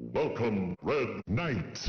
Welcome, Red Knight.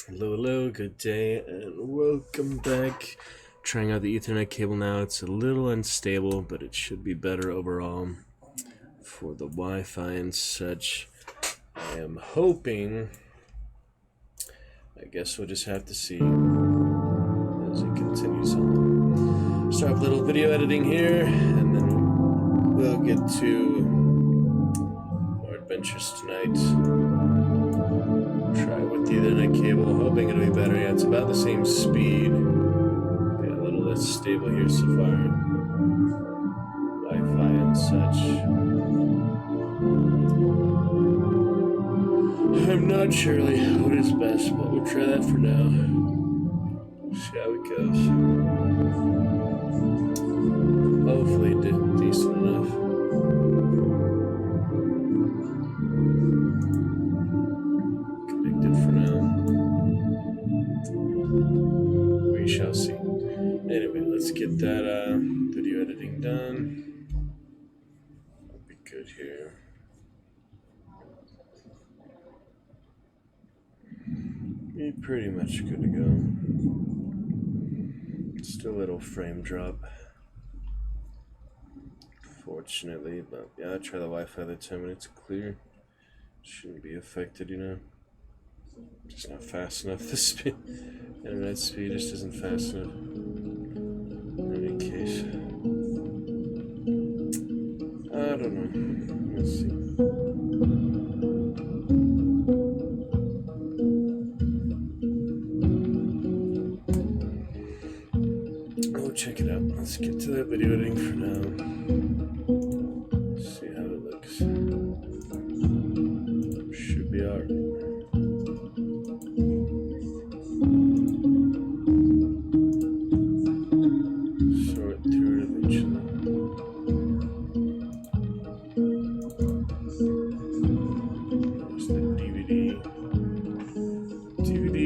Hello, good day, and welcome back. Trying out the Ethernet cable now. It's a little unstable, but it should be better overall for the Wi-Fi and such. I am hoping. I guess we'll just have to see as it continues on. Start with a little video editing here, and then we'll get to more adventures tonight. Try with the Ethernet cable, hoping it'll be better. Yeah, it's about the same speed. Yeah, a little less stable here so far. Wi-Fi and such. I'm not sure really what is best, but we'll try that for now. See how it goes. Hopefully decent enough. For now, we shall see. Anyway, let's get that video editing done. I'll be good here. Be pretty much good to go. Still a little frame drop, fortunately, but yeah, I'll try the Wi-Fi the time when it's clear. Shouldn't be affected, you know. Just not fast enough. The speed, internet speed just isn't fast enough. In any case, I don't know. We'll see. Oh, check it out. Let's get to that video editing for now. See how it looks. Should be alright.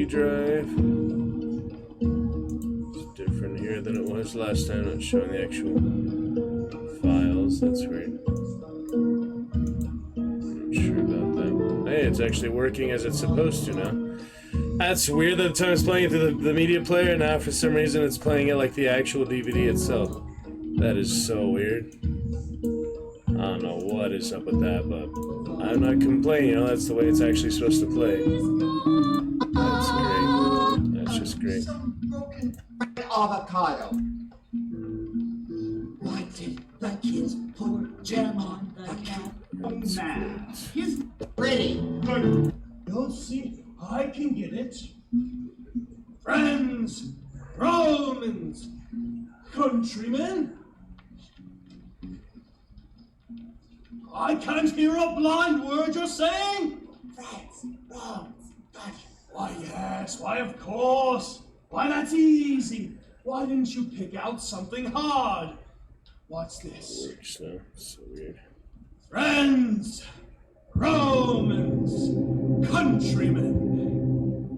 Drive. It's different here than it was last time. Not showing the actual file. files. That's weird. Not sure about that. Hey, it's actually working as it's supposed to now. That's weird that the time it's playing it through the media player, and now for some reason it's playing it like the actual DVD itself. That is so weird. I don't know what is up with that, but I'm not complaining, you know, that's the way it's actually supposed to play. That's great. That's just great. Some broken avocado. Why did the kids pour jam on the cat? Oh man, he's pretty. Good. You'll see, I can get it. Friends, Romans, countrymen. I can't hear a blind word you're saying. Friends, Romans, countrymen. Why, yes, why, of course. Why, that's easy. Why didn't you pick out something hard? What's this? Works now. So weird. Friends, Romans, countrymen.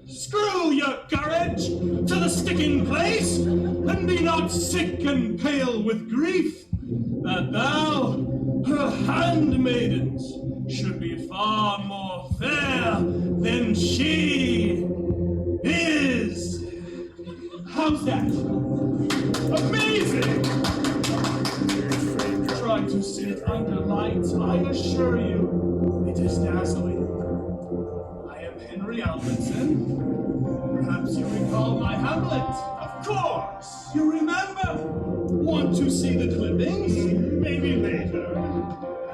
Screw your courage to the sticking place, and be not sick and pale with grief, that thou, her handmaidens, should be far more fair than she is. How's that? Amazing! Try to see it under light, I assure you, it is dazzling. I am Henry Alvinson. Perhaps you recall my Hamlet. Of course! You remember? Want to see the clippings? Maybe later.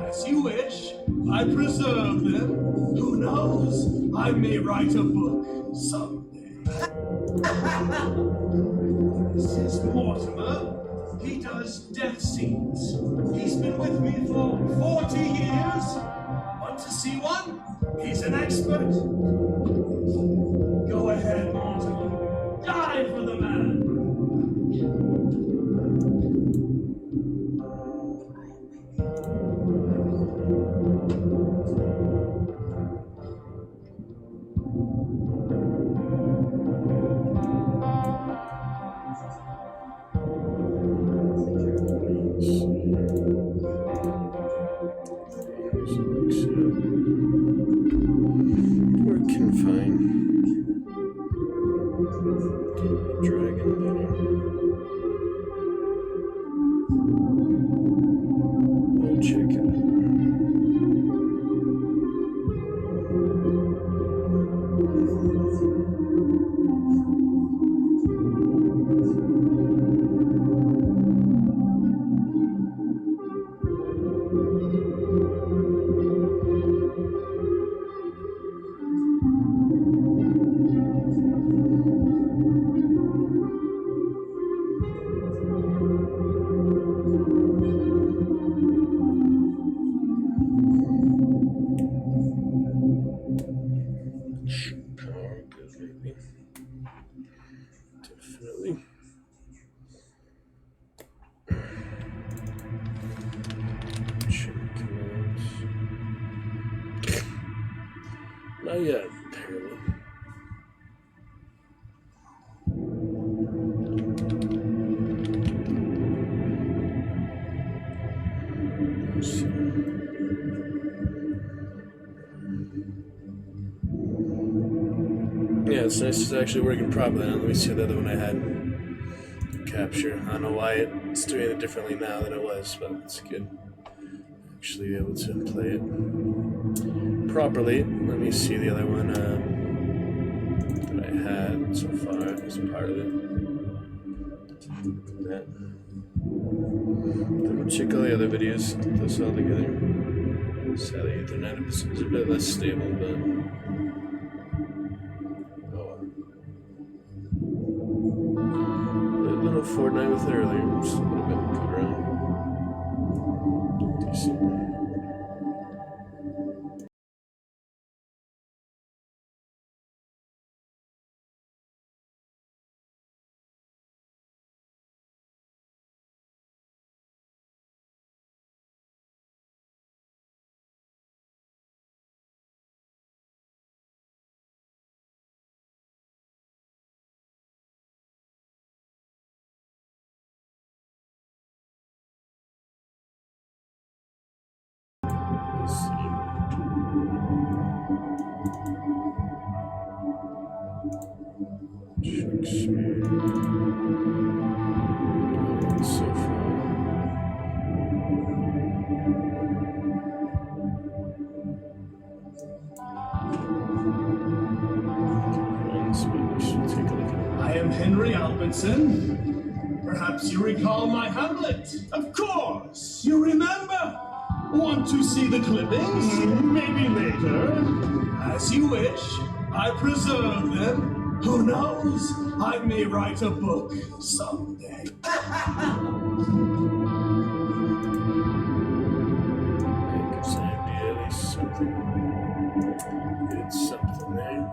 As you wish. I preserve them. Who knows? I may write a book someday. This is Mortimer. He does death scenes. He's been with me for 40 years. Want to see one? He's an expert. Go ahead, Mortimer. Die for the man. Working fine. Dragon better. We'll check it out. Power good, maybe. Definitely. Check commands. Not yet, apparently. Let's see. Yeah, it's nice it's actually working properly. Now, let me see the other one I had. Capture. I don't know why it's doing it differently now than it was, but it's good. Actually be able to play it properly. Let me see the other one that I had so far as part of it. That. Then we'll check all the other videos, put those all together. Sadly, Ethernet is a bit less stable, but a little Fortnite with it earlier, just a little bit good around. Decent. So far. I am Henry Albinson. Perhaps you recall my Hamlet. Of course, you remember. Want to see the clippings? Maybe later. As you wish. I preserve them. Who knows? I may write a book someday. It's something there.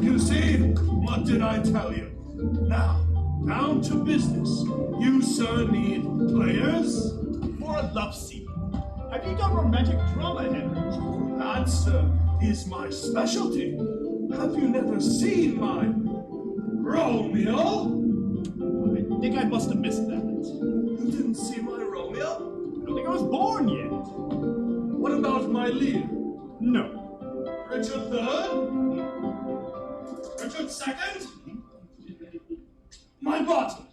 You see? What did I tell you? Now, down to business. You, sir, need players? For a love scene. Have you done romantic drama, Henry? That, sir, is my specialty. Have you never seen my Romeo? I think I must have missed that. You didn't see my Romeo? I don't think I was born yet. What about my Lear? No. Richard III? Richard II? My bottom.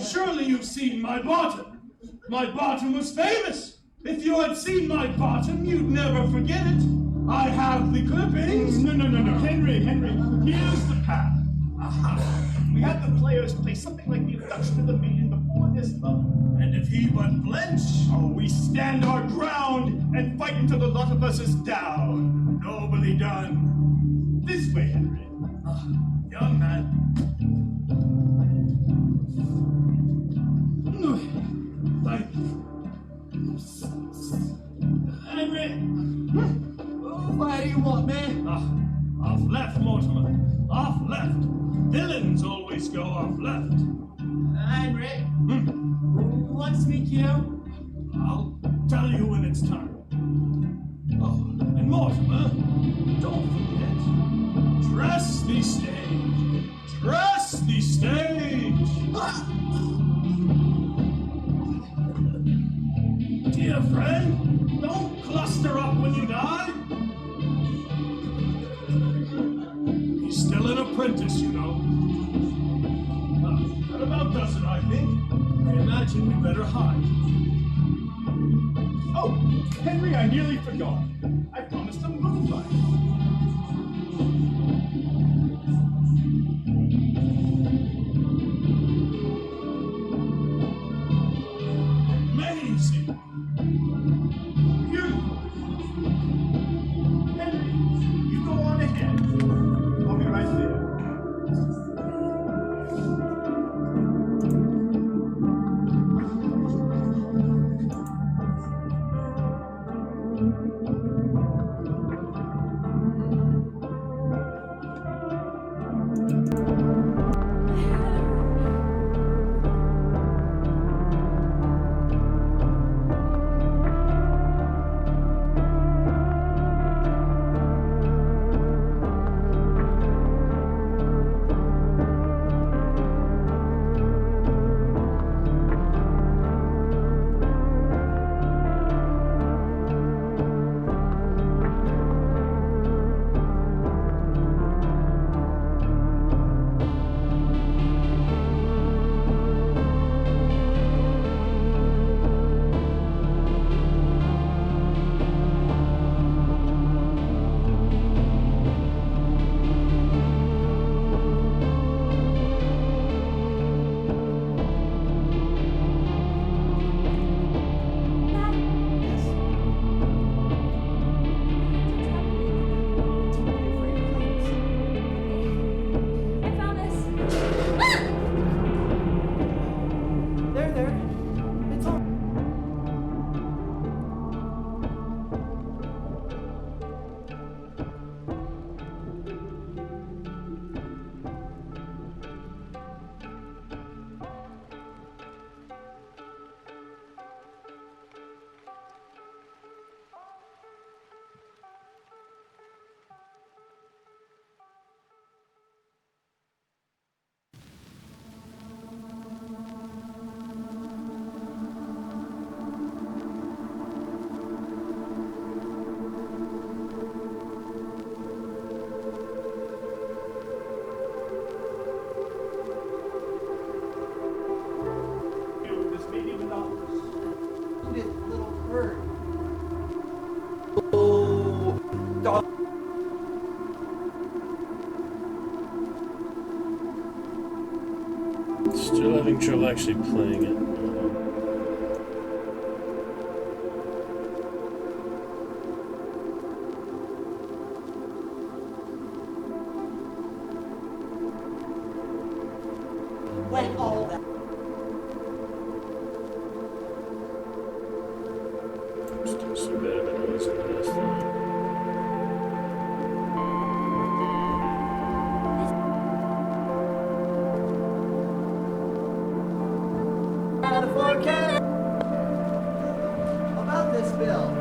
Surely you've seen my bottom. My bottom was famous. If you had seen my bottom, you'd never forget it. I have the clippings. No. Henry, here's the path. Aha. We had the players play something like the introduction of the maiden before this love. And if he but blench, Oh, we stand our ground and fight until the lot of us is down. nobly done. This way, Henry. Young man. Thank you. Henry! Where do you want me? Off left, Mortimer. Off left. Villains always go off left. Henry? What's me cue? I'll tell you when it's time. Oh, and Mortimer, don't forget. Dress the stage. Dress the stage. Dear friend, don't cluster up when you die. He's still an apprentice, you know. That about does it, I think. I imagine we better hide. Oh, Henry, I nearly forgot. I promised a moonlight. This meeting with ours. Little bird. Oh, dog. Still having trouble actually playing it. When all that. Still so bad than it was in the last time. Out of 4K. About this bill.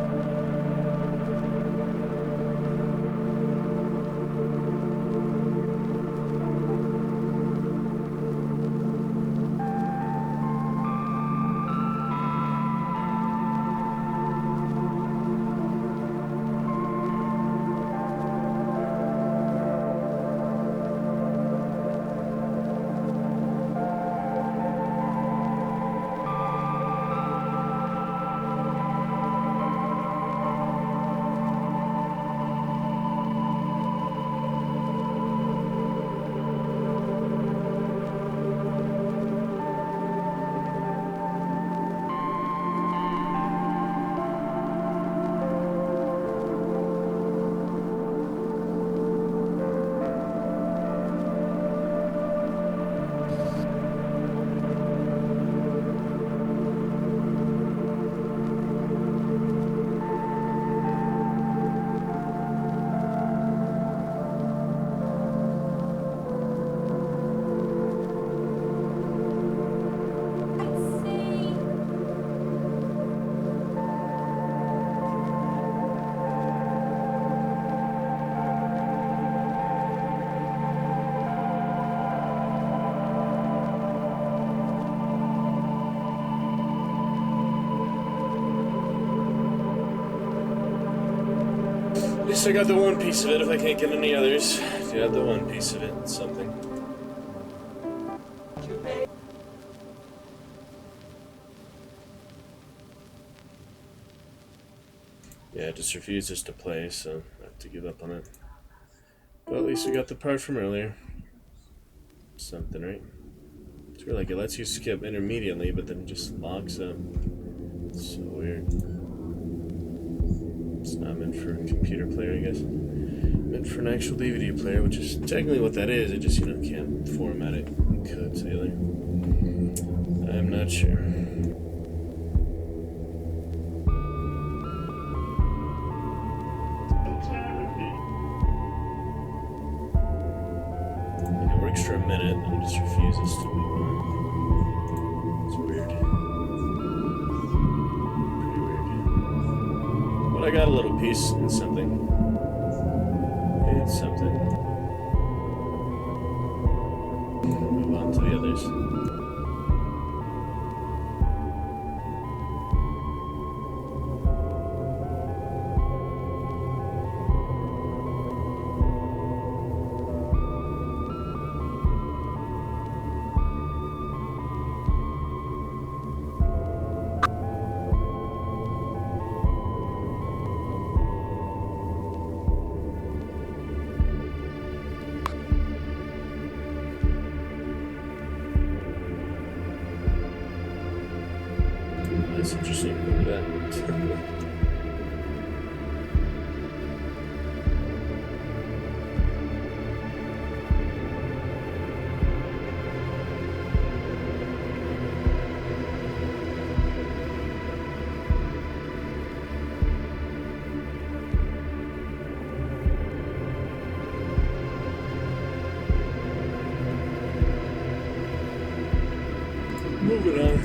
At least I got the one piece of it if I can't get any others. Got the one piece of it. It's something. Yeah, it just refuses to play, so I have to give up on it. But at least we got the part from earlier. Something, right? It's weird, like it lets you skip intermediately, but then it just locks up. It's so weird. It's not meant for a computer player, I guess. Meant for an actual DVD player, which is technically what that is. It just, you know, can't format it in code either. I'm not sure. minute and it just refuses to move on. It's weird. Pretty weird. But I got a little piece. It's something. It's something. Move on to the others. That's interesting. Look at that. Moving on.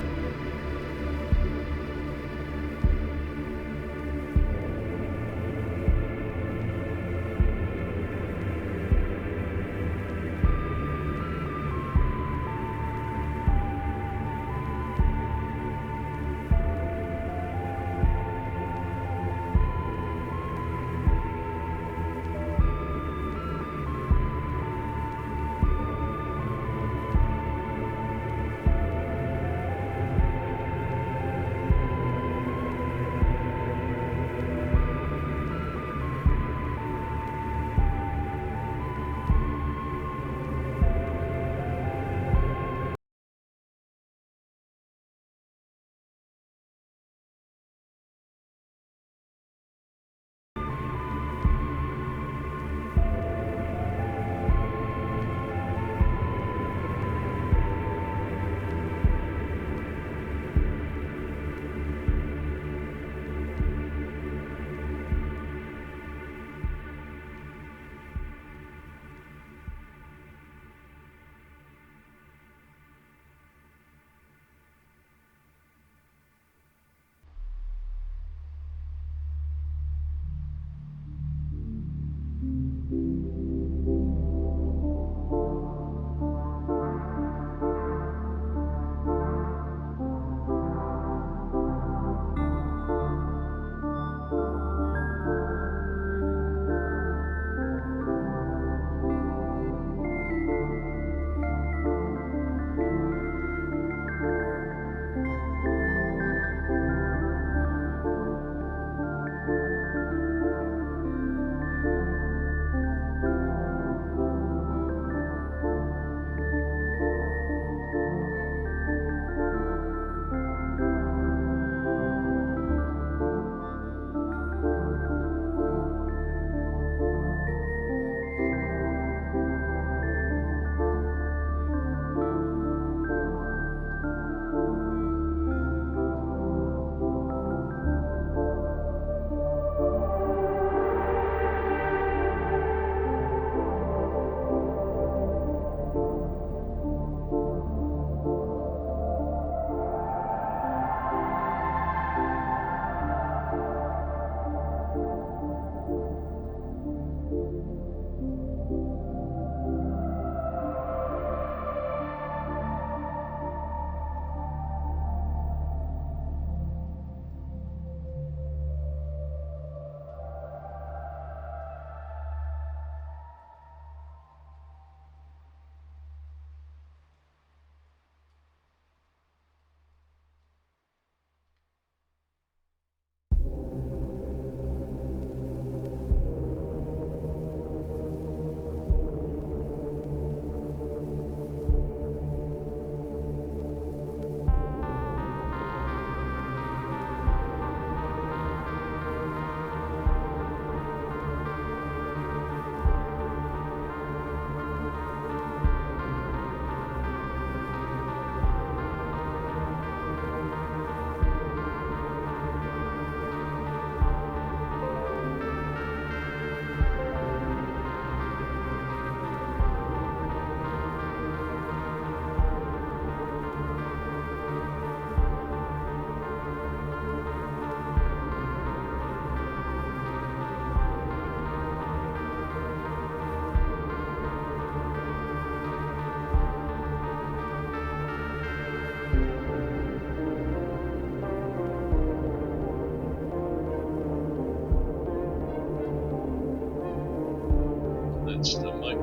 manage the mic.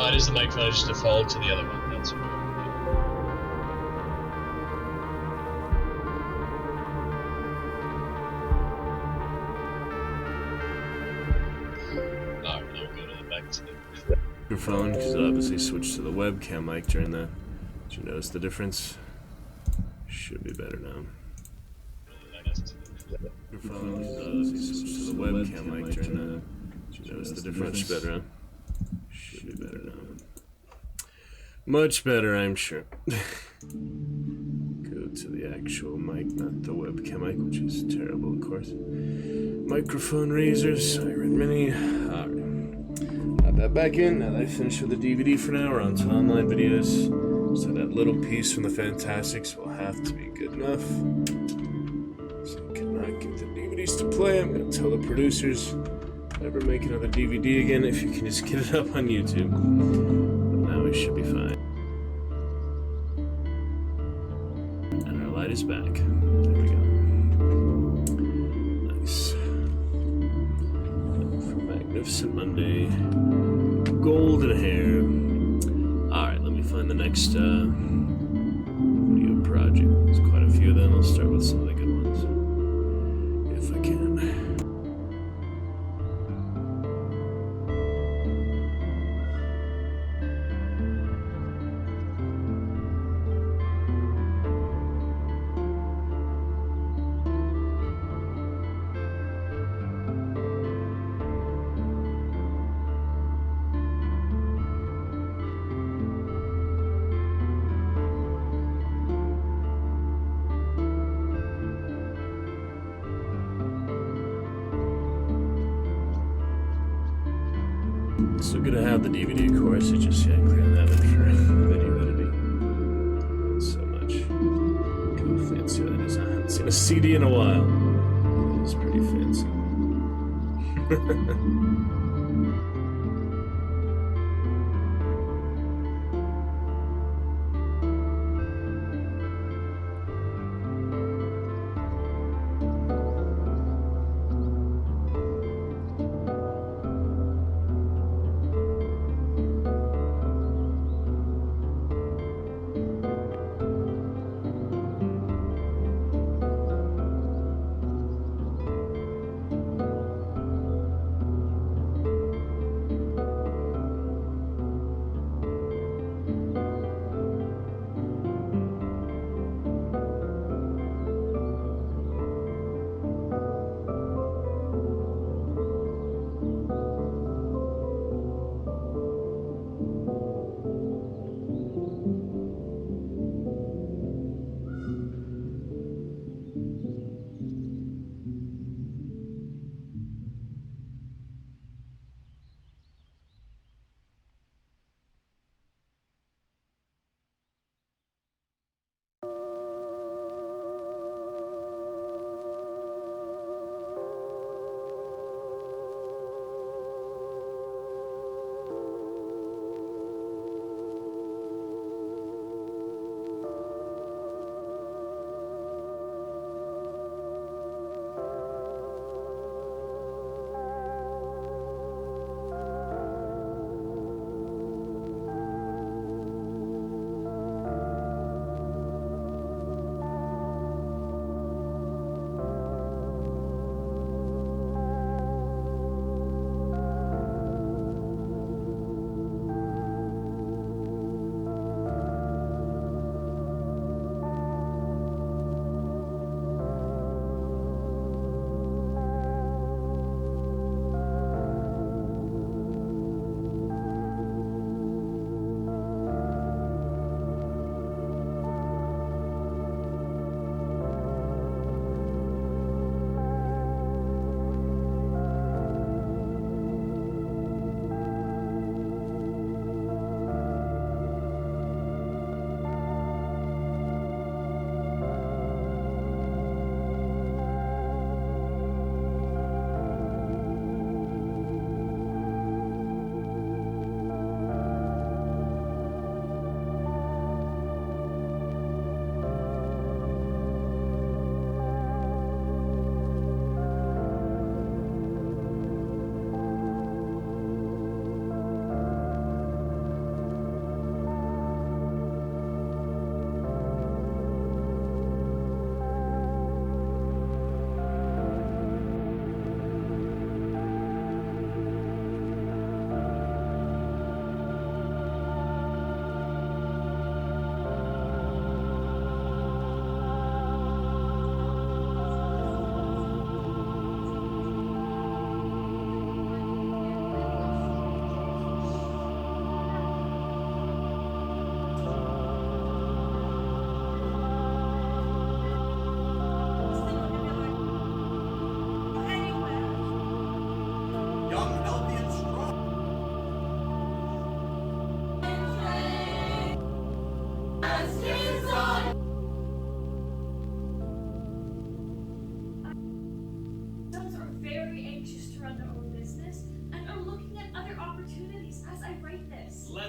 It is the microphone, just default to the other one. That's weird. Alright, now we'll go to the back to the Microphone, because it obviously switched to the webcam mic during that. Did you notice the difference? Should be better now. Microphone, because it obviously switched to the webcam mic during that. Did you notice the difference? Much better, huh? Should be better now. Much better, I'm sure. Go to the actual mic, not the webcam mic, which is terrible, of course. Microphone razors, Iron Mini. Alright. Got that back in. Now that I finished with the DVD for now, we're on to online videos. So that little piece from the Fantastics will have to be good enough. So I cannot get the DVDs to play. I'm going to tell the producers, never make another DVD again if you can just get it up on YouTube. But now we should be fine. And our light is back. There we go. Nice. For Magnificent Monday. Golden hair. Alright, let me find the next video project. There's quite a few of them. I'll start with some of the good ones. If I can. Still gonna have the DVD, of course. It's just, yeah, I couldn't have it for video editing. Not so much. Look how fancy that is. I haven't seen a CD in a while. It's pretty fancy.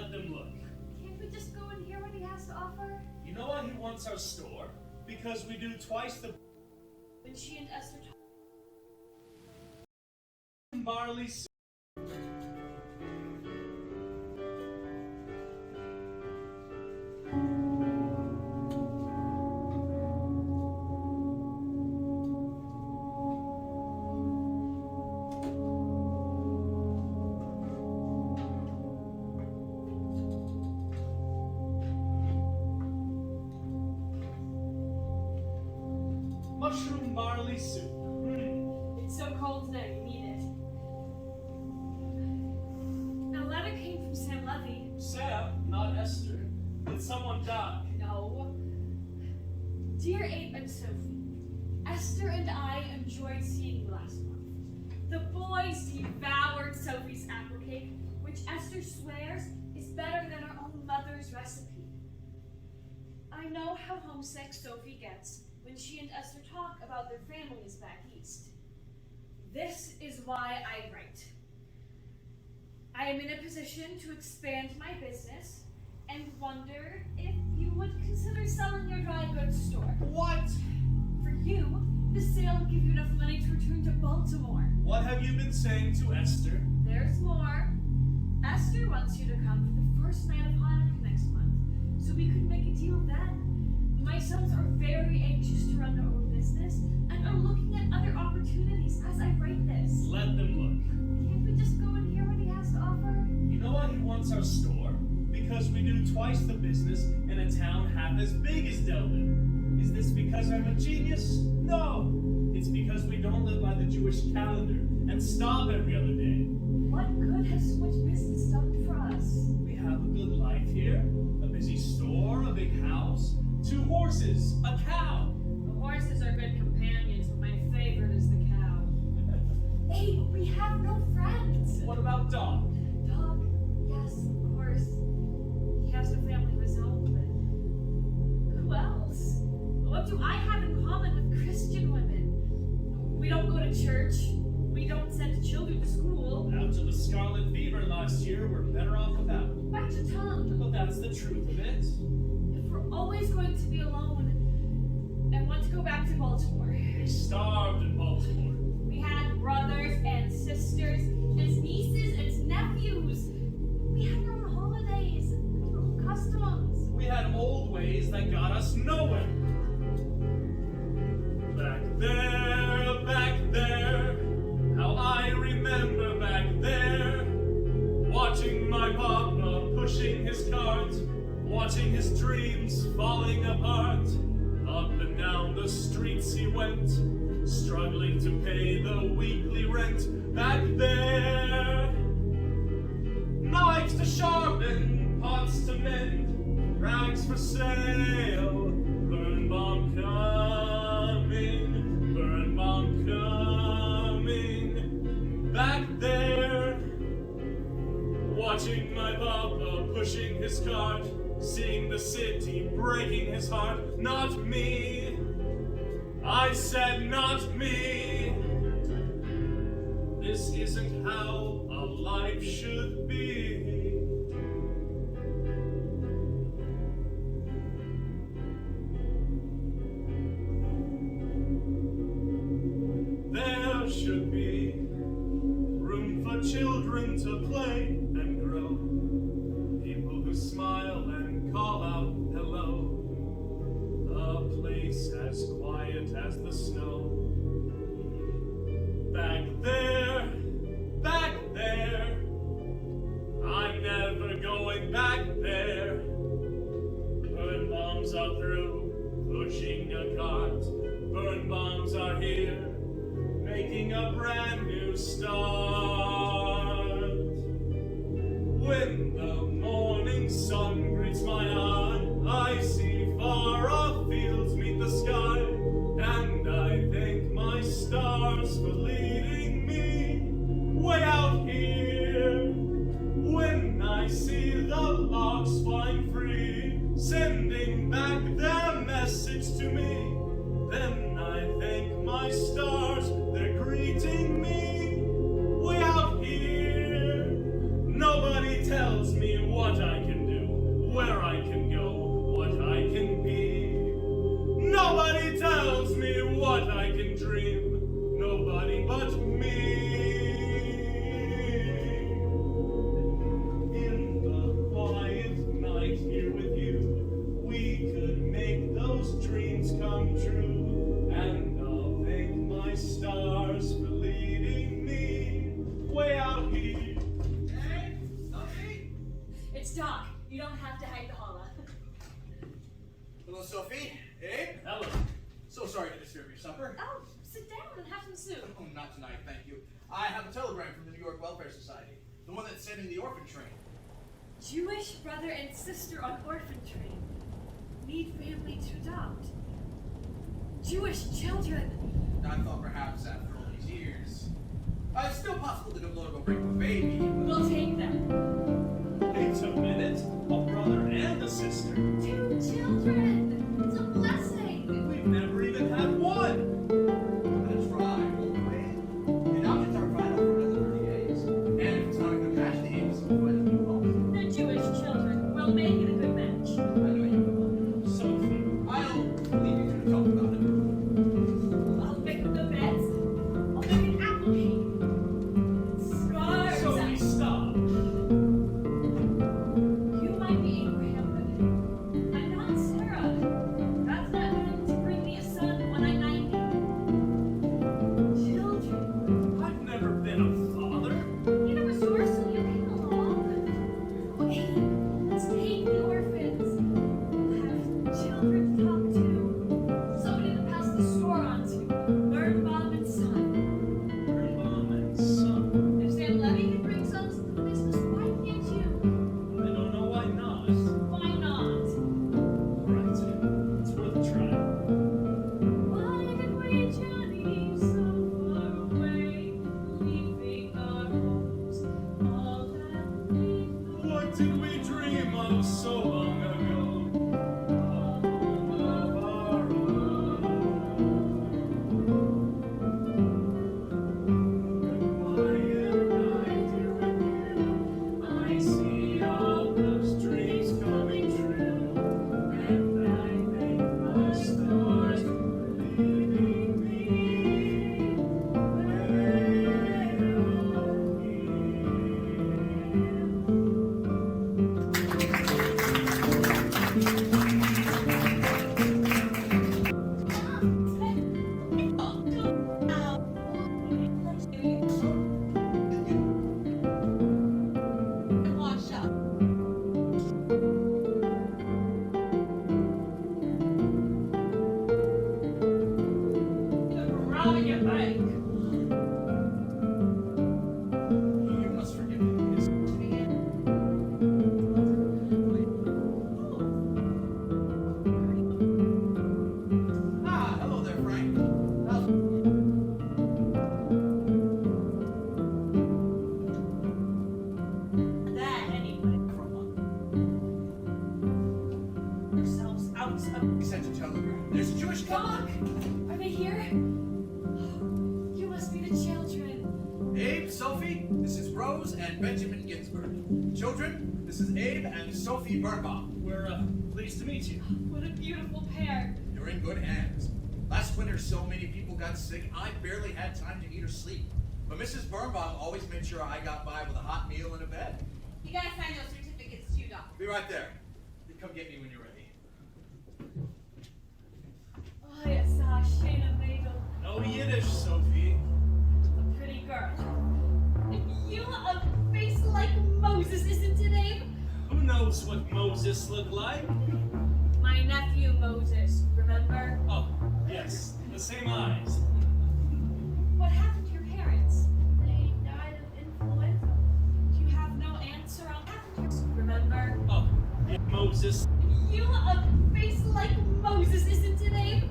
Let them look. Can't we just go and hear what he has to offer? You know why he wants our store? Because we do twice the When she and Esther talk. barley soup. Mushroom barley soup. It's so cold today, you need it. A letter came from Sam Levy. Sam, not Esther. Did someone die? No. Dear Abe and Sophie, Esther and I enjoyed seeing you last month. The boys devoured Sophie's apple cake, which Esther swears is better than her own mother's recipe. I know how homesick Sophie gets when she and Esther talk about their families back east. This is why I write. I am in a position to expand my business and wonder if you would consider selling your dry goods store. What? For you, the sale would give you enough money to return to Baltimore. What have you been saying to Esther? There's more. Esther wants you to come for the first night of Hanukkah next month, so we could make a deal then. My sons are very anxious to run their own business and are looking at other opportunities as I write this. Let them look. Can't we just go and hear what he has to offer? You know why he wants our store? Because we do twice the business in a town half as big as Delvin. Is this because I'm a genius? No. It's because we don't live by the Jewish calendar and stop every other day. What good has so much business done for us? We have a good life here. A busy store, a big house, 2 horses, a cow. The horses are good companions, but my favorite is the cow. Hey, we have no friends. What about Dog? Dog, yes, of course. He has a family of his own, but who else? What do I have in common with Christian women? We don't go to church. We don't send children to school. Out to the scarlet fever last year, we're better off without. Bite your tongue. But that's the truth of it. If we're always going to be alone, I want to go back to Baltimore. We starved in Baltimore. We had brothers and sisters, and nieces and nephews. We had our own holidays, our own customs. We had old ways that got us nowhere. Back there, how I remember back there, watching my papa pushing his cart, watching his dreams falling apart. Up and down the streets he went, struggling to pay the weekly rent. Back there, knives to sharpen, pots to mend, rags for sale, burn bomb coming, burn bomb coming. Back there, watching my papa pushing his cart, seeing the city breaking his heart. Not me, I said not me. This isn't how a life should be. There should be room for children to play and grow, people who smile and call out hello, a place as quiet as the snow. Back there, I'm never going back there. Burn bombs are through, pushing a cart. Burn bombs are here, making a brand new start. When the morning sun greets my eye, I see far off fields meet the sky, and I thank my stars for leading me way out here. When I see the larks flying free, sending back their message to me, then I thank my stars, they're greeting me way out here. Nobody tells me what I Hello, Sophie. Abe? Hello. So sorry to disturb your supper. Oh, sit down and have some soup. Oh, not tonight, thank you. I have a telegram from the New York Welfare Society. The one that's sending the orphan train. Jewish brother and sister on orphan train. Need family to adopt. Jewish children. I thought perhaps after all these years. It's still possible to go bring a baby. We'll take them. Wait a minute. A brother and a sister. 2 children. It's a blessing. We've never even had one. I'm gonna try, won't we? The adoptions are final for another 30 days. And if it's not a good match, the aim is to find a new home. The Jewish children will make it a good match. I know you will. Sophie. I'll leave you to talk about it. I'll make the beds. I'll make an apple cake. Scarves. Sophie, stop. You might be Abraham, but I'm not Sarah. God's not going to bring me a son when I'm 90. Children. I've never been a father. You never saw us till you came along. Oh, hey, let's take the orphans. We'll have children to talk to. Somebody to pass the score on to. Birnbaum and Son. Mom and son. If Sam Levy can bring sons to the business, why can't you? I don't know why not. Why not? Right. It's worth a try. Why did we journey so far away, leaving our homes, all that we know? What did we dream of so long ago? A home of our own. Quiet night here again. I see all those dreams coming true, and I thank the stars for leading me way up here. Wash up. Robbing your bank. You must forgive me. Miss. Hello there, Frank. That anyway. Ourselves out of He sent a telegram. There's a Jewish couple. Doc. Are they here? You must be the children. Abe, Sophie, this is Rose and Benjamin Ginsburg. Children, this is Abe and Sophie Birnbaum. We're pleased to meet you. What a beautiful pair. You're in good hands. Last winter, so many people got sick, I barely had time to eat or sleep. But Mrs. Birnbaum always made sure I got by with a hot meal and a bed. You gotta sign those certificates too, Doc. Be right there. Come get me when you're ready. Oh, yes, Shayna Bagel. No Yiddish, Sophie. A pretty girl. And you a face like Moses, isn't it, Abe? Who knows what Moses looked like? My nephew Moses, remember? Oh, yes, the same eyes. What happened to your parents? They died of influenza. Do you have no aunts or uncles? Remember? Oh, yeah, Moses. You a face like Moses, isn't it, Abe?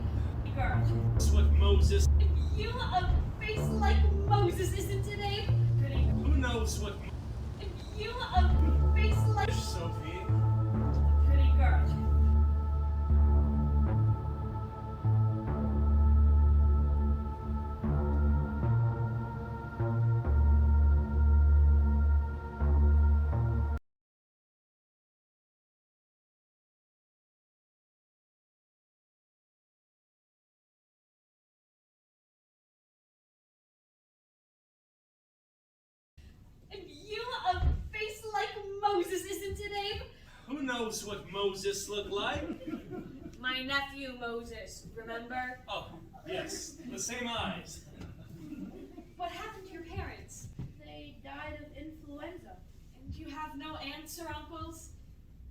Girl. That's what Moses. You a face like Moses, isn't it, Abe? Pretty. Who knows what You a face like Sophie? pretty girl. And you a face like Moses, isn't it, Abe? Who knows what Moses looked like? My nephew Moses, remember? Oh, yes, the same eyes. What happened to your parents? They died of influenza. And you have no aunts or uncles?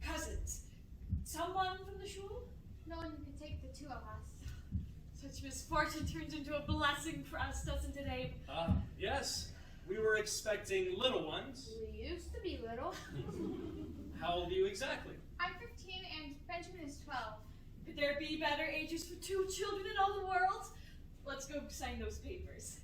Cousins? Someone from the shul? No one could take the two of us. Such misfortune turns into a blessing for us, doesn't it, Abe? Yes. We were expecting little ones. We used to be little. How old are you exactly? I'm 15 and Benjamin is 12. Could there be better ages for two children in all the world? Let's go sign those papers.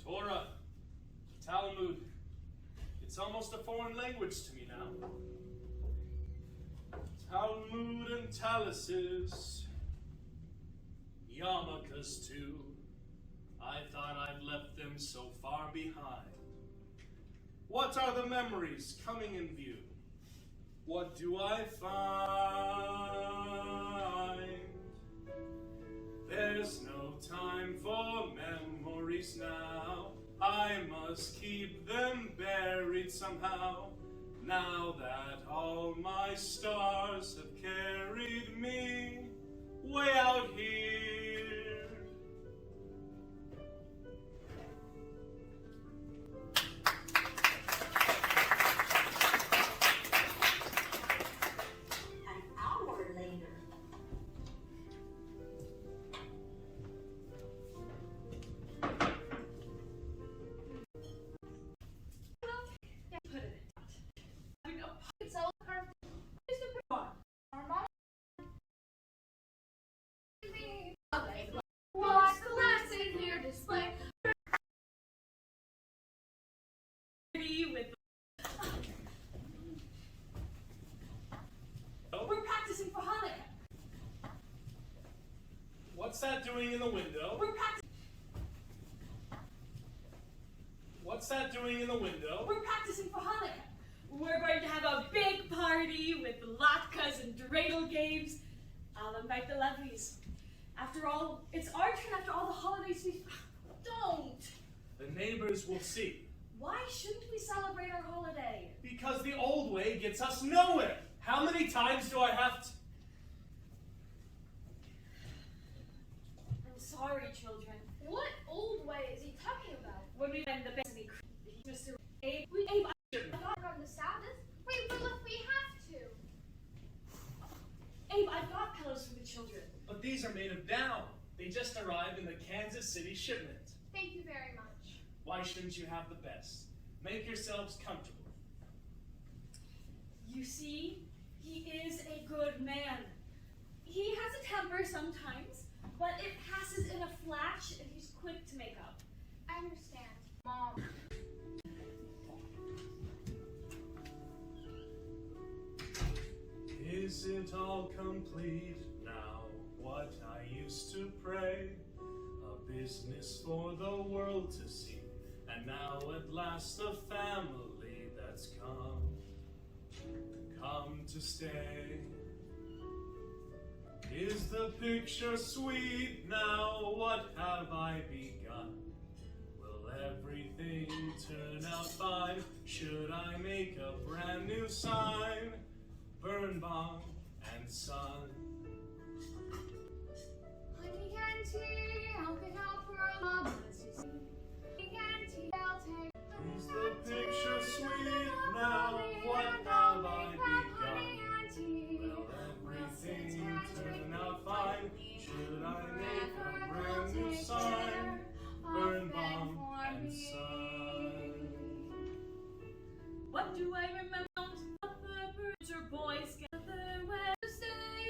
Torah, Talmud. It's almost a foreign language to me now. Talmud and Talises. Yarmulkes too. I thought I'd left them so far behind. What are the memories coming in view? What do I find? There's no time for memories now. I must keep them buried somehow. Now that all my stars have carried me way out here. An hour later. Put it in. It's all carved. Just a put on. Our mom. What's the lesson here display? With We're practicing for Hanukkah. What's that doing in the window? We're practicing. What's that doing in the window? We're practicing for Hanukkah. We're going to have a big party with latkes and dreidel games. I'll invite the Levies. After all, it's our turn after all the holidays we... Don't! The neighbors will see. Why shouldn't we celebrate our holiday? Because the old way gets us nowhere. How many times do I have to... I'm sorry, children. What old way is he talking about? When we went the best Mr. Abe, I thought on the Sabbath. Wait, well if we have to. Abe, I've got pillows for the children. But these are made of down. They just arrived in the Kansas City shipment. Thank you very much. Why shouldn't you have the best? Make yourselves comfortable. You see, he is a good man. He has a temper sometimes, but it passes in a flash and he's quick to make up. I understand. Mom. Is it all complete now? What I used to pray, a business for the world to see, and now at last a family that's come to stay. Is the picture sweet now? What have I begun? Will everything turn out fine? Should I make a brand new sign? Birnbaum and Son. Honey and tea, how can help for a love as you see. Honey and tea, I'll take. Is the picture sweet now? What have I begun? Will everything turn out fine? Should I make a brand new sign? Birnbaum and Son. What do I remember? The birds or boys gather where to stay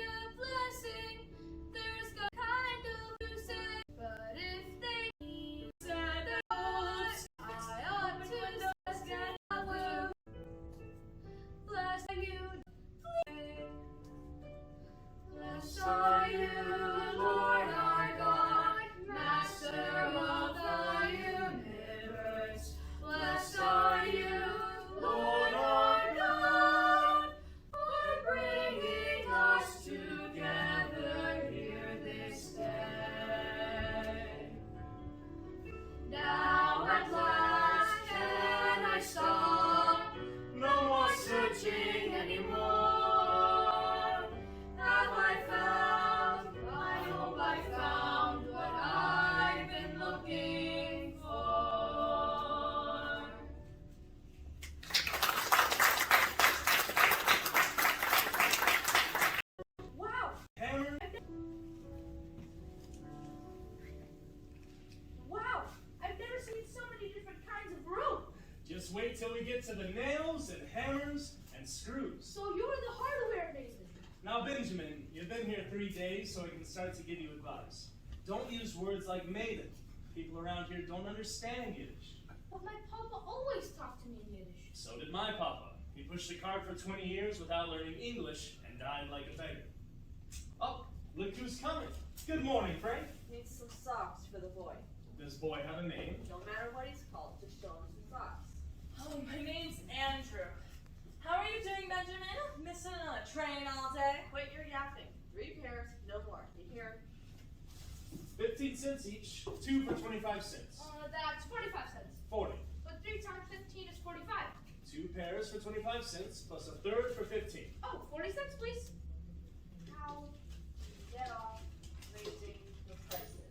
up Just wait till we get to the nails and hammers and screws. So you're the hardware mason. Now, Benjamin, you've been here 3 days, so we can start to give you advice. Don't use words like maiden. People around here don't understand Yiddish. But my papa always talked to me in Yiddish. So did my papa. He pushed the cart for 20 years without learning English and died like a beggar. Oh, look who's coming. Good morning, Frank. Need some socks for the boy. Does boy have a name? No matter what he's called, just show him some socks. Oh, my name's Andrew. How are you doing, Benjamin? Missing on a train all day? Quit your yapping. 3 pairs, no more. You hear? 15 cents each, 2 for 25 cents. That's 45 cents. 40. But 3 times 15 is 45. 2 pairs for 25 cents, plus a third for 15. Oh, 40 cents, please. How get off raising the prices?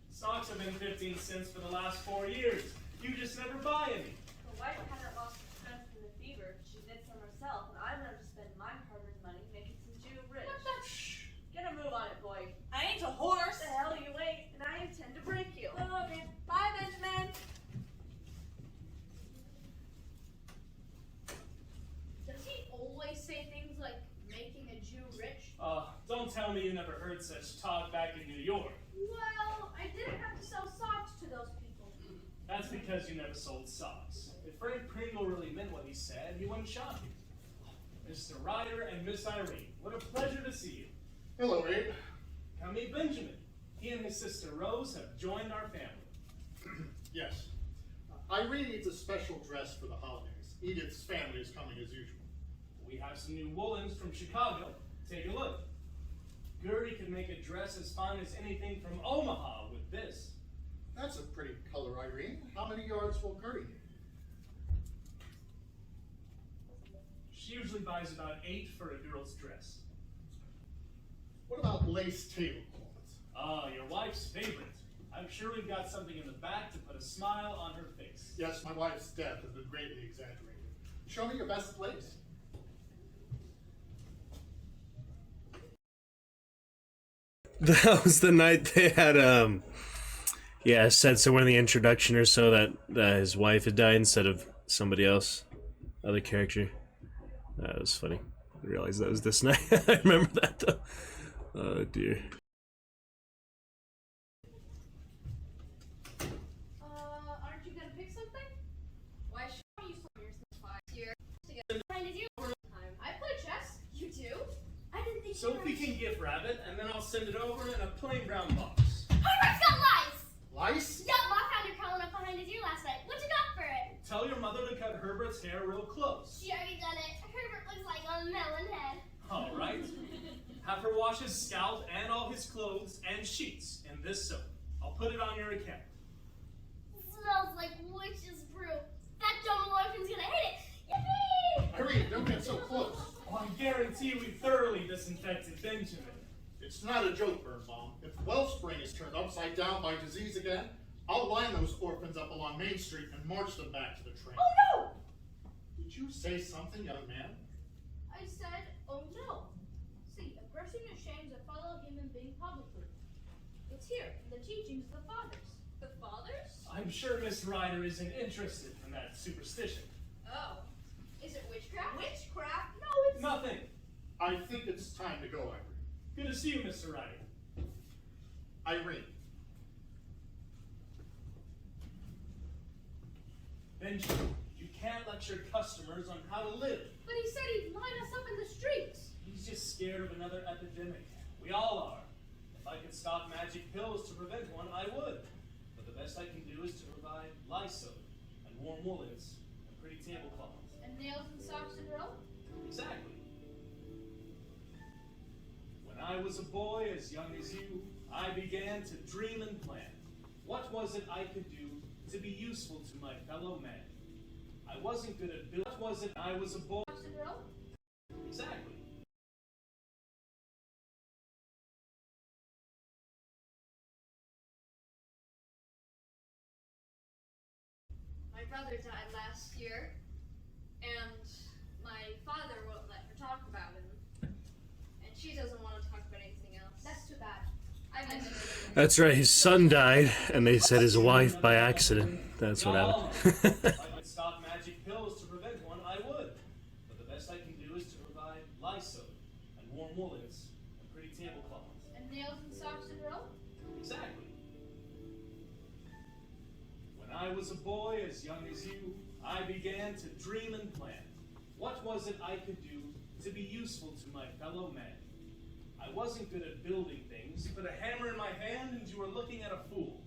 Stocks have been 15 cents for the last 4 years. You just never buy any. The wife hadn't lost her strength from the fever. She did some herself, and I'm going to spend my hard-earned money making some Jew rich. What the? Shh. Get a move on it, boy. I ain't a horse. The hell you wait, and I intend to break you. Okay. Bye, Benjamin. Does he always say things like making a Jew rich? Don't tell me you never heard such talk back in New York. Well, I didn't have to sell socks to those people. That's because you never sold socks. If Frank Pringle really meant what he said, he wouldn't shop you. Mr. Ryder and Miss Irene, what a pleasure to see you. Hello, Abe. Come meet Benjamin. He and his sister Rose have joined our family. Yes. Irene needs a special dress for the holidays. Edith's family is coming as usual. We have some new woolens from Chicago. Take a look. Gertie could make a dress as fine as anything from Omaha with this. That's a pretty color, Irene. How many yards will Gertie need? She usually buys about 8 for a girl's dress. What about lace tablecloths? Ah, your wife's favorite. I'm sure we've got something in the back to put a smile on her face. Yes, my wife's death has been greatly exaggerated. Show me your best lace. That was the night they had said somewhere in the introduction or so that his wife had died instead of somebody else, other character. That was funny. I realized that was this night. I remember that though. Oh dear. Aren't you gonna pick something? Why should you swim your since 5 years together? Trying to do time. I play chess. You do? I didn't think Sophie can gift Rabbit, and then I'll send it over in a plain brown box. Herbert's got lice! Lice? Yup, I found her crawling up behind his ear last night. What you got for it? Tell your mother to cut Herbert's hair real close. She already done it. Herbert looks like a melon head. All right. Have her wash his scalp and all his clothes and sheets in this soap. I'll put it on your account. Smells like witch's brew. That dumb orphan's gonna hate it. Yippee! Irene, don't get so close. Oh, I guarantee we thoroughly disinfected Benjamin. It's not a joke, Birnbaum. If Wellspring is turned upside down by disease again, I'll line those orphans up along Main Street and march them back to the train. Oh no! Did you say something, young man? I said, oh no. See, a person ashames a fellow human being publicly. It's here in the teachings of the fathers. The fathers? I'm sure Miss Ryder isn't interested in that superstition. Oh. Is it witchcraft? Witchcraft? No, it's Nothing. I think it's time to go, Irene. Good to see you, Mr. Ryder. Irene. Benjamin, you can't lecture customers on how to live. But he said he'd line us up in the streets. He's just scared of another epidemic. We all are. If I could stock magic pills to prevent one, I would. But the best I can do is to provide Lysol and warm woolens and pretty tablecloths. And nails and socks in a row? Exactly. When I was a boy as young as you, I began to dream and plan. What was it I could do to be useful to my fellow man? I wasn't good at building. What was it I was a boy? Socks in a row? Exactly. My brother died last year, and my father won't let her talk about him. And she doesn't want to talk about anything else. That's too bad. I miss her. That's right. His son died, and they said his wife by accident. That's what happened. Stock magic pills socks in a row? Exactly. When I was a boy as young as you, I began to dream and plan. What was it I could do to be useful to my fellow man? I wasn't good at building things, but a hammer in my hand and you were looking at a fool.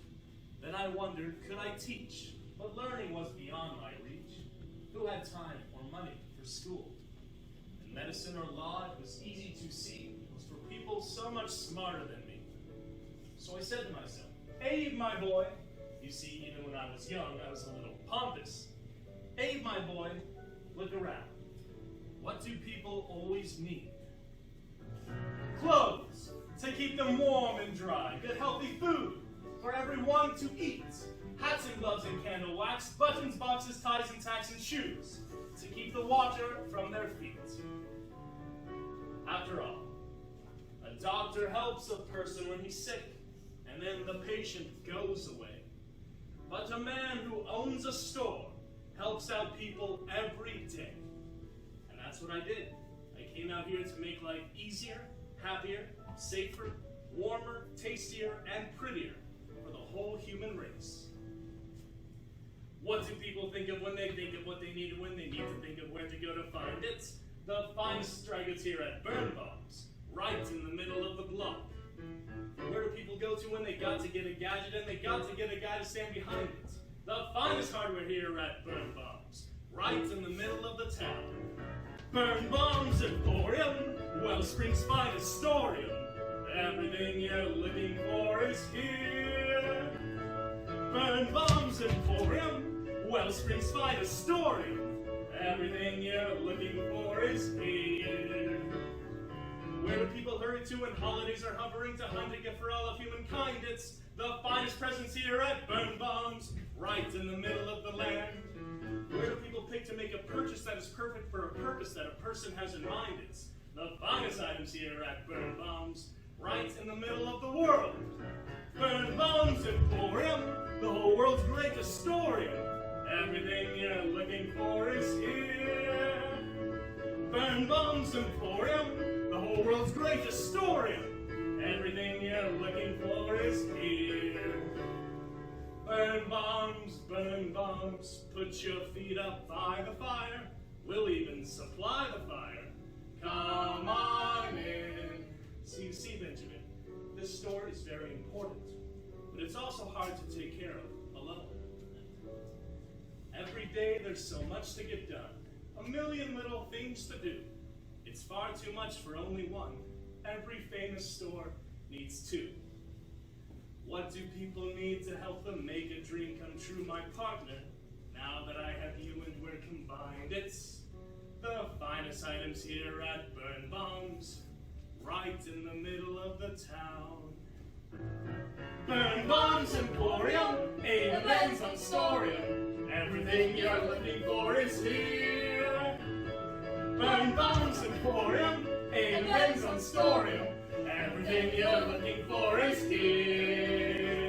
Then I wondered, could I teach? But learning was beyond my reach. Who had time or money for school? In medicine or law, it was easy to see. It was for people so much smarter than me. So I said to myself, Abe, my boy. You see, even when I was young, I was a little pompous. Abe, my boy, look around. What do people always need? Clothes, to keep them warm and dry. Good healthy food, for everyone to eat. Hats and gloves and candle wax, buttons, boxes, ties and tacks and shoes, to keep the water from their feet. After all, a doctor helps a person when he's sick, and then the patient goes away. But a man who owns a store helps out people every day. And that's what I did. I came out here to make life easier, happier, safer, warmer, tastier, and prettier for the whole human race. What do people think of when they think of what they need and when they need to think of where to go to find it? The finest stragglers here at Birnbaum's, right in the middle of the block. Where do people go to when they got to get a gadget and they got to get a guy to stand behind it? The finest hardware here at Birnbaum's, right in the middle of the town. Birnbaum's Emporium, Wellspring's finest storium. Everything you're looking for is here. Birnbaum's Emporium, Wellspring's finest storium. Everything you're looking for is here. Where do people hurry to when holidays are hovering to hunt a gift for all of humankind? It's the finest presents here at Birnbaum's, right in the middle of the land. Where do people pick to make a purchase that is perfect for a purpose that a person has in mind? It's the finest items here at Birnbaum's, right in the middle of the world. Birnbaum's Emporium, the whole world's greatest storium. Everything you're looking for is here. Birnbaum's Emporium, the whole world's greatest storium. Everything you're looking for is here. Birnbaum's, put your feet up by the fire. We'll even supply the fire. Come on in. So you see, Benjamin, this store is very important, but it's also hard to take care of alone. Every day there's so much to get done, a million little things to do. It's far too much for only one. Every famous store needs two. What do people need to help them make a dream come true, my partner? Now that I have you and we're combined, it's the finest items here at Birnbaum's, right in the middle of the town. Birnbaum's Emporium, Abe's on Storium. Everything you're looking for is here. Birnbaum's Emporium, Abe's on Storium. Everything you're looking for is here.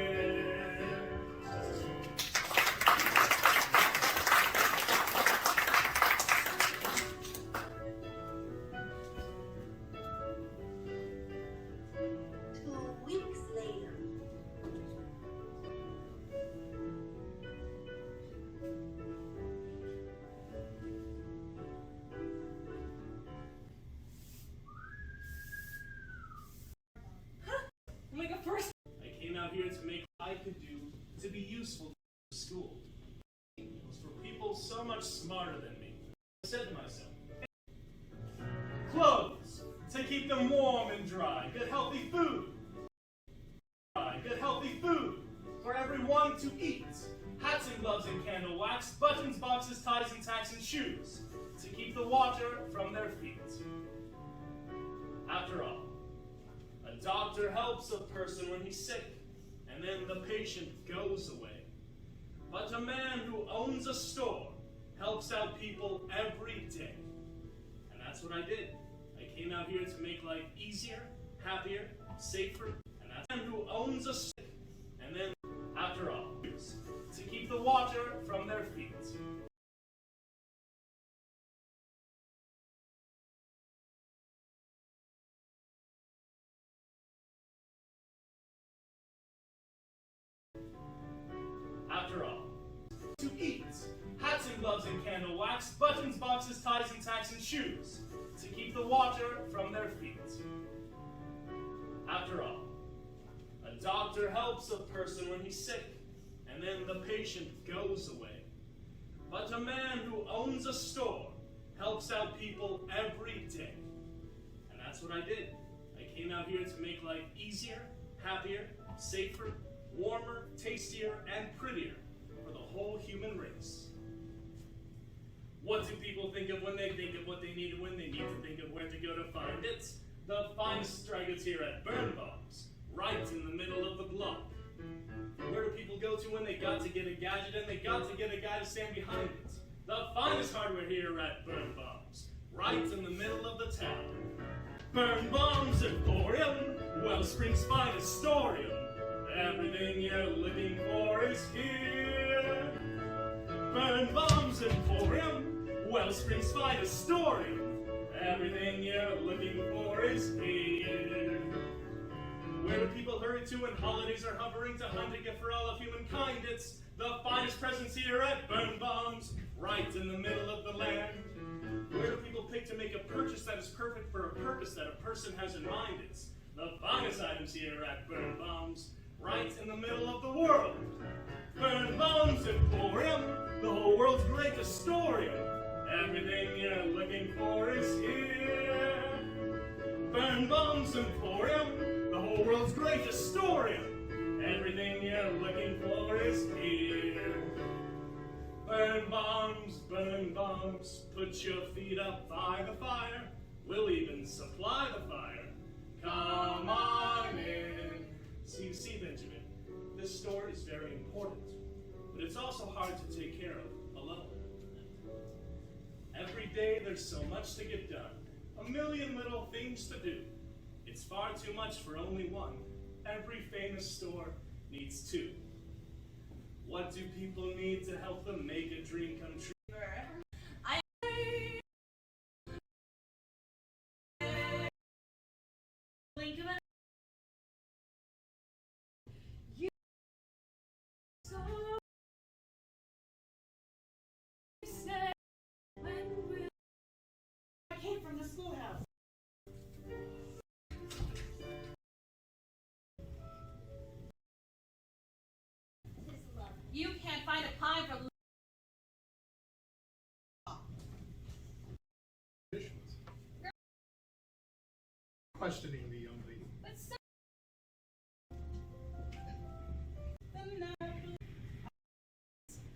2 weeks later. Like a first. I came out here to make what I could do to be useful to school. It was for people so much smarter than me. I said to myself, clothes, to keep them warm and dry. Good healthy food. Good healthy food, for everyone to eat. Hats and gloves and candle wax, buttons, boxes, ties and tacks and shoes, to keep the water from their feet. After all, a doctor helps a person when he's sick, and then the patient goes away. But a man who owns a store helps out people every day. And that's what I did. I came out here to make life easier, happier, safer, and that's a man who owns a store, and then, after all, to keep the water from their feet. gloves and candle wax, buttons, boxes, ties, and tacks, and shoes to keep the water from their feet. After all, a doctor helps a person when he's sick, and then the patient goes away. But a man who owns a store helps out people every day. And that's what I did. I came out here to make life easier, happier, safer, warmer, tastier, and prettier for the whole human race. What do people think of when they think of what they need and when they need to think of where to go to find it? The finest dragons here at Birnbaum's, right in the middle of the block. Where do people go to when they got to get a gadget and they got to get a guy to stand behind it? The finest hardware here at Birnbaum's, right in the middle of the town. Birnbaum's Emporium, Wellspring's finest storium. Everything you're looking for is here. Birnbaum's Emporium, Wellspring's finest storium. Everything you're looking for is here. Where do people hurry to when holidays are hovering to hunt a gift for all of humankind? It's the finest presents here at Birnbaum's, right in the middle of the land. Where do people pick to make a purchase that is perfect for a purpose that a person has in mind? It's the finest items here at Birnbaum's, right in the middle of the world. Birnbaum's Emporium, the whole world's greatest storium. Everything you're looking for is here. Birnbaum's Emporium, the whole world's greatest storium. Everything you're looking for is here. Birnbaum's, put your feet up by the fire. We'll even supply the fire. Come on in. So you see, Benjamin, this store is very important, but it's also hard to take care of alone. Every day there's so much to get done, a million little things to do. It's far too much for only one. Every famous store needs two. What do people need to help them make a dream come true? I came from the schoolhouse. You can't find a pie for questioning the young lady.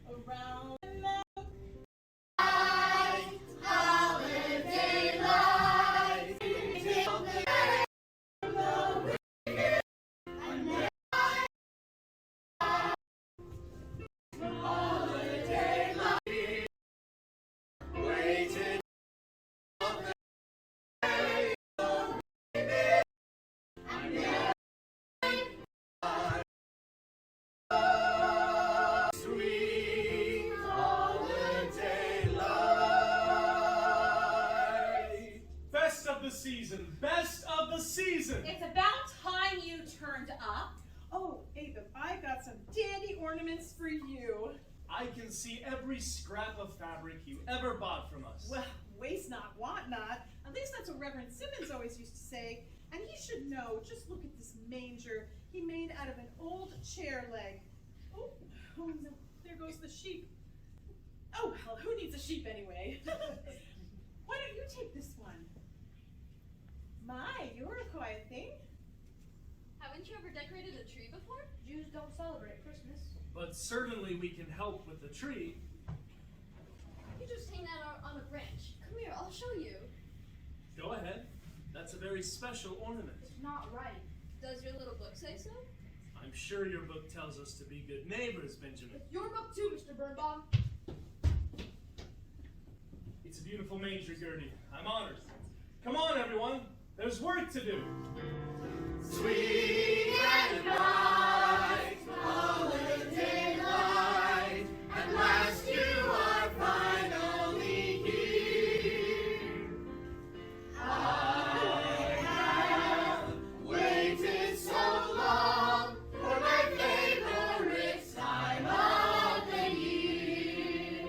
Around Holiday lights, holiday lights, waiting on the day, oh baby, and never sweet holiday light. Best of the season, best of the season. It's about time you turned up. Oh, Ava, I got some dandy ornaments for you. I can see every scrap of fabric you ever bought from us. Well, waste not, want not. At least that's what Reverend Simmons always used to say. And he should know, just look at this manger he made out of an old chair leg. Oh no, there goes the sheep. Oh, well, who needs a sheep anyway? Why don't you take this one? My, you're a quiet thing. Haven't you ever decorated a tree before? Jews don't celebrate Christmas. But certainly we can help with the tree. You just hang that out on a branch. Come here, I'll show you. Go ahead. That's a very special ornament. It's not right. Does your little book say so? I'm sure your book tells us to be good neighbors, Benjamin. It's your book too, Mr. Birnbaum. It's a beautiful manger, Gertie. I'm honored. Come on, everyone. There's work to do. Sweet and bright, holiday light, at last you are finally here. I have waited so long for my favorite time of the year.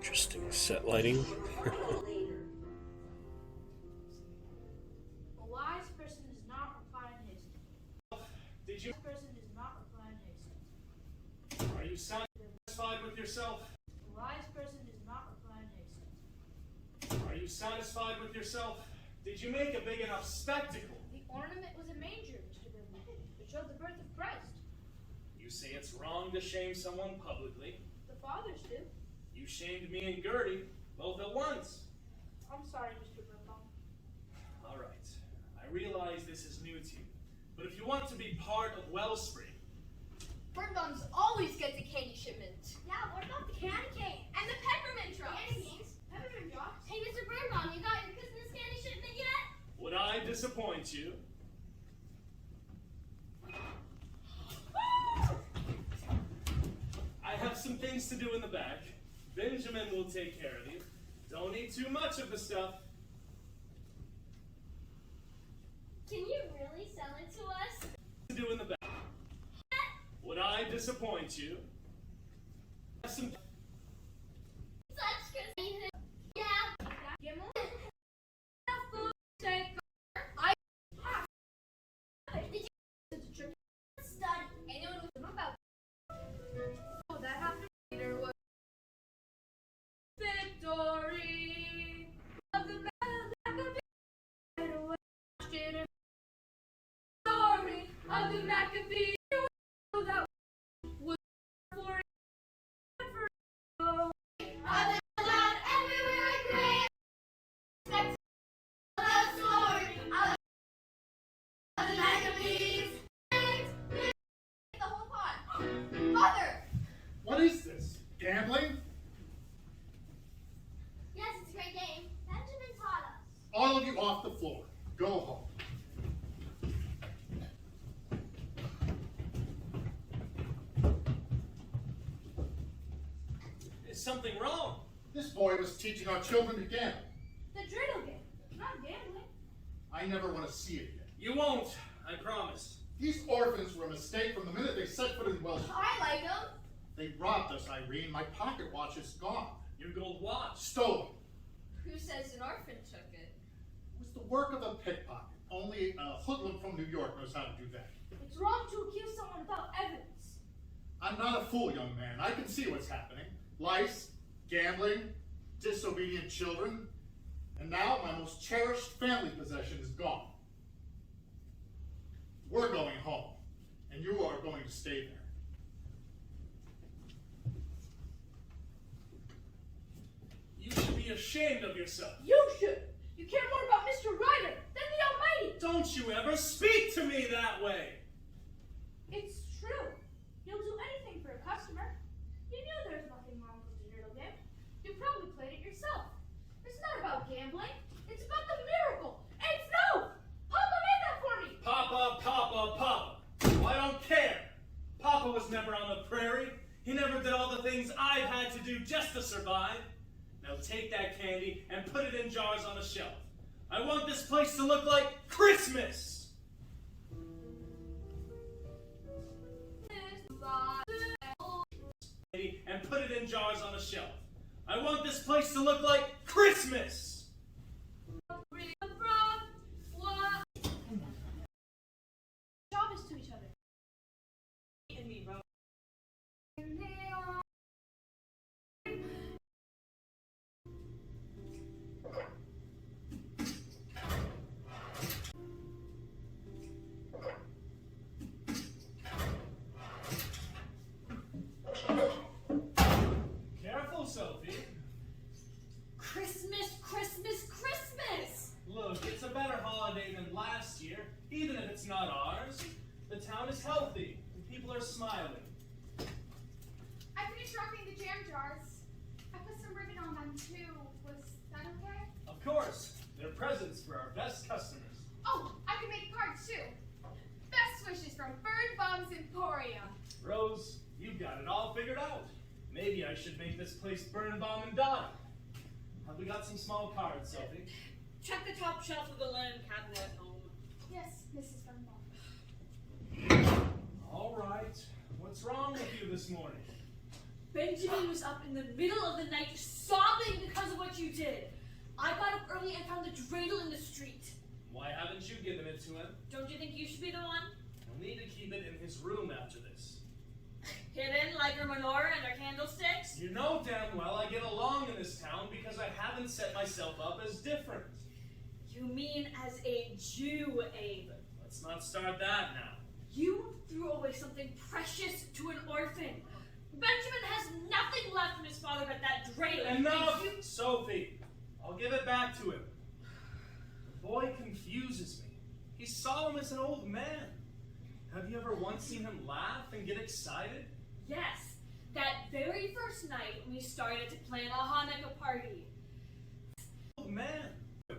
Interesting set lighting. A wise person does not reply in haste. Did you? A wise person does not reply in haste. Are you satisfied with yourself? A wise person does not reply in haste. Are you satisfied with yourself? Did you make a big enough spectacle? The ornament was a manger, Mr. Grimble. It showed the birth of Christ. You say it's wrong to shame someone publicly. The fathers do. You shamed me and Gertie, both at once. I'm sorry, Mr. Birnbaum. All right. I realize this is new to you. But if you want to be part of Wellspring, Birnbaums always gets a candy shipment. Yeah, what about the candy cane? And the peppermint drops? Candy canes? Peppermint drops? Hey, Mr. Birnbaum, you got your Christmas candy shipment yet? would I disappoint you? I have some things to do in the back. Benjamin will take care of you. Don't eat too much of the stuff. Can you really sell it to us? To do in the back. Would I disappoint you? I have some. Such good. Yeah. Gimel? Did you study? I know about. Oh, that happened later was victory of the story of the Maccabees. That was for What is this? Gambling? Yes, it's a great game. Benjamin taught us. All of you off the floor. Go home. Is something wrong? This boy was teaching our children to gamble. the dreidel game, not gambling. I never want to see it again. You won't, I promise. These orphans were a mistake from the minute they set foot in Wellspring. I like them. They robbed us, Irene. My pocket watch is gone. Your gold watch. Stolen. Who says an orphan took it? It was the work of a pickpocket. Only a hoodlum from New York knows how to do that. It's wrong to accuse someone without evidence. I'm not a fool, young man. I can see what's happening. Lice, gambling, disobedient children, and now my most cherished family possession is gone. We're going home, and you are going to stay there. You should be ashamed of yourself. You should. You care more about Mr. Ryder than the Almighty. Don't you ever speak to me that way. It's true. You'll do anything for a customer. You knew there's nothing wrong with the dreidel game. You probably played it yourself. It's not about gambling. It's about the miracle. And no! Papa made that for me. Papa, Papa, Papa. Oh, I don't care. Papa was never on the prairie. He never did all the things I've had to do just to survive. Now take that candy and put it in jars on the shelf. I want this place to look like Christmas. And put it in jars on the shelf. I want this place to look like Christmas. Job is to each other. And me, bro. Careful, Sophie. Christmas, Christmas, Christmas! Look, it's a better holiday than last year, even if it's not ours. The town is healthy, and people are smiling. I finished wrapping the jam jars. I put some ribbon on them too. Was that okay? Of course, they're presents for our best customers. Oh, I can make cards too. Best wishes from Birnbaum's Emporium. Rose, you've got it all figured out. Maybe I should make this place Birnbaum and Dottie. Have we got some small cards, Sophie? Check the top shelf of the linen cabinet at home. Yes, Mrs. Birnbaum. All right. What's wrong with you this morning? Benjamin was up in the middle of the night sobbing because of what you did. I got up early and found the dreidel in the street. Why haven't you given it to him? Don't you think you should be the one? He'll need to keep it in his room after this. Hidden like her menorah and her candlesticks? You know damn well I get along in this town because I haven't set myself up as different. You mean as a Jew, Abe? Let's not start that now. You threw away something precious to an orphan. Benjamin has nothing left from his father but that dreidel. Enough, Sophie. I'll give it back to him. The boy confuses me. He's solemn as an old man. Have you ever once seen him laugh and get excited? Yes, that very first night when we started to plan a Hanukkah party. Old man. The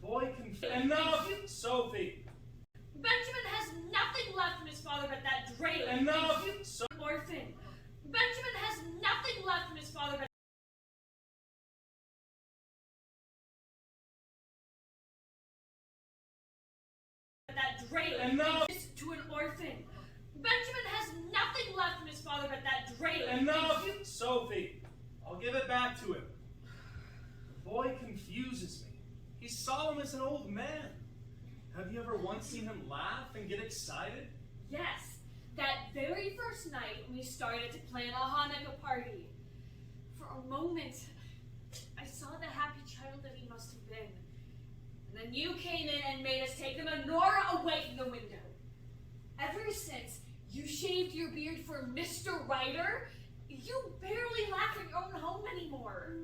boy confuses. Enough, Sophie. Benjamin has nothing left from his father but that dreidel. Enough, orphan. Benjamin has nothing left from his father but that dreidel. Enough. To an orphan. Benjamin has nothing left from his father but that dreidel. Enough, Sophie. I'll give it back to him. The boy confuses me. He's solemn as an old man. Have you ever once seen him laugh and get excited? Yes, that very first night when we started to plan a Hanukkah party. For a moment, I saw the happy child that he must have been. And then you came in and made us take the menorah away from the window. Ever since you shaved your beard for Mr. Ryder, you barely laugh in your own home anymore.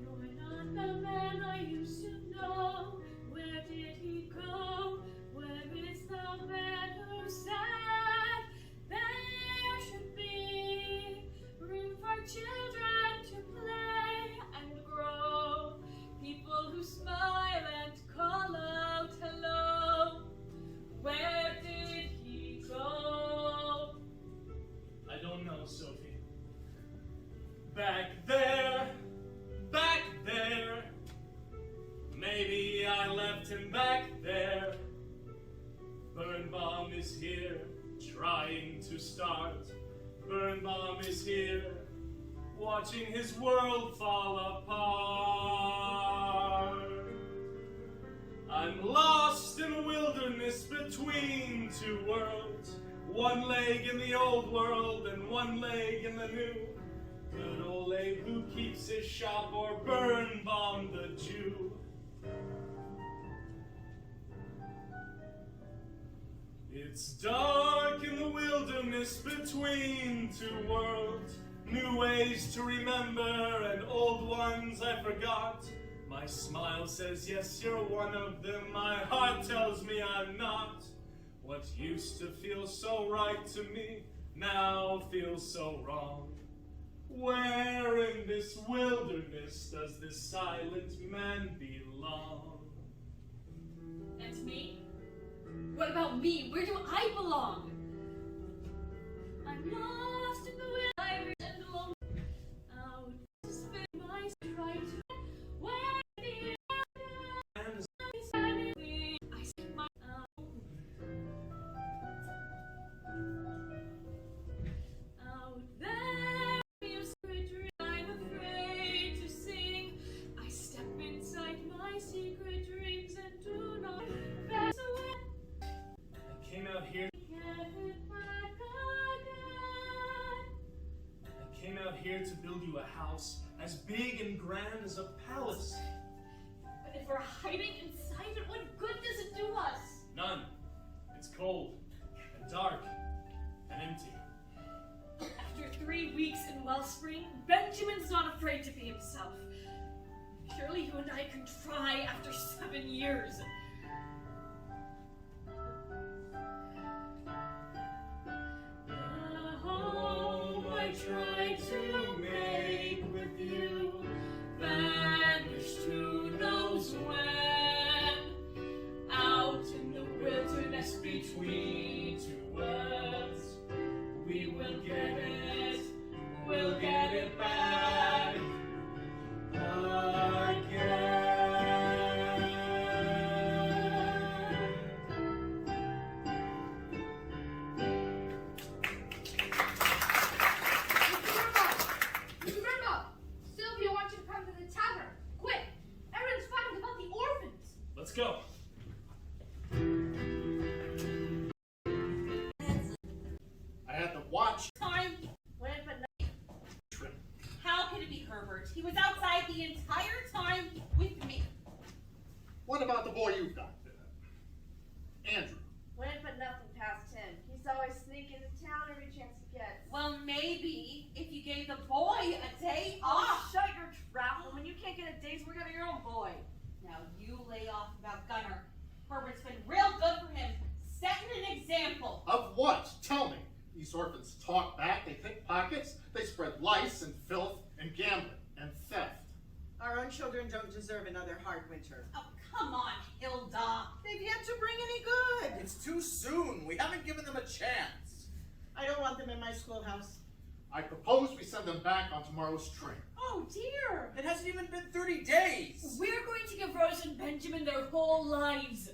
You're not the man I used to know. Where did he go? Where is the man who said there should be room for children to play and grow? People who smile and call out hello. Where did he go? I don't know, Sophie. Back there. Maybe I left him back there. Birnbaum is here, trying to start. Birnbaum is here, watching his world fall apart. I'm lost in a wilderness between two worlds. One leg in the old world and one leg in the new. Good old Abe who keeps his shop, or Birnbaum the Jew. It's dark in the wilderness between two worlds. New ways to remember and old ones I forgot. My smile says yes, you're one of them. My heart tells me I'm not. What used to feel so right to me now feels so wrong. Where in this wilderness does this silent man belong? And me? What about me? Where do I belong? I'm lost in the wilderness and alone. Out to spend my right. Where the I spend my out there. I'm afraid to sing. I step inside my secret dreams and do not pass away. I came out here. I came out here to build you a house as big and grand as a palace. But if we're hiding inside it, what good does it do us? None. It's cold and dark and empty. After 3 weeks in Wellspring, Benjamin's not afraid to be himself. Surely you and I can try after 7 years. The home I tried to make with you vanished who knows when. Out in the wilderness between two worlds, we will get it, we'll get it back again. I had to watch Time. When but no. trim. How could it be Herbert? He was outside the entire time with me. What about the boy you've got? Andrew. When but nothing past him. He's always sneaking into town every chance he gets. Well, maybe if you gave the boy a day Oh, off. shut your trap. When you can't get a day's work out of your own boy. Now you lay off about Gunner. Herbert's been real good for him, setting an example. Of what? Tell me. These orphans talk back, they pick pockets, they spread lice and filth and gambling and theft. Our own children don't deserve another hard winter. Oh, come on, Hilda. They've yet to bring any good. It's too soon. We haven't given them a chance. I don't want them in my schoolhouse. I propose we send them back on tomorrow's train. Oh, dear. It hasn't even been 30 days. We're going to give Rose and Benjamin their whole lives.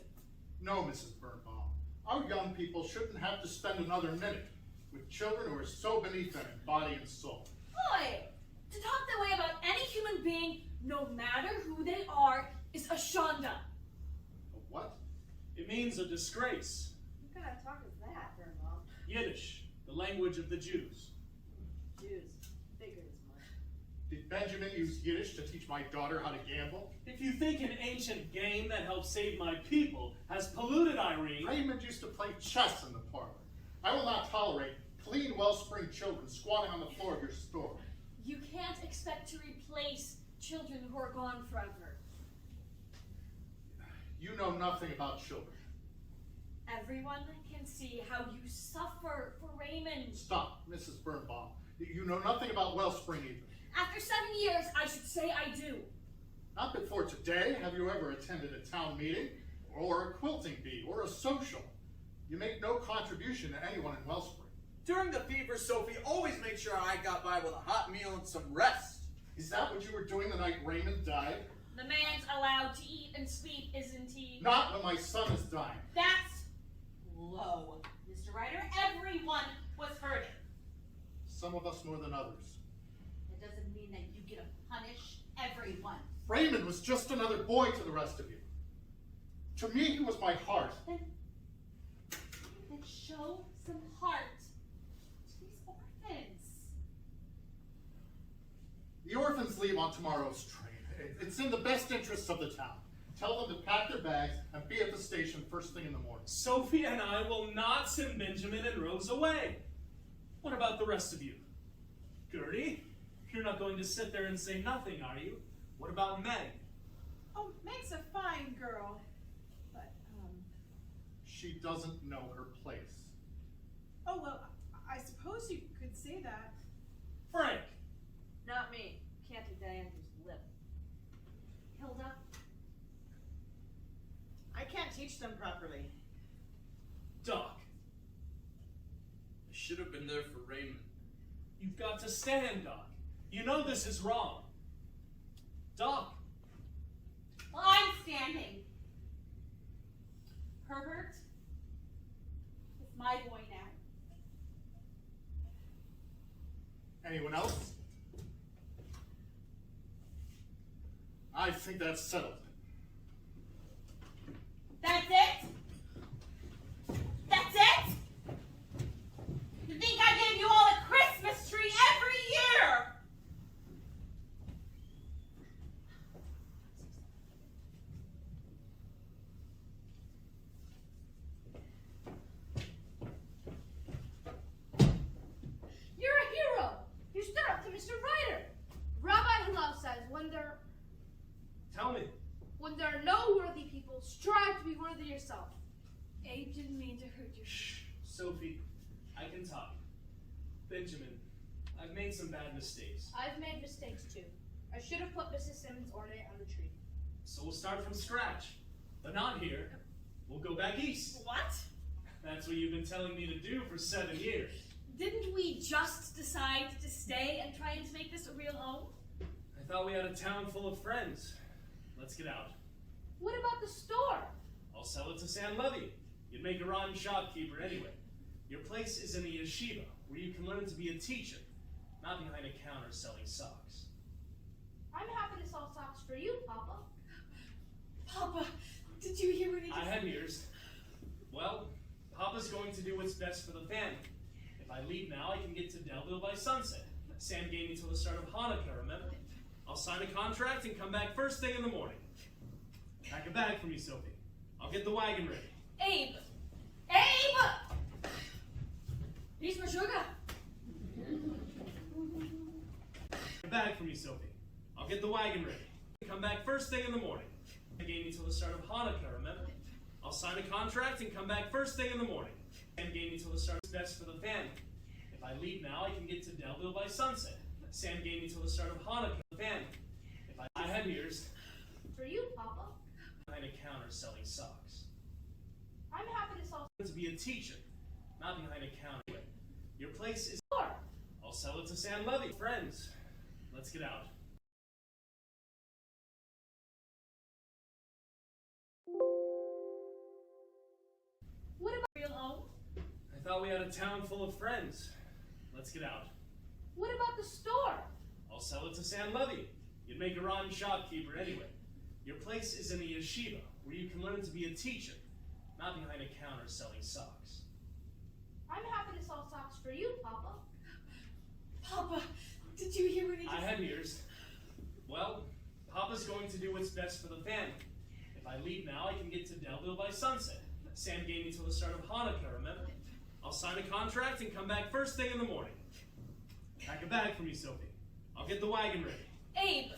No, Mrs. Birnbaum. Our young people shouldn't have to spend another minute with children who are so beneath them in body and soul. Boy, to talk that way about any human being, no matter who they are, is a shonda. A what? It means a disgrace. What kind of talk is that, Birnbaum? Yiddish, the language of the Jews. Jews. Figured as much. Did Benjamin use Yiddish to teach my daughter how to gamble? If you think an ancient game that helped save my people has polluted Irene... Raymond used to play chess in the parlor. I will not tolerate clean wellspring children squatting on the floor of your store. You can't expect to replace children who are gone forever. You know nothing about children. Everyone can see how you suffer for Raymond. Stop, Mrs. Birnbaum. You know nothing about wellspring either. After 7 years, I should say I do. Not before today have you ever attended a town meeting, or a quilting bee, or a social. You make no contribution to anyone in Wellspring. During the fever, Sophie always made sure I got by with a hot meal and some rest. Is that what you were doing the night Raymond died? The man's allowed to eat and sleep, isn't he? Not when my son is dying. That's low, Mr. Ryder. Everyone was hurting. Some of us more than others. That doesn't mean that you get to punish everyone. Raymond was just another boy to the rest of you. To me, he was my heart. Then show some heart to these orphans. The orphans leave on tomorrow's train. It's in the best interests of the town. Tell them to pack their bags and be at the station first thing in the morning. Sophie and I will not send Benjamin and Rose away. What about the rest of you? Gertie, you're not going to sit there and say nothing, are you? What about Meg? Oh, Meg's a fine girl. But, She doesn't know her place. oh, well, I suppose you could say that. Frank! Not me. Can't do Diana's lip. Hilda? I can't teach them properly. Doc, I should have been there for Raymond. you've got to stand, Doc. You know this is wrong. Doc, Well, I'm standing. Herbert is my boy now. Anyone else? I think that's settled. That's it? That's it? You think I gave you all a Christmas tree every year? You're a hero! You stood up to Mr. Ryder! Rabbi Hillel says tell me. when there are no worthy people, strive to be worthy yourself. Abe didn't mean to hurt you. Shh, Sophie, I can talk. Benjamin, I've made some bad mistakes. I've made mistakes too. I should have put Mrs. Simmons' ornate on the tree. So we'll start from scratch. But not here. We'll go back east. What? That's what you've been telling me to do for 7 years. Didn't we just decide to stay and try and make this a real home? I thought we had a town full of friends. Let's get out. What about the store? I'll sell it to Sam Levy. You'd make a rotten shopkeeper anyway. Your place is in a yeshiva, where you can learn to be a teacher, not behind a counter selling socks. I'm happy to sell socks for you, Papa. Papa, did you hear what he I just had ears. Well, Papa's going to do what's best for the family. If If I leave now, I can get to Delville by sunset. Sam gave me till the start of Hanukkah, remember? I'll sign a contract and come back first thing in the morning. Pack a bag for me, Sophie. I'll get the wagon ready. Abe! Abe! Here's my sugar. Pack a bag for me, Sophie. I'll get the wagon ready. Come back first thing in the morning. Sam gave me till the start of Hanukkah, remember? I'll sign a contract and come back first thing in the morning. Sam gave me till the start of best for the family. If I leave now, I can get to Delville by sunset. Sam gave me till the start of Hanukkah, the family. If I had ears. For you, Papa. Behind a counter selling socks. I'm happy to sell. To be a teacher, not behind a counter. Your place is. Sure. I'll sell it to Sam Levy. Friends, let's get out. What about Real home? I thought we had a town full of friends. Let's get out. what about the store? I'll sell it to Sam Levy. You'd make a rotten shopkeeper anyway. Your place is in the yeshiva, where you can learn to be a teacher, not behind a counter selling socks. I'm happy to sell socks for you, Papa. Papa, did you hear what he I just had ears. Well, Papa's going to do what's best for the family. If I leave now, I can get to Delville by sunset. Sam gave me till the start of Hanukkah, remember? I'll sign a contract and come back first thing in the morning. Pack a bag for me, Sophie. I'll get the wagon ready. Abe!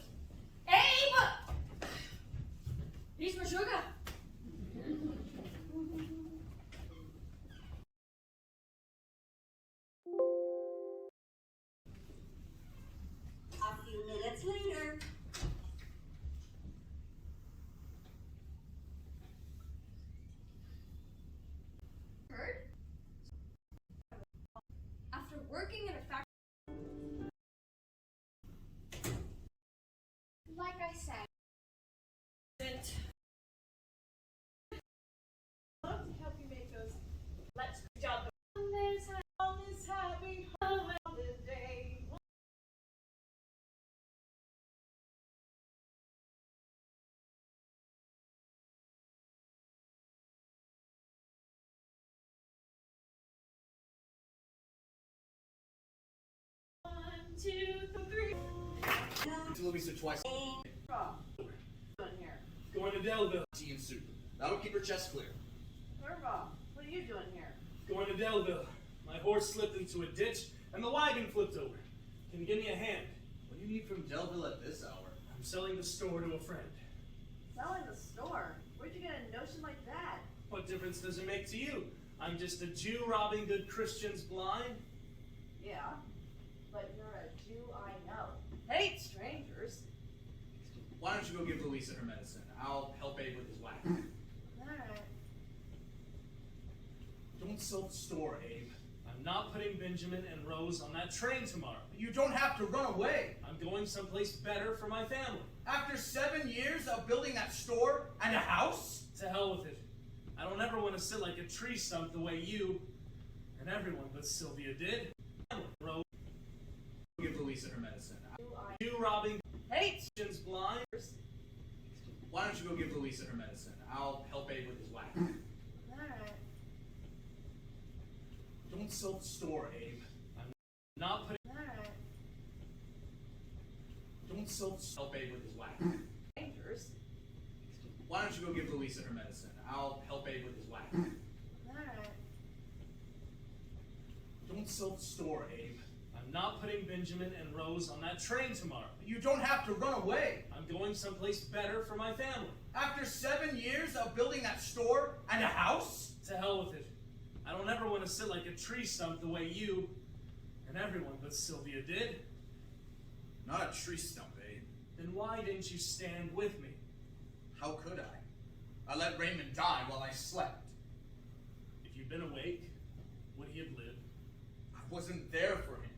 Abe! Here's my sugar. A few minutes later. Heard? After working in a factory. Like I said. Love to help you make those. Let's jump On this happy holiday. One, two, three. To Louisa twice. Doing here? Going to Delville. Tea and soup. That'll keep her chest clear. Irma, what are you doing here? Going to Delville. My horse slipped into a ditch and the wagon flipped over. Can you give me a hand? What do you need from Delville at this hour? I'm selling the store to a friend. Selling the store? Where'd you get a notion like that? What difference does it make to you? I'm just a Jew robbing good Christians blind. Yeah, but you're a Jew I know. Hate strangers. Why don't you go give Louisa her medicine? I'll help Abe with his wagon. Alright. Don't sell the store, Abe. I'm not putting Benjamin and Rose on that train tomorrow. You don't have to run away. I'm going someplace better for my family. After 7 years of building that store and a house? To hell with it. I don't ever want to sit like a tree stump the way you and everyone but Sylvia did. Rose, Give Louisa her medicine. Jew robbing Hate Christians blind. Why don't you go give Louisa her medicine? I'll help Abe with his wagon. Alright. Don't sell the store, Abe. I'm not putting. Alright. Don't sell the Help Abe with his wagon. Strangers. Why don't you go give Louisa her medicine? I'll help Abe with his wagon. Alright. Don't sell the store, Abe. I'm not putting Benjamin and Rose on that train tomorrow. You don't have to run away. I'm going someplace better for my family. After 7 years of building that store and a house? To hell with it. I don't ever want to sit like a tree stump the way you and everyone but Sylvia did. Not a tree stump, Abe. Then why didn't you stand with me? How could I? I let Raymond die while I slept. If you'd been awake, would he have lived? I wasn't there for him.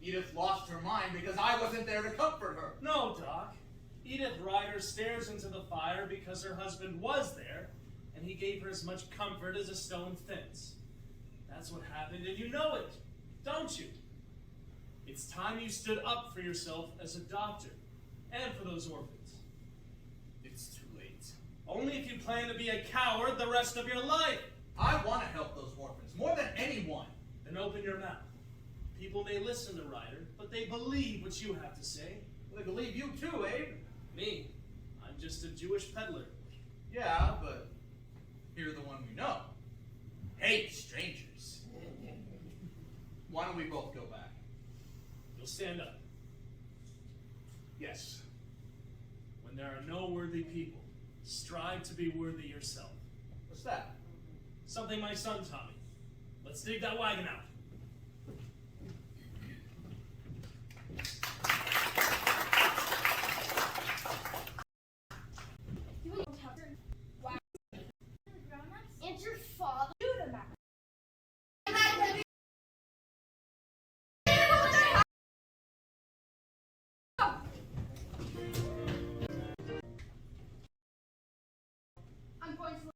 Edith lost her mind because I wasn't there to comfort her. No, Doc. Edith Ryder stares into the fire because her husband was there, and he gave her as much comfort as a stone fence. That's what happened, and you know it, don't you? It's time you stood up for yourself as a doctor, and for those orphans. It's too late. Only if you plan to be a coward the rest of your life. I want to help those orphans more than anyone. Then open your mouth. People may listen to Ryder, but they believe what you have to say. They believe you too, Abe. Me? I'm just a Jewish peddler. Yeah, but you're the one we know. Hate strangers. Why don't we both go back? You'll stand up. Yes. When there are no worthy people, strive to be worthy yourself. What's that? Something my son taught me. Let's dig that wagon out. And your father do the math. I'm going to.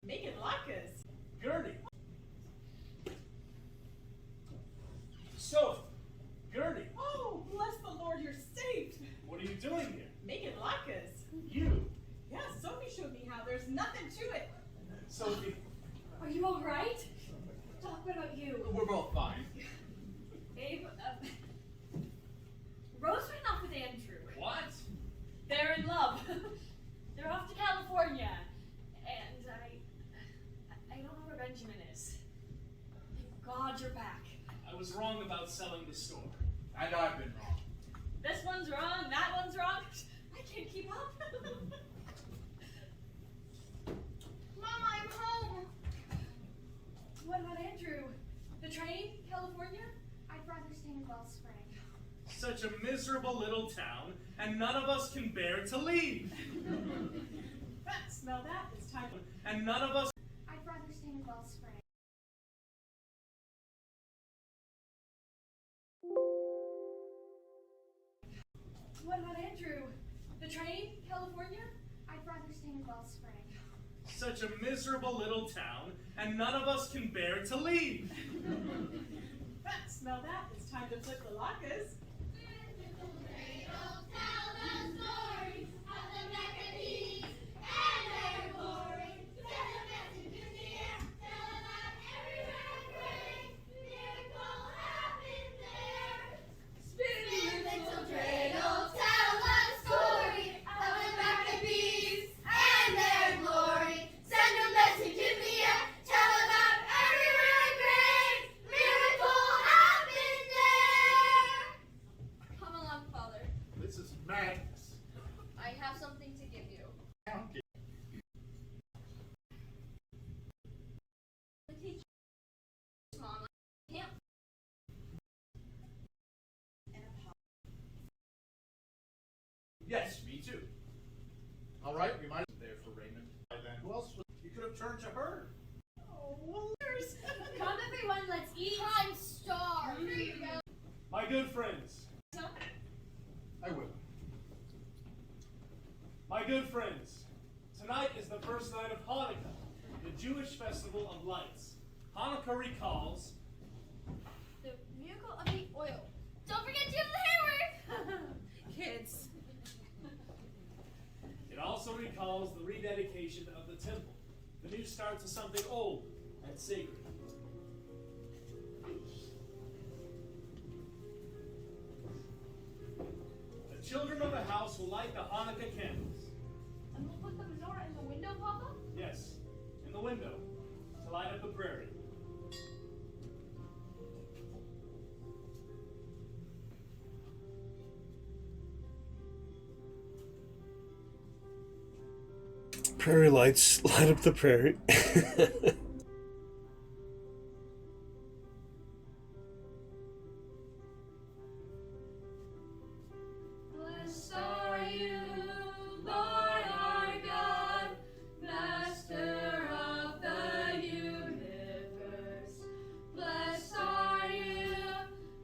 Making latkes. Gertie! Sophie! Gertie! Oh, bless the Lord, you're safe. What are you doing here? Making latkes. You! Yeah, Sophie showed me how. There's nothing to it. Sophie, Are you all right? Doc, what about you? We're both fine. Abe, Rose ran off with Andrew. what? They're in love. They're off to California. And I don't know where Benjamin is. Thank God you're back. I was wrong about selling the store. And I've been wrong. This one's wrong, that one's wrong. I can't keep up. Mama, I'm home. What about Andrew? The train? California? I'd rather stay in Wellspring. Such a miserable little town, and none of us can bear to leave. Smell that? It's time. And none of us. I'd rather stay in Wellspring. What about Andrew? The train? California? I'd rather stay in Wellspring. Such a miserable little town, and none of us can bear to leave. Smell that? It's time to flip the latkes. Come along, Father. This is madness. I have something to give you. The teacher, Mom, I can't. Yes, me too. All right, we might there for Raymond. Then who else would You could have turned to her. Oh, well, there's. Come everyone, let's eat. I'm starved. Here you go. My good friends, I will. my good friends, tonight is the first night of Hanukkah, the Jewish festival of lights. Hanukkah recalls The miracle of the oil. Don't forget to use the hammer. Kids. It also recalls the rededication of the temple, the new start to something old and sacred. The children of the house will light the Hanukkah candles. And we'll put the menorah in the window, Papa? Yes, in the window, to light up the prairie. Prairie lights light up the prairie. Blessed are you, Lord our God, Master of the universe. Blessed are you,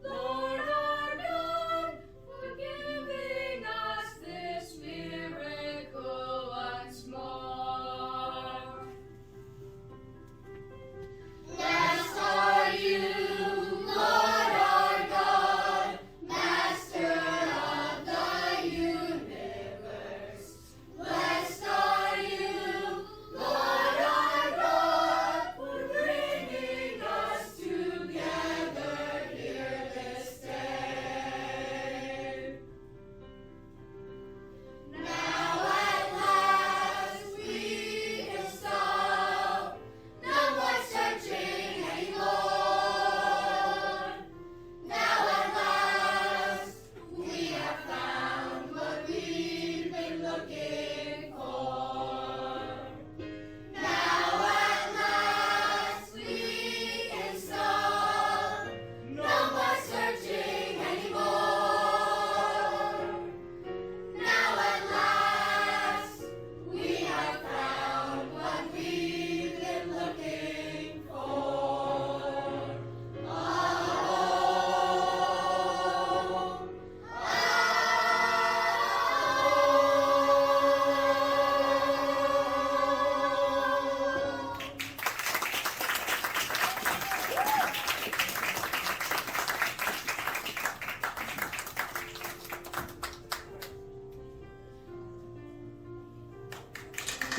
Lord our God, for giving us this miracle once more.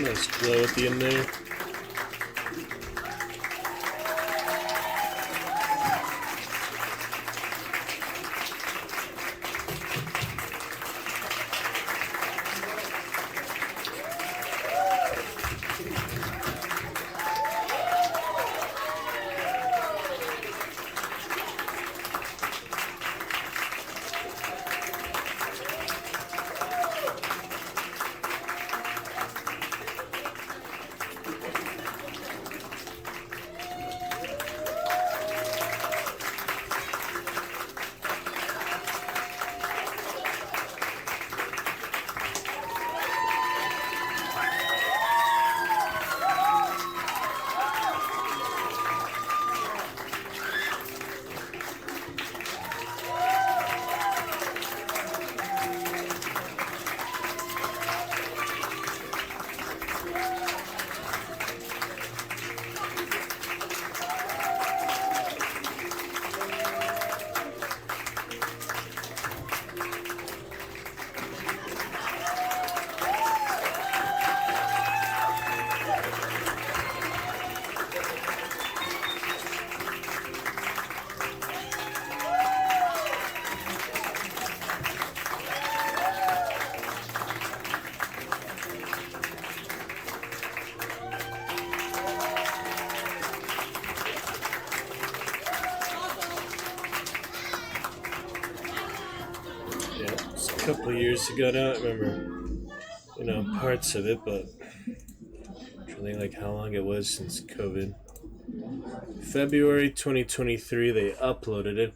Nice glow at the end there. A couple of years ago now, I remember, parts of it, but really like how long it was since COVID. February 2023, they uploaded it.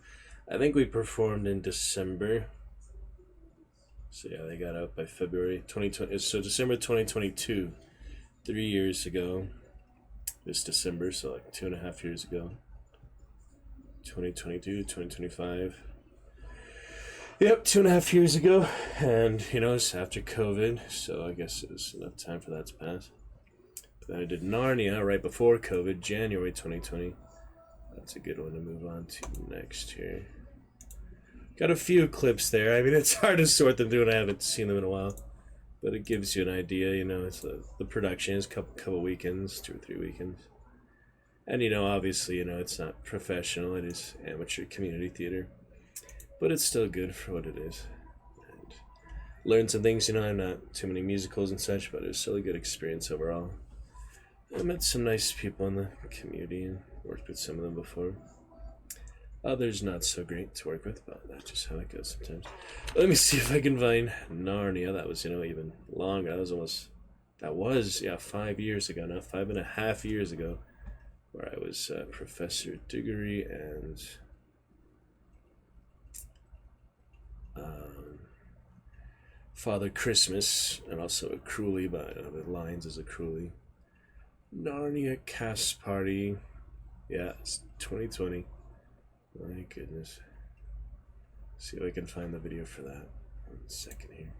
I think we performed in December. So yeah, they got out by February 2020. So December 2022, 3 years ago. This December, so like 2.5 years ago. 2022, 2025. Yep, 2.5 years ago, and it's after COVID, so I guess it was enough time for that to pass. But then I did Narnia right before COVID, January 2020. That's a good one to move on to next here. Got a few clips there. I mean, it's hard to sort them through, and I haven't seen them in a while, but it gives you an idea. It's the production is a couple weekends, 2 or 3 weekends, and obviously, it's not professional. It is amateur community theater. But it's still good for what it is. And learn some things, I'm not too many musicals and such, but it was still a good experience overall. I met some nice people in the community and worked with some of them before. Others not so great to work with, but that's just how it goes sometimes. Let me see if I can find Narnia. That was, even longer. That was 5 years ago now, 5.5 years ago, where I was Professor Diggory and Father Christmas, and also a Cruelly, but the lines as a Cruelly. Narnia cast party. Yeah, it's 2020. My goodness. See if I can find the video for that. 1 second here.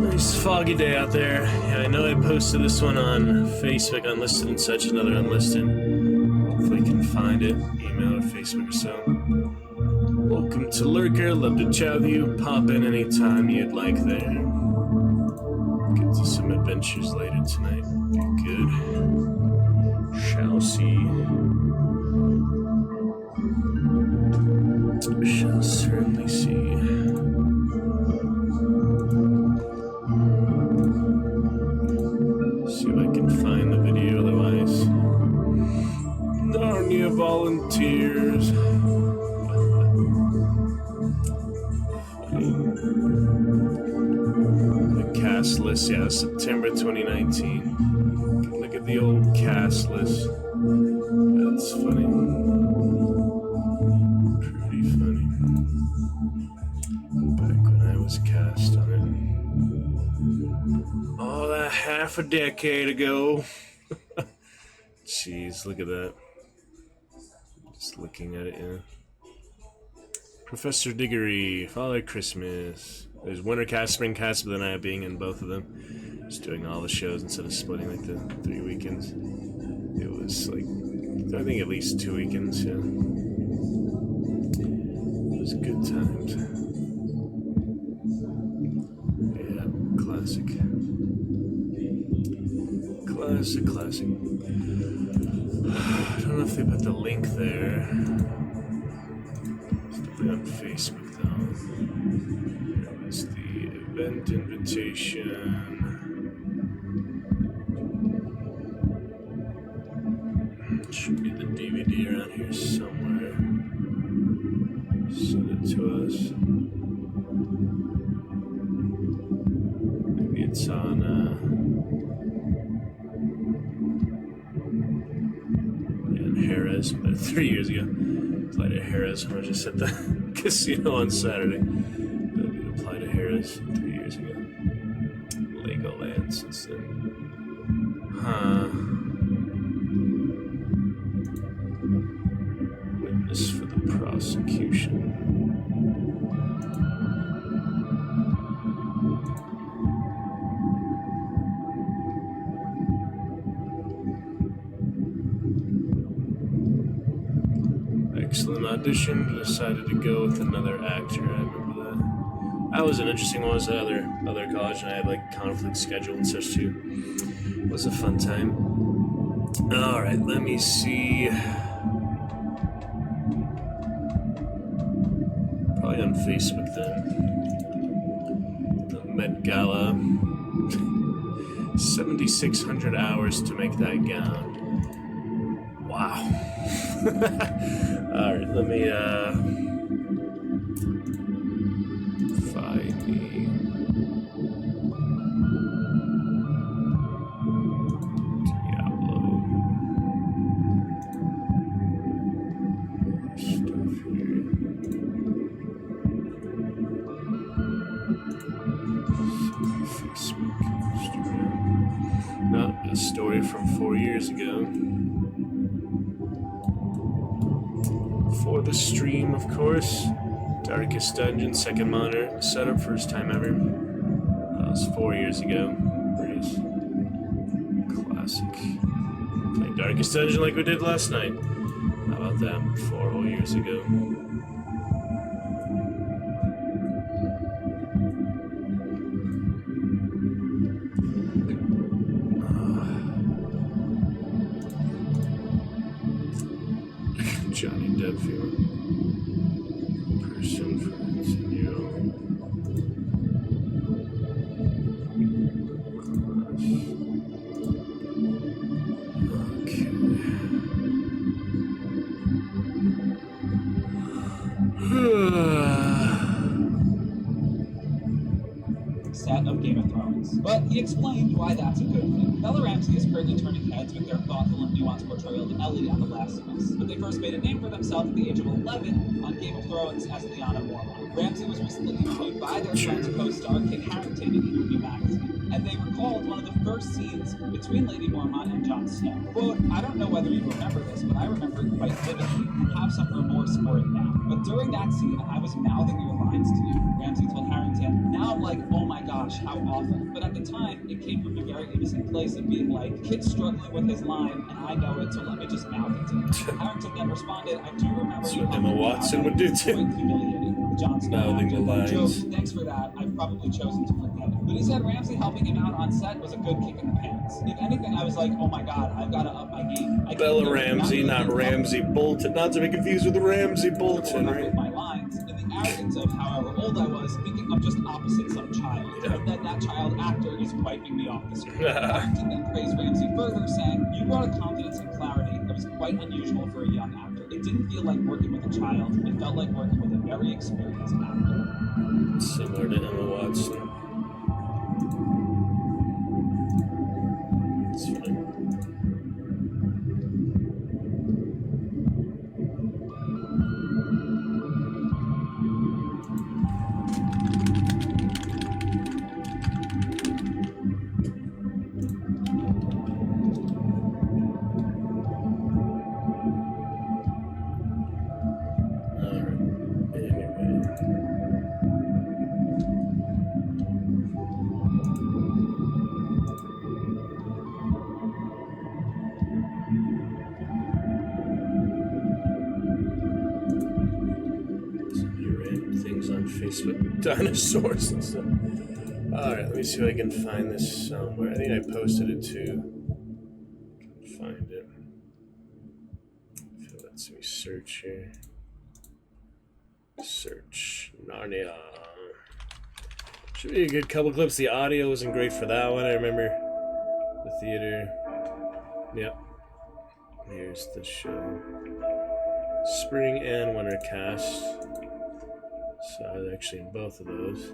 Nice foggy day out there. Yeah, I know I posted this one on Facebook, Unlisted and such, another Unlisted. Hopefully you can find it, email or Facebook or so. Welcome to Lurker, love to chat with you. Pop in anytime you'd like there. Get to some adventures later tonight. Be good. Shall see. Shall certainly see. See if I can find the video, otherwise. Narnia volunteers. The cast list, yeah, September 2019. Look at the old cast list. That's funny. Pretty funny. Back when I was cast on it. Oh, that half a decade ago. Jeez, look at that. Just looking at it, yeah. Professor Diggory, Father Christmas. There's winter cast, spring cast, but then I being in both of them. Just doing all the shows instead of splitting like the 3 weekends. It was like, I think at least 2 weekends, yeah. It was good times. Yeah, classic. Classic. I don't know if they put the link there. It's definitely on Facebook though. There was the event invitation. Should be the DVD around here somewhere. Send it to us. Maybe it's on Harris, but 3 years ago. Applied to Harris when I was just at the casino on Saturday. It applied to Harris 3 years ago. Legoland since then. Huh. Witness for the prosecution. Excellent audition. Decided to go with another actor. I remember that. That was an interesting one. It was at other college, and I had like conflict schedule and such too. It was a fun time. All right, let me see. Probably on Facebook then. The Met Gala. 7,600 hours to make that gown. Wow. Alright, let me find the Diablo stuff here. Facebook, Instagram. No, a story from 4 years ago. For the stream, of course. Darkest Dungeon, second monitor setup, first time ever. That was 4 years ago. Pretty classic. Played Darkest Dungeon like we did last night. How about that? 4 whole years ago. Johnny Deadfield. Person, friends, and you. Set of Game of Thrones. But he explained why that's a good thing. Bella Ramsey is currently turning heads with their thoughtful and nuanced portrayal of Ellie on The Last of Us. But they first made a name for themselves at the age of 11 on Game of Thrones as Lyanna Mormont. Ramsey was recently interviewed by their Friends co-star Kit Harington in Movie Magazine, and they recalled one of the first scenes between Lady Mormont and Jon Snow. Quote, "I don't know whether you remember this, but I remember it quite vividly and have some remorse for it now. But during that scene, I was mouthing your lines to you," Ramsey told Harington. "Now I'm like, oh my gosh, gosh, how awful. But at the time, it came from a very innocent place of being like, kid's struggling with his line, and I know it, so let me just mouth it to him. Harrington then responded, I do remember That's you what Emma Watson would do too. quite humiliating. Jon Snow Mouthing the actor, lines. Joe, thanks for that. I've probably chosen to forget it. But he said Ramsay helping him out on set was a good kick in the pants. If anything, I was like, oh my god, I've got to up my game. Bella Ramsey, not Ramsey Bolton. Not to be confused with Ramsey Bolton, right? My lines, in the arrogance of however old I was, thinking I'm just opposite some child. Yeah. And then that child actor is wiping me off the screen. Harrington then praised Ramsay further, saying, you brought a confidence and clarity that was quite unusual for a young actor. It didn't feel like working with a child, it felt like working with a very experienced actor. Similar to Emma Watson. It's fine. On Facebook, dinosaurs and stuff. Alright, let me see if I can find this somewhere. I think I posted it too. Can't find it. So let's me search here. Search Narnia. Should be a good couple clips. The audio wasn't great for that one. I remember the theater. Yep. Here's the show. Spring and winter cast. So I was actually in both of those.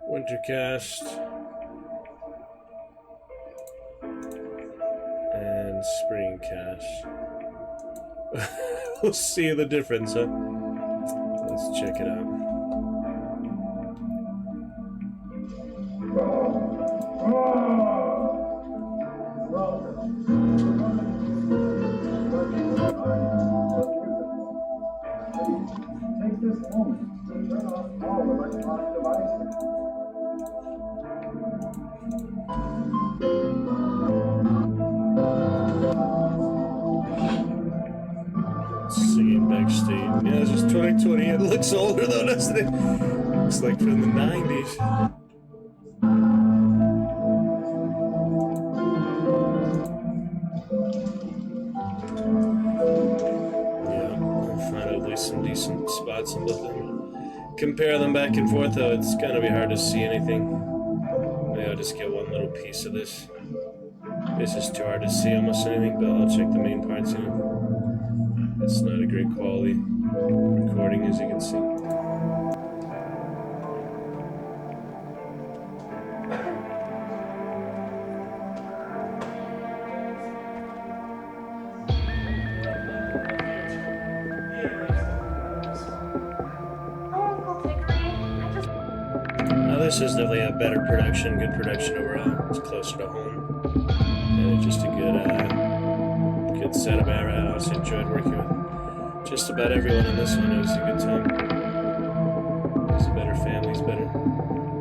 Wintercast and Springcast. We'll see the difference, huh? Let's check it out. Take this moment to turn off all electronic devices. Singing backstage. Yeah, this is 2020. It looks older though, doesn't it? Looks like from the 90s. Some decent spots in both of them. Compare them back and forth, though, it's gonna be hard to see anything. Maybe I'll just get one little piece of this. This is too hard to see almost anything, but I'll check the main parts, you know. It's not a great quality recording, as you can see. This is definitely a better production, good production overall. It's closer to home, and it's just a good setup. I also enjoyed working with just about everyone in this one. It was a good time. It was a better families,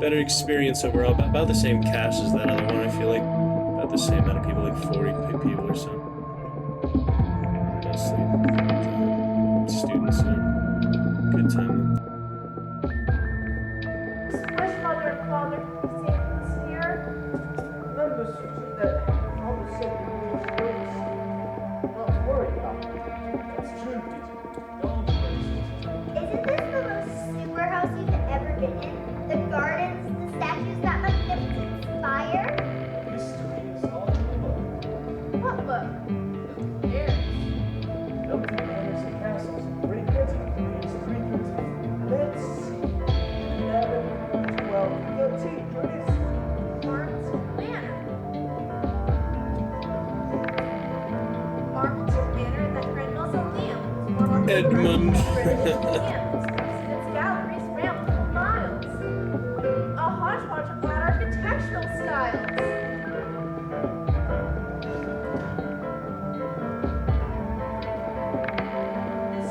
better experience overall. About the same cast as that other one. I feel like about the same amount of people, like 40 people or so. Mostly students. Good time. Edmund.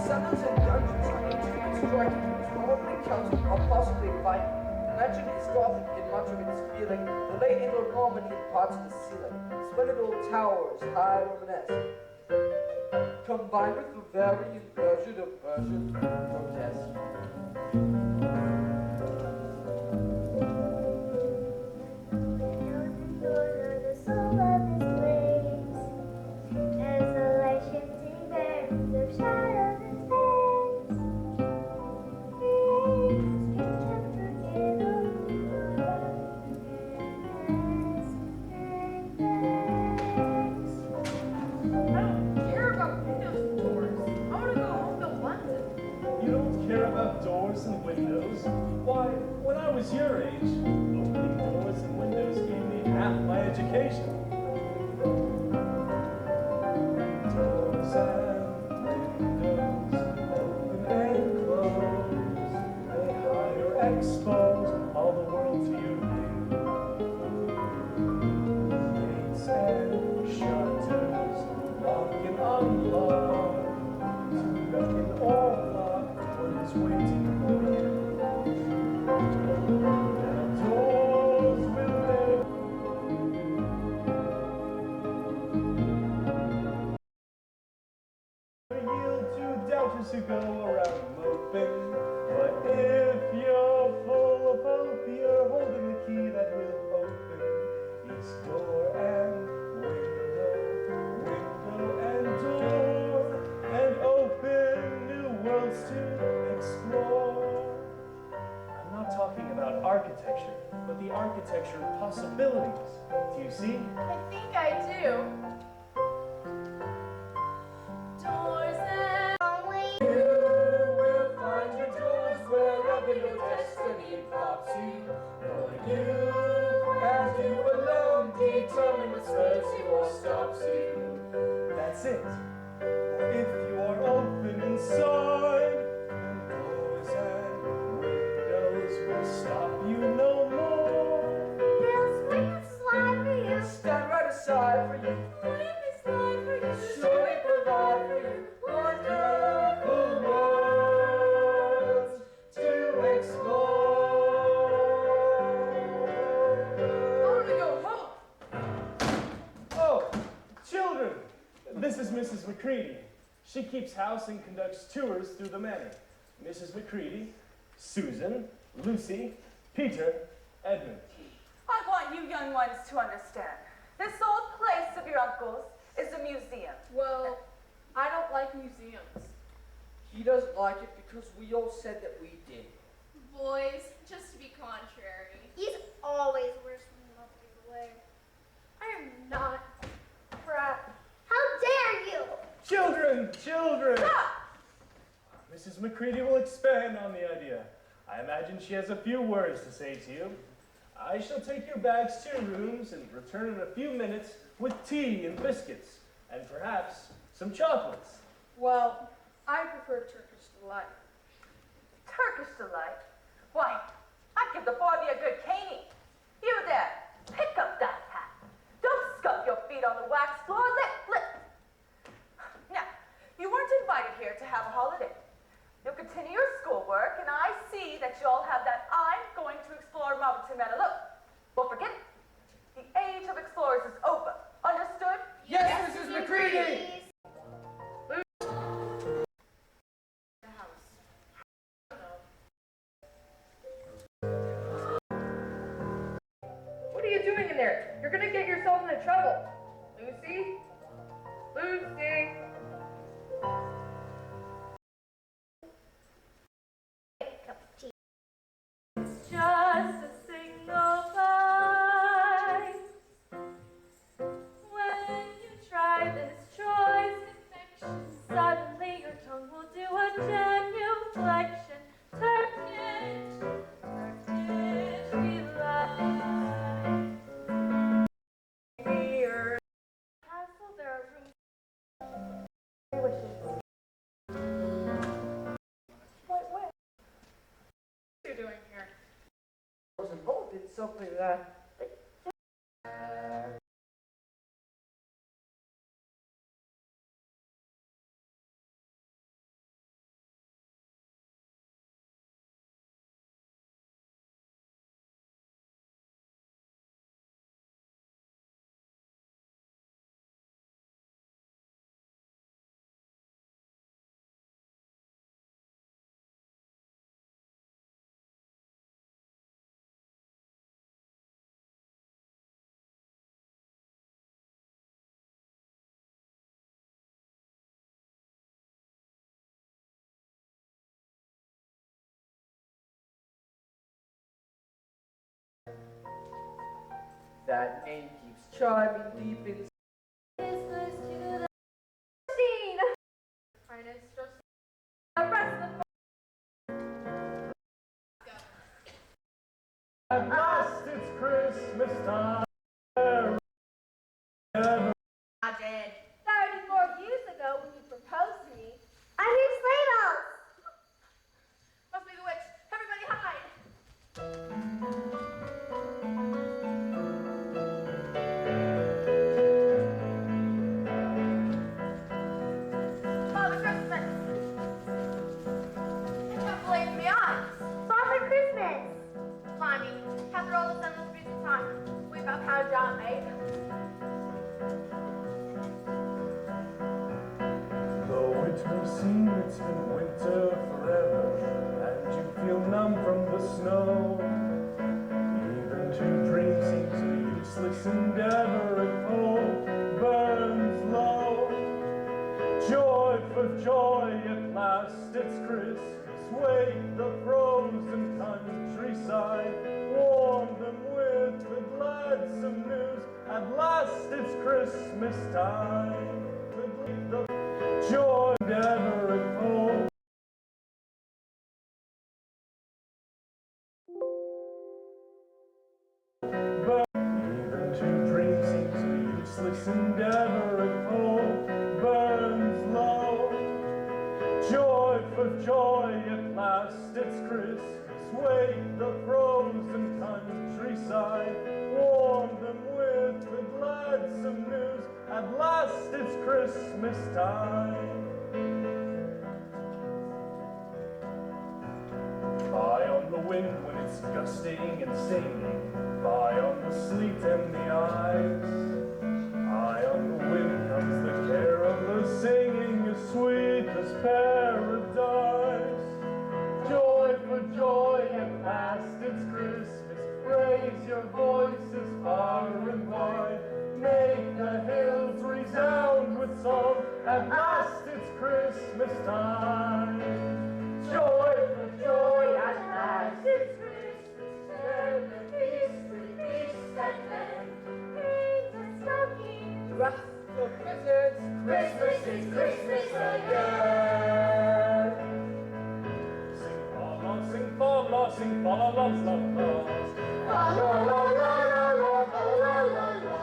Cellars and dungeons are ancient and striking, probably counting or possibly violent. Imagine it's Gothic in much of its feeling, the late Anglo-Norman in parts of the ceiling, splendid old towers, high Romanesque, combined with Bavarian version of Persian grotesque. You don't care about doors and windows? Why, when I was your age, opening doors and windows gave me half my education. Doors and windows, open and close, they hide or expose all the world to your view. Gates and shutters, lock and unlock, to beckon or block what is waiting for you. Now doors will never yield to doubters who go around moping. But if you're full of hope, you're holding the key that will open each door and window and door, and open new worlds to explore. I'm not talking about architecture, but the architecture of possibilities. Do you see? I think I do. Doors and You will find your doors wherever your destiny pops you. For you, and you alone, determine what spurs you or stops you. That's it. For if you are open inside, doors and windows will stop you no more. They'll swing and slide for you, stand right aside for you, swing and slide for you, surely provide for you wonderful worlds to explore. I want to go home. Oh, children! This is Mrs. McCready. She keeps house and conducts tours through the manor. Mrs. McCready, Susan, Lucy, Peter, Edmund. I want you young ones to understand. This old place of your uncle's is a museum. Well, I don't like museums. He doesn't like it because we all said that we did. Boys, just to be contrary. He's always worse when nothing's away. I am not crap. How dare you! Children! Children! Mrs. McCready will expand on the idea. I imagine she has a few words to say to you. I shall take your bags to your rooms and return in a few minutes with tea and biscuits, and perhaps some chocolates. Well, I prefer Turkish delight. Turkish delight? Why, I'd give the four of you a good caning. You there, pick up that hat. Don't scump your feet on the wax floor. Lift. Now, you weren't invited here to have a holiday. You'll continue your schoolwork, and I see that you all have that I'm going to explore Mountain Manor look. Well, forget it. The age of explorers is over. Understood? Yes, Mrs. McCready! What are you doing in there? You're gonna get yourself into trouble. Lucy? Lucy? It's just a single bite. When you try this choice confection, suddenly your tongue will do a genuflection. Turkish delight. Here. Castle, there are rooms. Wishes. What are you doing here? I was involved in something that That name keeps chiming deep inside. It's nice to know that Justine! Highness, Justine. The rest of the At last it's Christmas time. I did. 34 years ago when you proposed to me, I need sleigh bells. Must be the witch. Everybody hide. Father Christmas. It's got blades in the eyes. Father Christmas. Blimey, after all this endless busy time, we about had a job made. Though it may seem it's been winter forever, and you feel numb from the snow, even to dream seems a useless endeavor if hope burns low. Joy for joy, at last it's Christmas. Wake the frozen countryside, warm them with the gladsome news. At last it's Christmas time. The joy never and hope. But even to dream seems a useless endeavor if hope burns low. Joy for joy, at last it's Christmas. Wake the frozen countryside, warm them with the gladsome news. At last it's Christmas time. By on the wind when it's gusting and stinging, by on the sleet and the ice. High on the wind comes the carolers singing as sweet as paradise. Joy for joy, at last it's Christmas. Raise your voices far and wide. Make the hills resound with song. At last it's Christmas time. Joy for joy, at last it's Christmas. And the feast with peace and men. Wrath of presents, Christmas is Christmas again. Sing fa la, sing fa la, sing fa la la la la. Fa la la la la la, fa la la la.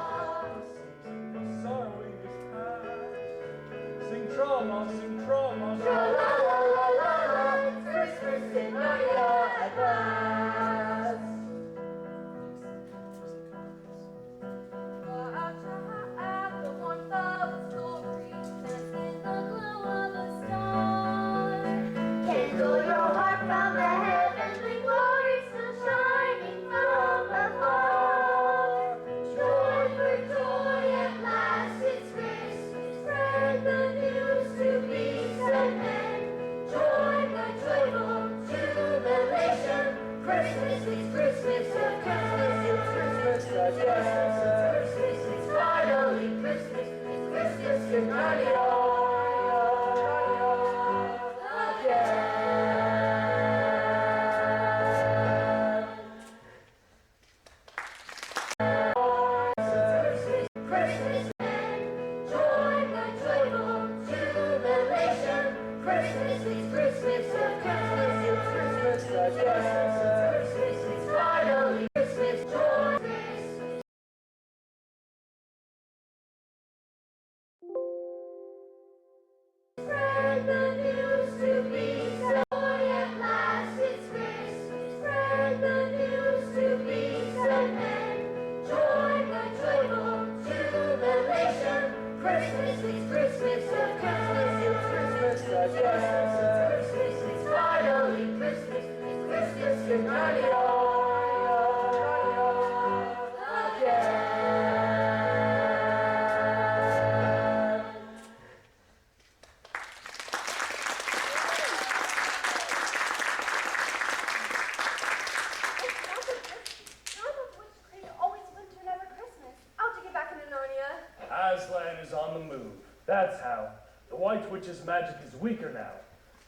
Sing the sorrowing is past. Sing tra la, sing tra la, tra la la la la la. It's Christmas in Maria at last. Kindle your heart from the heavenly glory, still shining from afar. Joy for joy, at last it's Christmas. Spread the news to beasts and men. Joy but joyful jubilation. Christmas is Christmas again. Christmas is Christmas. It's finally Christmas. It's Christmas in Maria. Spread the news to beasts and joy, at last it's Christmas. Spread the news to beasts and men. Joy but joyful jubilation. Christmas is Christmas again. It's Christmas again. It's finally Christmas. It's Christmas in Maria. Aslan is on the move. That's how. The White Witch's magic is weaker now.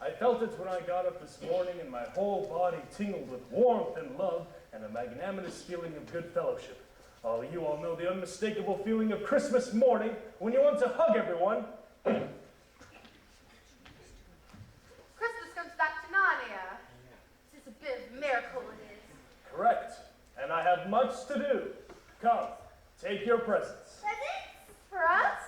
I felt it when I got up this morning, and my whole body tingled with warmth and love and a magnanimous feeling of good fellowship. Oh, you all know the unmistakable feeling of Christmas morning when you want to hug everyone. Christmas comes back to Narnia. It's a bit of a miracle, it is. Correct. And I have much to do. Come, take your presents. Presents? For us?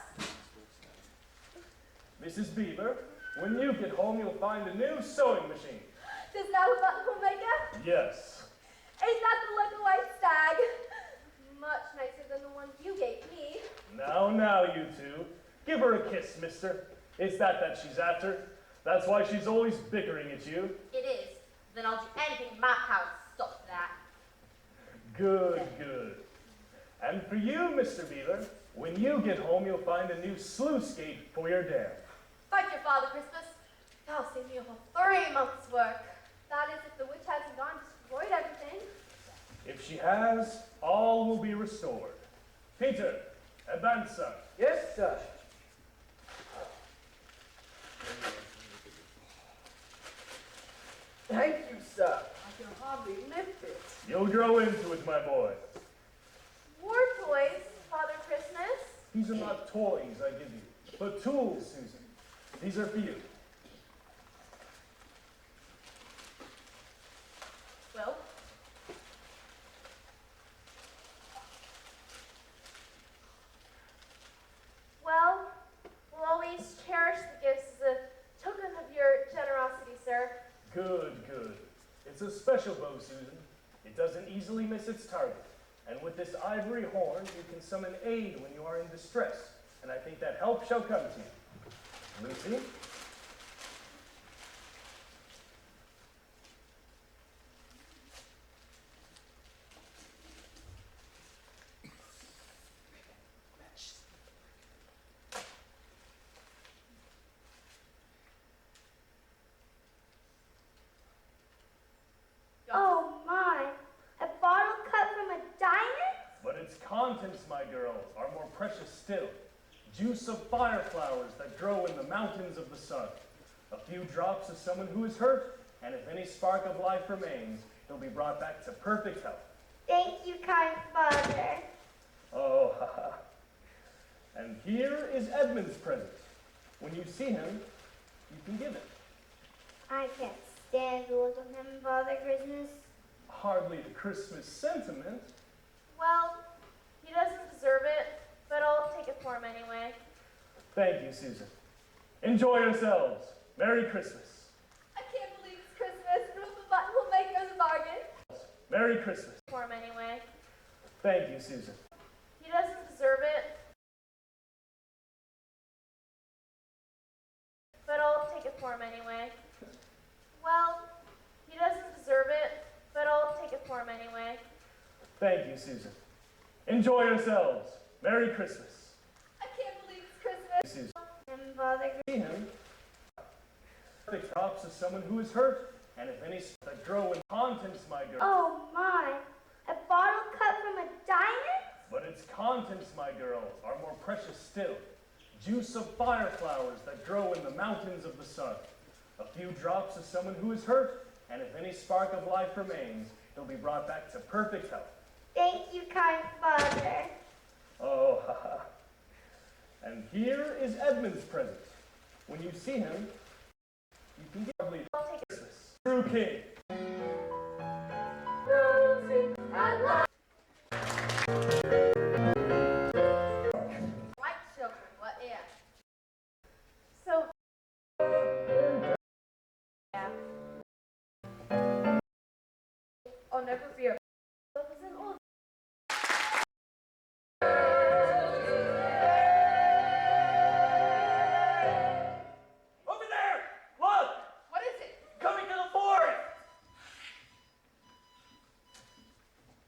Mrs. Beaver, when you get home, you'll find a new sewing machine. Does that have a buttonhole maker? Yes. Ain't that the little white stag? Much nicer than the one you gave me. Now, you two. Give her a kiss, mister. It's that she's after. That's why she's always bickering at you. It is. Then I'll do anything in my power to stop that. Good. And for you, Mr. Beaver, when you get home, you'll find a new sluice gate for your dam. Thank you, Father Christmas. That'll save me over 3 months' work. That is, if the witch hasn't gone and destroyed everything. If she has, all will be restored. Peter, advance, son. Yes, sir. Thank you, sir. I can hardly lift it. You'll grow into it, my boy. War toys, Father Christmas. These are not toys I give you, but tools, Susan. These are for you. Well, we'll always cherish the gifts as a token of your generosity, sir. Good. It's a special bow, Susan. It doesn't easily miss its target. And with this ivory horn, you can summon aid when you are in distress. And I think that help shall come to you. Lucy? Oh my, a bottle cut from a diamond? But its contents, my girl, are more precious still. Juice of fire flowers that grow in the mountains of the sun. A few drops of someone who is hurt, and if any spark of life remains, they'll be brought back to perfect health. Thank you, kind father. Oh, haha. And here is Edmund's present. When you see him, you can give it. I can't stand the look of him, Father Christmas. Hardly a Christmas sentiment. Well, he doesn't deserve it, but I'll take it for him anyway. Thank you, Susan. Enjoy yourselves. Merry Christmas. I can't believe it's Christmas, and with the buttonhole maker's a bargain. Merry Christmas. For him anyway. Thank you, Susan. He doesn't deserve it, but I'll take it for him anyway. Well, he doesn't deserve it, but I'll take it for him anyway. Thank you, Susan. Enjoy yourselves. Merry Christmas. I can't believe it's Christmas. Susan. And Father See him. The crops of someone who is hurt, and if any that grow in contents, my girl. Oh my, a bottle cut from a diamond? But its contents, my girl, are more precious still. Juice of fire flowers that grow in the mountains of the sun. A few drops of someone who is hurt, and if any spark of life remains, they'll be brought back to perfect health. Thank you, kind father. Oh, haha. And here is Edmund's present. When you see him, you can give Christmas. True King. Right, children, what if? So, yeah. Oh, never fear. Over there! Look! What is it? Coming to the forest!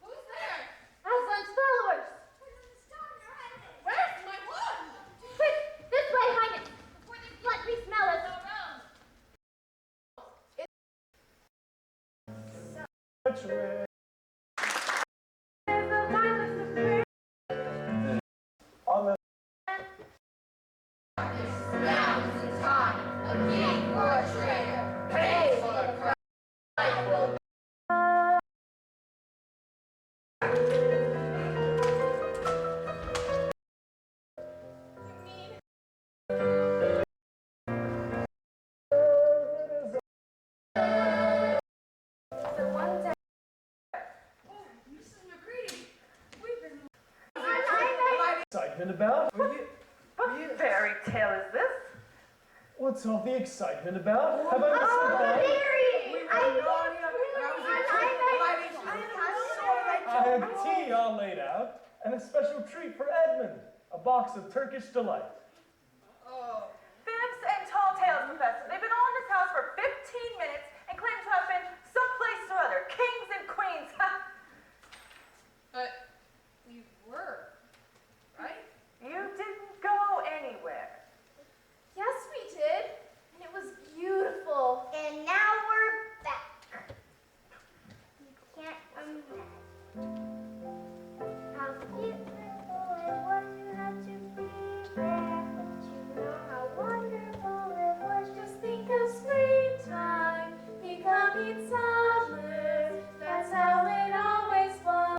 Who's there? Aslan's followers. Where's my wand? Quick, this way, Highness, before this blood we smell us all around. Which way? excitement about? What fairy tale is this? What's all the excitement about? Have I I have tea all laid out, and a special treat for Edmund, a box of Turkish Delight. Fibs and tall tales, Professor. They've been all in this house for 15 minutes and claim to have been someplace or other. Kings and queens. But we were, right? You didn't go anywhere. Yes, we did. And it was beautiful. And now we're back. You can't imagine how beautiful it was you had to be there. But you know how wonderful it was. Just think of springtime becoming summer. That's how it always was.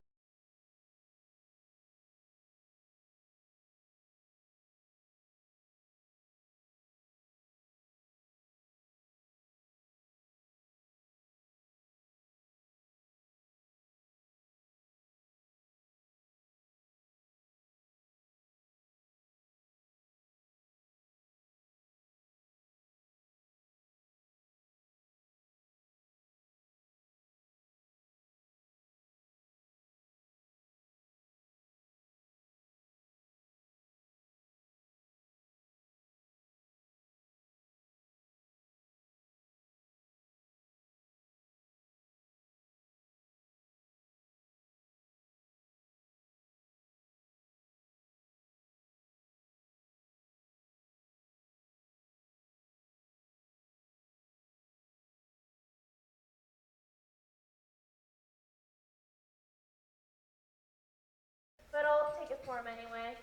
But I'll take it for him anyway.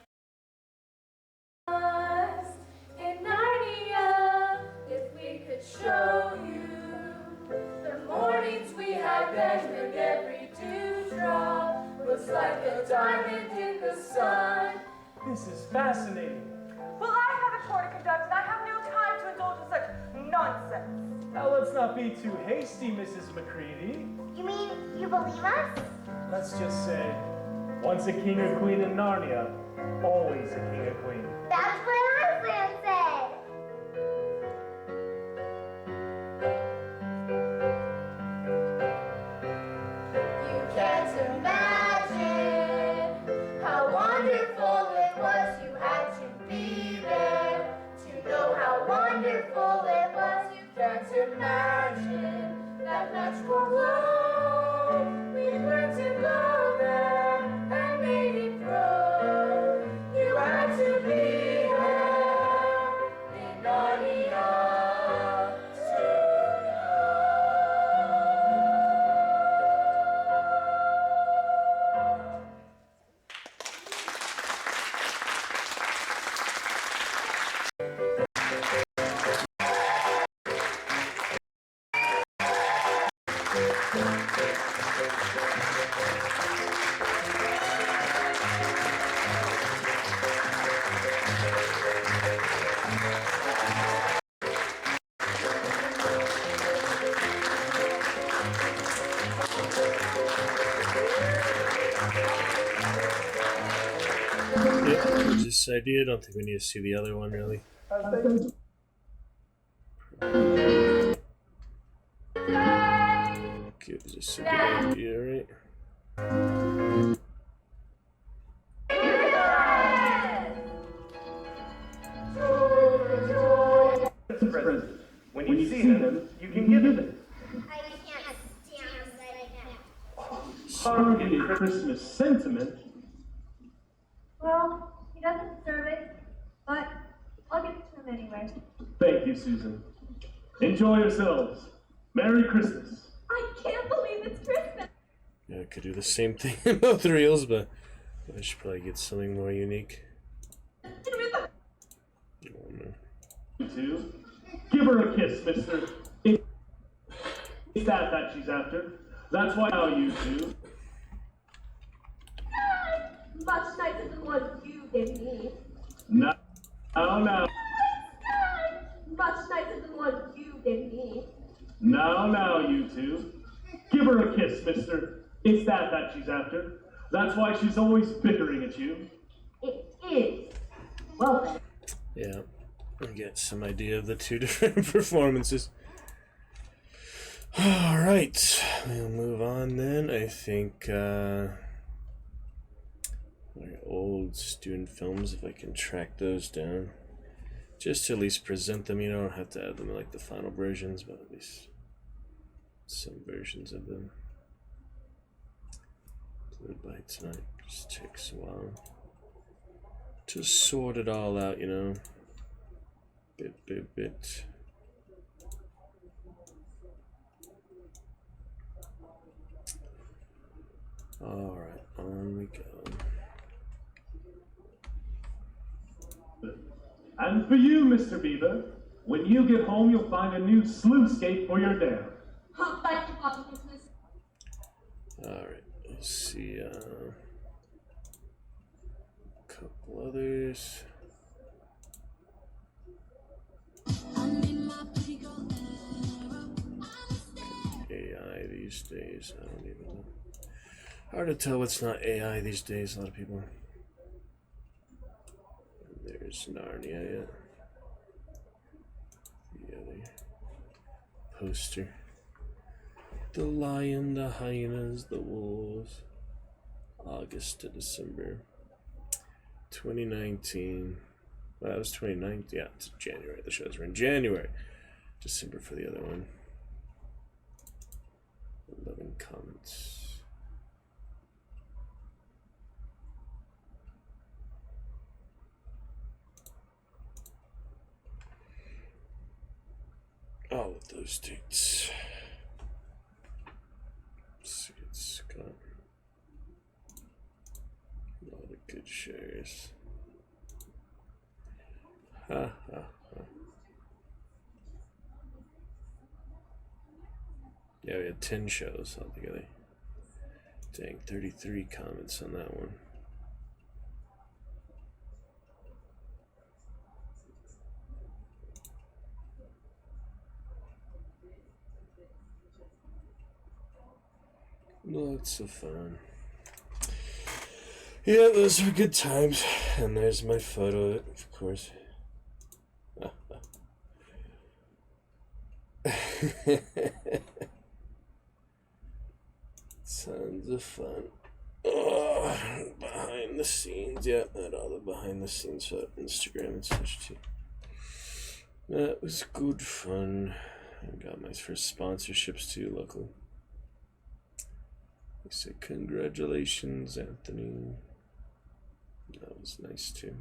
In Narnia, if we could show you the mornings we had then, and every dewdrop was like a diamond in the sun. This is fascinating. Well, I have a tour to conduct, and I have no time to indulge in such nonsense. Now let's not be too hasty, Mrs. McCready. You mean you believe us? Let's just say, once a king or queen in Narnia, always a king or queen. That's what Aslan said. You can't imagine how wonderful it was. You had to be there to know how wonderful it was. You can't imagine that magical love. We learned to go there and made it grow. You had to be there in Narnia to know. Yep, this idea. Don't think we need to see the other one really. Okay, just a good idea, right? When you see them, you can give them. I can't stand him right now. Targeted Christmas sentiment. Well, he doesn't deserve it, but I'll give it to him anyway. Thank you, Susan. Enjoy yourselves. Merry Christmas. I can't believe it's Christmas. Yeah, I could do the same thing in both reels, but I should probably get something more unique. You two, give her a kiss, mister. It's that she's after. That's why now you two. Much nicer than one you gave me. Now. Much nicer than one you gave me. Now, you two. Give her a kiss, mister. It's that she's after. That's why she's always bickering at you. It is. Well, Yeah, I get some idea of the two different performances. Alright, we'll move on then. I think, my old student films, if I can track those down. Just to at least present them, you know, I don't have to add them like the final versions, but at least some versions of them. Blue by tonight just takes a while to sort it all out, you know. Bit. Alright, on we go. And for you, Mr. Beaver, when you get home, you'll find a new sluice-gate for your dam. Alright, let's see, a couple others. AI these days, I don't even know. Hard to tell what's not AI these days, a lot of people. There's Narnia, yeah. The other poster. The lion, the hyenas, the wolves. August to December 2019. Well, that was 2019. Yeah, it's January. The shows were in January. December for the other one. 11 comments. All of those dates. Let's see, it's got a lot of good shares. Ha ha ha. Yeah, we had 10 shows altogether. Dang, 33 comments on that one. Lots of fun. Yeah, those were good times. And there's my photo of it, of course. Tons of fun. Oh, behind the scenes. Yeah, I had all the behind the scenes for Instagram and such too. That was good fun. I got my first sponsorships too, luckily. I said, congratulations, Anthony. That was nice too.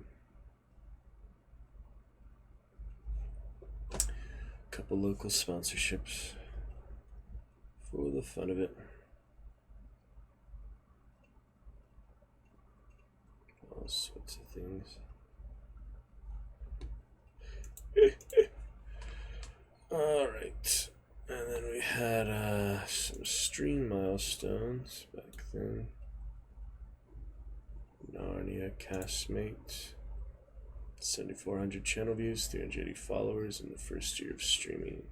Couple local sponsorships for the fun of it. All sorts of things. All right. And then we had some stream milestones back then. Narnia castmate, 7,400 channel views, 380 followers in the first year of streaming.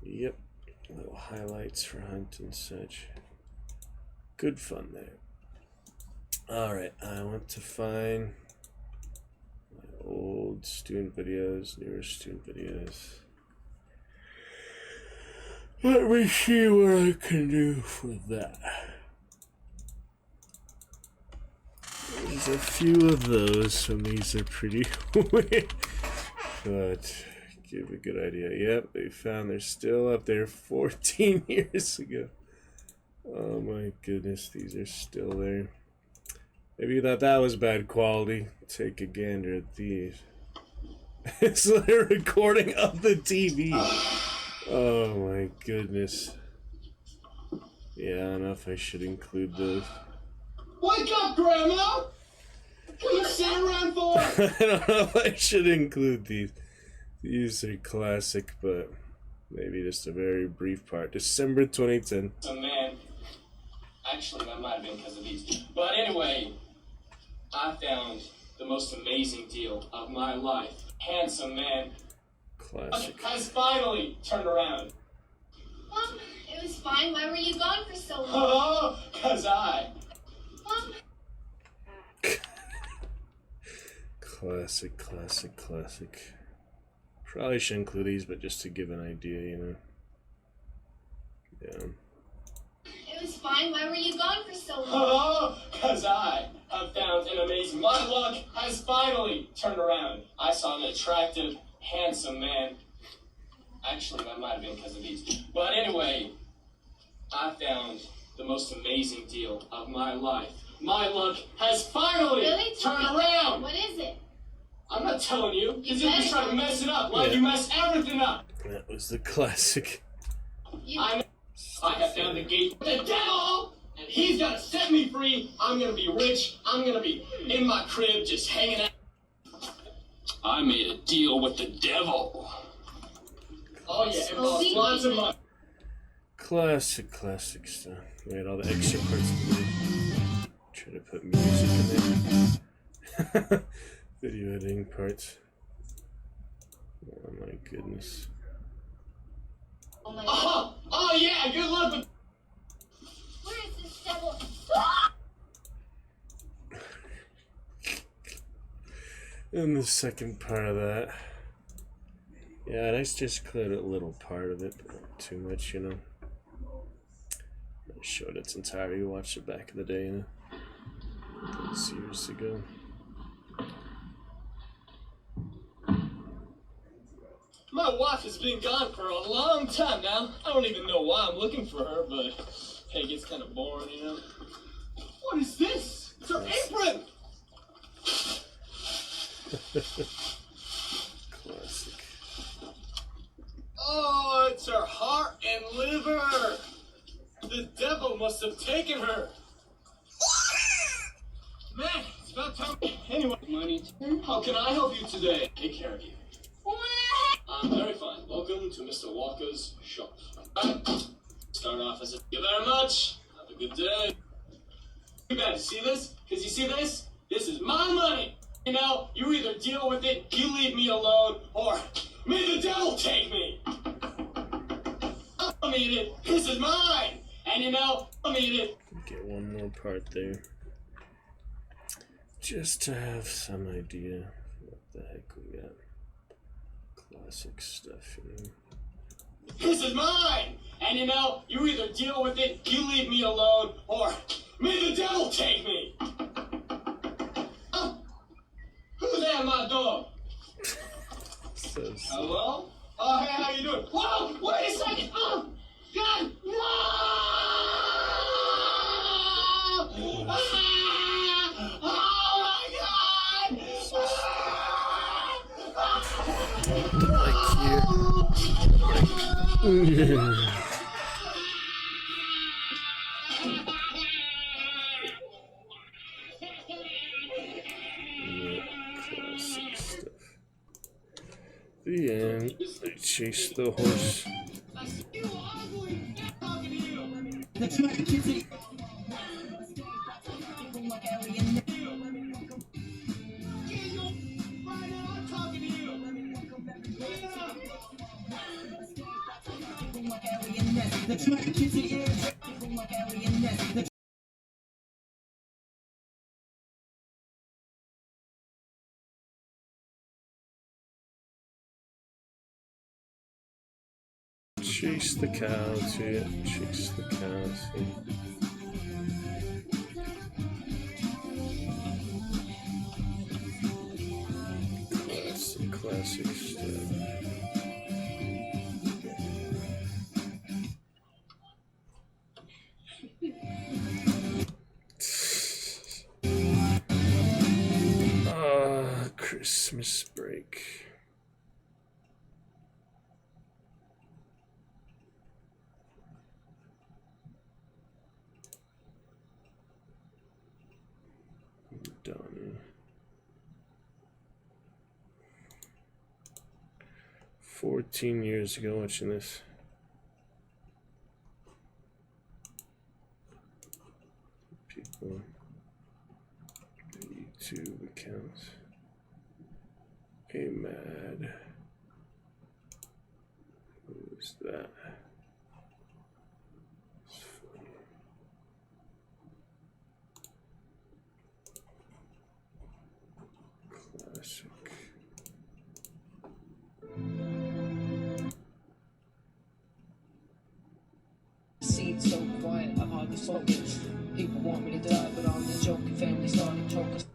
Yep, little highlights for Hunt and such. Good fun there. Alright, I want to find my old student videos, newer student videos. Let me see what I can do for that. There's a few of those, some of these are pretty weird, but give a good idea. Yep, they found they're still up there 14 years ago. Oh my goodness, these are still there. Maybe you thought that was bad quality. Take a gander at these. It's like a recording of the TV. Oh my goodness. Yeah, I don't know if I should include those. Wake up, Grandma! What are you sitting around for? I don't know if I should include these. These are classic, but maybe just a very brief part. December 2010. So man, actually that might have been because of these. But anyway, I found the most amazing deal of my life. Handsome man. Classic. Has finally turned around. Mom, it was fine. Why were you gone for so long? Oh, cause I. Mom. Classic, classic, classic. Probably should include these, but just to give an idea, you know. Yeah. It was fine. Why were you gone for so long? Oh, because I have found an amazing. My luck has finally turned around. I saw an attractive, handsome man. Actually, that might have been because of these. But anyway, I found the most amazing deal of my life. My luck has finally Really? turned around. What is it? I'm not telling you, because you're just trying to mess it up, like you mess everything up. That was the classic. I have found the gate. The devil! And he's gonna set me free. I'm gonna be rich. I'm gonna be in my crib just hanging out. I made a deal with the devil. Oh yeah, it involves lots of money. Classic, classic stuff. Wait, all the extra parts of the video. Try to put music in there. Video editing parts. Oh my goodness. Oh yeah, good luck with. Where is this devil? And the second part of that. Yeah, I just cleared a little part of it, but not too much, you know. I showed its entirety, watched it back in the day, you know. Those years ago. My wife has been gone for a long time now. I don't even know why I'm looking for her, but hey, it gets kind of boring, you know. What is this? It's her apron! Classic. Oh, it's her heart and liver! The devil must have taken her! Man, it's about time. Anyway, money. How can I help you today? Take care of you. I'm very fine. Welcome to Mr. Walker's shop. Start off as a thank you very much. Have a good day. You guys see this? Because you see this? This is my money. You know, you either deal with it, you leave me alone, or may the devil take me. I'll eat it. This is mine. And you know, I'll eat it. Get one more part there. Just to have some idea what the heck we got. Classic stuff, you know. This is mine! And you know, you either deal with it, you leave me alone, or may the devil take me! Who's at my door? So hello? Oh, hey, how you doing? Whoa! Wait a second! Oh! God! No! Classic stuff. The end. They chase the horse. Chase the cows here. Chase the cows here. Classic stuff. Christmas break. Done. 14 years ago watching this. People, YouTube accounts. Hey, mad. Who's that? It's funny. Classic. focus. People want me to die, but I'm the joking. Family starting chokers.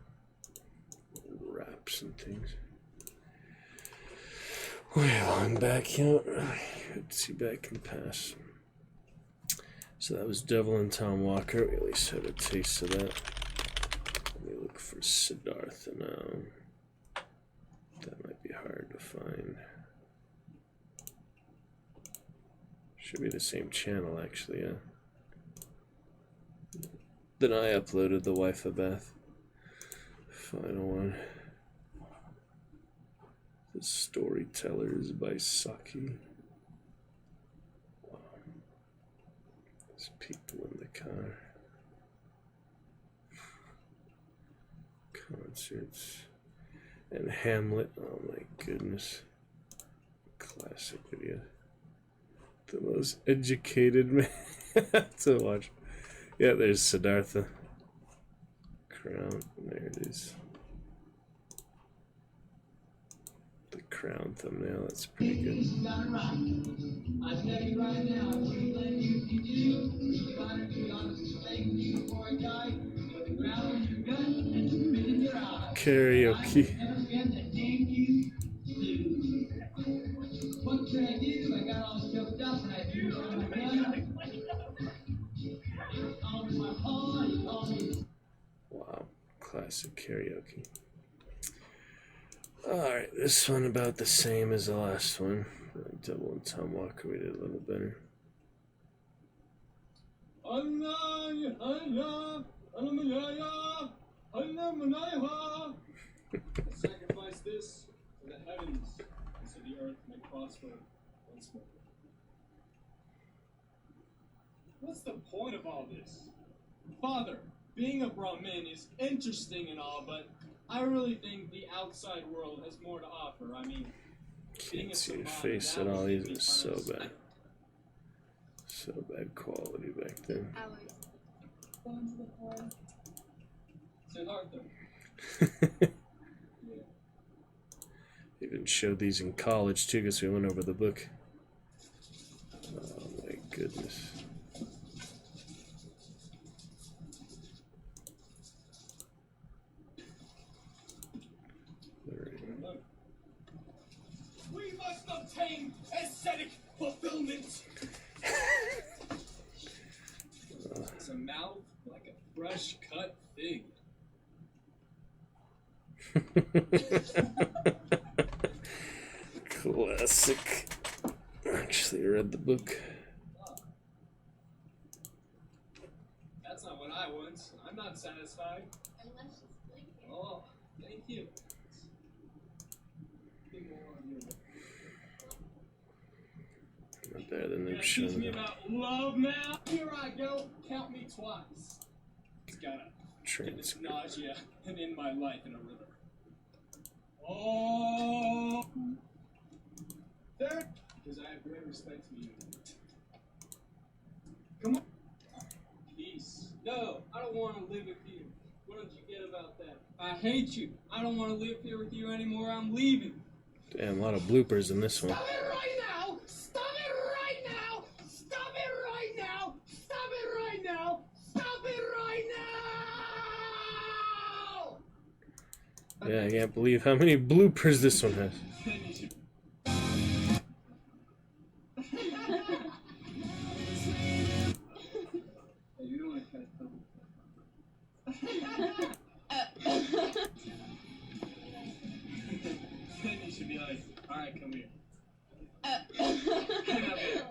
Raps and things. Well, I'm back out. Good to see back in the past. So that was Devil and Tom Walker. We at least had a taste of that. Let me look for Siddhartha now. That might be hard to find. Should be the same channel, actually, yeah. Then I uploaded the Wife of Beth. Final one. The Storytellers by Saki. Wow. There's people in the car. Concerts. And Hamlet. Oh my goodness. Classic video. The most educated man to watch. Yeah, there's Siddhartha. Crown. There it is. The crown thumbnail. That's pretty good. I tell you right now, I wouldn't blame you if you do. If I to be honest, thank you before I die. The ground in your gut and the spit in your eye. Karaoke. Never forget that thank you. What can I do? I got all choked up and I threw down my gun. On my heart, you call me. Wow. Classic karaoke. Alright, this one about the same as the last one. Devil and Tom Walker, we did a little better. Sacrifice this to the heavens, so the earth may prosper once more. What's the point of all this? Father, being a Brahmin is interesting and all, but I really think the outside world has more to offer. I mean, Can't see your face at all. These are so bad. So bad quality back then. Even showed these in college too, because we went over the book. Oh my goodness. We must obtain aesthetic fulfillment. It's a mouth like a fresh cut fig. Classic. Actually, I read the book. That's not what I want. I'm not satisfied. Unless it's blinking. Oh, thank you. Not better than them Teach showing me up. about love now. Here I go. Count me twice. It's gotta get this nausea and end my life in a river. Oh, third, because I have great respect for you. Come on. Peace. No, I don't want to live with you. What don't you get about that? I hate you. I don't want to live here with you anymore. I'm leaving. Damn, a lot of bloopers in this one. Stop it right now! Stop it right now! Stop it right now! Stop it right now! Stop it right now! Yeah, I can't believe how many bloopers this one has. You don't want to catch them. Then you should be like, alright, come here. Come here.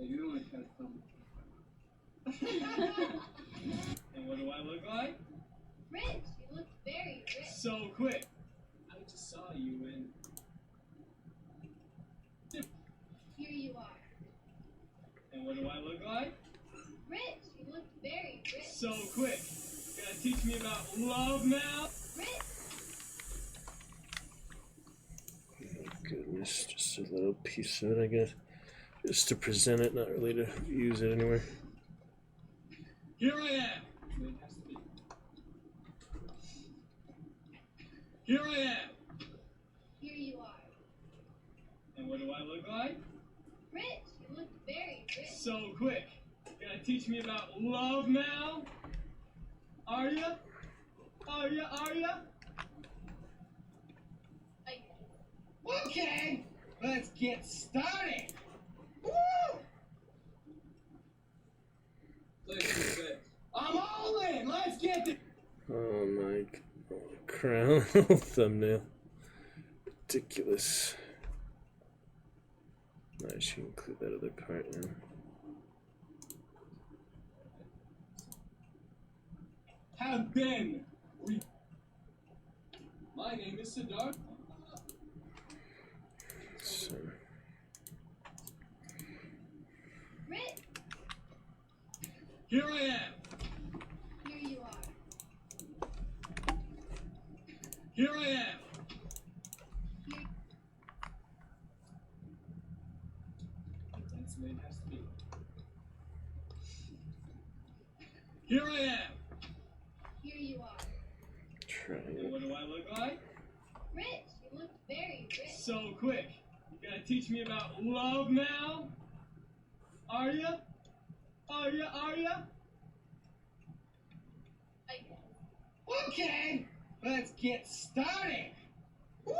You don't want to catch them. And what do I look like? Rich, you look very rich. So quick. I just saw you and... Here you are. And what do I look like? Rich, you look very rich. So quick. You gotta teach me about love now? Rich. Oh goodness, just a little piece of it, I guess. Just to present it, not really to use it anywhere. Here I am. It has to be. Here I am. Here you are. And what do I look like? Rich, you look very rich. So quick. Gonna teach me about love now? Are ya? Are ya? Are ya? Okay, let's get started. Woo! I'm all in. Let's get this. Oh my crown thumbnail. Ridiculous. I should include that other part now. Have been. My name is Siddharth. So. Rich, Here I am. here you are. Here I am. That's the way it has to be. Here I am. Here you are. What do I look like? Rich, you look very rich. So quick. You gonna teach me about love now? Are ya? Are ya? Are ya? I guess. Okay, let's get started. Woo!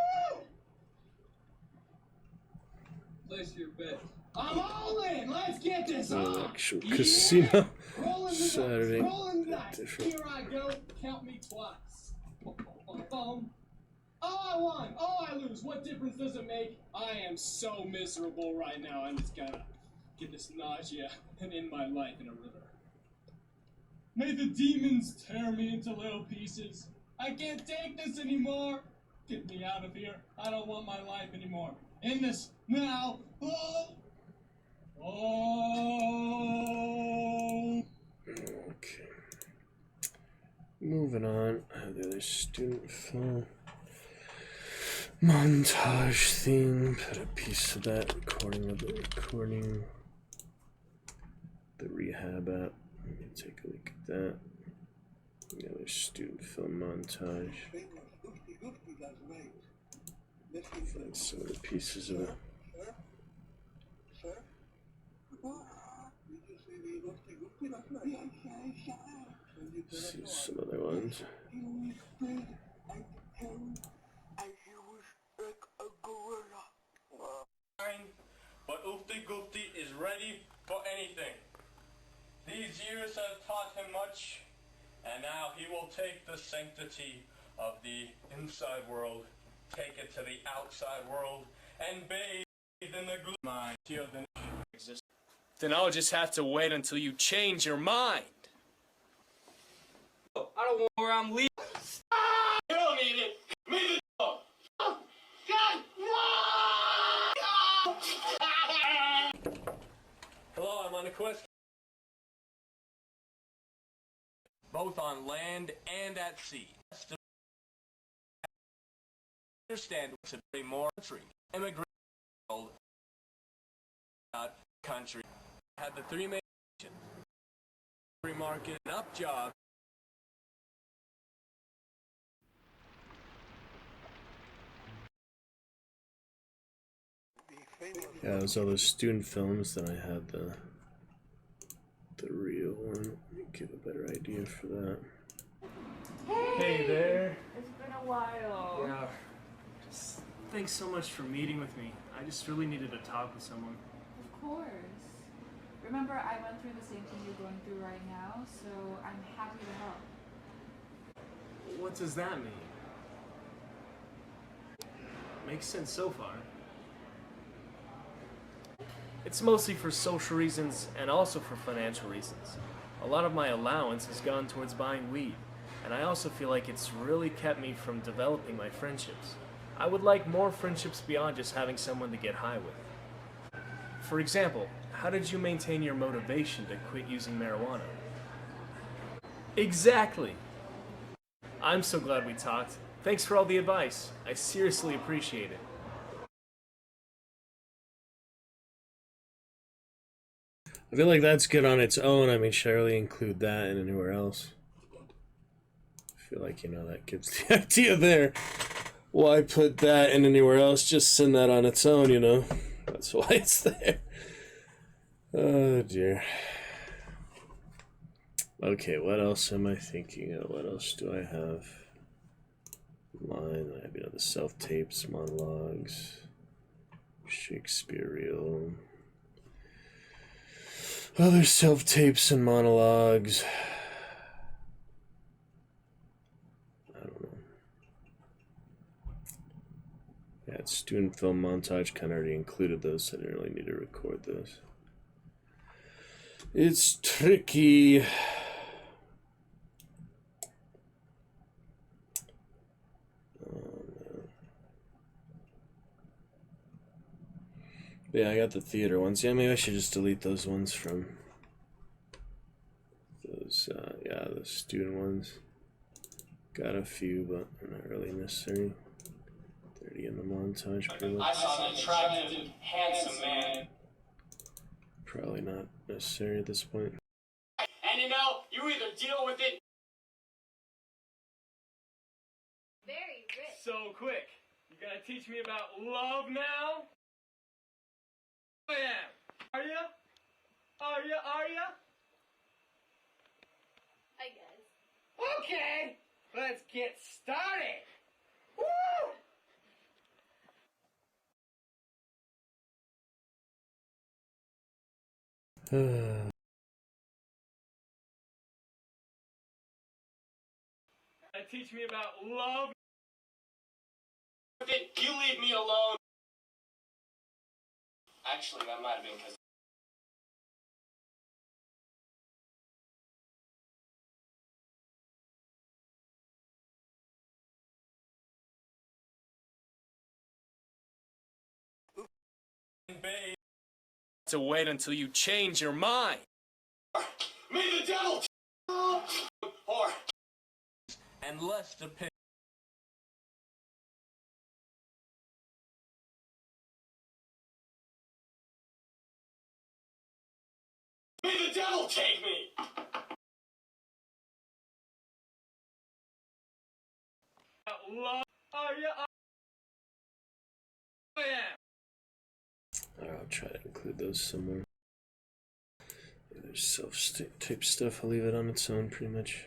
Place your bet. I'm all in. Let's get this on. Actual casino. Rolling the Saturday. dice. Rolling the dice. Different. Here I go. Count me twice. Oh, I won. Oh, I lose. What difference does it make? I am so miserable right now. I'm just gonna get this nausea and end my life in a river. May the demons tear me into little pieces. I can't take this anymore. Get me out of here. I don't want my life anymore. End this now. Oh. Oh. Okay. Moving on. I have the other student film montage theme. Put a piece of that recording of the recording. The rehab app. Let me take a look at that. The other student film montage. Find some of the pieces of it. See some other ones. But Oofty Goofty is ready for anything. These years have taught him much, and now he will take the sanctity of the inside world, take it to the outside world, and bathe in the glue mind till the exists. Then I'll just have to wait until you change your mind. I don't want where I'm leaving. You don't need it. Me the dog. Hello, I'm on a quest. Both on land and at sea. To understand what's a very more country. Immigrant world. Country. Had the three main free market and up job. Yeah, it was all those student films. Then I had the real one. Let me get a better idea for that. Hey there. It's been a while. Yeah. Just thanks so much for meeting with me. I just really needed to talk with someone. Of course. Remember, I went through the same thing you're going through right now, so I'm happy to help. What does that mean? Makes sense so far. It's mostly for social reasons and also for financial reasons. A lot of my allowance has gone towards buying weed, and I also feel like it's really kept me from developing my friendships. I would like more friendships beyond just having someone to get high with. For example, how did you maintain your motivation to quit using marijuana? Exactly! I'm so glad we talked. Thanks for all the advice. I seriously appreciate it. I feel like that's good on its own. I mean, should I really include that and anywhere else? I feel like, that gives the idea there. Why put that in anywhere else? Just send that on its own, That's why it's there. Oh dear. Okay, what else am I thinking of? What else do I have? Line, I have, the self-tapes, monologues, Shakespeare reel, other self-tapes and monologues. I don't know. Yeah, it's student film montage, kind of already included those, so I didn't really need to record those. It's tricky. Yeah, I got the theater ones. Yeah, maybe I should just delete those ones from those, yeah, the student ones. Got a few, but they're not really necessary. 30 in the montage, pretty much. I saw an attractive, handsome man. Probably not necessary at this point. And you either deal with it. Very rich. So quick. You gonna teach me about love now? I am. Are ya? Are ya? I guess. Okay, let's get started. Woo! Teach me about love. You leave me alone. Actually, that might have been because. To wait until you change your mind. May the devil or and less dependent. may the devil take me. Love, are you? I am. I'll try to include those somewhere. Yeah, there's self-tape stuff. I'll leave it on its own, pretty much.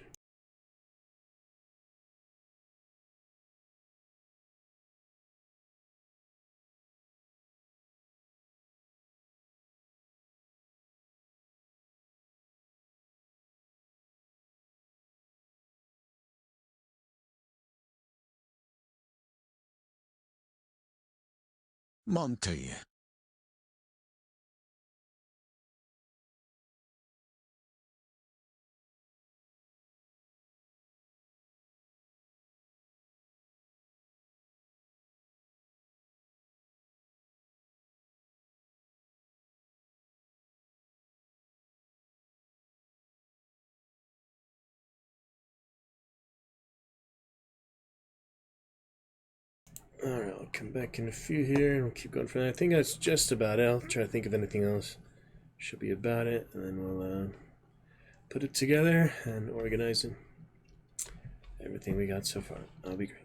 Monty. Alright, I'll come back in a few here and we'll keep going from there. I think that's just about it. I'll try to think of anything else. Should be about it, and then we'll put it together and organize it. Everything we got so far. That'll be great.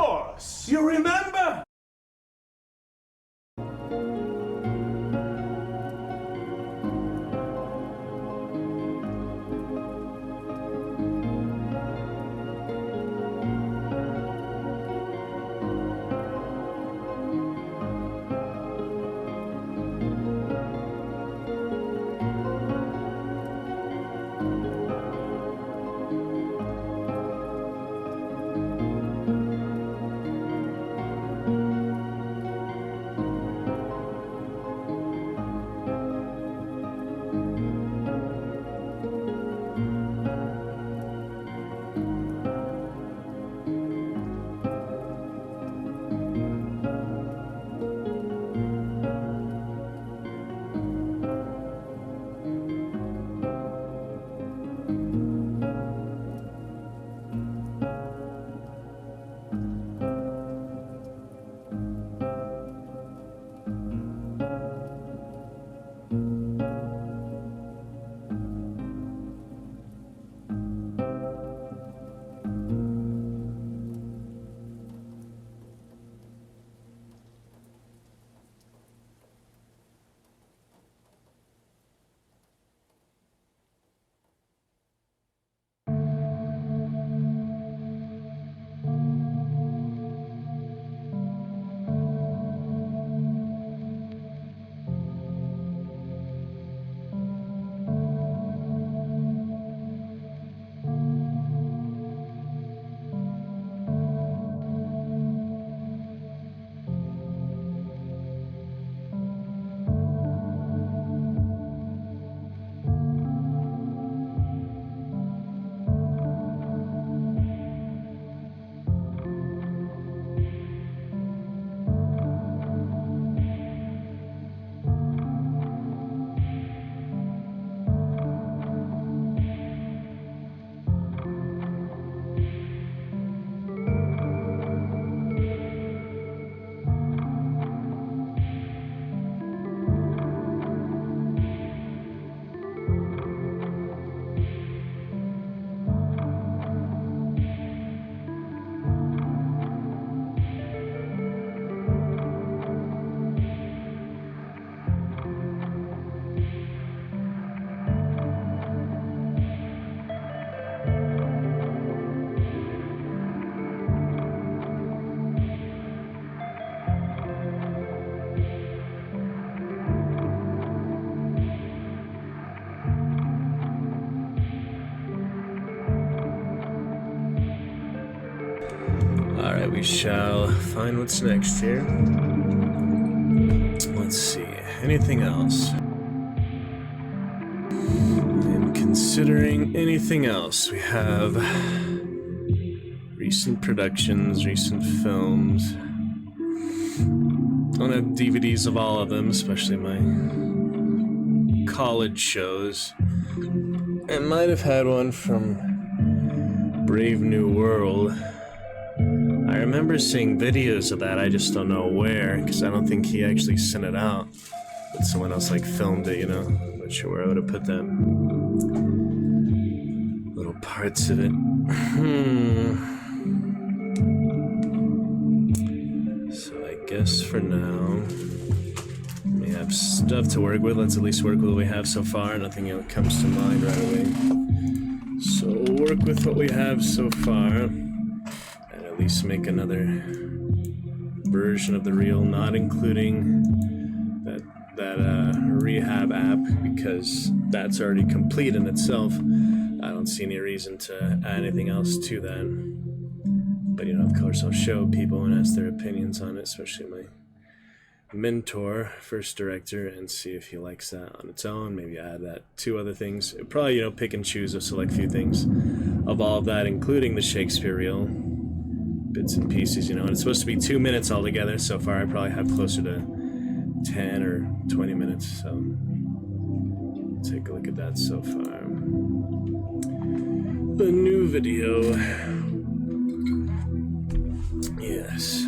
course. You remember? Alright, we shall find what's next here. Let's see. Anything else? I'm considering anything else. We have recent productions, recent films. I don't have DVDs of all of them, especially my college shows. I might have had one from Brave New World. I remember seeing videos of that, I just don't know where, because I don't think he actually sent it out. But someone else like filmed it, you know? I'm not sure where I would have put them. Little parts of it. So I guess for now, we have stuff to work with. Let's at least work with what we have so far. Nothing else comes to mind right away. So we'll work with what we have so far. At least make another version of the reel, not including that rehab app, because that's already complete in itself. I don't see any reason to add anything else to that. But you know, of course, I'll show people and ask their opinions on it, especially my mentor, first director, and see if he likes that on its own. Maybe add that to other things. Probably, you know, pick and choose a select few things of all of that, including the Shakespeare reel. Bits and pieces, you know, and it's supposed to be 2 minutes altogether. So far, I probably have closer to 10 or 20 minutes, so take a look at that so far. The new video. Yes.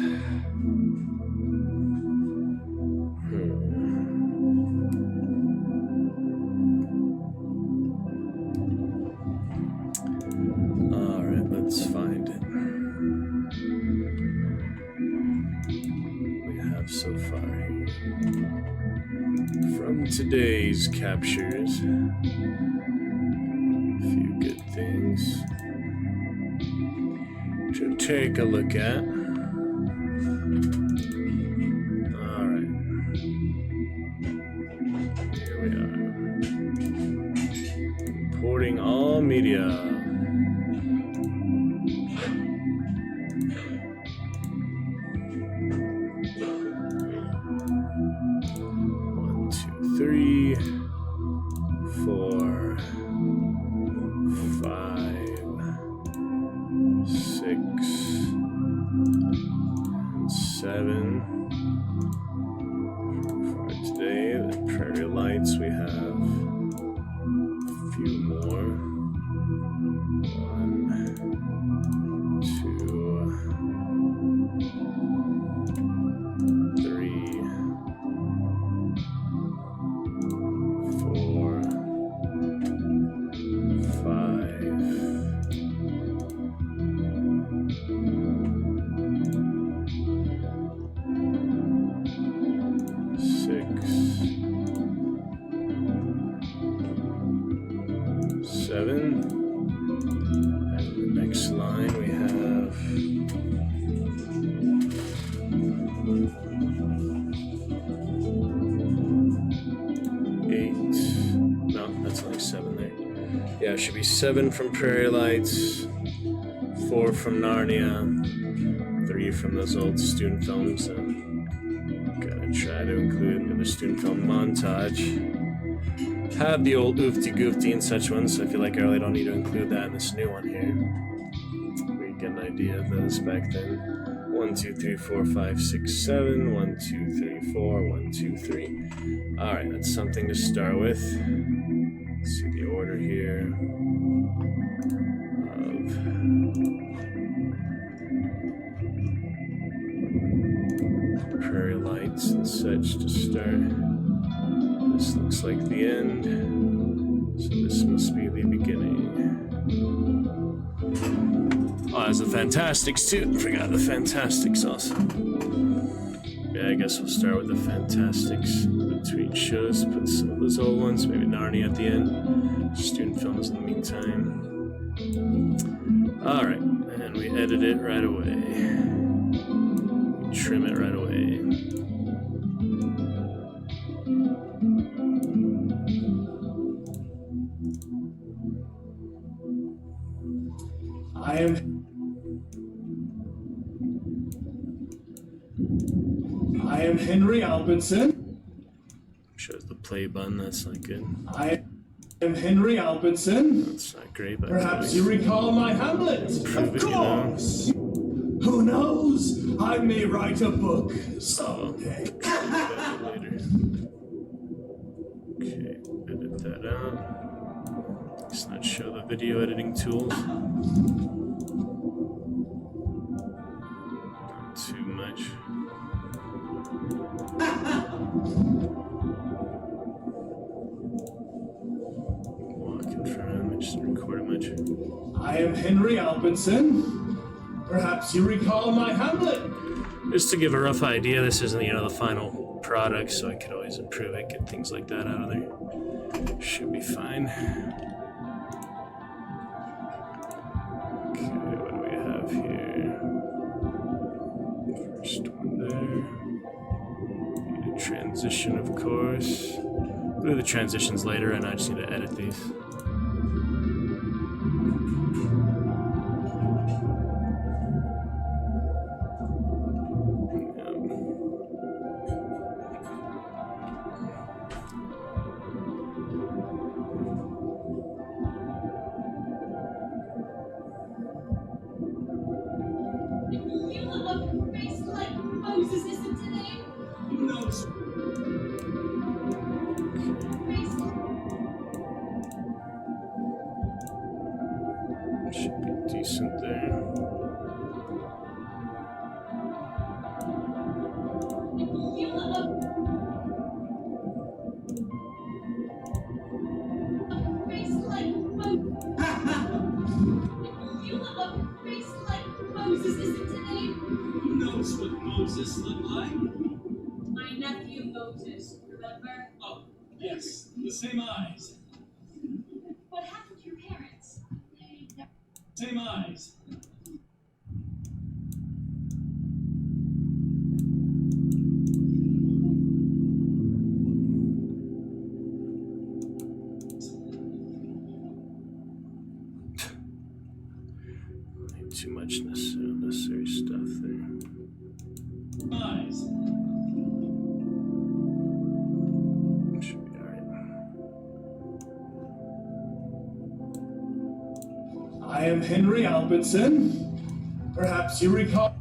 Alright, let's find it. have so far here? From today's captures, a few good things to take a look at. Alright. Here we are. Importing all media. Three, 4, 5, 6, and 7. For today, the prairie lights, we have a few more. 1, 2, 3. 4, 5, 6, 7, and the next line we have 8. No, that's only 7 there. Yeah, it should be 7 from Prairie Lights, 4 from Narnia, 3 from those old student films, and gotta try to include in the student film montage. Have the old oofty goofty and such ones, so I feel like I really don't need to include that in this new one here. We get an idea of those back then. 1, 2, 3, 4, 5, 6, 7. 1, 2, 3, 4. 1, 2, 3. Alright, that's something to start with. Let's see the order here of prairie lights and such to start. This looks like the end, so this must be the beginning. Oh, there's the Fantastics too. Forgot the Fantastics also. Yeah, I guess we'll start with the Fantastics between shows. Put some of those old ones, maybe Narnia at the end. Student films in the meantime. Alright, and we edit it right away. We trim it right away. I am Henry Albinson. Shows the play button, that's not good. I am Henry Albinson. That's not great, but perhaps you recall my Hamlet. Of course. Who knows? I may write a book someday. Later. Okay, edit that out. Let's not show the video editing tools. Not too much. Walk in front of him and just record much. I am Henry Albinson. Perhaps you recall my Hamlet. Just to give a rough idea, this isn't, the final product, so I could always improve it, get things like that out of there. Should be fine. Okay, what do we have here? First one there. Need a transition, of course. We'll do the transitions later, and I just need to edit these. Should be decent there. Who knows what Moses looked like? Otis, remember? Oh, yes, the same eyes. What happened to your parents? Same eyes. Too much necessary stuff there. Eyes. Should be alright. I am Henry Albertson. Perhaps you recall.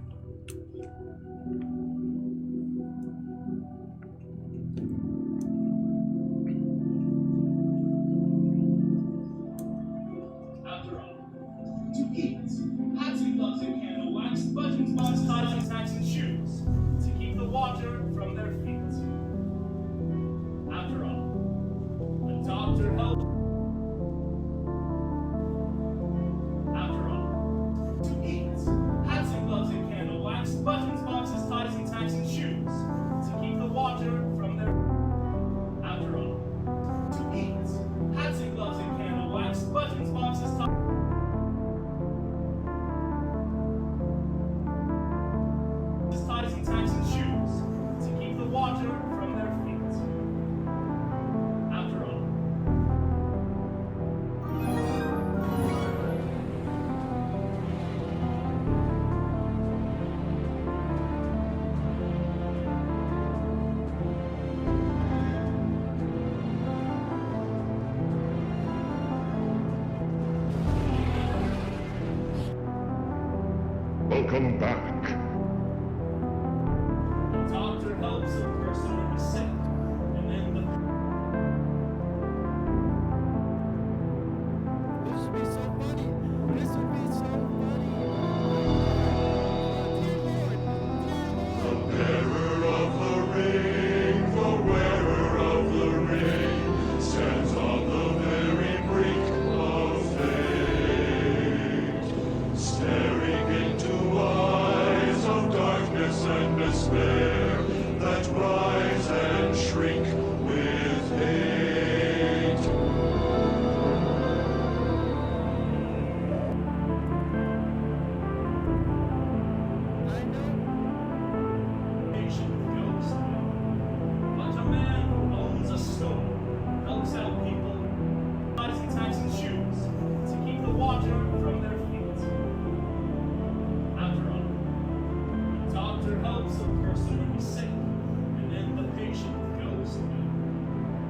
After all, to eat, hats and gloves and candle wax, buttons, box ties and hats and shoes, to keep the water from their feet. After all, a doctor helps. After all, to eat, hats and gloves and candle wax, buttons, boxes, ties and tacks and shoes, to keep the water from their. After all, to eat, hats and gloves and candle wax, buttons, boxes, ties. Ties and tacks and shoes to keep the water from their feet. After all. Welcome back. The doctor helps a person who's sick, and then the. This would be so funny. This would be so funny. The bearer of the ring, the wearer of the ring, stands on the very brink of fate, staring into eyes of darkness and despair that rise and shrink with hate. Patient goes there. But a man who owns a store helps out people, ties and tacks and shoes to keep the water from their feet. After all, the doctor helps a person who's sick, and then the patient goes away.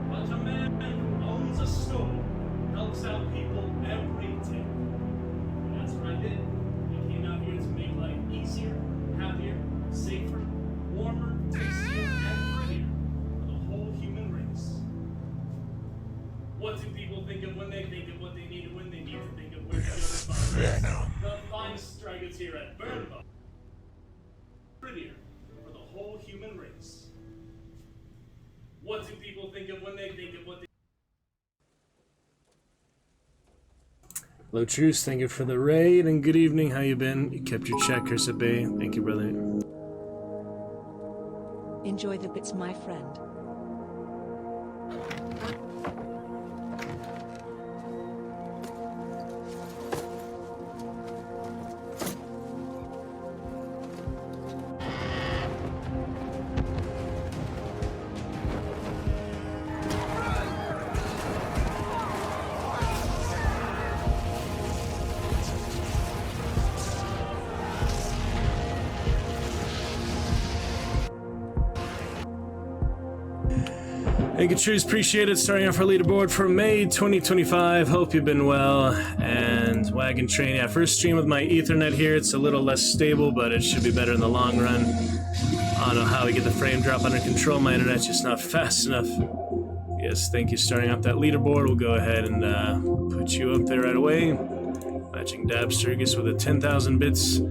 But a man who owns a store helps out people every day. That's what I did. I came out here to make life easier, happier, safer, warmer, tastier, and prettier for the whole human race. What do people think of when they think of what they need and when they need to think of where to go to find this? The finest dragons here at Burnbow. Prettier for the whole human race. What do people think of when they think of what they Hello, Truce. Thank you for the raid, and good evening. How you been? You kept your check, Curse at Bay. Thank you, brother. Enjoy the bits, my friend. Thank you, Truce. Appreciate it. Starting off our leaderboard for May 2025. Hope you've been well. And Wagon Train. Yeah, first stream with my Ethernet here. It's a little less stable, but it should be better in the long run. I don't know how we get the frame drop under control. My internet's just not fast enough. Yes, thank you. Starting off that leaderboard, we'll go ahead and put you up there right away. Matching Dab Sturgis with a 10,000 bits.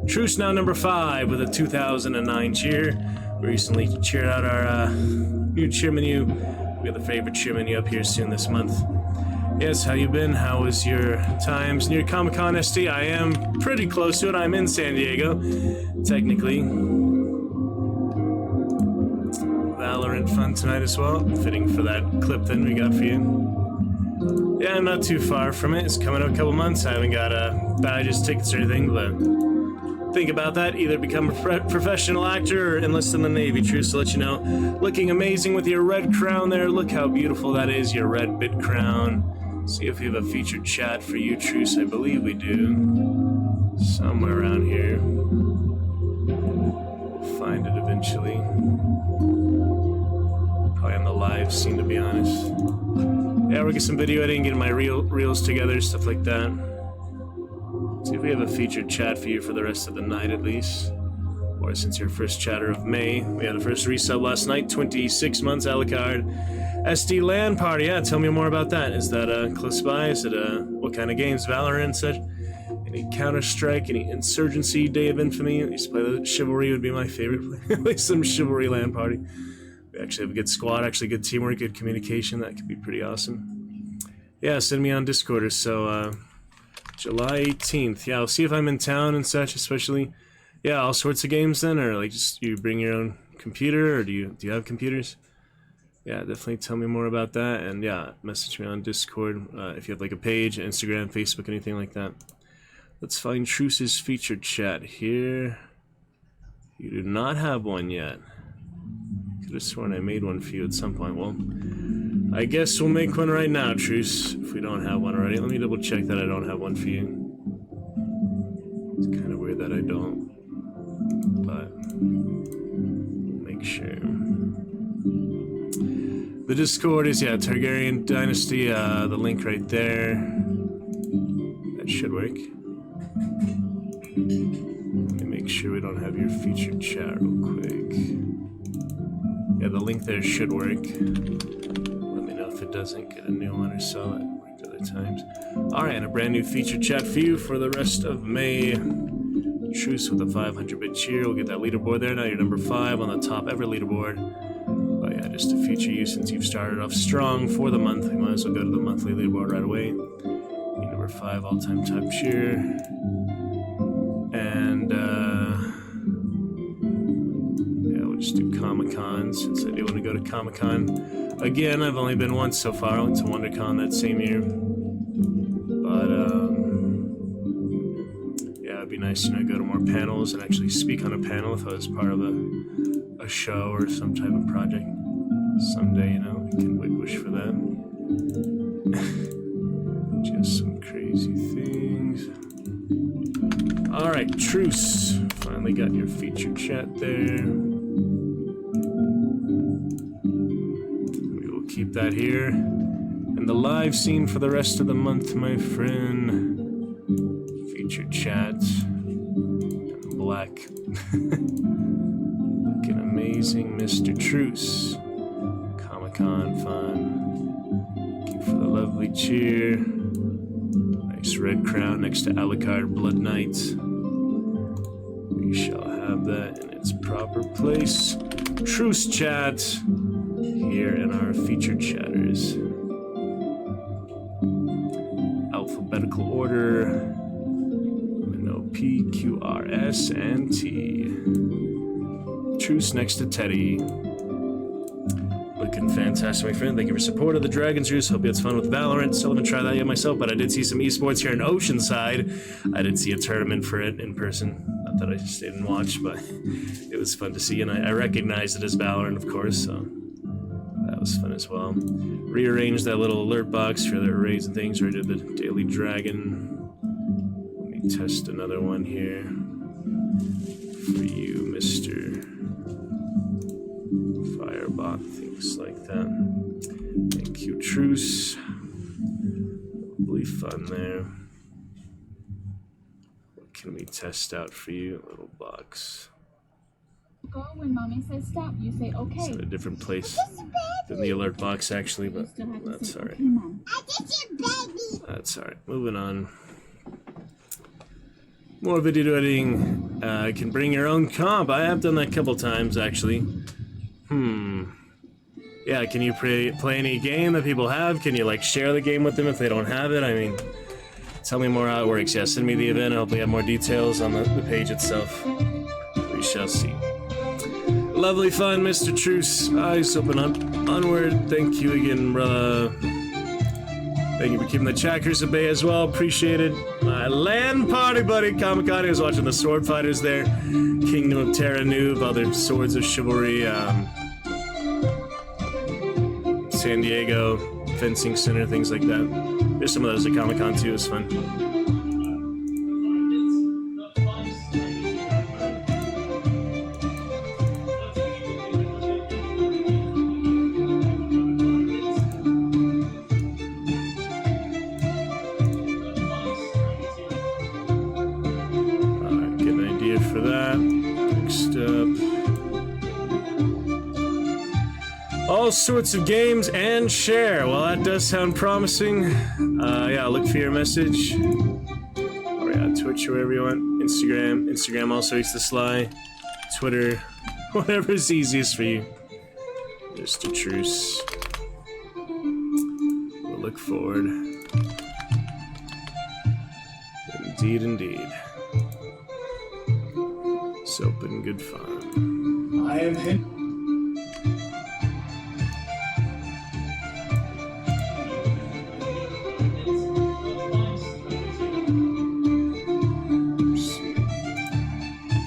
Truce now number 5 with a 2009 cheer. We recently cheered out our new cheer menu. We got the favorite cheer menu up here soon this month. Yes, how you been? How was your times near Comic-Con SD? I am pretty close to it. I'm in San Diego, technically. Valorant fun tonight as well. Fitting for that clip then we got for you. Yeah, I'm not too far from it. It's coming up a couple months. I haven't got badges, tickets, or anything, but think about that. Either become a professional actor or enlist in the Navy. Truce to let you know. Looking amazing with your red crown there. Look how beautiful that is, your red bit crown. See if we have a featured chat for you, Truce. I believe we do. Somewhere around here. We'll find it eventually. Probably on the live scene, to be honest. Yeah, we'll get some video editing, getting my reels together, stuff like that. See if we have a featured chat for you for the rest of the night, at least. Or since your first chatter of May. We had a first resub last night, 26 months, Alucard. SD LAN party, yeah, tell me more about that. Is that close by? Is it what kind of games? Valorant and such? Any Counter-Strike, any Insurgency, Day of Infamy? I used to play the Chivalry, would be my favorite. Play some Chivalry LAN party. We actually have a good squad, actually good teamwork, good communication. That could be pretty awesome. Yeah, send me on Discord or so. July 18th. Yeah, I'll see if I'm in town and such, especially. Yeah, all sorts of games then, or like just you bring your own computer, or do you have computers? Yeah, definitely tell me more about that, and yeah, message me on Discord if you have like a page, Instagram, Facebook, anything like that. Let's find Truce's featured chat here. You do not have one yet. Could have sworn I made one for you at some point. Well, I guess we'll make one right now, Truce, if we don't have one already. Let me double check that I don't have one for you. It's kind of weird that I don't, but we'll make sure. The Discord is, yeah, Targaryen Dynasty, the link right there. That should work. Let me make sure we don't have your featured chat real quick. Yeah, the link there should work. Let me know if it doesn't. Get a new one or so. It worked other times. Alright, and a brand new featured chat for you for the rest of May. Truce with a 500-bit cheer. We'll get that leaderboard there. Now you're number 5 on the top ever leaderboard. But yeah, just to feature you since you've started off strong for the month. We might as well go to the monthly leaderboard right away. You're number 5 all-time top cheer. And yeah, we'll just do Comic-Con since I do want to go to Comic-Con. Again, I've only been once so far. I went to WonderCon that same year. But yeah, it'd be nice to go to more panels and actually speak on a panel if I was part of a show or some type of project. Someday, we can wish for that. Just some crazy things. Alright, Truce. Finally got your featured chat there. We will keep that here. And the live scene for the rest of the month, my friend. Featured chat. Black. Looking amazing, Mr. Truce. Comic-Con fun. Thank you for the lovely cheer. Nice red crown next to Alucard Blood Knight. We shall have that in its proper place. Truce chat here in our featured chatters. Alphabetical order. P, Q, R, S, and T. Truce next to Teddy. Looking fantastic, my friend. Thank you for support of the Dragon's Roost. Hope you had fun with Valorant. Still haven't tried that yet myself, but I did see some esports here in Oceanside. I did see a tournament for it in person. Not that I just didn't watch, but it was fun to see, and I recognized it as Valorant, of course, so that was fun as well. Rearranged that little alert box for their raids and things, where I did the Daily Dragon. Test another one here for you, Mr. Firebot, things like that. Thank you, Truce. Lovely fun there. What can we test out for you? A little box. Go when mommy says stop, you say okay. It's in a different place than the alert box, actually, but that's alright. That's alright. Moving on. More video editing. Can bring your own comp. I have done that a couple times, actually. Yeah, can you play any game that people have? Can you, like, share the game with them if they don't have it? I mean, tell me more how it works. Yeah, send me the event. I hope we have more details on the page itself. We shall see. Lovely fun, Mr. Truce. Eyes open onward. Thank you again, brother. Thank you for keeping the chackers at bay as well. Appreciate it. My LAN party buddy, Comic-Con. I was watching the sword fighters there. Kingdom of Terra Noob, other Swords of Chivalry. San Diego Fencing Center, things like that. There's some of those at Comic-Con too. It's fun. For that. Next up, all sorts of games and share. Well, that does sound promising. Yeah, look for your message. Or yeah, Twitch, wherever you want. Instagram also eats the sly. Twitter, whatever's easiest for you. Mr. Truce. We'll look forward. Indeed, indeed. Soap and good fun. I am him.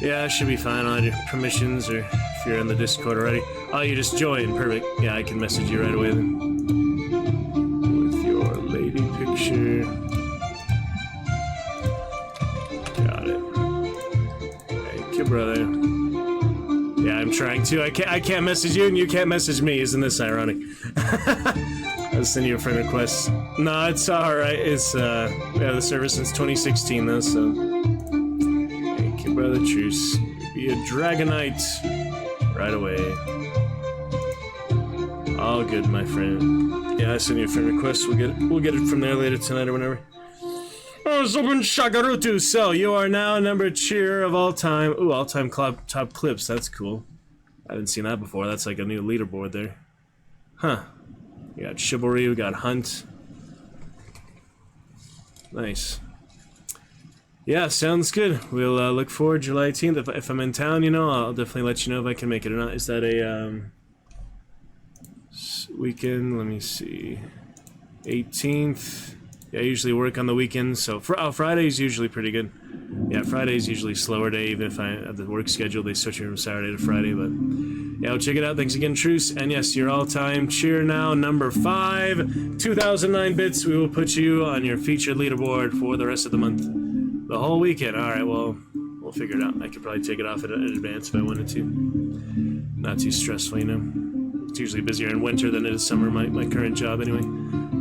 Yeah, should be fine. I'll add your permissions, or if you're in the Discord already. Oh, you just joined. Perfect. Yeah, I can message you right away then. With your lady picture. Got it. Thank you, brother. Yeah, I'm trying to. I can't message you and you can't message me. Isn't this ironic? I'll send you a friend request. No, it's alright. It's, we have the service since 2016 though, so. Thank you, brother. Truce. Be a Dragonite right away. All good, my friend. Yeah, I send you a friend request. We'll get it from there later tonight or whenever. Oh, Zubin Shagarutu. So you are now number cheer of all time. Ooh, all-time top clips. That's cool. I haven't seen that before. That's like a new leaderboard there. Huh. We got Chivalry. We got Hunt. Nice. Yeah, sounds good. We'll look forward July 18th. If I'm in town, you know, I'll definitely let you know if I can make it or not. Is that a weekend? Let me see. 18th. Yeah, I usually work on the weekends, so Friday's usually pretty good. Yeah, Friday's usually a slower day, even if I have the work schedule, they switch me from Saturday to Friday, but yeah, I'll check it out. Thanks again, Truce. And yes, your all-time cheer now, number 5, 2009 bits. We will put you on your featured leaderboard for the rest of the month. The whole weekend. Alright, well, we'll figure it out. I could probably take it off in advance if I wanted to. Not too stressful, you know. It's usually busier in winter than it is summer, my current job anyway.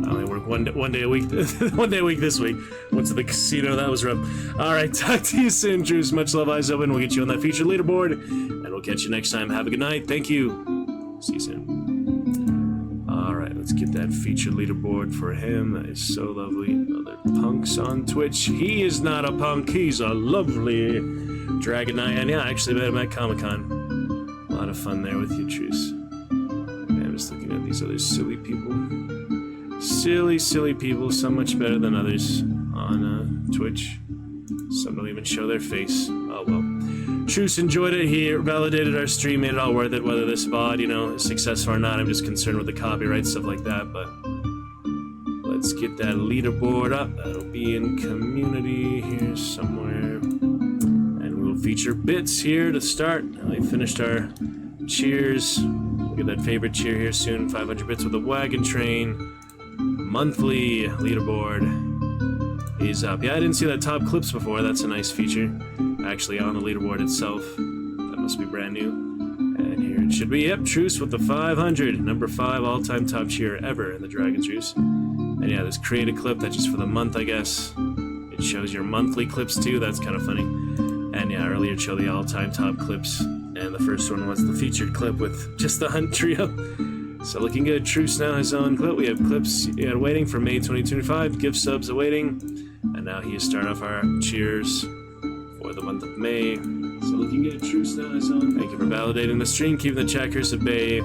I only work one day a week, one day a week this week. Went to the casino, that was rough. Alright, talk to you soon, Drews. Much love, eyes open. We'll get you on that featured leaderboard, and we'll catch you next time. Have a good night. Thank you. See you soon. Alright, let's get that featured leaderboard for him. That is so lovely. Other punks on Twitch. He is not a punk, he's a lovely Dragon Knight. And yeah, I actually met him at Comic-Con. A lot of fun there with you, Drews. I'm just looking at these other silly people. Silly people, some much better than others on Twitch. Some don't even show their face. Oh well. Truce enjoyed it. He validated our stream, made it all worth it, whether this VOD, you know, is successful or not. I'm just concerned with the copyright, stuff like that, but let's get that leaderboard up. That'll be in community here somewhere. And we'll feature bits here to start. We finished our cheers. We'll get that favorite cheer here soon. 500 bits with a wagon train. Monthly leaderboard is up. Yeah, I didn't see that top clips before. That's a nice feature. Actually on the leaderboard itself. That must be brand new. And here it should be. Yep, Truce with the 500. Number 5 all-time top cheer ever in the Dragon Truce. And yeah, this create a clip. That's just for the month, I guess. It shows your monthly clips too. That's kind of funny. And yeah, earlier it showed the all-time top clips. And the first one was the featured clip with just the Hunt trio. So looking good. Truce now his own clip. We have clips waiting for May 2025. Gift subs awaiting. And now he is starting off our cheers for the month of May. So looking good. Truce now his own. Thank you for validating the stream. Keep the checkers at bay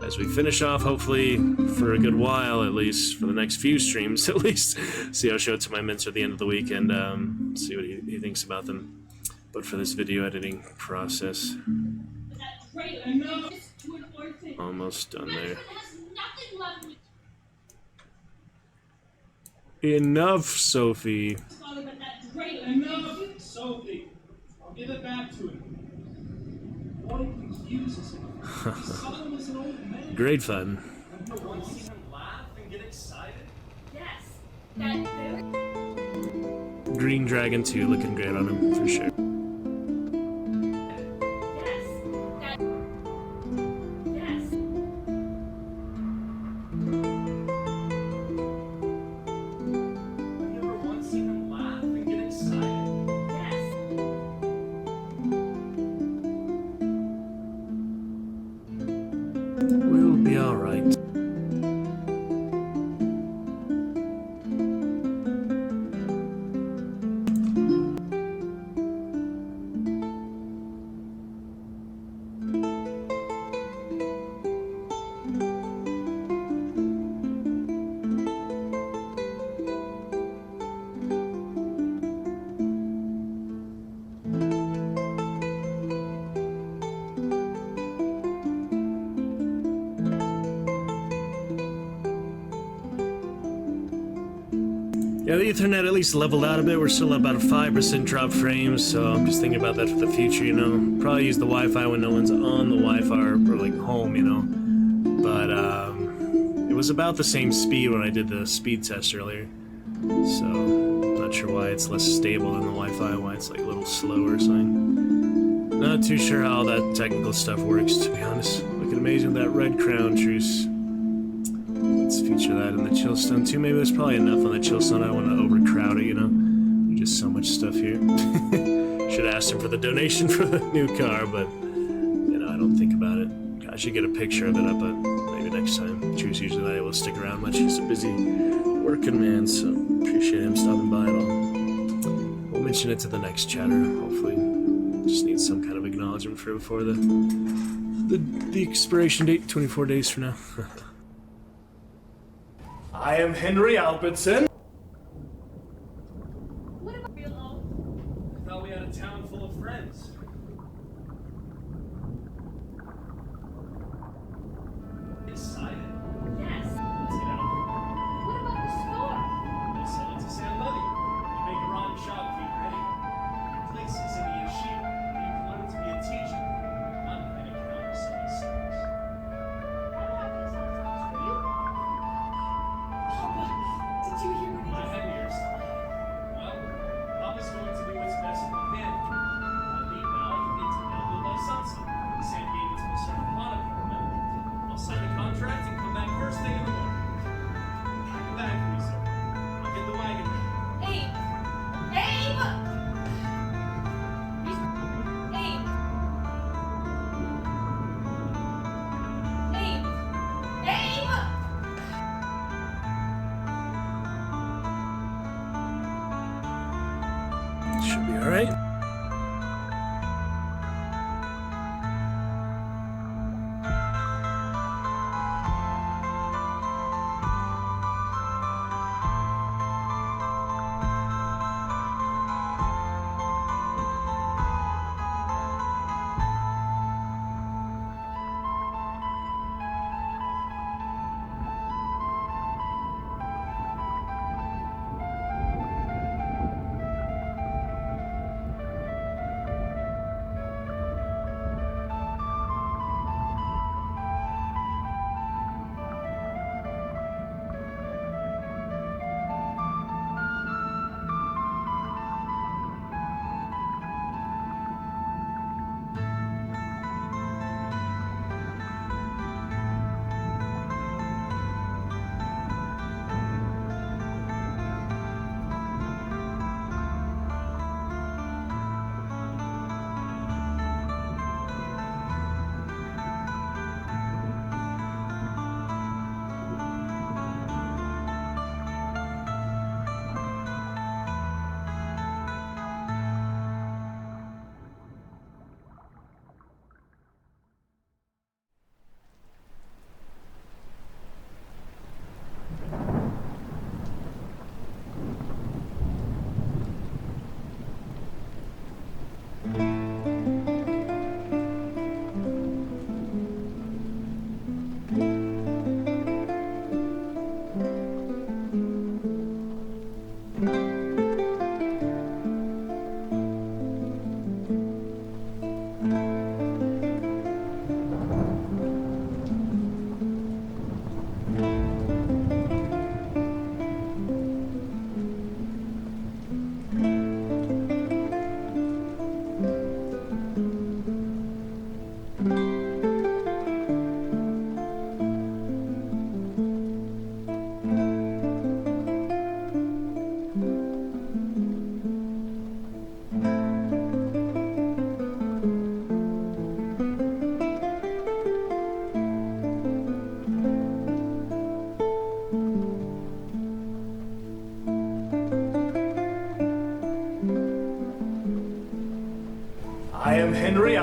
as we finish off, hopefully for a good while at least, for the next few streams at least. See, I'll show it to my mincer at the end of the week and see what he thinks about them. But for this video editing process. Great great enough to an orphan. Almost done there. Has nothing left. Enough, Sophie. Father, but that's great enough, Sophie. I'll give it back to him. Boy confuses him. He saw him as an old man. Great fun. Have you once seen him laugh and get excited? Yes. That very. Green Dragon 2 looking great on him, for sure. Yes. That. Yes. Have you ever once seen him laugh and get excited? Yes. We'll be alright. Yeah, the Ethernet at least leveled out a bit. We're still at about a 5% drop frames, so I'm just thinking about that for the future, you know. Probably use the Wi-Fi when no one's on the Wi-Fi or like home, you know. But it was about the same speed when I did the speed test earlier. So, not sure why it's less stable than the Wi-Fi, why it's like a little slower or something. Not too sure how that technical stuff works, to be honest. Looking amazing with that red crown truce. Let's feature that in the Chillstone too. Maybe there's probably enough on the Chillstone. I don't want to overcrowd it, you know. There's just so much stuff here. Should have asked him for the donation for the new car, but you know, I don't think about it. I should get a picture of it up, but maybe next time. Drew's usually not able to stick around much. He's a busy working man, so appreciate him stopping by and all. We'll mention it to the next chatter, hopefully. Just need some kind of acknowledgement for it before the expiration date, 24 days from now. I am Henry Albertson. What about you all? I thought we had a town full of friends. Excited? Yes. Let's get out. What about the store? We'll sell it to Sam Levy. You make a rhyme shopkeep, ready? Your place is in the yeshiva. You can learn to be a teacher. I'm going to count some songs. I don't have any songs for you. Papa, did you hear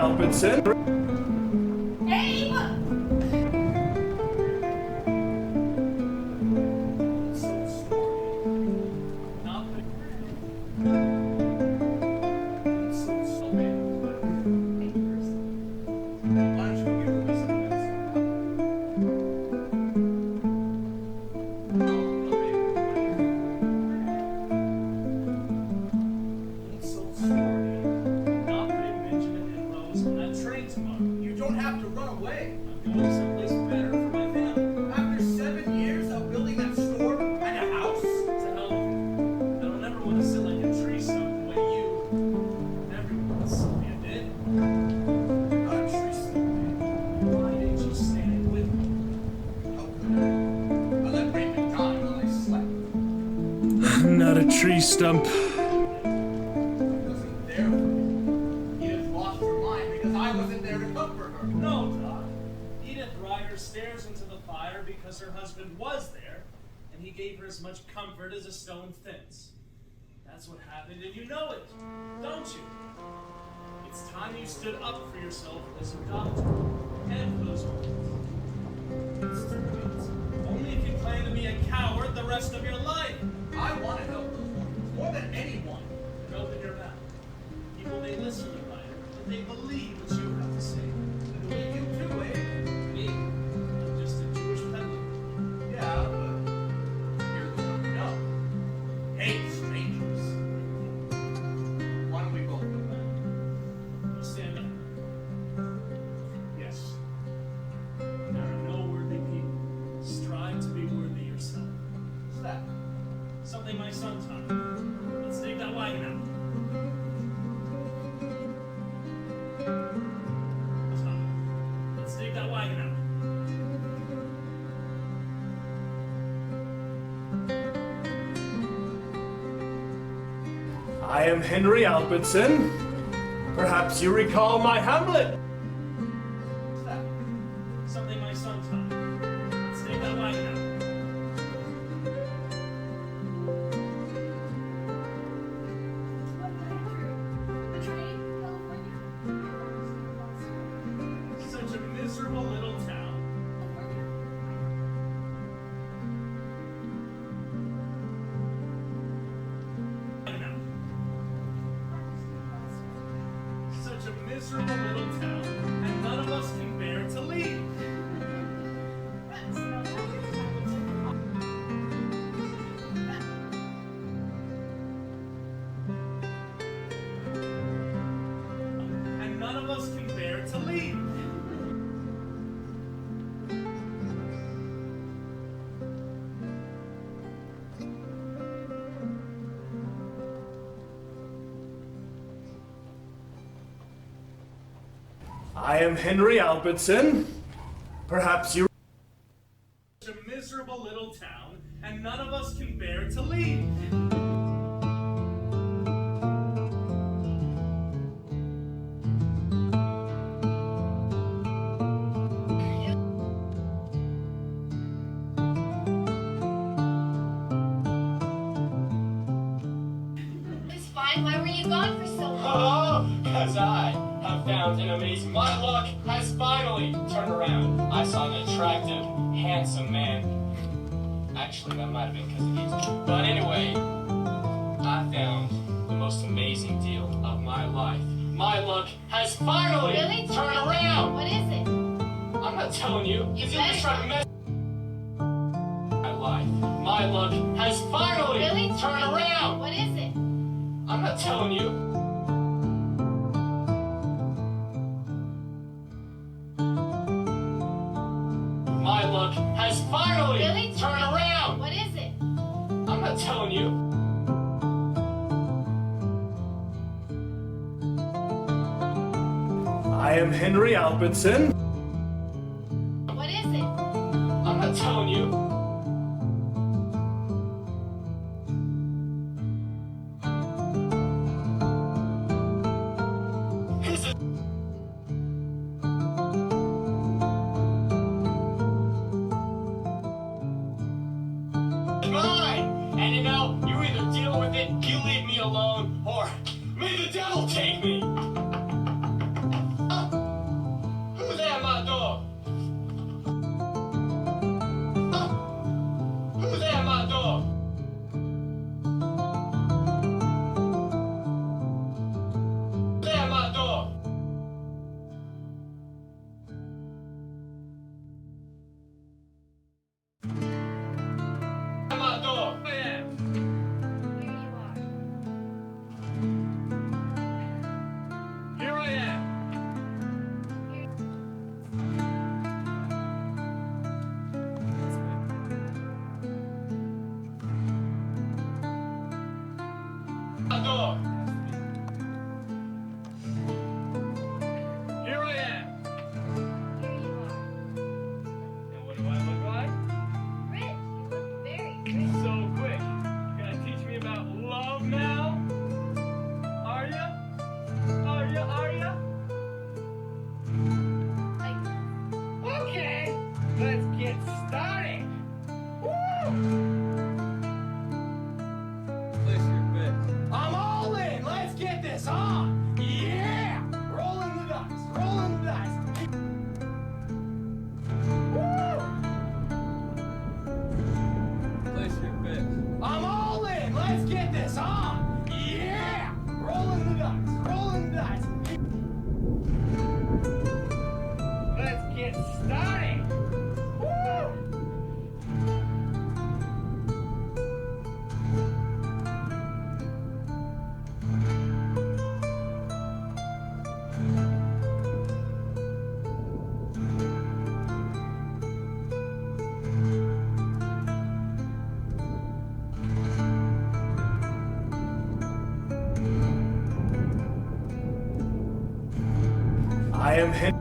Albertson. Hey, look! You don't have to run away. I'm going someplace better for my family. After 7 years of building that store and a house? It's a hell of it. I don't ever want to sit like a tree stump the way you and everyone else did. Not a tree stump. Why didn't you stand with me? How could I? I let Raymond die while I slept. I'm not a tree stump. I wasn't there for me. Edith lost her mind because I wasn't there to comfort her. No, Doc. Edith Ryder stares into the fire because her husband was there, and he gave her as much comfort as a stone fence. That's what happened, and you know it, don't you? It's time you stood up for yourself as her doctor, and for those women. It's too late. Only if you plan to be a coward the rest of your life. I want to help those women more than anyone. And open your mouth. People may listen to Ryder, but they believe what you have to say. I believe you too, eh? Me, I'm just a Jewish peddler. Yeah, but you're the one who knows. Hate strangers. Why don't we both go back? You stand up. Yes. There are no worthy people. Strive to be worthy yourself. What's that? Something my son taught me. Let's dig that wagon out. Let's dig that wagon out. I am Henry Albertson. Perhaps you recall my Hamlet. What's that? Something my son taught me. Let's dig that wagon out. The train, California? Such a miserable little town. Such a miserable little town, and none of us can bear to leave. And none of us can bear to leave. I am Henry Albertson. Perhaps you. Such a miserable little town, and none of us can bear to leave. It's fine. Why were you gone for so long? Oh, because I have found an amazing. My luck has finally turned around. I saw an attractive, handsome man. Actually, that might have been because of you. But anyway, I found the most amazing deal of my life. My luck has finally Really? turned around. What is it? I'm not telling you. Because you'll just try to mess my life. My luck has finally Really? turned around. What is it? I'm not telling you. My luck has finally Really? turned around. What is it? I'm not telling you. I am Henry Albertson. What is it? I'm not telling you. This is mine. And you know, you either deal with it, you leave me alone, or may the devil take me. am Henry.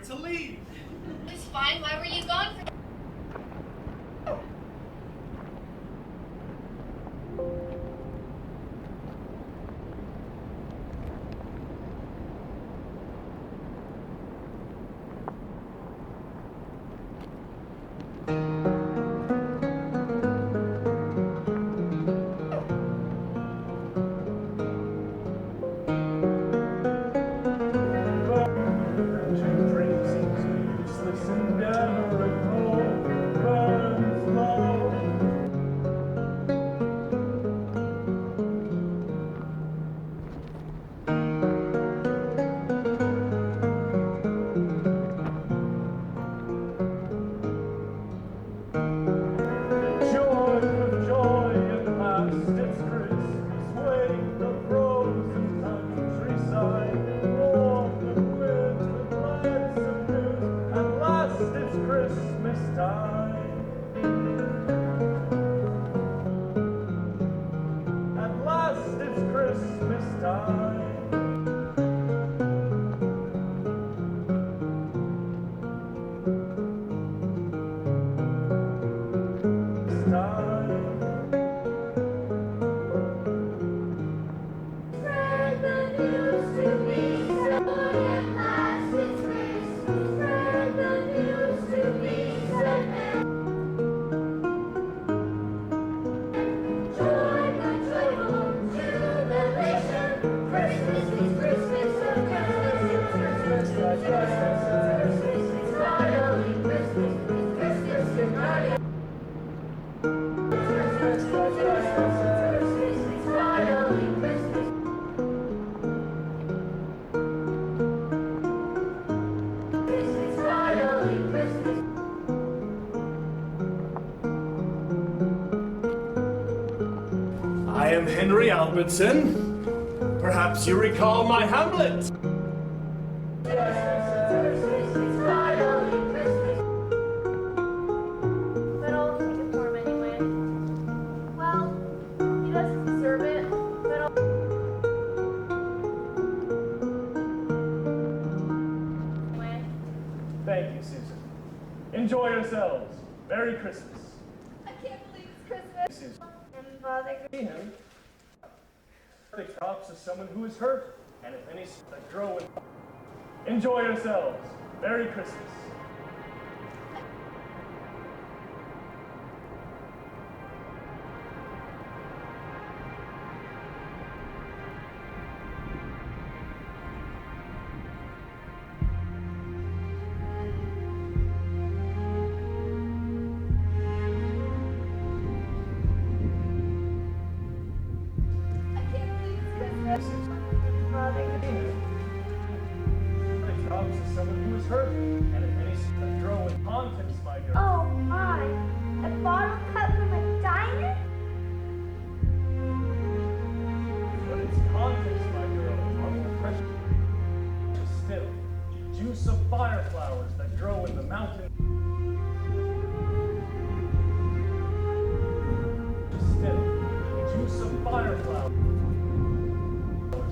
To leave. It's fine. Why were you gone for? I am Henry Albertson. Perhaps you recall my Hamlet. But I'll take it for him anyway. Well, he doesn't deserve it, but I'll... Anyway. Thank you, Susan. Enjoy yourselves. Merry Christmas. I can't believe it's Christmas. Susan. And Father... See him. The crops of someone who is hurt, and if any that grow in. Enjoy yourselves. Merry Christmas. Oh my! A bottle cut from a diner? But its contents, my girl, are more precious still. Juice of fire flowers that grow in the mountain. Still, juice of fire flowers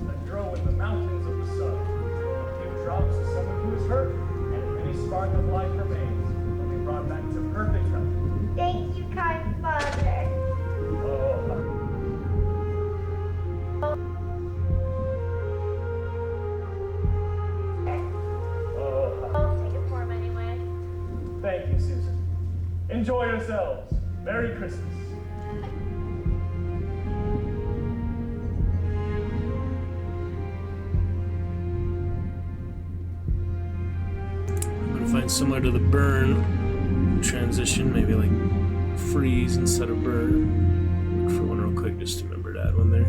that grow in the mountains of the sun. A few drops of someone who is hurt, and if any spark of life remains, will be brought back to perfect health. Thank you, kind Father. I'll take it for him anyway. Thank you, Susan. Enjoy yourselves. Merry Christmas. I'm gonna find similar to the burn transition, maybe like freeze instead of burn. Look for one real quick just to remember to add one there.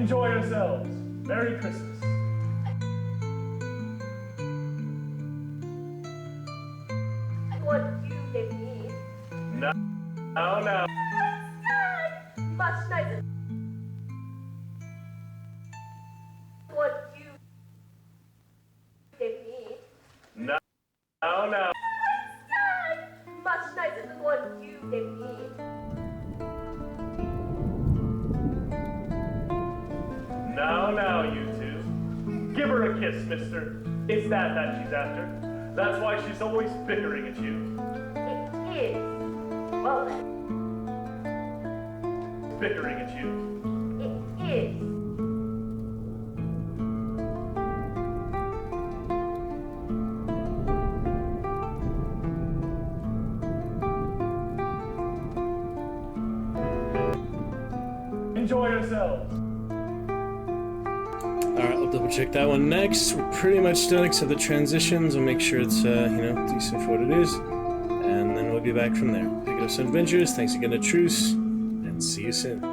Enjoy yourselves. Merry Christmas. What you they need? Now. Much nicer. What you they need? Now. Much nicer than what you they need. Now, you two. Give her a kiss, mister. It's that she's after. That's why she's always bickering at you. It is. Well then. Bickering at you. It is. Enjoy yourselves. Alright, I'll double check that one next. We're pretty much done except the transitions. I'll make sure it's, decent for what it is. And then we'll be back from there. Picking up some adventures. Thanks again to Truce. And see you soon.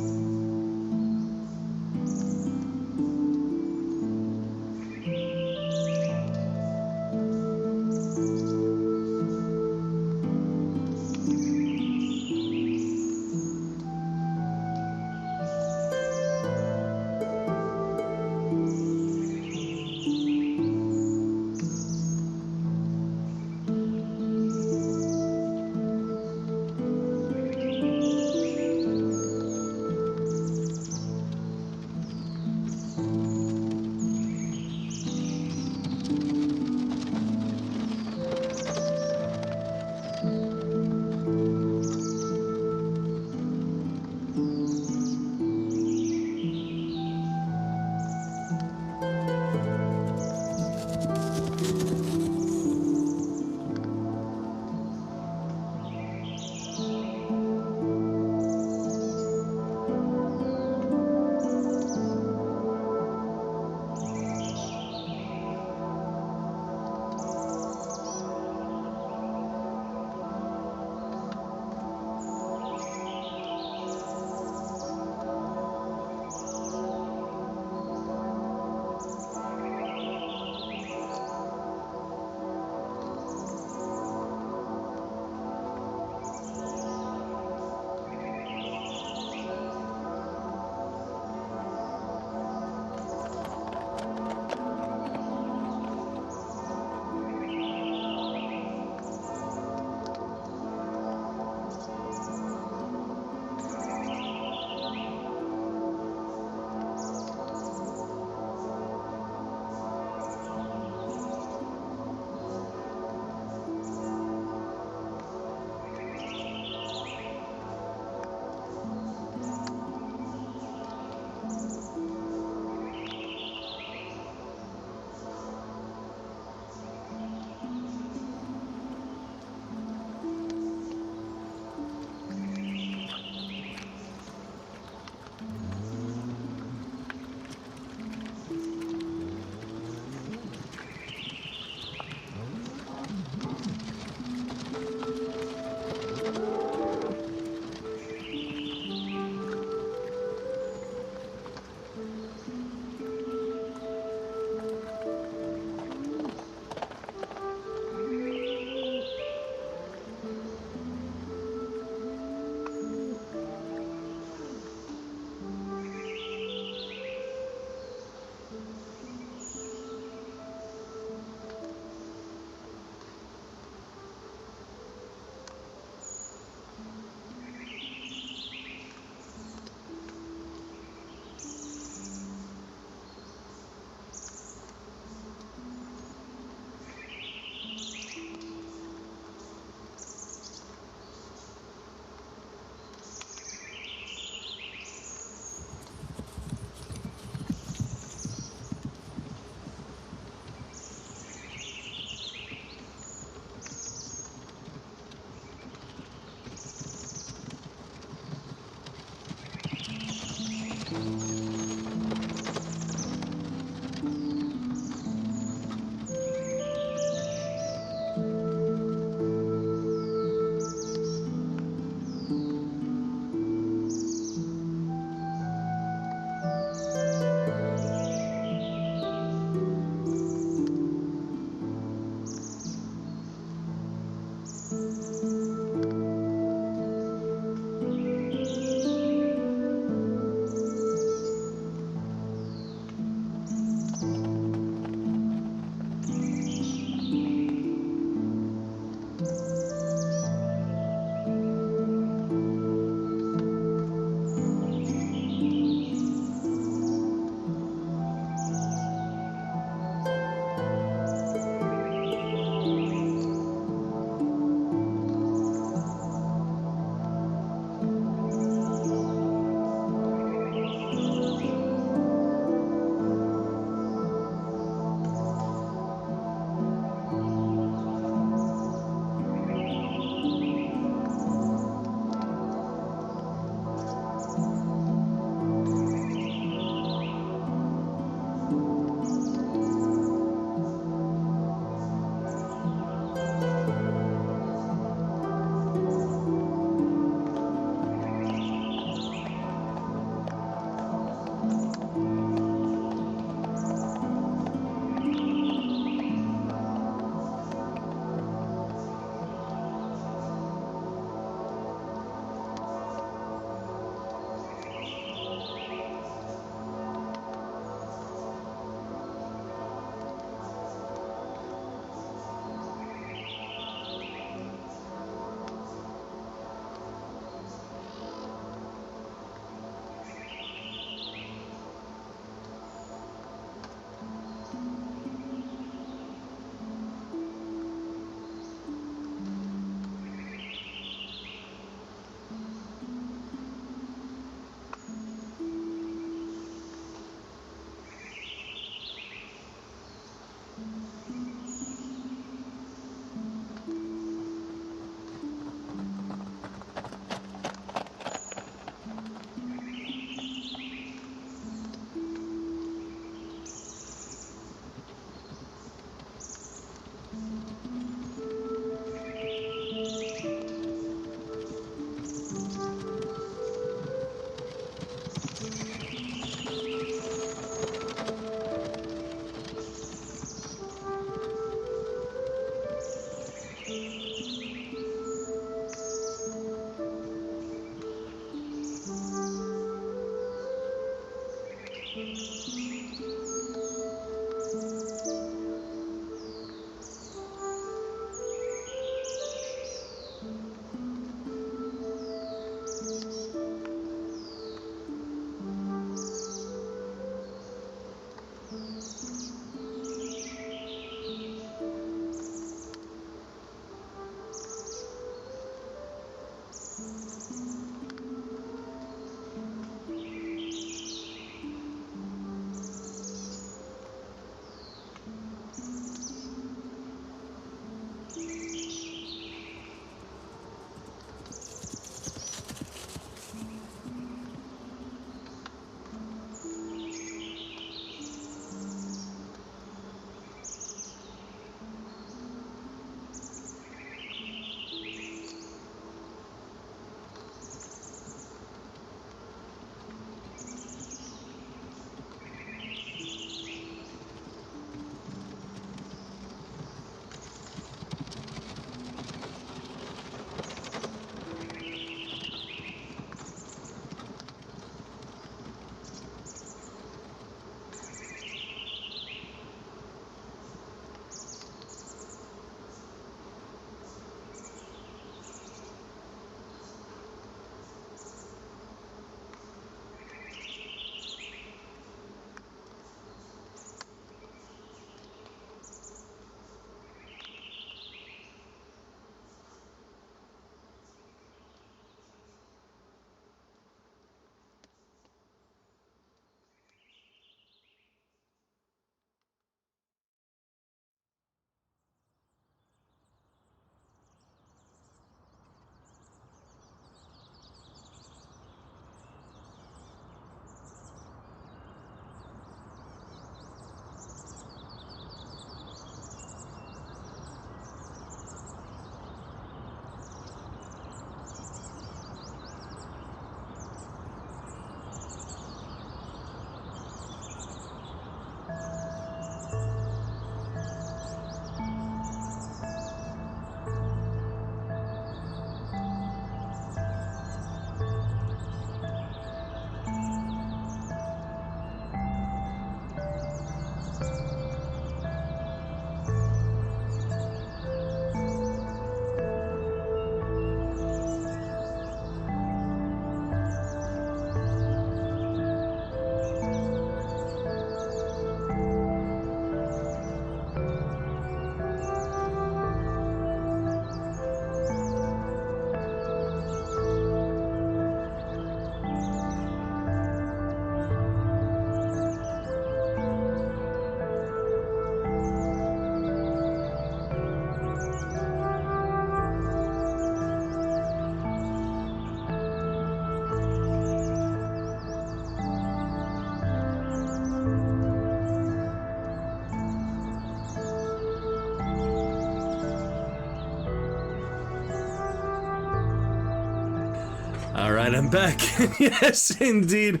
I'm back. Yes, indeed.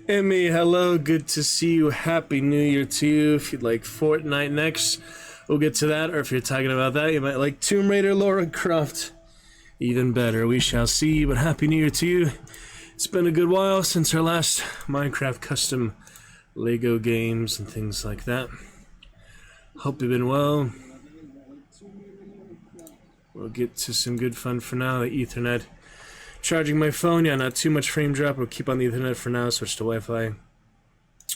Emmy, hello, good to see you. Happy New Year to you. If you'd like Fortnite next, we'll get to that. Or if you're talking about that, you might like Tomb Raider Lara Croft. Even better, we shall see. But Happy New Year to you. It's been a good while since our last Minecraft custom Lego games and things like that. Hope you've been well. We'll get to some good fun for now. The Ethernet. Charging my phone, yeah, not too much frame drop. We'll keep on the Ethernet for now, switch to Wi-Fi.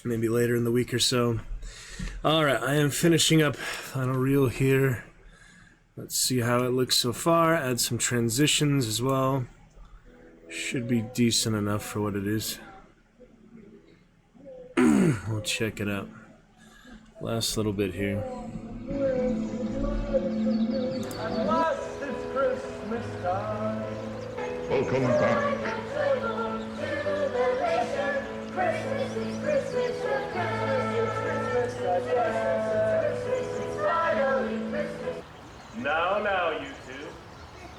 Maybe later in the week or so. Alright, I am finishing up final reel here. Let's see how it looks so far. Add some transitions as well. Should be decent enough for what it is. We'll check it out. Last little bit here. At last it's Christmas time. Welcome back. Now, you two.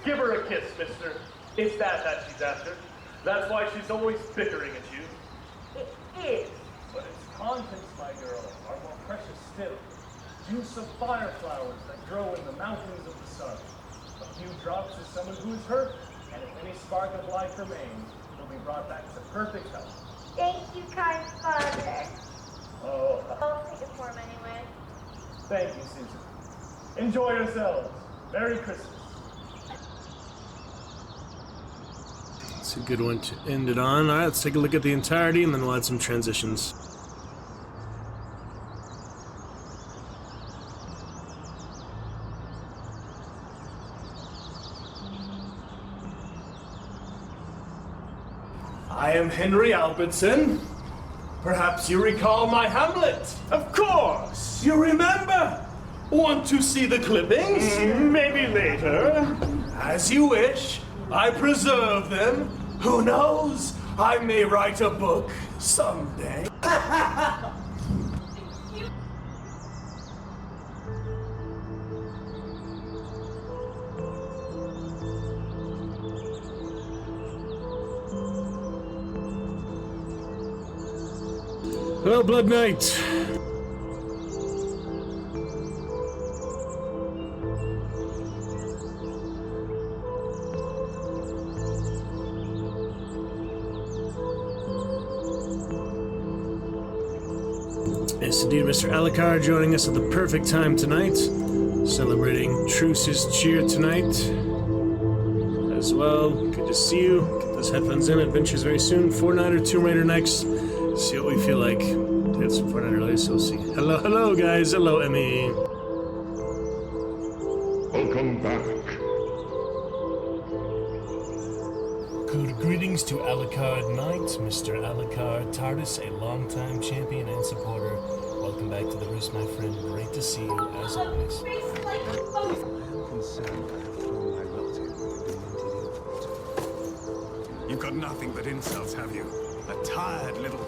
Give her a kiss, mister. It's that she's after. That's why she's always bickering at you. It is. But its contents, my girl, are more precious still. Juice of fire flowers that grow in the mountains of the sun. A few drops is someone who is hurt, and if any spark of life remains, it'll be brought back to perfect health. Thank you, kind father. Oh, I'll take it for him anyway. thank you, Susan. Enjoy yourselves. Merry Christmas. It's a good one to end it on. Alright, let's take a look at the entirety and then we'll add some transitions. I am Henry Albertson. Perhaps you recall my Hamlet. Of course. You remember? Want to see the clippings? Maybe later. As you wish. I preserve them. Who knows? I may write a book someday. Well, Blood Knight. Yes, indeed, Mr. Alucard joining us at the perfect time tonight. Celebrating Truce's cheer tonight. As well, good to see you. Get those headphones in. Adventures very soon. Fortnite or Tomb Raider next. See what we feel like. Get some Fortnite early, so we'll see. Hello, guys. Hello, Emmy. Welcome back. Good greetings to Alucard Knight, Mr. Alucard TARDIS, a longtime champion and supporter. Welcome back to the Roost, my friend. Great to see you, as always. I am concerned I have thrown my relative You've got nothing but insults, have you? A tired little...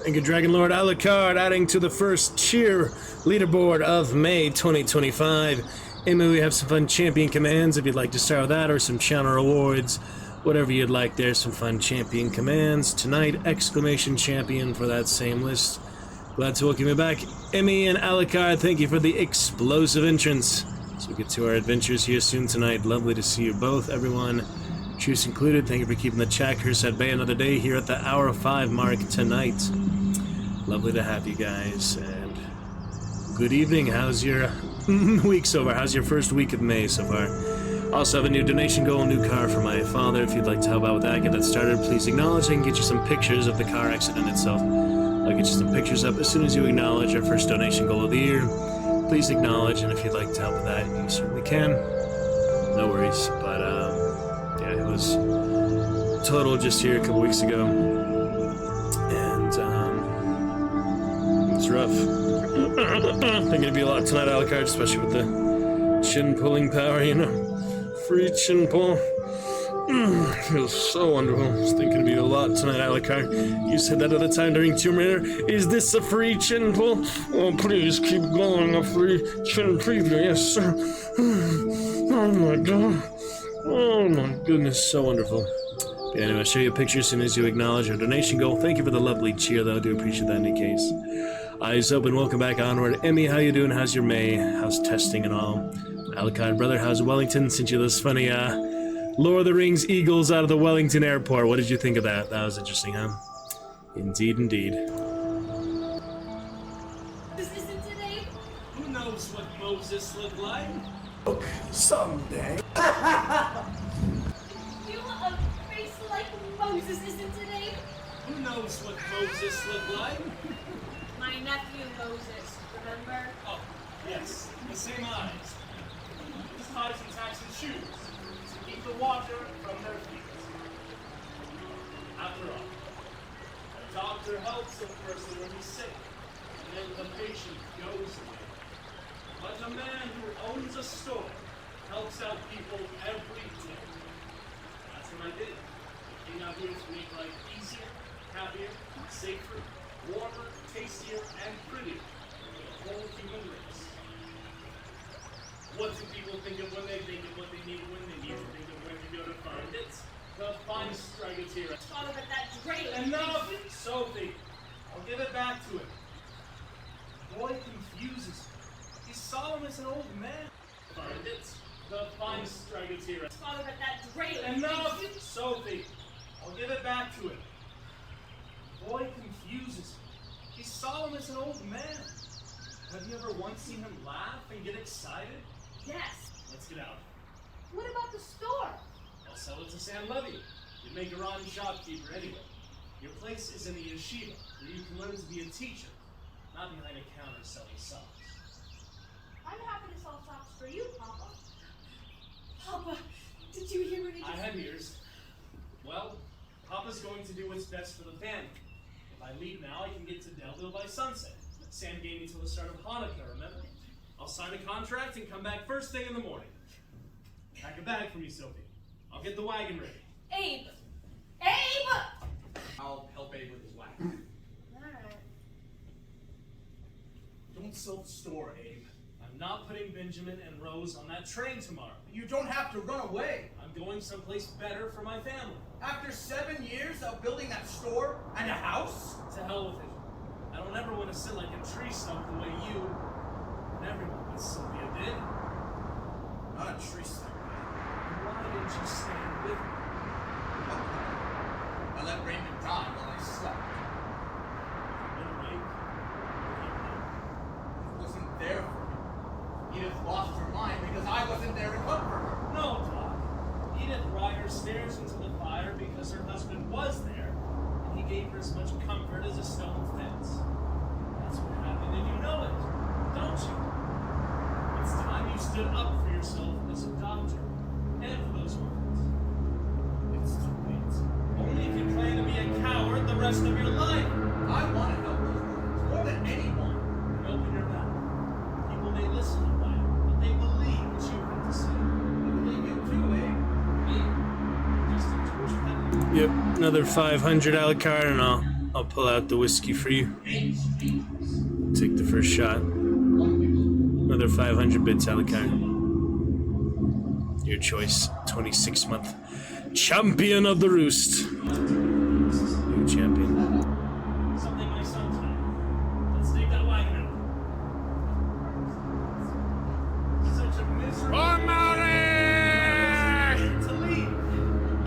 Thank you, Dragon Lord Alucard, adding to the first cheer leaderboard of May 2025. Emmy, we have some fun champion commands if you'd like to start with that, or some channel rewards. Whatever you'd like, there's some fun champion commands. Tonight, exclamation champion for that same list. Glad to welcome you back. Emmy and Alucard, thank you for the explosive entrance. So we get to our adventures here soon tonight. Lovely to see you both, everyone. Truce included, thank you for keeping the chatters at bay another day here at the hour 5 mark tonight. Lovely to have you guys, and good evening. How's your week so far? How's your first week of May so far? Also have a new donation goal, new car for my father. If you'd like to help out with that, get that started, please acknowledge. I can get you some pictures of the car accident itself. I'll get you some pictures up as soon as you acknowledge our first donation goal of the year. Please acknowledge, and if you'd like to help with that, you certainly can. No worries, but yeah, it was total just here a couple weeks ago. And it's That's rough. Think it'd be a lot tonight, Alucard, especially with the chin pulling power, you know? Free chin pull. Feels so wonderful. I was thinking it'd be a lot tonight, Alucard. You said that other time during Tomb Raider. Is this a free chin pull? Oh, please keep going. A free chin preview. Yes, sir. Oh my god. Oh my goodness, so wonderful. Yeah, anyway, I'll show you a picture as soon as you acknowledge our donation goal. Thank you for the lovely cheer, though. I do appreciate that in any case. Eyes open, welcome back onward. Emmy, how you doing? How's your May? How's testing and all? Alucard, brother, how's Wellington? Sent you this funny, Lord of the Rings eagles out of the Wellington airport. What did you think of that? That was interesting, huh? Indeed, indeed. This isn't today. Who knows what Moses looked like? Look, someday. You a face like Moses isn't today. Who knows what Moses looked like? My nephew Moses, remember? Oh, yes, the same eyes. His ties and tacks and shoes to keep the water from their feet. After all, a doctor helps a person when he's sick, and then the patient goes away. But a man who owns a store helps out people every day. That's what I did. I came out here to make life easier, happier, safer, warmer, tastier, and prettier for the whole human race. What do people think of when they think of what they need when they need to think of where to go to find it? The finest Stragateer. Father, but that Drake. Enough, Sophie. I'll give it back to him. The boy confuses me. He's solemn as an old man. Find it. The finest Stragateer. Father, but that Drake. Enough, Sophie. I'll give it back to him. The boy confuses me. He's solemn as an old man. Have you ever once seen him laugh and get excited? Yes. Let's get out. What about the store? I'll sell it to Sam Levy. You'd make a rotten shopkeeper anyway. Your place is in the yeshiva, where you can learn to be a teacher, not behind a counter selling socks. I'm happy to sell socks for you, Papa. Papa, did you hear what he just I had ears. Well, Papa's going to do what's best for the family. If I leave now, I can get to Delville by sunset. Sam gave me till the start of Hanukkah, remember? I'll sign a contract and come back first thing in the morning. Pack a bag for me, Sophie. I'll get the wagon ready. Abe! Abe! I'll help Abe with his wagon. Alright. Don't sell the store, Abe. I'm not putting Benjamin and Rose on that train tomorrow. You don't have to run away. I'm going someplace better for my family. After 7 years of building that store and a house? To hell with it. I don't ever want to sit like a tree stump the way you and everyone but Sylvia did. Not a tree stump. Why didn't you stand with me? I let Raymond die while I slept. I wasn't there for him. Edith lost her mind because I wasn't there to comfort her. No, Doc. Edith Ryder stares into the fire because her husband was there, and he gave her as much comfort as a stone fence. That's what happened, and you know it, don't you? It's time you stood up for yourself as a doctor, and for those words. It's too late. Only if you plan to be a coward the rest of your life. I want to help those workers more than anyone. And open your mouth. People may listen a while, but they believe what you have to say. I believe you too, eh? Me? Just a Jewish peddler. Yep, another 500 Alucard, and I'll pull out the whiskey for you. Take the first shot. Another 500 bits, Alucard. Your choice, 26-month champion of the roost. New champion. Something my son told me. Let's take that wagon out. Such a miserable to leave.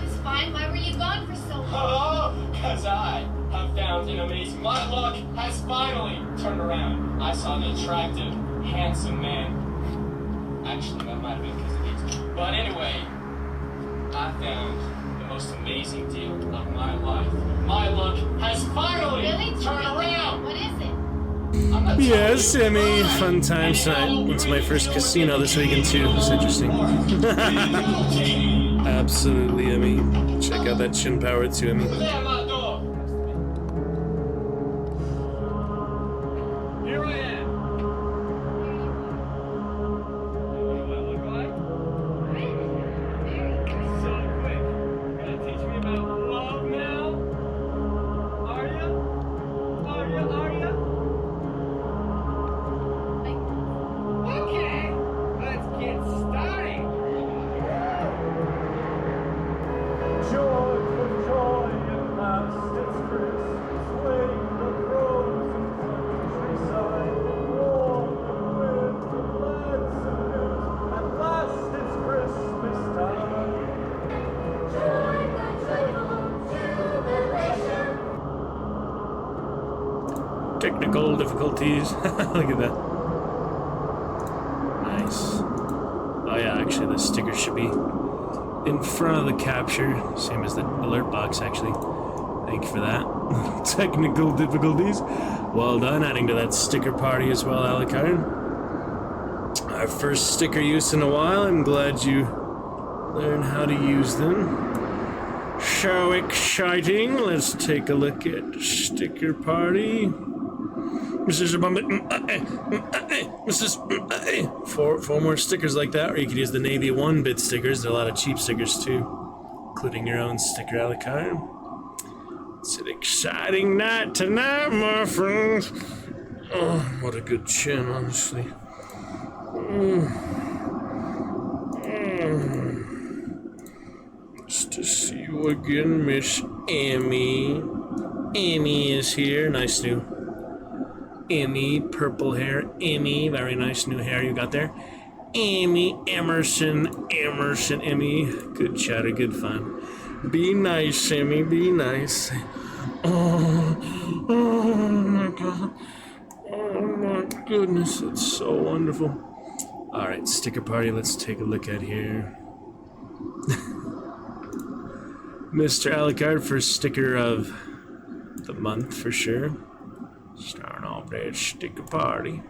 It's fine. Why were you gone for so long? Oh, because I have found an amazing. My luck has finally turned around. I saw an attractive, handsome man. Actually, that might have been because of these. But anyway, I found the most amazing deal of my life. My luck has finally turned around. What is it? Yes, Emmy, fun times tonight. It's my first casino this weekend too. It's interesting. Absolutely, Emmy. Check out that chin power too, Emmy. Technical difficulties. Look at that. Nice. Oh yeah, actually the sticker should be in front of the capture, same as the alert box actually. Thank you for that. Technical difficulties. Well done, adding to that sticker party as well, Alucard. Our first sticker use in a while. I'm glad you learned how to use them. So exciting. Let's take a look at sticker party. Mrs. Four more stickers like that, or you could use the Navy 1-bit stickers. There are a lot of cheap stickers too, including your own sticker, Alucard. It's an exciting night tonight, my friends. Oh, what a good chin, honestly. Nice to see you again, Miss Emmy. Emmy is here. Nice new Emmy, purple hair. Emmy, very nice new hair you got there. Emmy, Emerson, Emmy. Good chatter, good fun. Be nice, Emmy, be nice. Oh my God. Oh my goodness, it's so wonderful. Alright, sticker party, let's take a look at here. Mr. Alucard, first sticker of the month for sure. Starting off that sticker party.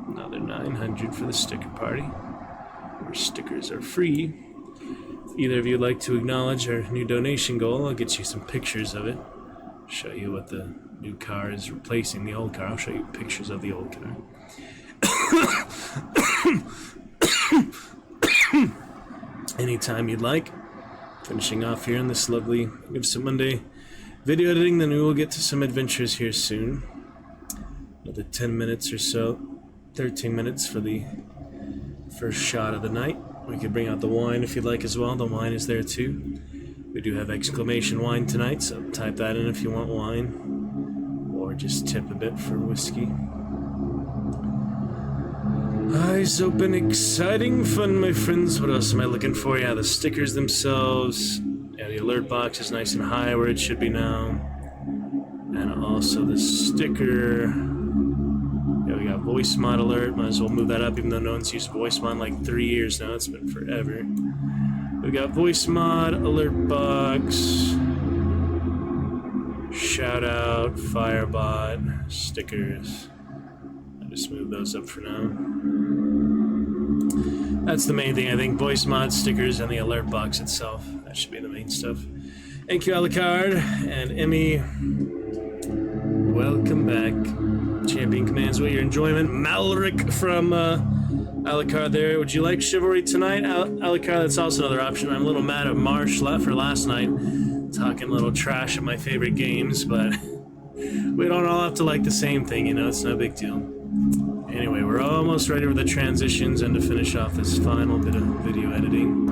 Another 900 for the sticker party. Where stickers are free. If either of you would like to acknowledge our new donation goal, I'll get you some pictures of it. Show you what the new car is replacing the old car. I'll show you pictures of the old car. Anytime you'd like. Finishing off here on this lovely Gibson Monday video editing, then we will get to some adventures here soon. Another 10 minutes or so, 13 minutes for the first shot of the night. We could bring out the wine if you'd like as well. The wine is there too. We do have exclamation wine tonight, so type that in if you want wine. Or just tip a bit for whiskey. Eyes open, exciting fun, my friends. What else am I looking for? Yeah, the stickers themselves. Yeah, the alert box is nice and high where it should be now. And also the sticker. Yeah, we got voice mod alert. Might as well move that up, even though no one's used voice mod in like 3 years now. It's been forever. We got voice mod, alert box, shout out, firebot, stickers. I'll just move those up for now. That's the main thing, I think. Voice mod, stickers, and the alert box itself. That should be the main stuff. Thank you, Alucard and Emmy. Welcome back. Champion commands with your enjoyment. Malric from Alucard there. Would you like chivalry tonight, Alucard? That's also another option. I'm a little mad at Marsh for last night, talking a little trash at my favorite games, but we don't all have to like the same thing, you know, it's no big deal. Anyway, we're almost ready with the transitions and to finish off this final bit of video editing.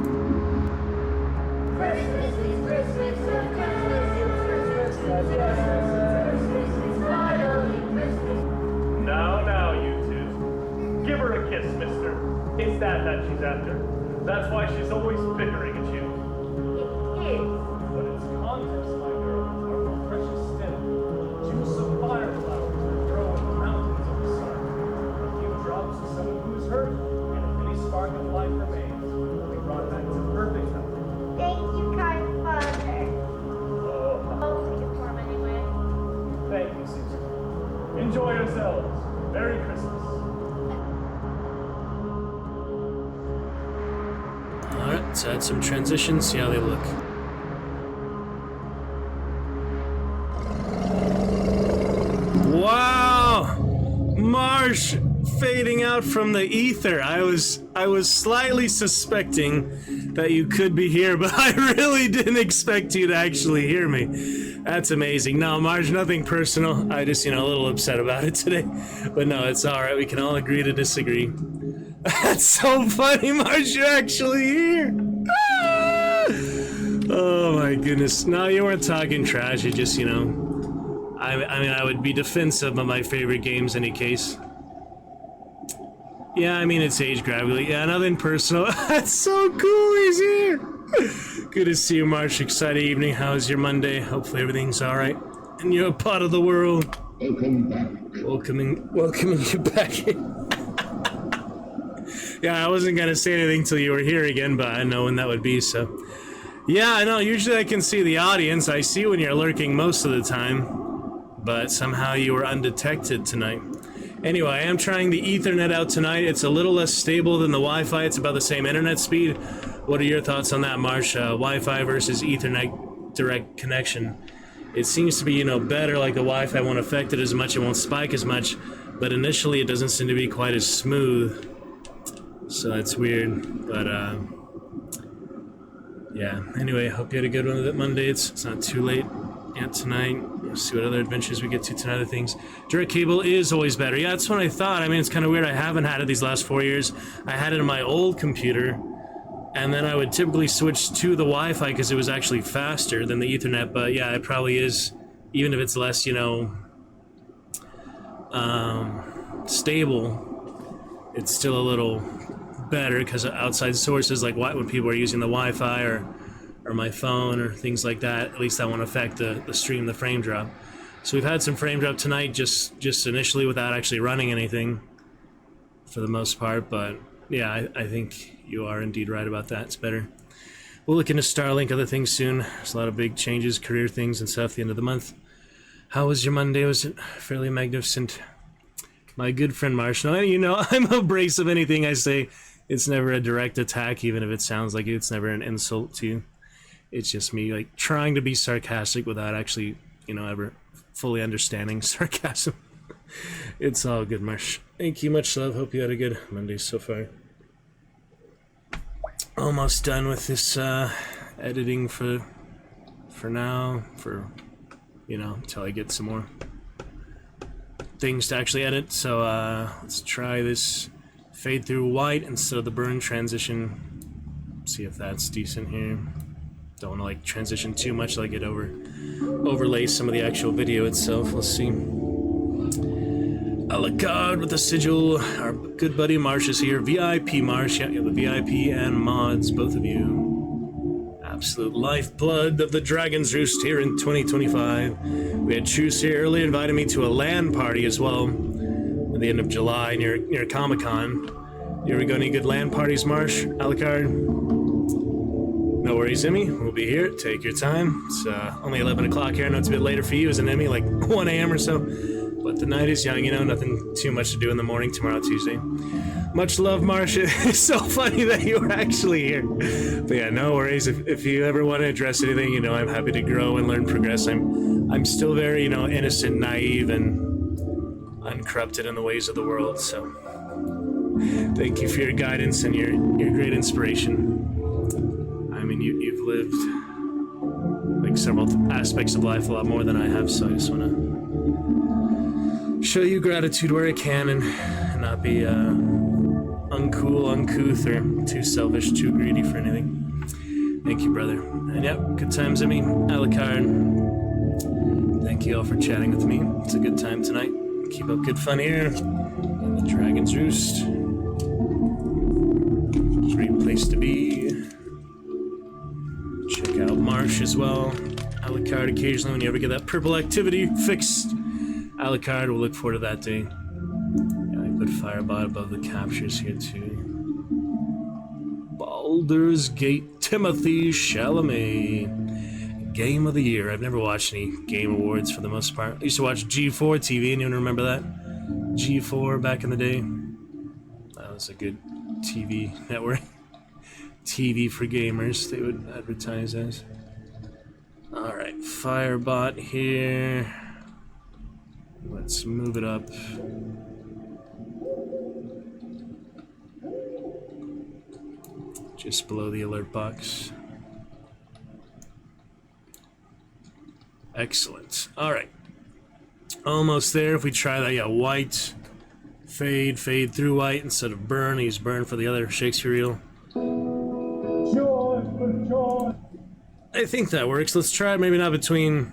Now, you two. Give her a kiss, mister. It's that she's after. That's why she's always bickering at you. It is. But its contents, my girl, are more precious still. Juice of fire flowers that grow in the mountains of the sun. A few drops to someone who's hurt, and if any spark of life remains, will be brought back to perfect health. Thank you, kind father. Oh, I'll take it for him anyway. thank you, Susan. Enjoy yourselves. Merry Christmas. Alright, let's add some transitions, see how they look. Wow! Marsh fading out from the ether. I was slightly suspecting that you could be here, but I really didn't expect you to actually hear me. That's amazing. No, Marge, nothing personal. I just, a little upset about it today. But no, it's alright. We can all agree to disagree. That's so funny, Marge, you're actually here. Ah! Oh my goodness. No, you weren't talking trash. You just, I mean, I would be defensive of my favorite games in any case. Yeah, I mean, it's age gradually. Yeah, nothing personal. That's so cool, he's here. Good to see you, March. Exciting evening. How's your Monday? Hopefully everything's alright. And you're a part of the world. Welcoming you back in. Yeah, I wasn't gonna say anything till you were here again, but I know when that would be, so. Yeah, I know, usually I can see the audience. I see when you're lurking most of the time, but somehow you were undetected tonight. Anyway, I am trying the Ethernet out tonight. It's a little less stable than the Wi-Fi. It's about the same internet speed. What are your thoughts on that, Marsh? Wi-Fi versus Ethernet direct connection. It seems to be, you know, better, like the Wi-Fi won't affect it as much, it won't spike as much, but initially it doesn't seem to be quite as smooth. So that's weird, but yeah. Anyway, hope you had a good one with it Monday. It's not too late yet tonight. We'll see what other adventures we get to tonight, other things. Direct cable is always better. Yeah, that's what I thought. I mean, it's kind of weird. I haven't had it these last 4 years. I had it in my old computer, and then I would typically switch to the Wi-Fi because it was actually faster than the Ethernet. But yeah, it probably is, even if it's less, you know, stable, it's still a little better because of outside sources, like when people are using the Wi-Fi or my phone or things like that. At least that won't affect the stream, the frame drop. So we've had some frame drop tonight, just initially without actually running anything for the most part. But yeah, I think you are indeed right about that. It's better. We'll look into Starlink, other things soon. There's a lot of big changes, career things and stuff at the end of the month. How was your Monday? Was it fairly magnificent? My good friend Marshall, you know, I'm abrasive of anything I say. It's never a direct attack, even if it sounds like it. It's never an insult to you. It's just me, like, trying to be sarcastic without actually, you know, ever fully understanding sarcasm. It's all good, Marsh. Thank you, much love. Hope you had a good Monday so far. Almost done with this editing for now, you know, until I get some more things to actually edit. So let's try this fade through white instead of the burn transition. See if that's decent here. Don't want to like transition too much, like it overlay some of the actual video itself. Let's see. A la carte with the sigil. Our good buddy Marsh is here. VIP Marsh. Yeah, you have a VIP and mods, both of you. Absolute lifeblood of the Dragon's Roost here in 2025. We had Truce here earlier, invited me to a LAN party as well at the end of July near Comic-Con. You ever go any good LAN parties, Marsh? Alucard? No worries, Emmy. We'll be here. Take your time. It's only 11 o'clock here. I know it's a bit later for you as an Emmy, like 1 a.m. or so. But the night is young, you know, nothing too much to do in the morning tomorrow, Tuesday. Much love, Marsh. It's so funny that you were actually here. But yeah, no worries. If you ever want to address anything, you know, I'm happy to grow and learn, progress. I'm still very, you know, innocent, naive, and uncorrupted in the ways of the world, so thank you for your guidance and your great inspiration. I mean, you've lived like several aspects of life a lot more than I have, so I just want to show you gratitude where I can and not be uncool, uncouth, or too selfish, too greedy for anything. Thank you, brother. And yep, good times, I mean, Alucard. Thank you all for chatting with me. It's a good time tonight. Keep up good fun here in the Dragon's Roost. Great place to be. Check out Marsh as well. Alucard occasionally when you ever get that purple activity fixed. Alucard, we'll look forward to that day. Yeah, I put Firebot above the captures here too. Baldur's Gate, Timothy Chalamet. Game of the Year. I've never watched any game awards for the most part. I used to watch G4 TV. Anyone remember that? G4 back in the day. That was a good TV network. TV for gamers, they would advertise as. Alright, Firebot here. Let's move it up. Just below the alert box. Excellent. Alright. Almost there. If we try that, yeah, white. Fade through white instead of burn. Use burn for the other Shakespeare reel. I think that works. Let's try it maybe not between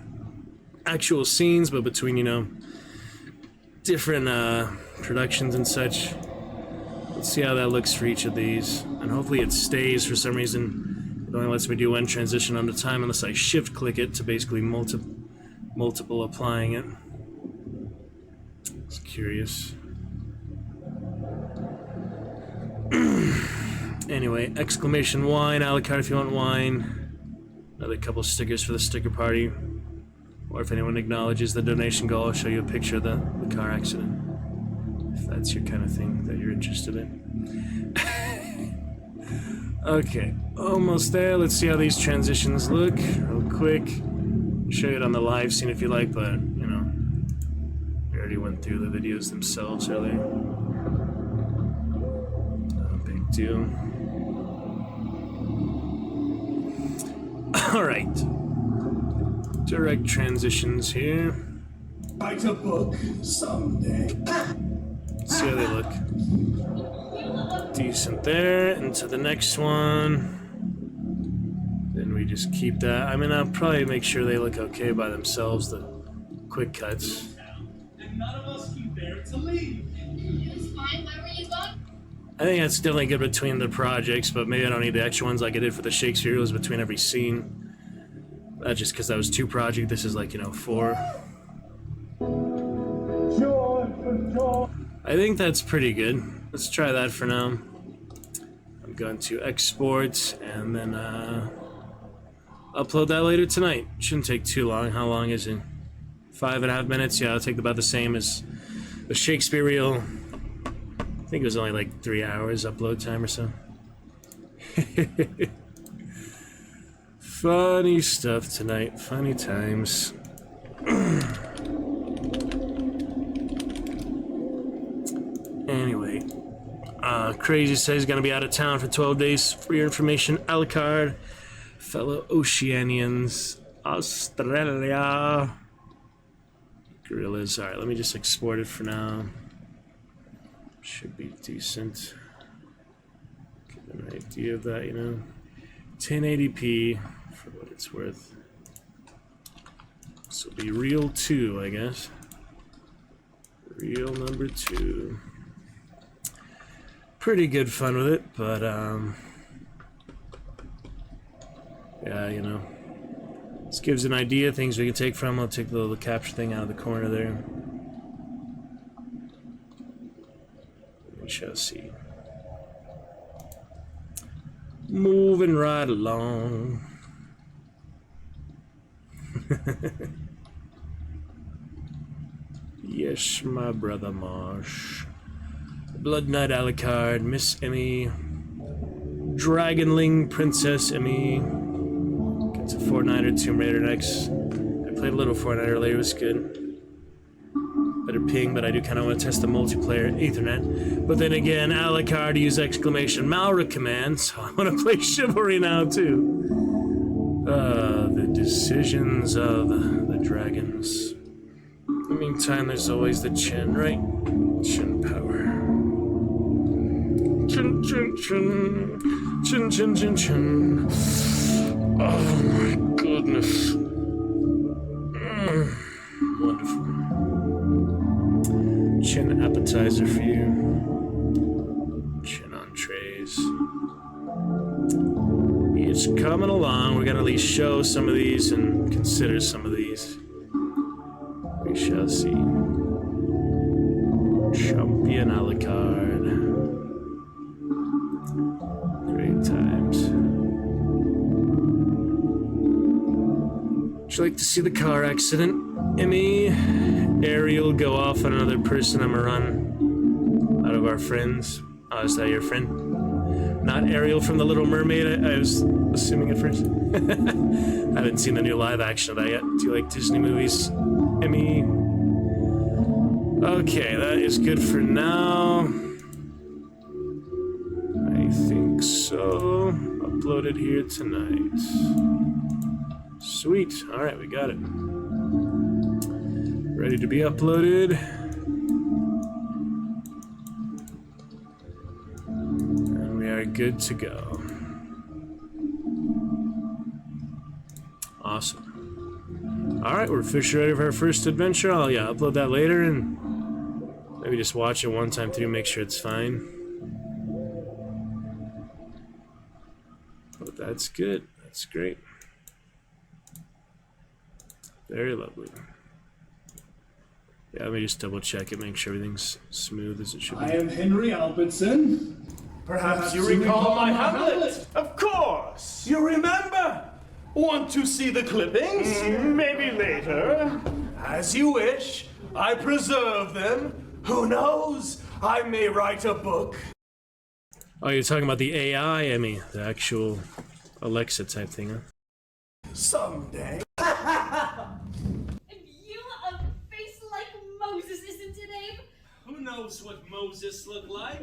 actual scenes, but between, you know, different productions and such. Let's see how that looks for each of these. And hopefully it stays for some reason. It only lets me do one transition at a time unless I shift click it to basically multiple applying it. Just curious. Anyway, exclamation wine, a la carte if you want wine. Another couple stickers for the sticker party. Or if anyone acknowledges the donation goal, I'll show you a picture of the car accident. If that's your kind of thing that you're interested in. Okay, almost there. Let's see how these transitions look real quick. I'll show you it on the live scene if you like, but, you know, we already went through the videos themselves earlier. No big deal. Alright. Direct transitions here. Write a book someday. See how they look. Decent there. Into the next one. Then we just keep that. I mean, I'll probably make sure they look okay by themselves, the quick cuts. And none of us can bear to leave. It was fine. Where were you going? I think that's definitely good between the projects, but maybe I don't need the extra ones like I did for the Shakespeare. It was between every scene. That's just because that was 2 projects. This is like, you know, 4. I think that's pretty good. Let's try that for now. I'm going to export and then upload that later tonight. Shouldn't take too long. How long is it? 5.5 minutes? Yeah, it'll take about the same as the Shakespeare reel. I think it was only like 3 hours upload time or so. Funny stuff tonight. Funny times. Anyway. Crazy says he's gonna be out of town for 12 days. For your information, a la carte. Fellow Oceanians. Australia. Gorillas. Alright, let me just export it for now. Should be decent. Give an idea of that, you know. 1080p for what it's worth. This will be reel 2, I guess. Reel number 2. Pretty good fun with it, but yeah, you know. This gives an idea of things we can take from. I'll take the little capture thing out of the corner there. We shall see. Moving right along. Yes, my brother Marsh. Blood Knight Alucard, Miss Emmy. Dragonling Princess Emmy. Gets a Fortnite or Tomb Raider next. I played a little Fortnite earlier, it was good. Better ping, but I do kind of want to test the multiplayer Ethernet. But then again, Alucard use exclamation Malra command, so I want to play Chivalry now too. The decisions of the dragons. In the meantime, there's always the chin, right? Chin power. Chin, chin, chin. Chin, chin, chin, chin. Oh my goodness. Wonderful. Chin appetizer for you. Chin entrees. It's coming along. We're gonna at least show some of these and consider some of these. We shall see. Champion a la carte. Great times. Would you like to see the car accident? Emmy, Ariel go off on another person on a run. Out of our friends. Oh, is that your friend? Not Ariel from The Little Mermaid, I was assuming at first. I haven't seen the new live action of that yet. Do you like Disney movies? Emmy. Okay, that is good for now. I think so. Uploaded here tonight. Sweet. Alright, we got it. Ready to be uploaded. And we are good to go. Awesome. Alright, we're officially ready for our first adventure. I'll upload that later and maybe just watch it one time through, make sure it's fine. But that's good. That's great. Very lovely. Yeah, let me just double check it, make sure everything's smooth as it should be. I am Henry Albertson. Perhaps you recall my Hamlet? Of course! You remember? Want to see the clippings? Maybe later. As you wish. I preserve them. Who knows? I may write a book. Oh, you're talking about the AI, Emmy, the actual Alexa type thing, huh? Someday. And you a face like Moses, isn't it, Abe? Who knows what Moses looked like?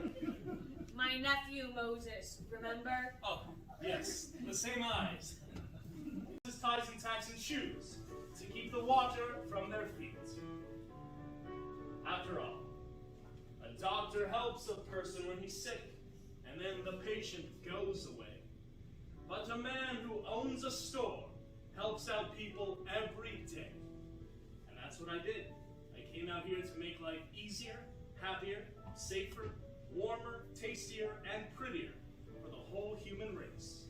My nephew Moses, remember? Oh, yes, the same eyes. His ties and tacks and shoes to keep the water from their feet. After all, a doctor helps a person when he's sick, and then the patient goes away. But a man who owns a store helps out people every day. And that's what I did. I came out here to make life easier, happier, safer, warmer, tastier, and prettier for the whole human race.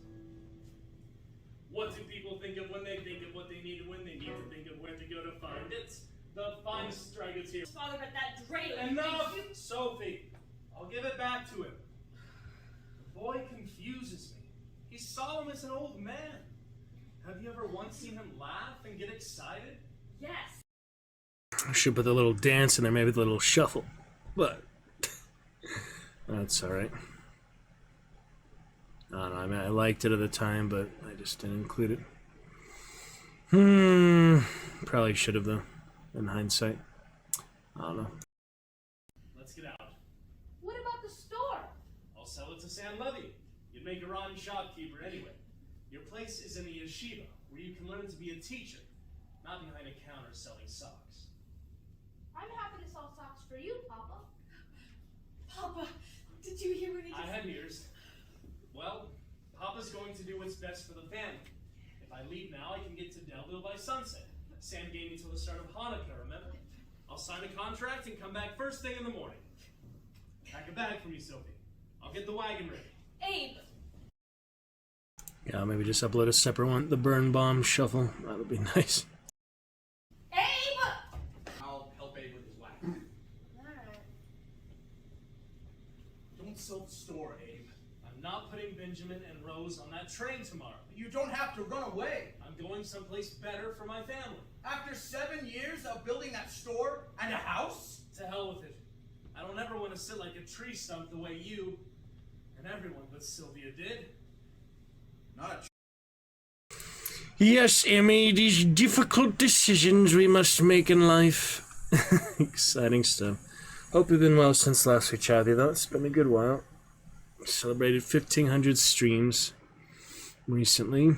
What do people think of when they think of what they need and when they need to think of where to go to find it? The finest dragons here. Father, but that Dre. Enough, Sophie. I'll give it back to him. The boy confuses me. He's solemn as an old man. Have you ever once seen him laugh and get excited? Yes. I should put the little dance in there, maybe the little shuffle. But that's alright. I don't know, I mean, I liked it at the time, but I just didn't include it. Probably should have, though, in hindsight. I don't know. Let's get out. What about the store? I'll sell it to Sam Levy. You'd make a rotten shopkeeper anyway. Your place is in the yeshiva, where you can learn to be a teacher, not behind a counter selling socks. I'm happy to sell socks for you, Papa. Papa, did you hear what he just I had ears. Well, Papa's going to do what's best for the family. If I leave now, I can get to Delville by sunset. Sam gave me till the start of Hanukkah, remember? I'll sign a contract and come back first thing in the morning. Pack a bag for me, Sophie. I'll get the wagon ready. Abe! Yeah, maybe just upload a separate one. The Burn Bomb Shuffle. That would be nice. Abe! I'll help Abe with his wax. Alright. Don't sell the store, Abe. I'm not putting Benjamin and Rose on that train tomorrow. You don't have to run away. I'm going someplace better for my family. After 7 years of building that store and a house? To hell with it. I don't ever want to sit like a tree stump the way you and everyone but Sylvia did. Not a Yes, Emmy, these difficult decisions we must make in life. Exciting stuff. Hope you've been well since last we chatted, though. It's been a good while. Celebrated 1,500 streams recently.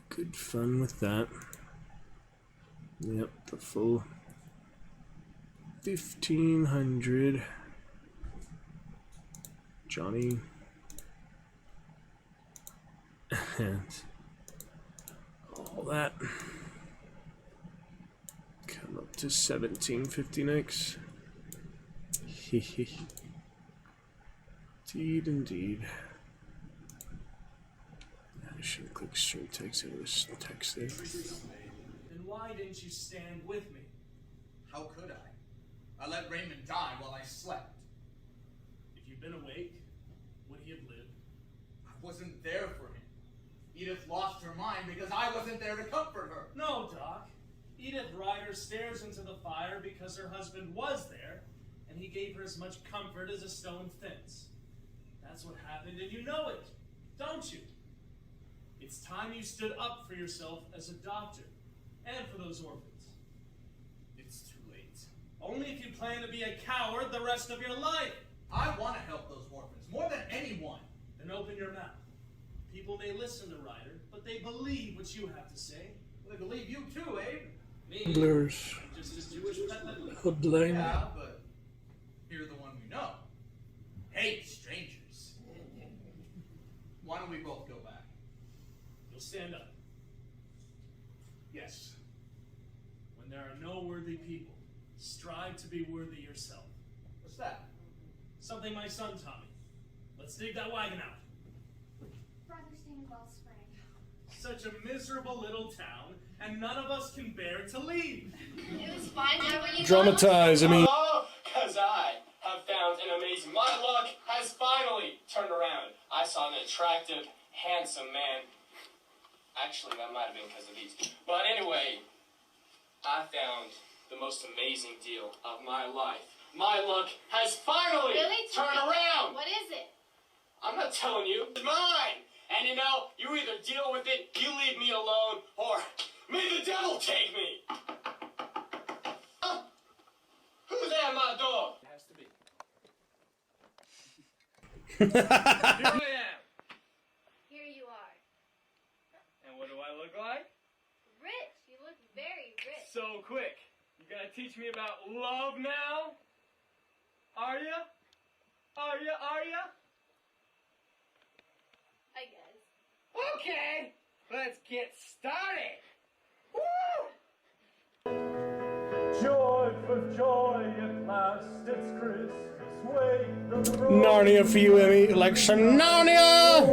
Good fun with that. Yep, the full 1,500. Johnny. And all that. Come up to 1750 next. Indeed, indeed. I should click straight text out of this text there. Then why didn't you stand with me? How could I? I let Raymond die while I slept. If you'd been awake, would he have lived? I wasn't there for him. Edith lost her mind because I wasn't there to comfort her. No, Doc. Edith Ryder stares into the fire because her husband was there, and he gave her as much comfort as a stone fence. That's what happened, and you know it, don't you? It's time you stood up for yourself as a doctor, and for those orphans. It's too late. Only if you plan to be a coward the rest of your life. I want to help those orphans more than anyone. Then open your mouth. People may listen to Ryder, but they believe what you have to say. Well, they believe you too, Abe. Me? Blurs. I'm just as Jewish as that. Hoodline. Yeah, but you're the one we know. Hate strangers. Why don't we both go back? You'll stand up. Yes. When there are no worthy people, strive to be worthy yourself. What's that? Something my son taught me. Let's dig that wagon out. Brother Stanwell sprang. such a miserable little town, and none of us can bear to leave. It was fine wherever you Dramatize, I mean. Oh, cause I have found an amazing. My luck has finally turned around. I saw an attractive, handsome man. Actually, that might have been because of these. But anyway, I found the most amazing deal of my life. My luck has finally turned around. What is it? I'm not telling you. It's mine. And you know, you either deal with it, you leave me alone, or may the devil take me. Huh? Who's at my door? It has to be. Here I am. Here you are. And what do I look like? Rich. You look very rich. So quick. You gotta teach me about love now? Are ya? Are ya? Are ya? I guess. Okay, let's get started. Woo! Joy for joy, at last it's Christmas. Wake the Narnia for you, Emmy. Like some Narnia!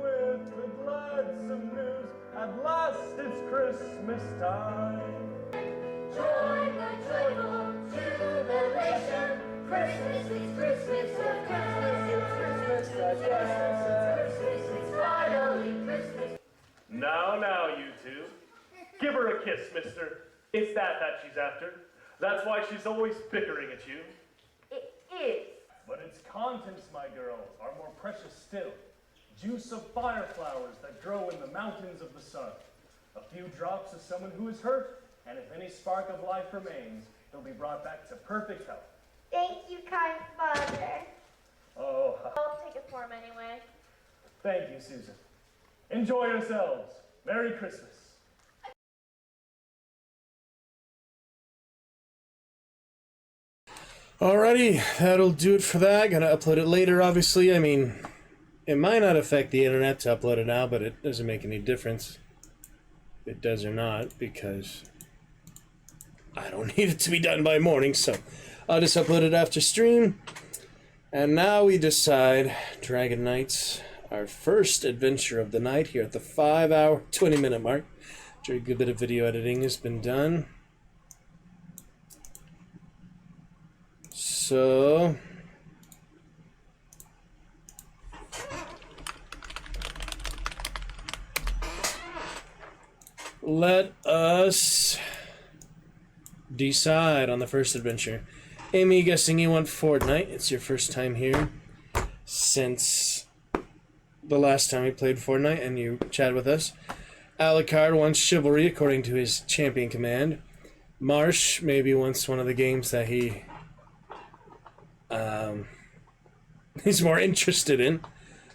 with the gladsome news. At last it's Christmas time. Joy the joyful jubilation. Christmas is Christmas, Christmas is Christmas, Christmas is finally Christmas. Now, you two. Give her a kiss, mister. It's that she's after. That's why she's always bickering at you. It is. But its contents, my girls, are more precious still. Juice of fire flowers that grow in the mountains of the sun. A few drops of someone who is hurt, and if any spark of life remains, they'll be brought back to perfect health. Thank you, kind father. Oh, I'll take it for him anyway. thank you, Susan. Enjoy yourselves. Merry Christmas. Alrighty, that'll do it for that. Gotta upload it later, obviously. I mean, it might not affect the internet to upload it now, but it doesn't make any difference if it does or not, because I don't need it to be done by morning, so I'll just upload it after stream. And now we decide Dragon Knights, our first adventure of the night here at the 5-hour, 20-minute mark. After a good bit of video editing has been done. So let us decide on the first adventure. Amy, guessing you want Fortnite. It's your first time here since the last time we played Fortnite and you chatted with us. Alucard wants Chivalry according to his champion command. Marsh maybe wants one of the games that he's more interested in.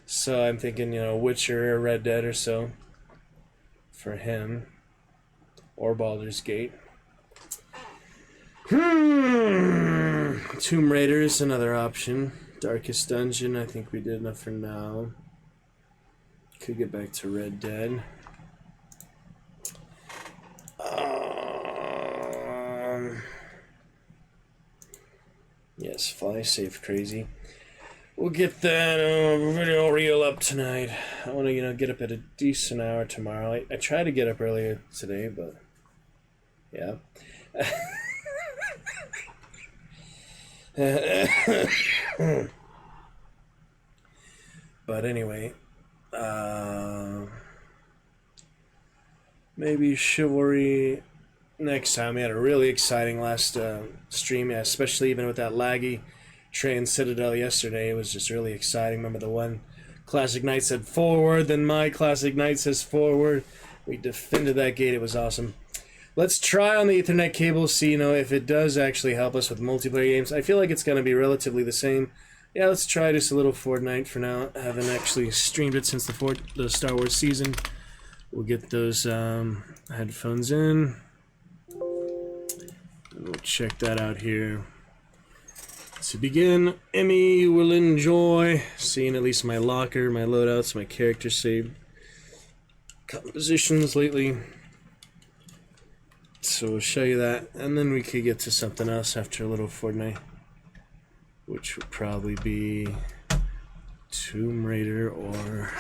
So I'm thinking, you know, Witcher or Red Dead or so for him. Or Baldur's Gate. Tomb Raider is another option. Darkest Dungeon, I think we did enough for now. Could get back to Red Dead. Yes, fly safe, crazy. We'll get that video reel up tonight. I want to, you know, get up at a decent hour tomorrow. I tried to get up earlier today, but yeah. But anyway, maybe Chivalry next time. We had a really exciting last stream, yeah, especially even with that laggy Train Citadel yesterday. It was just really exciting. Remember the one Classic Knight said forward, then my Classic Knight says forward. We defended that gate. It was awesome. Let's try on the Ethernet cable, see, you know, if it does actually help us with multiplayer games. I feel like it's going to be relatively the same. Yeah, let's try just a little Fortnite for now. I haven't actually streamed it since the Star Wars season. We'll get those headphones in. And we'll check that out here. To begin, Emmy will enjoy seeing at least my locker, my loadouts, my character saved compositions lately. So we'll show you that, and then we could get to something else after a little Fortnite, which would probably be Tomb Raider or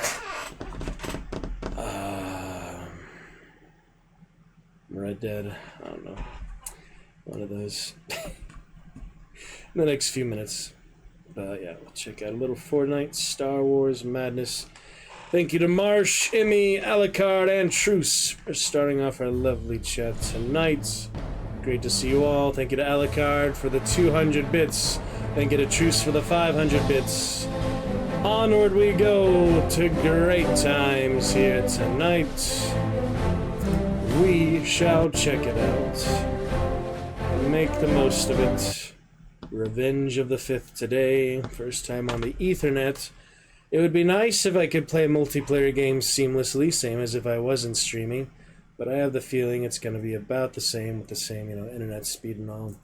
Red Dead. I don't know. One of those. In the next few minutes. But yeah, we'll check out a little Fortnite, Star Wars madness. Thank you to Marsh, Emmy, Alucard, and Truce for starting off our lovely chat tonight. Great to see you all. Thank you to Alucard for the 200 bits. Thank you to Truce for the 500 bits. Onward we go to great times here tonight. We shall check it out. Make the most of it. Revenge of the Fifth today. First time on the Ethernet. It would be nice if I could play multiplayer games seamlessly, same as if I wasn't streaming. But I have the feeling it's going to be about the same with the same, internet speed and all.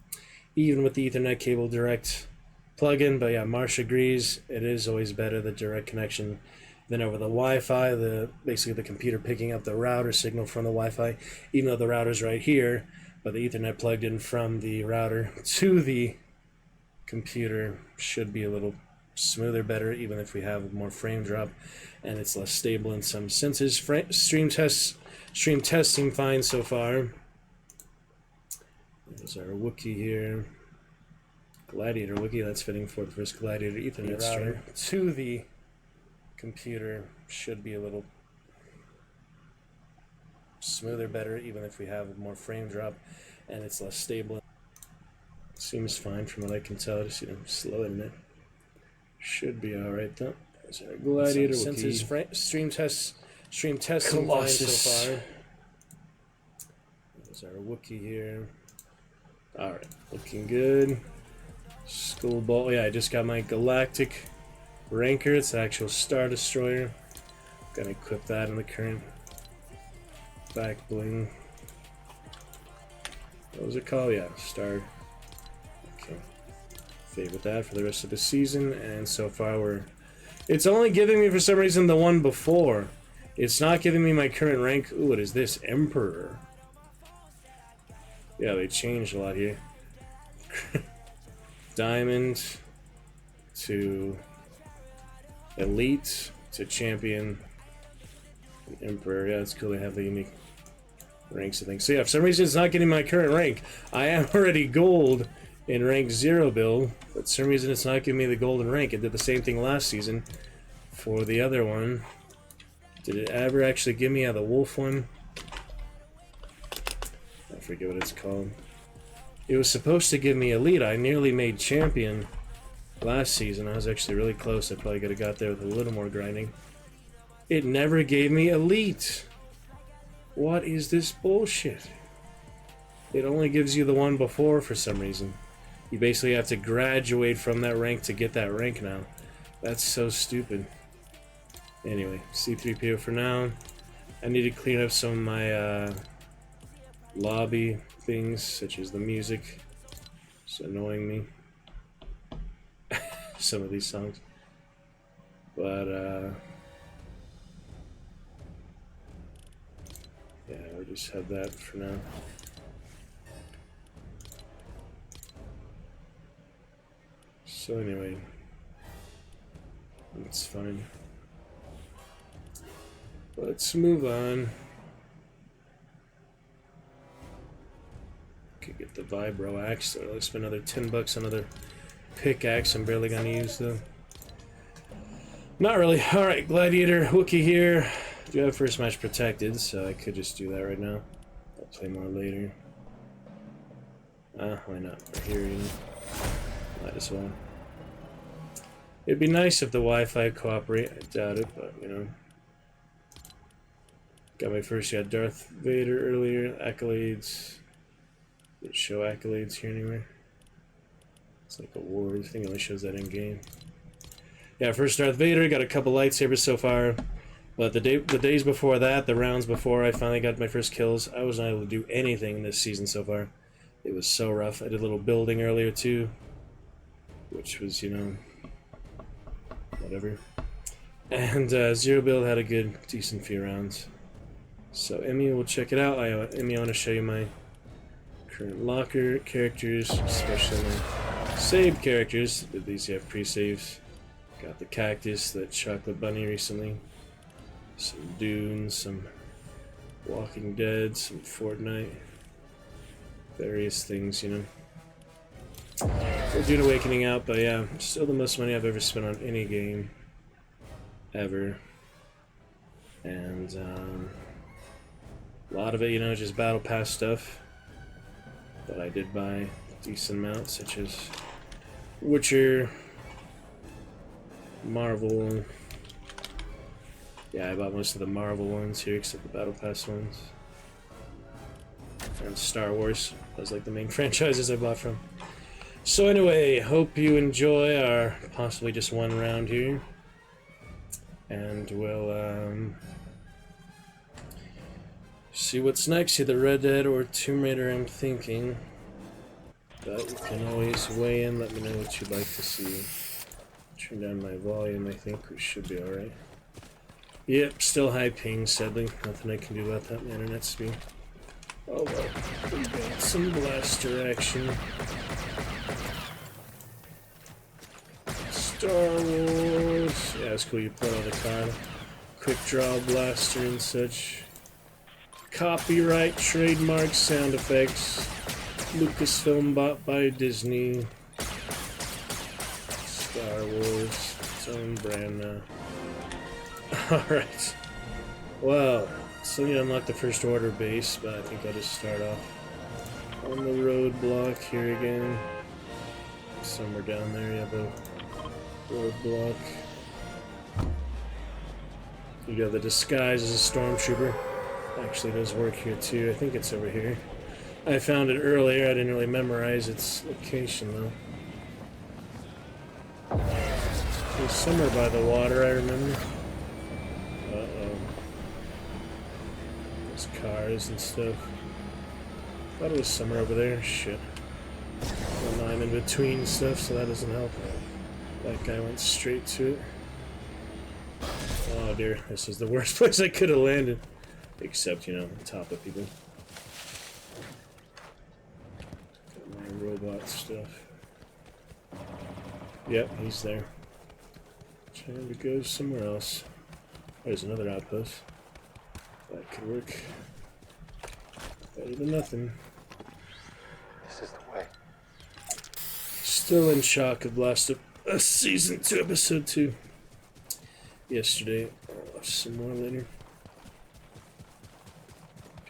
Even with the Ethernet cable direct plug-in. But yeah, Marsh agrees. It is always better, the direct connection, than over the Wi-Fi. Basically the computer picking up the router signal from the Wi-Fi, even though the router's right here. But the Ethernet plugged in from the router to the computer should be a little smoother, better, even if we have more frame drop, and it's less stable in some senses. Stream testing fine so far. There's our Wookiee here. Gladiator Wookiee, that's fitting for the first Gladiator Ethernet router to the computer should be a little smoother, better, even if we have more frame drop, and it's less stable. Seems fine from what I can tell. Just slow internet. Should be alright though. There's our Gladiator Wookiee. Stream testing fine so far. There's our Wookiee here. Alright, looking good. Skull Ball. Yeah, I just got my Galactic Ranker. It's an actual Star Destroyer. Gonna equip that in the current back bling. What was it called? Yeah, Star. Okay. Favorite that for the rest of the season, and so far it's only giving me for some reason the one before. It's not giving me my current rank. Ooh, what is this? Emperor. Yeah, they changed a lot here. Diamond to Elite to Champion. Emperor. Yeah, it's cool they have the unique ranks, I think. So yeah, for some reason it's not getting my current rank. I am already gold in rank 0 build, but for some reason it's not giving me the golden rank. It did the same thing last season for the other one. Did it ever actually give me the wolf one? I forget what it's called. It was supposed to give me elite. I nearly made champion last season. I was actually really close. I probably could have got there with a little more grinding. It never gave me elite. What is this bullshit? It only gives you the one before for some reason. You basically have to graduate from that rank to get that rank now. That's so stupid. Anyway, C3PO for now. I need to clean up some of my lobby things, such as the music. It's annoying me. Some of these songs. But, yeah, we'll just have that for now. So anyway, it's fine. Let's move on. Could get the Vibro Axe, so let's spend another $10 on another pickaxe. I'm barely gonna use though. Not really. Alright, Gladiator Wookiee here. I do have first match protected, so I could just do that right now. I'll play more later. Why not? We're here, might as well. It'd be nice if the Wi-Fi cooperate. I doubt it, but Got my first Darth Vader earlier. Accolades. Didn't show accolades here anywhere. It's like awards. I think it only shows that in game. Yeah, first Darth Vader. Got a couple lightsabers so far. But the days before that, the rounds before I finally got my first kills, I wasn't able to do anything this season so far. It was so rough. I did a little building earlier too, which was, whatever. And Zero Build had a good, decent few rounds. So Emmy, we'll check it out. Emmy, I want to show you my current locker characters, especially my saved characters. These have pre-saves. Got the cactus, that chocolate bunny recently. Some dunes, some Walking Dead, some Fortnite, various things, you know. We're Dune Awakening out, but yeah, still the most money I've ever spent on any game, ever. And a lot of it, you know, just Battle Pass stuff. But I did buy a decent amount, such as Witcher, Marvel. Yeah, I bought most of the Marvel ones here, except the Battle Pass ones. And Star Wars. Those like the main franchises I bought from. So anyway, hope you enjoy our possibly just one round here. And we'll see what's next, either Red Dead or Tomb Raider, I'm thinking. But you can always weigh in, let me know what you'd like to see. Turn down my volume, I think we should be alright. Yep, still high ping, sadly. Nothing I can do about that, my internet speed. Oh well, we got some blaster action. Star Wars. Yeah, it's cool you put on the card. Quick draw blaster and such. Copyright, trademark sound effects. Lucasfilm bought by Disney. Star Wars, its own brand now. Alright. Well, still need to unlock the First Order base, but I think I'll just start off on the roadblock here again. Somewhere down there, yeah, the roadblock. You got the disguise as a stormtrooper. Actually does work here too. I think it's over here. I found it earlier. I didn't really memorize its location though. It was somewhere by the water, I remember. Uh-oh. There's cars and stuff. Thought it was somewhere over there. Shit. Well, I'm in between stuff, so that doesn't help. That guy went straight to it. Oh dear, this is the worst place I could have landed. Except, you know, on top of people. Got my robot stuff. Yep, he's there. Trying to go somewhere else. There's another outpost. That could work. Better than nothing. This is the way. Still in shock of Last of Us Season 2, Episode 2. Yesterday. I'll watch some more later.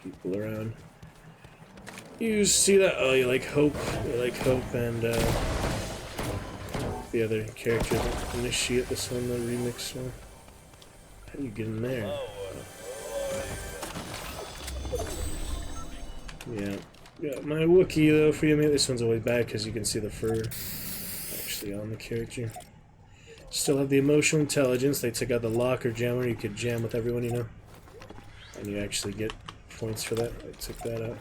People around. You see that? Oh, you like Hope. You like Hope and the other character that initiate this one, the remix one. How do you get in there? Yeah. Got my Wookiee though for you. This one's always bad because you can see the fur actually on the character. Still have the emotional intelligence. They took out the locker jammer. You could jam with everyone, you know. And you actually get points for that. I took that out.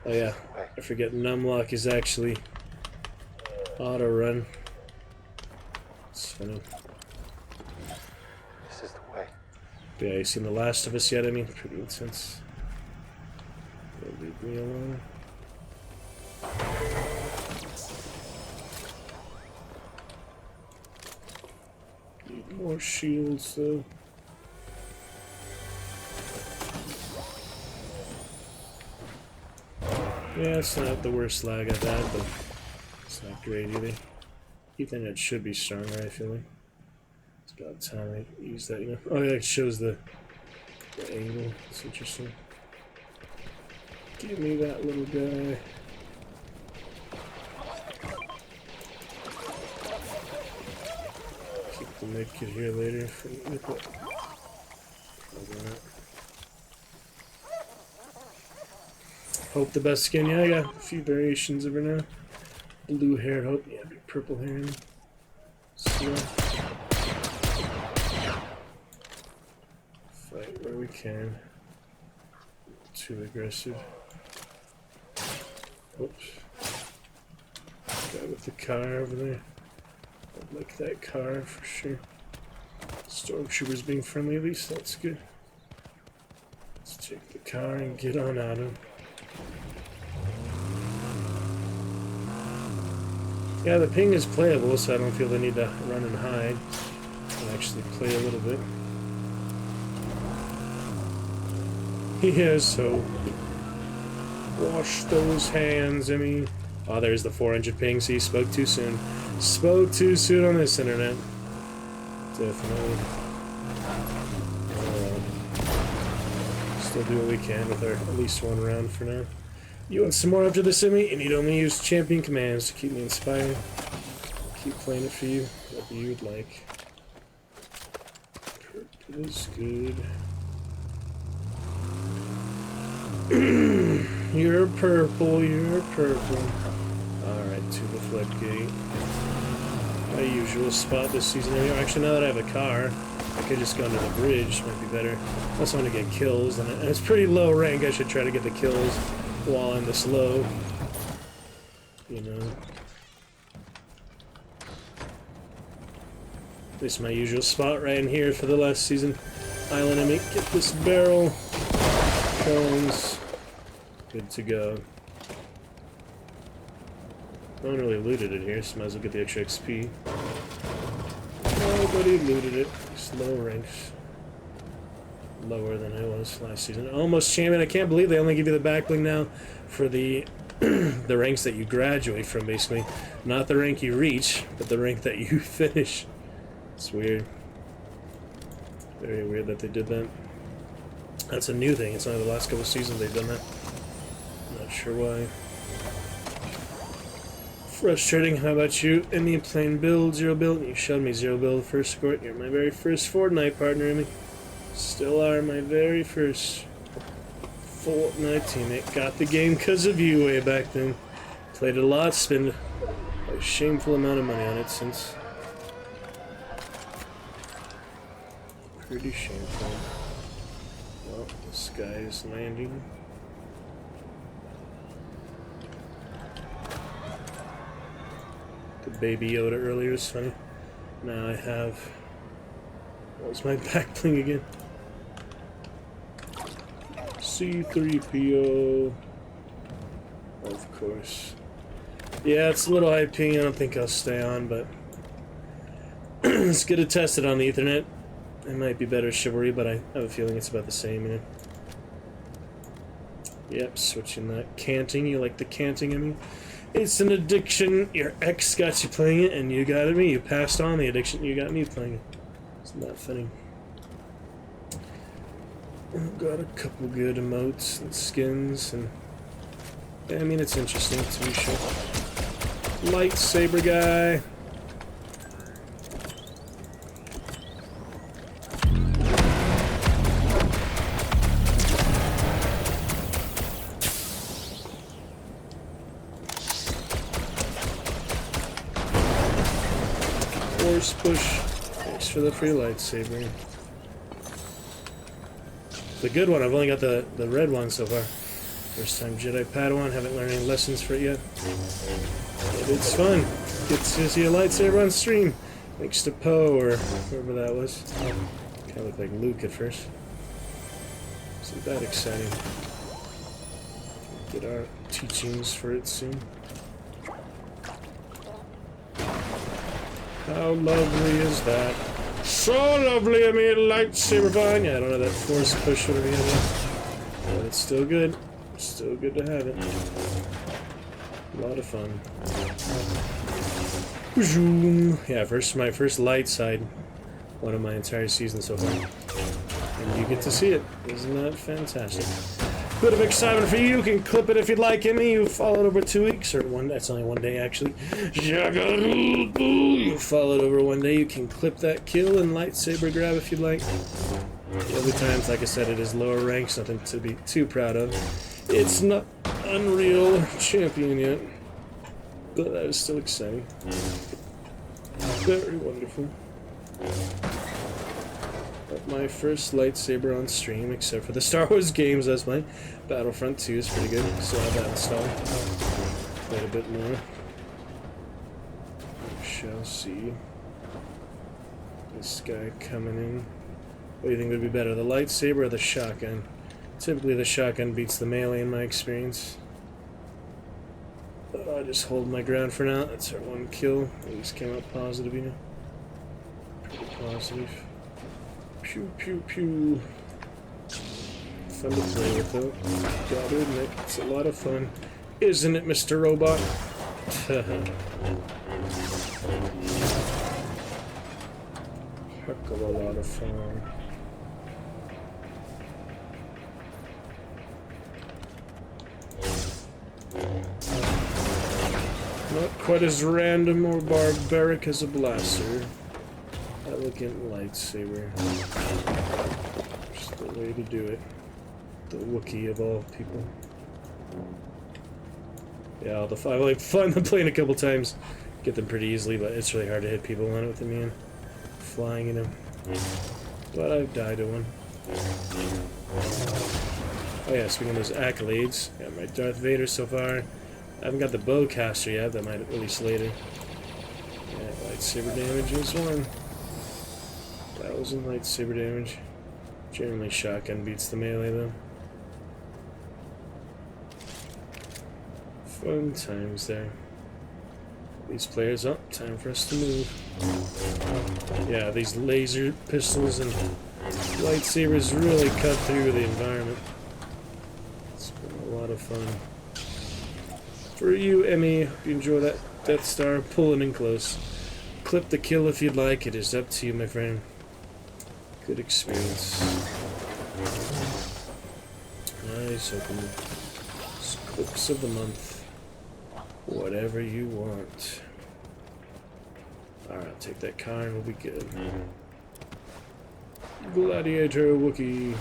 Oh yeah, I forget Numlock is actually auto run. It's funny. This is the way. Yeah, you seen The Last of Us yet? I mean, pretty intense. Leave me alone. Need more shields though. Yeah, it's not the worst lag I've had, but it's not great either. Ethernet should be stronger, I feel like. It's about time I use that, you know. Oh yeah, it shows the angle. It's interesting. Give me that little guy. Keep the medkit here later for nipple. Hope the best skin. Yeah, I got a few variations of her now. Blue hair, Hope. Yeah, be purple hair. So, fight where we can. Too aggressive. Oops. Guy with the car over there. I like that car for sure. Stormtroopers being friendly, at least that's good. Let's take the car and get on out of him. Yeah, the ping is playable, so I don't feel the need to run and hide. I can actually play a little bit. He has hope. Wash those hands, Emmy. Oh, there's the 400 ping. See, spoke too soon. Spoke too soon on this internet. Definitely. Still do what we can with our at least one round for now. You want some more after this, Emmy? You need only use champion commands to keep me inspired. I'll keep playing it for you, whatever you would like. Purple is good. You're purple, you're purple. Alright, to the floodgate. My usual spot this season. Actually, now that I have a car, I could just go under the bridge. Might be better. Unless I want to get kills. And it's pretty low rank. I should try to get the kills while I'm this low. You know. This is my usual spot right in here for the last season. Island enemy. Get this barrel. Cones. Good to go. No one really looted it here, so might as well get the extra XP. Nobody looted it. It's low ranks. Lower than I was last season. Almost champion. I can't believe they only give you the back bling now for the the ranks that you graduate from, basically. Not the rank you reach, but the rank that you finish. It's weird. Very weird that they did that. That's a new thing. It's only the last couple of seasons they've done that. Not sure why. Frustrating. How about you? Emmy playing build, 0 build. You showed me 0 build first score. You're my very first Fortnite partner, Emmy. Still are my very first Fortnite teammate. Got the game because of you way back then. Played it a lot. Spent a shameful amount of money on it since. Pretty shameful. Well, this guy is landing. The Baby Yoda earlier is funny. Now I have... What was my back bling again? C3PO. Of course. Yeah, it's a little high ping. I don't think I'll stay on, but... Let's get it tested on the Ethernet. It might be better chivalry, but I have a feeling it's about the same, you know? Yep, switching that. Canting. You like the canting, I mean? It's an addiction. Your ex got you playing it, and you got me. You passed on the addiction. You got me playing it. Isn't that funny? I've got a couple good emotes and skins, and yeah, I mean, it's interesting to be sure. Lightsaber guy. Force push. Thanks for the free lightsaber. The good one. I've only got the red one so far. First time Jedi Padawan. Haven't learned any lessons for it yet. But it's fun. Get to see a lightsaber on stream. Thanks to Poe or whoever that was. Kind of looked like Luke at first. Isn't that exciting? Get our teachings for it soon. How lovely is that? So lovely, I mean, lightsaber fun. Yeah, I don't know that force push whatever you have, but it's still good. Still good to have it. A lot of fun. Yeah, my first light side one of my entire season so far. And you get to see it. Isn't that fantastic? Bit of excitement for you. You can clip it if you'd like, Emmy. You followed over 2 weeks, or one. That's only 1 day, actually. You followed over 1 day. You can clip that kill and lightsaber grab if you'd like. The other times, like I said, it is lower ranks. Nothing to be too proud of. It's not Unreal Champion yet, but that is still exciting. Very wonderful. My first lightsaber on stream, except for the Star Wars games. That's my Battlefront 2 is pretty good. Still have that installed. Played a bit more. We shall see. This guy coming in. What do you think would be better, the lightsaber or the shotgun? Typically the shotgun beats the melee in my experience. But I'll just hold my ground for now. That's our 1 kill. At least came out positive, you know. Pretty positive. Pew, pew, pew. fun to play with, though. Gotta admit, it's a lot of fun. Isn't it, Mr. Robot? Heck of a lot of fun. Not quite as random or barbaric as a blaster. Elegant lightsaber. Just the way to do it. The Wookiee of all people. Yeah, I've like fun them playing a couple times. Get them pretty easily, but it's really hard to hit people on it with the man flying in them. But I've died to one. Oh yeah, speaking of those accolades, got my Darth Vader so far. I haven't got the bowcaster yet, that might release later. Yeah, lightsaber damage is 1,000 lightsaber damage. Generally shotgun beats the melee though. Fun times there. These players up, time for us to move. Yeah, these laser pistols and lightsabers really cut through the environment. It's been a lot of fun. For you, Emmy, hope you enjoy that Death Star pulling in close. Clip the kill if you'd like, it is up to you, my friend. Good experience. Nice opening. Clips of the month. Whatever you want. Alright, take that car and we'll be good. Gladiator Wookiee.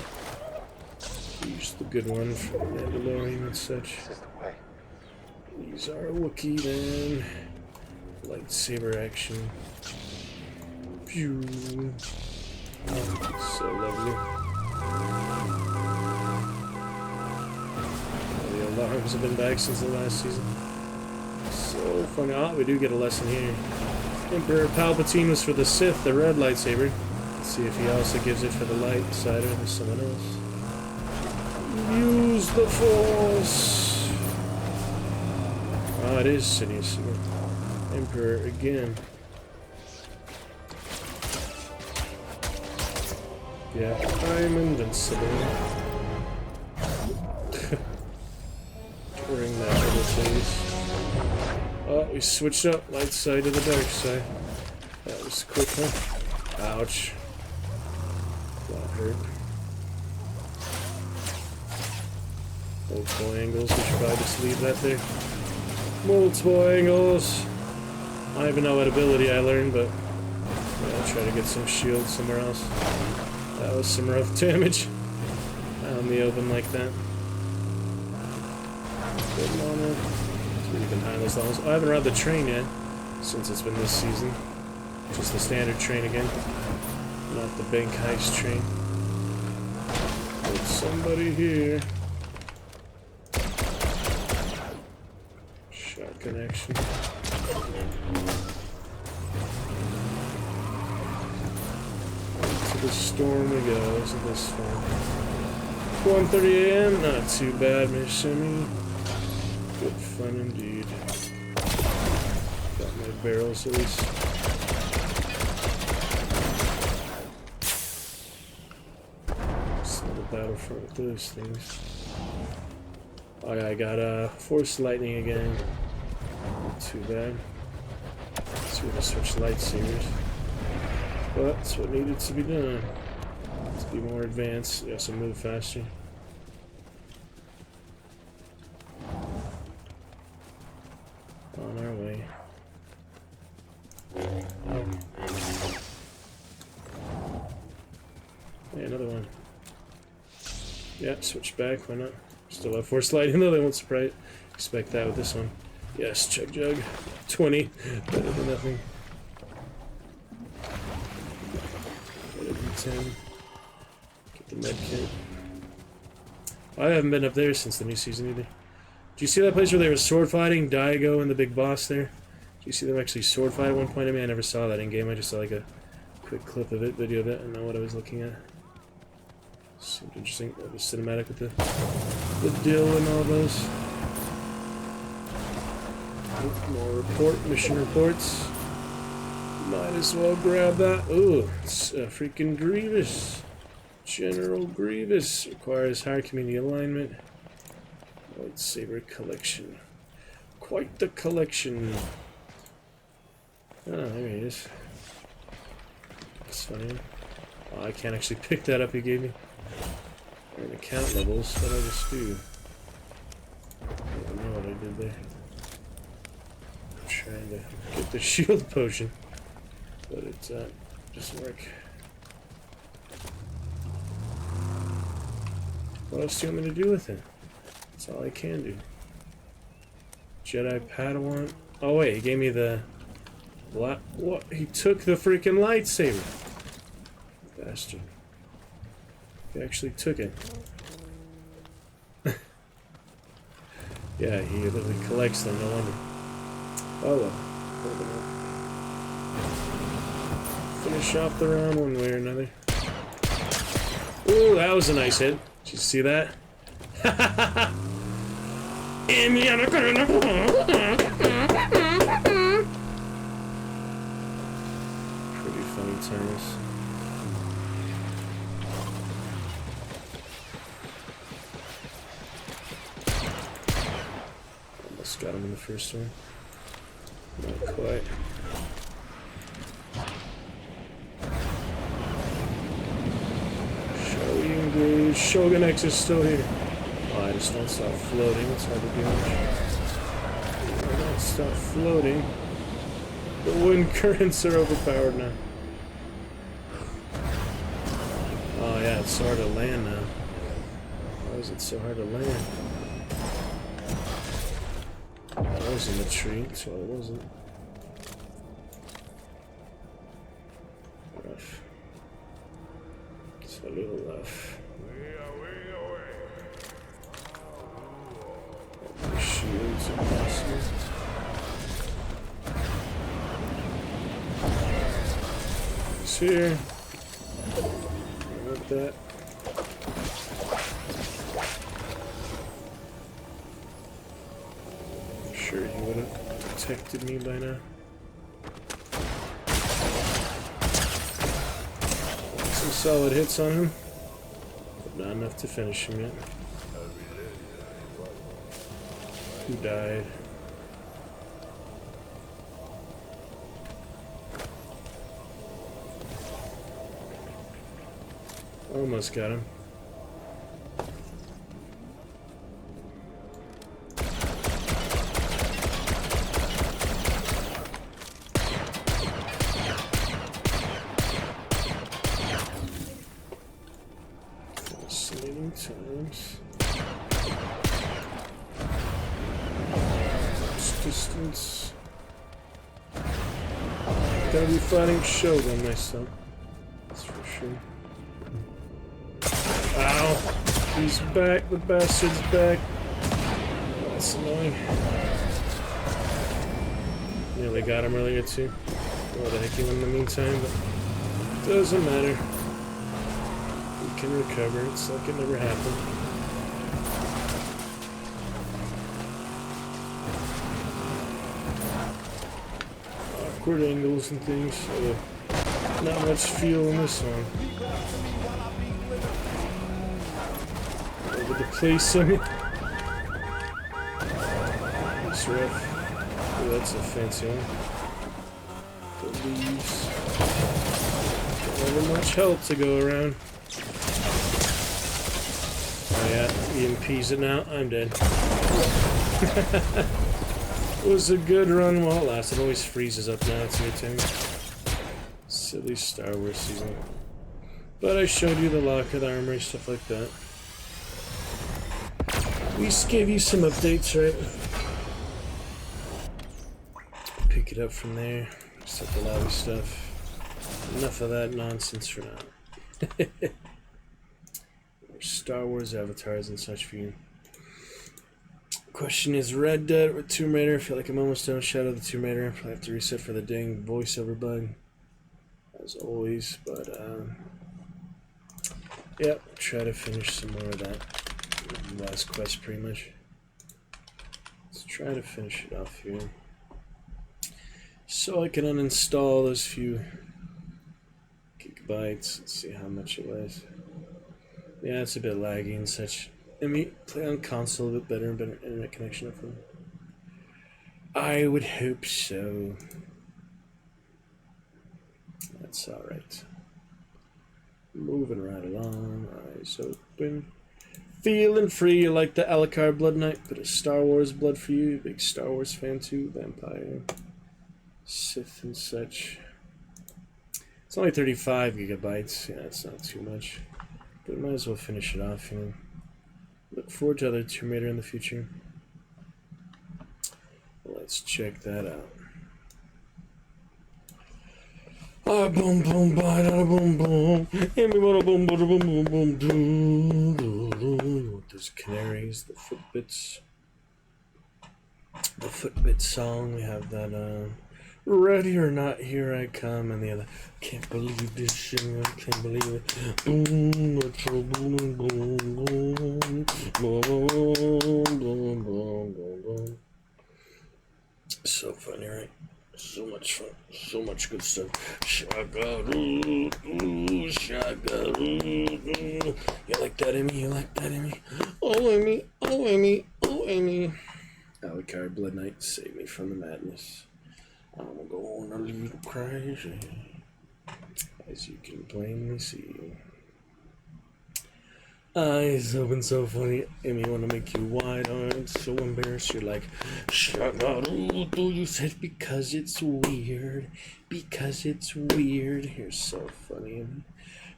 He's the good one from Mandalorian and such. These are Wookiee, man. Lightsaber action. Pew. Oh, so lovely. The alarms have been back since the last season. So funny. Oh, we do get a lesson here. Emperor Palpatine was for the Sith, the red lightsaber. Let's see if he also gives it for the light side or someone else. Use the Force! Oh, it is Sidious. Emperor again. Yeah, I'm invincible. During that little phase. Oh, we switched up. Light side to the dark side. That was quick, huh? Ouch. That hurt. Multiple angles. We should probably just leave that there. Multiple angles. I don't even know what ability I learned, but yeah, I'll try to get some shield somewhere else. That was some rough damage. Out in the open like that. Good moment. You can handle those levels. I haven't rode the train yet, since it's been this season. Just the standard train again. Not the bank heist train. There's somebody here. Shotgun action. To the storm we go. Isn't this fun? 1:30 AM. Not too bad, Miss Shimmy. Good fun indeed. Got my barrels at least. It's not a battlefront with those things. Oh yeah, I got Force Lightning again. Not too bad. So we're gonna switch lightsabers. But that's what needed to be done. To be more advanced, we also move faster. On our way. Oh. Hey, another one. Yeah, switch back, why not? Still have Force Lightning, though they won't expect that with this one. Yes, Chug Jug. 20. Better than nothing. Better than 10. Get the med kit. I haven't been up there since the new season either. Do you see that place where they were sword fighting? Daigo and the big boss there? Do you see them actually sword fight at one point? I mean, I never saw that in game. I just saw like a quick clip of it, video of it. I don't know what I was looking at. Seemed interesting. The cinematic with the dill and all those. More mission reports. Might as well grab that. Ooh, it's freaking Grievous. General Grievous requires higher community alignment. Lightsaber collection. Quite the collection. Oh, there he is. That's funny. Oh, I can't actually pick that up he gave me. Earn account levels. What did I just do? I don't know what I did there. I'm trying to get the shield potion, but it doesn't work. What else do you want me to do with it? That's all I can do. Jedi Padawan. Oh wait, he gave me the... What? He took the freaking lightsaber! Bastard. He actually took it. Yeah, he literally collects them, no wonder. Oh well. Hold on. Finish off the round one way or another. Ooh, that was a nice hit. Did you see that? Pretty funny times. Almost got him in the first one. Not quite. Shogun X is still here. Oh, I just don't stop floating. It's hard to do much. I don't stop floating. The wind currents are overpowered now. Oh yeah, it's so hard to land now. Why is it so hard to land? That was in the tree, so it wasn't. Rough. It's a little rough. Shields impossible. He's here. Like that. I'm sure he would have detected me by now. Some solid hits on him, but not enough to finish him yet. Who died? Almost got him. Fascinating times. Distance. Gotta be fighting Shogun myself. That's for sure. Ow! He's back. The bastard's back. That's annoying. Nearly got him earlier too. What the heck he went in the meantime, but doesn't matter. We can recover. It's like it never happened. Awkward angles and things, so not much feel in this one. Over the place in it. That's rough. Ooh, that's a fancy one. The leaves. Don't have much help to go around. Oh yeah, EMP's it now. I'm dead. It was a good run while it lasted. It always freezes up now. It's irritating. Silly Star Wars season. But I showed you the lock of the armory, stuff like that. We just gave you some updates, right? Pick it up from there. Set the lobby stuff. Enough of that nonsense for now. Star Wars avatars and such for you. Question is Red Dead or Tomb Raider? I feel like I'm almost done with Shadow of the Tomb Raider. Probably have to reset for the dang voiceover bug, as always. But yeah, try to finish some more of that last quest, pretty much. Let's try to finish it off here, so I can uninstall those few gigabytes. Let's see how much it was. Yeah, it's a bit laggy and such. I mean, play on console a bit better and better internet connection. I would hope so. That's alright. Moving right along, eyes open. Feeling free, you like the Alucard Blood Knight, bit of Star Wars blood for you, big Star Wars fan too, Vampire, Sith and such. It's only 35 gigabytes, yeah, it's not too much, but might as well finish it off, you know. Look forward to other Tomb Raider in the future. Let's check that out. Ah, boom, boom, ba, boom, boom. And we want a boom, boom, boom, boom, boom, boom. Those canaries, the Footbits. The Footbit song. We have that, Ready or Not, Here I Come, and the other. Can't believe this shit, I can't believe it. Boom, boom, boom, boom, boom, boom, boom, boom. So funny, right? So much fun, so much good stuff. Shagaroo, shagaroo. You like that, Emmy? You like that, Emmy? Oh, Emmy, oh, Emmy, oh, Emmy. Alucard Blood Knight, save me from the madness. I'm going a little crazy, as you can plainly see. Eyes open, so funny. Emmy wanna make you wide-eyed, so embarrassed. You're like, Shagarudo. You said because it's weird, because it's weird. You're so funny, Emmy.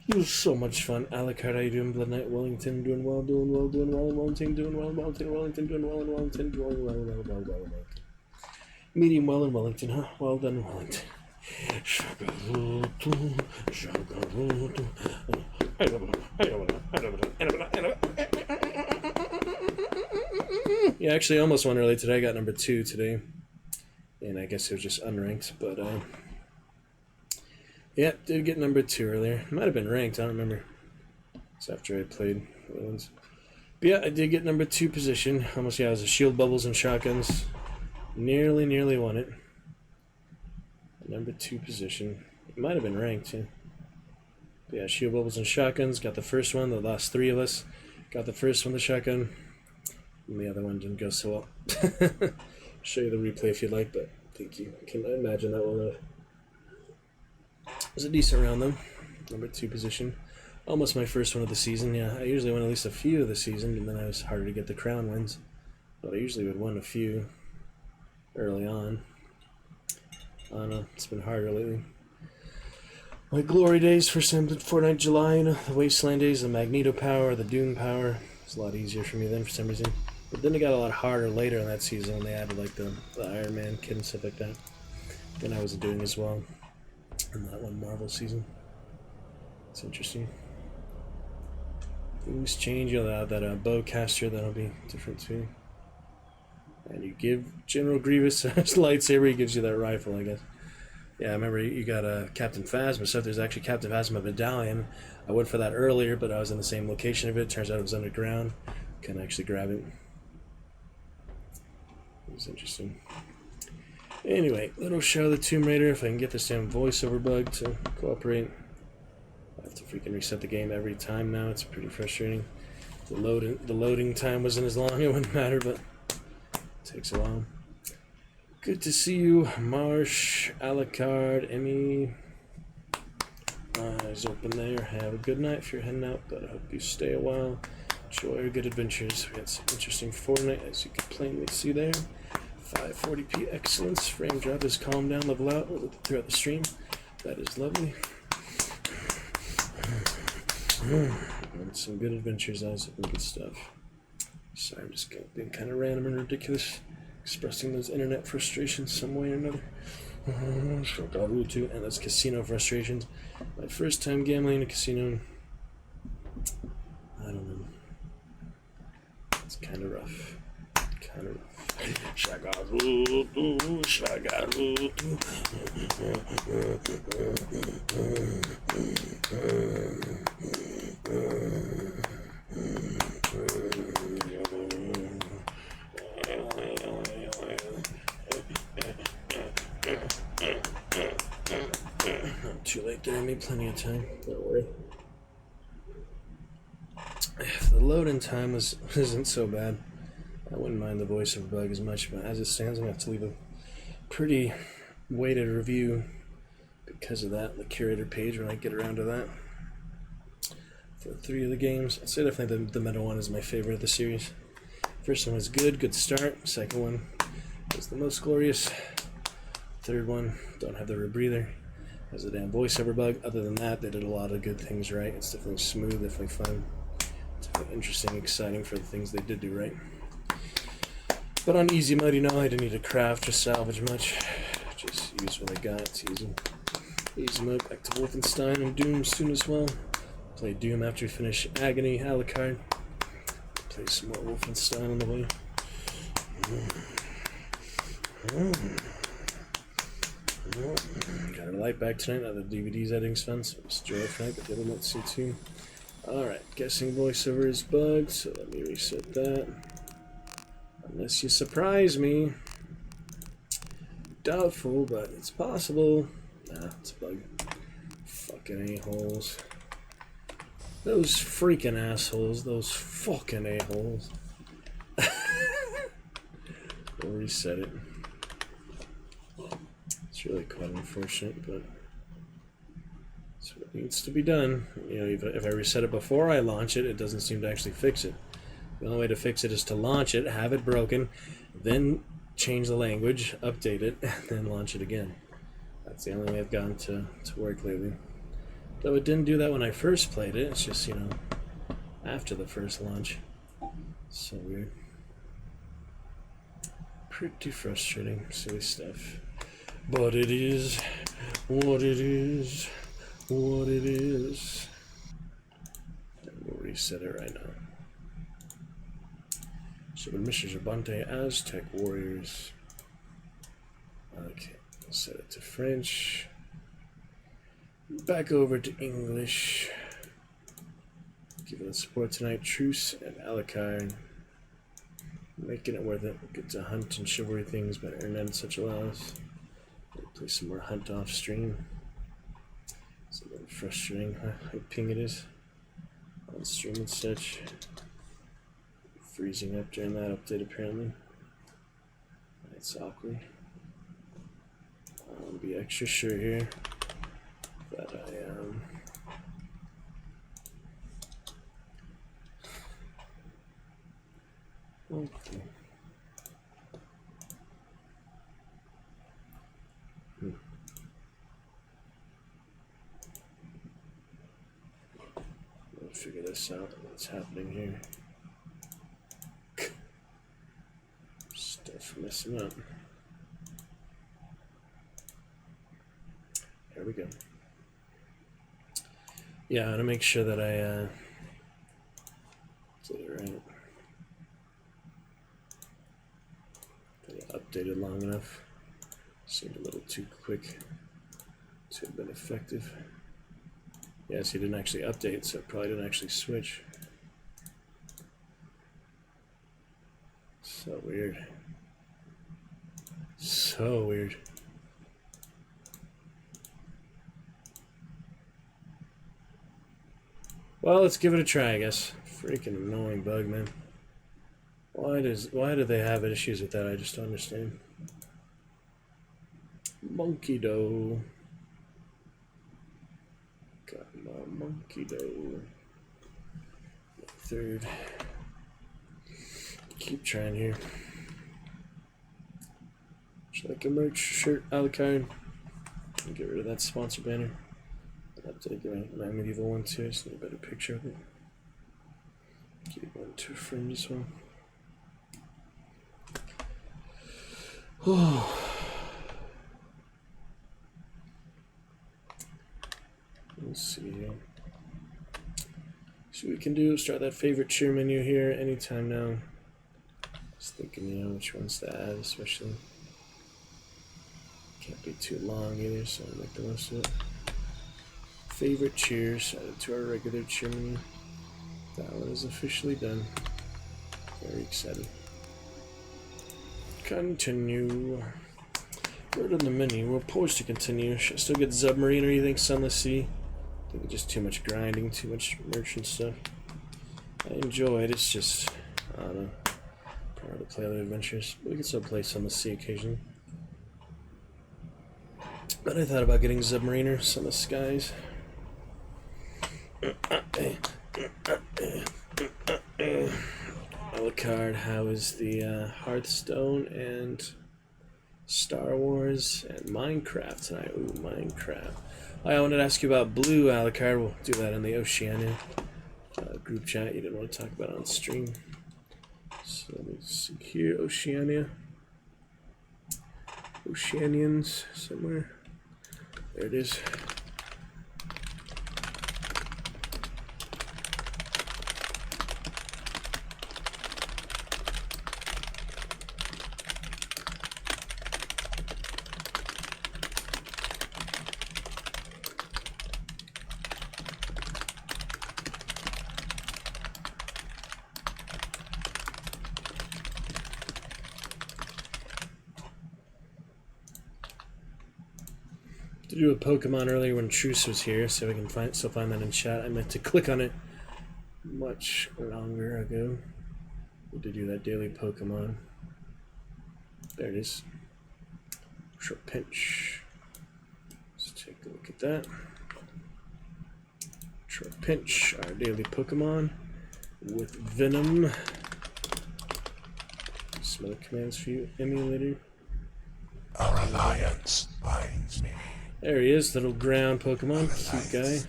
You're so much fun. Alucard, how you doing? Blood Knight, Wellington, doing well, doing well, doing well. Wellington, doing well, Wellington, Wellington, doing well, and Wellington, doing well, Wellington. Medium well in Wellington, huh? Well done, Wellington. Shagarudo, Shagarudo. Yeah, actually, I almost won early today. I got number 2 today, and I guess it was just unranked. But yeah, did get number 2 earlier. Might have been ranked. I don't remember. It's after I played. But yeah, I did get number 2 position. Almost, yeah, it was a shield bubbles and shotguns. Nearly won it. Number 2 position. It might have been ranked too. Yeah, shield bubbles and shotguns. Got the first one. The last 3 of us got the first one, the shotgun. And the other one didn't go so well. Show you the replay if you'd like, but I think you can imagine that one was a decent round though. Number 2 position. Almost my first one of the season. Yeah, I usually win at least a few of the season, and then it was harder to get the crown wins. But I usually would win a few early on. I don't know, it's been harder lately. My glory days for Fortnite July, you know, the Wasteland days, the Magneto power, the Doom power. It's a lot easier for me then for some reason. But then it got a lot harder later in that season when they added like the Iron Man kit and stuff like that. Then I wasn't doing as well in that one Marvel season. It's interesting. Things change. You'll have that bowcaster, that'll be different too. And you give General Grievous a lightsaber, he gives you that rifle, I guess. Yeah, I remember you got Captain Phasma stuff. There's actually Captain Phasma medallion. I went for that earlier, but I was in the same location of it. Turns out it was underground. Couldn't actually grab it. It was interesting. Anyway, little show of the Tomb Raider. If I can get this damn voiceover bug to cooperate. I have to freaking reset the game every time now. It's pretty frustrating. The loading time wasn't as long. It wouldn't matter, but it takes a while. Good to see you, Marsh, Alucard, Emmy. Eyes open there. Have a good night if you're heading out, but I hope you stay a while. Enjoy your good adventures. We had some interesting Fortnite, as you can plainly see there. 540p excellence. Frame drop has calmed down, level out throughout the stream. That is lovely. And some good adventures, eyes open, good stuff. Sorry, I'm just being kind of random and ridiculous. Expressing those internet frustrations some way or another. And that's casino frustrations. My first time gambling in a casino. I don't know. It's kind of rough. Kind of rough. Shagarudo, Shagarudo. Not too late there, I made plenty of time, don't worry. If the load-in time isn't so bad, I wouldn't mind the voiceover bug as much, but as it stands, I'm going to have to leave a pretty weighted review because of that, the curator page, when I get around to that. For 3 of the games, I'd say definitely the meta one is my favorite of the series. First one was good start. Second one was the most glorious. Third one, don't have the rebreather. Has a damn voiceover bug. Other than that, they did a lot of good things right. It's definitely smooth, definitely fun. Definitely interesting, exciting for the things they did do right. But on easy mode, you know, I didn't need to craft or salvage much. Just use what I got. It's easy. Easy mode, back to Wolfenstein and Doom soon as well. Play Doom after we finish Agony, Alucard. Play some more Wolfenstein on the way. Got a light back tonight. Now the DVD's editing's fun, so it's joy tonight, but the other let's see too. Alright, guessing voiceover is bugged, so let me reset that. Unless you surprise me. Doubtful, but it's possible. Nah, it's a bug. Fucking a-holes. Those freaking assholes. Those fucking a-holes. We'll reset it. It's really quite unfortunate, but it's what needs to be done. You know, if I reset it before I launch it, it doesn't seem to actually fix it. The only way to fix it is to launch it, have it broken, then change the language, update it, and then launch it again. That's the only way I've gotten to work lately. Though it didn't do that when I first played it, it's just, you know, after the first launch. So weird. Pretty frustrating, silly stuff. But it is what it is, what it is. And we'll reset it right now. So Mr. Jabante, Aztec Warriors. Okay, set it to French. Back over to English. Giving it support tonight. Truce and Alucard. Making it worth it. Get to hunt and chivalry things by internet and such allows. Play some more hunt off stream. It's a little frustrating how ping it is on stream and such. Freezing up during that update apparently. It's awkward. I'll be extra sure here that I am. Okay. We'll figure this out. What's happening here? Stuff messing up. There we go. Yeah, I want to make sure that I did it right. That it updated long enough. Seemed a little too quick to have been effective. Yes, he didn't actually update, so it probably didn't actually switch. So weird. So weird. Well, let's give it a try, I guess. Freaking annoying bug, man. Why do they have issues with that? I just don't understand. Monkey dough. Got my monkey dough. Third. Keep trying here. Would you like a merch shirt, Alucard? Get rid of that sponsor banner. I'll update my medieval one too, so I need a better picture of it. Keep one to a frame as well. Oh. Let's see here. So we can do start that favorite cheer menu here anytime now. Just thinking, you know, which ones to add, especially. Can't be too long either, so I'll make the most of it. Favorite cheers added to our regular cheer menu. That one is officially done. Very excited. Continue. Word on the menu. We're poised to continue. Should I still get Submarine or anything? Sunless Sea. I think just too much grinding, too much merchant stuff. I enjoy it. It's just, I don't know, part of the play other adventures. We can still play some of the sea occasionally. But I thought about getting Submariner, some of the skies. Alucard, how is the Hearthstone and Star Wars and Minecraft tonight? Ooh, Minecraft. I wanted to ask you about Blue, Alucard. We'll do that in the Oceania group chat. You didn't want to talk about it on stream. So let me see here. Oceania. Oceanians somewhere. There it is. To do a Pokemon earlier when Truce was here, so we can still find that in chat. I meant to click on it much longer ago. Need to do that daily Pokemon. There it is. Trapinch. Let's take a look at that. Trapinch, our daily Pokemon with Venom. Some other commands for you, Emulator. Our alliance binds me. There he is, little ground Pokemon. Cute guy.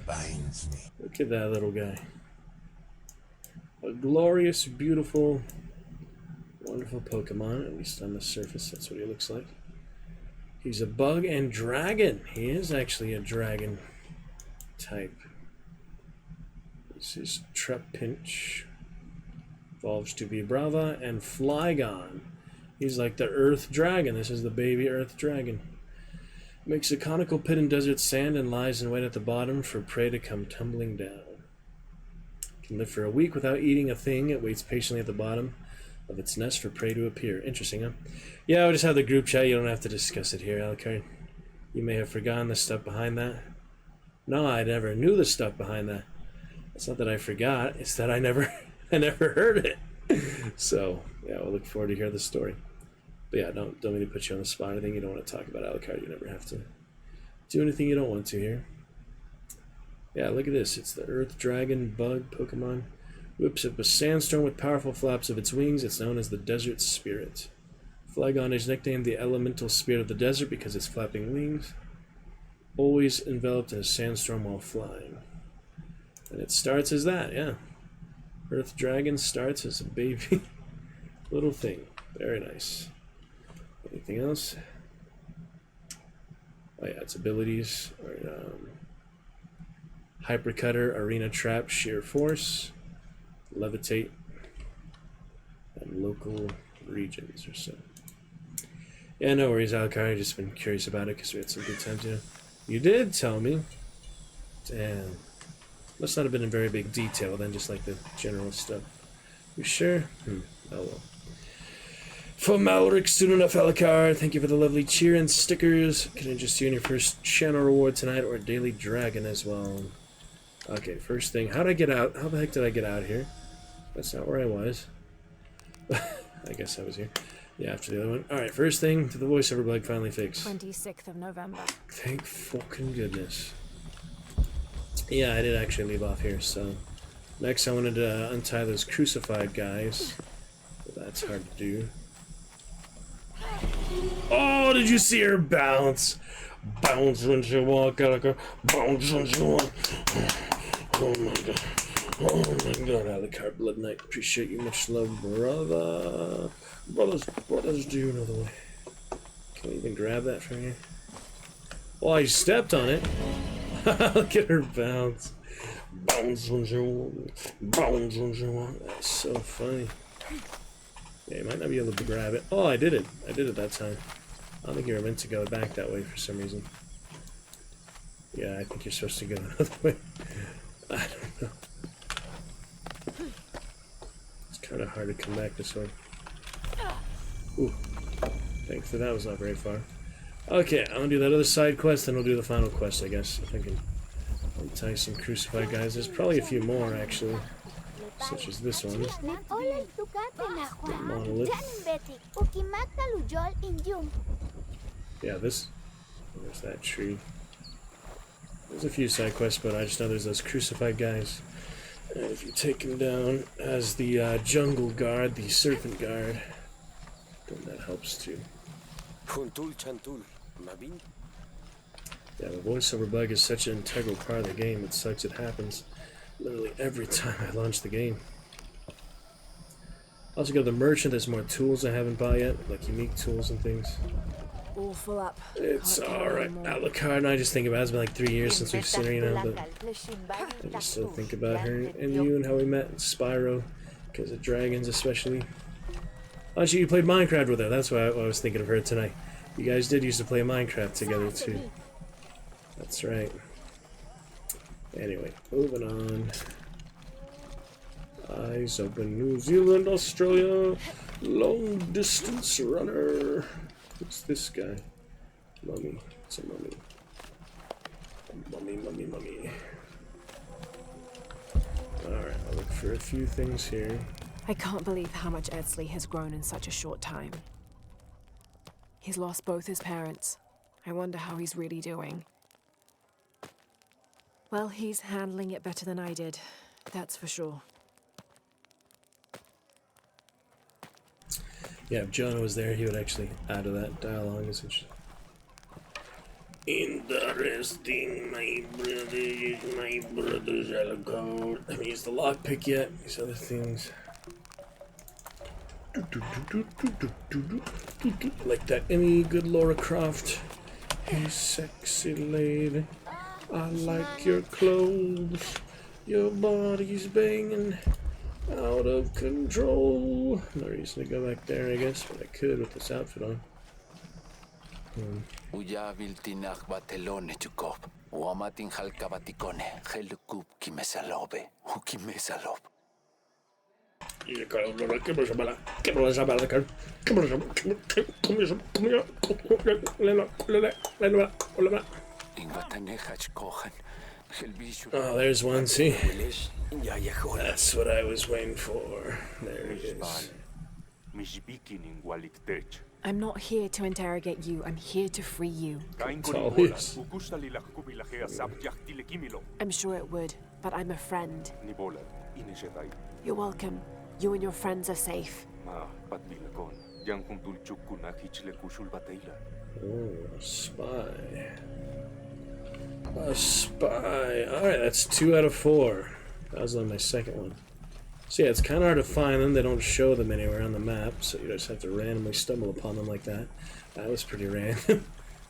Look at that little guy. A glorious, beautiful, wonderful Pokemon, at least on the surface, that's what he looks like. He's a bug and dragon. He is actually a dragon type. This is Trapinch. Evolves to be Brava and Flygon. He's like the Earth Dragon. This is the baby Earth Dragon. Makes a conical pit in desert sand and lies in wait at the bottom for prey to come tumbling down. Can live for a week without eating a thing. It waits patiently at the bottom of its nest for prey to appear. Interesting, huh? Yeah, I'll just have the group chat. You don't have to discuss it here, Alucard. You may have forgotten the stuff behind that. No, I never knew the stuff behind that. It's not that I forgot. It's that I never heard it. So, yeah, we'll look forward to hear the story. But yeah, don't mean to put you on the spot. I think you don't want to talk about Alucard. You never have to do anything you don't want to here. Yeah, look at this. It's the Earth Dragon bug Pokemon. Whips up a sandstorm with powerful flaps of its wings. It's known as the Desert Spirit. Flygon is nicknamed the elemental spirit of the desert because its flapping wings. Always enveloped in a sandstorm while flying. And it starts as that, yeah. Earth Dragon starts as a baby little thing. Very nice. Anything else? Oh yeah, its abilities are Hyper Cutter, Arena Trap, Sheer Force, Levitate, and Local Regions or so. Yeah, no worries, Alucard. I've just been curious about it because we had some good times, you know. You did tell me. Damn. Must not have been in very big detail then, just like the general stuff. You sure? Oh well. From Malric, soon enough, Alucard. Thank you for the lovely cheer and stickers. Can interest you in your first channel reward tonight or Daily Dragon as well. Okay, first thing. How did I get out? How the heck did I get out here? That's not where I was. I guess I was here. Yeah, after the other one. Alright, first thing, did the voiceover bug finally fix? 26th of November. Thank fucking goodness. Yeah, I did actually leave off here, so... Next, I wanted to untie those crucified guys. But that's hard to do. Oh, did you see her bounce? Bounce when she walk out, bounce when she walk. Oh my god. Oh my god, Alucard Blood Knight. Appreciate you, much love, brother. Brothers, do you know the way? Can we even grab that from here? Oh, I stepped on it. Look at her bounce. Bounce when she walk. Bounce when she walk. That's so funny. Yeah, you might not be able to grab it. Oh, I did it. I did it that time. I don't think you were meant to go back that way for some reason. Yeah, I think you're supposed to go another way. I don't know. It's kind of hard to come back this way. Ooh. Thankfully that was not very far. Okay, I'm gonna do that other side quest, then we'll do the final quest, I guess. If I can untie some crucified guys. There's probably a few more, actually. such as this one. The monolith. Yeah, there's that tree. There's a few side quests, but I just know there's those crucified guys. And if you take him down as the jungle guard, the serpent guard, then that helps too. Yeah, the voiceover bug is such an integral part of the game. It sucks it happens literally every time I launch the game. Also got the merchant, there's more tools I haven't bought yet, like unique tools and things. All full up. It's alright. Alucard, and I just think about it. It's been like 3 years since we've seen her, you know, but I just still think about her and you and how we met in Spyro, because of dragons especially. Oh, you played Minecraft with her, that's why I was thinking of her tonight. You guys did used to play Minecraft together too. That's right. Anyway, moving on. Eyes open. New Zealand, Australia, long distance runner. What's this guy? Mummy. It's a mummy. Mummy. Alright, I'll look for a few things here. I can't believe how much Edsleigh has grown in such a short time. He's lost both his parents. I wonder how he's really doing. Well, he's handling it better than I did. That's for sure. Yeah, if Jonah was there, he would actually add to that dialogue, essentially. Interesting, my brothers are gold. I haven't used the lockpick yet, these other things. Like that any good Lara Croft. Hey, sexy lady, I like your clothes. Your body's banging out of control. No reason to go back there, I guess, but I could with this outfit on. Oh, there's one, see? That's what I was waiting for. There he is. I'm not here to interrogate you, I'm here to free you. That's all he is. I'm sure it would, but I'm a friend. You're welcome. You and your friends are safe. Oh, a spy. A spy. Alright, that's 2 out of 4. That was on my second one. So yeah, it's kind of hard to find them. They don't show them anywhere on the map, so you just have to randomly stumble upon them like that. That was pretty random.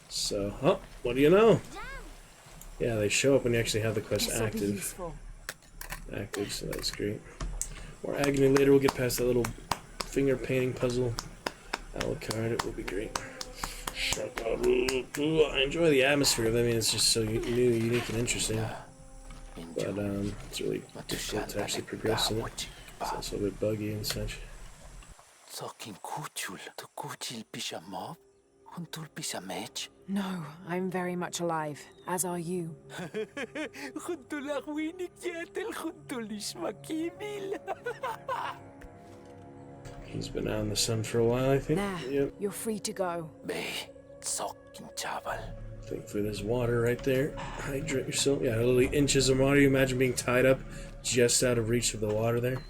So, oh, what do you know? Yeah, they show up when you actually have the quest active. So that's great. More agony later, we'll get past that little finger painting puzzle. Alucard, it will be great. I enjoy the atmosphere of it. I mean, it's just so new, unique, and interesting. But it's really difficult to actually progress in it. It's also a bit buggy and such. No, I'm very much alive, as are you. He's been out in the sun for a while, I think. Yep. You're free to go. Thankfully there's water right there. Hydrate yourself. Yeah, literally inches of water. You imagine being tied up just out of reach of the water there.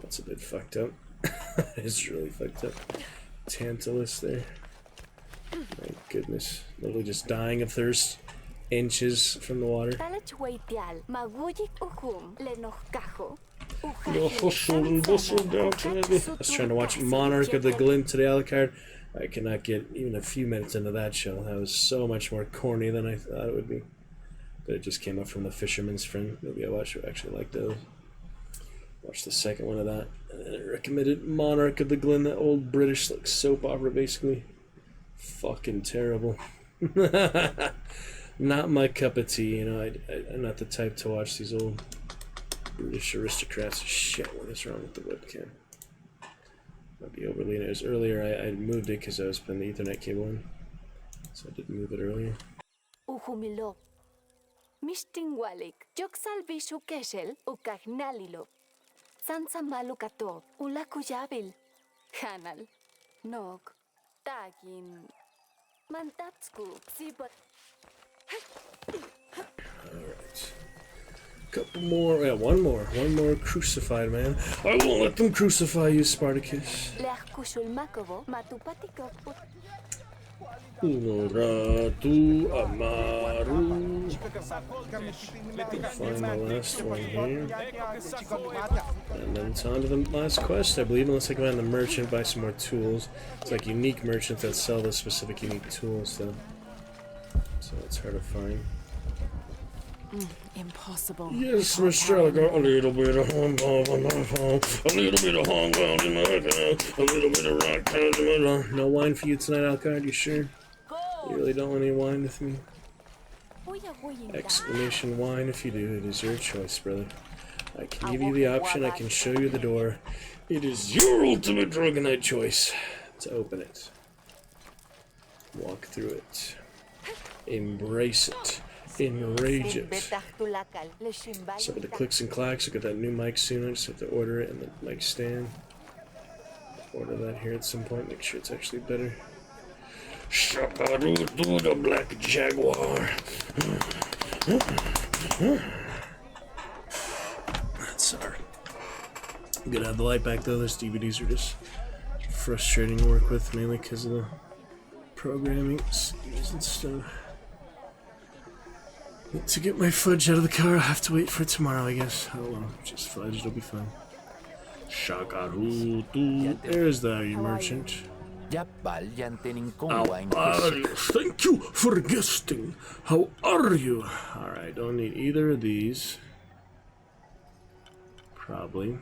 That's a bit fucked up. It's really fucked up. Tantalus there. My goodness. Literally just dying of thirst. Inches from the water. I was trying to watch Monarch of the Glint today, Alucard. I cannot get even a few minutes into that show. That was so much more corny than I thought it would be. But it just came up from the Fisherman's Friend movie I watched. I actually liked those. Watched the second one of that. And I recommended Monarch of the Glen, that old British like soap opera basically. Fucking terrible. Not my cup of tea, you know. I'm not the type to watch these old British aristocrats. Shit, what is wrong with the webcam? Might be overly. It was earlier. I moved it because I was putting the Ethernet cable in, so I did move it earlier. Sansa Malukatov, Ula Kujabil, Hanal, Nog, Tagin, Mantatsku, Zibat. Alright. Couple more. Yeah, one more. One more crucified man. I won't let them crucify you, Spartacus. Unoratu Amaru. Find my last one here. And then it's on to the last quest, I believe, unless I go on the merchant, buy some more tools. It's like unique merchants that sell the specific unique tools, though. So it's hard to find. Impossible. Yes, Mr. I got a little bit of home, a little bit of home, a little bit of rock. No wine for you tonight, Alcard, you sure? You really don't want any wine with me? Exclamation wine if you do. It is your choice, brother. I can give you the option, I can show you the door. It is your ultimate Dragonite choice to open it. Walk through it. Embrace it. Enrage it. So with the clicks and clacks, I got that new mic soon. I just have to order it and the mic stand. Order that here at some point, make sure it's actually better. Shakaru the Black Jaguar. That's our. I'm gonna have the light back though. Those DVDs are just frustrating to work with, mainly because of the programming schemes and stuff. To get my fudge out of the car, I'll have to wait for tomorrow, I guess. Oh well, just fudge, it'll be fine. Shakaru, there's the merchant. How are you? Thank you for guesting. How are you? Alright, don't need either of these. Probably.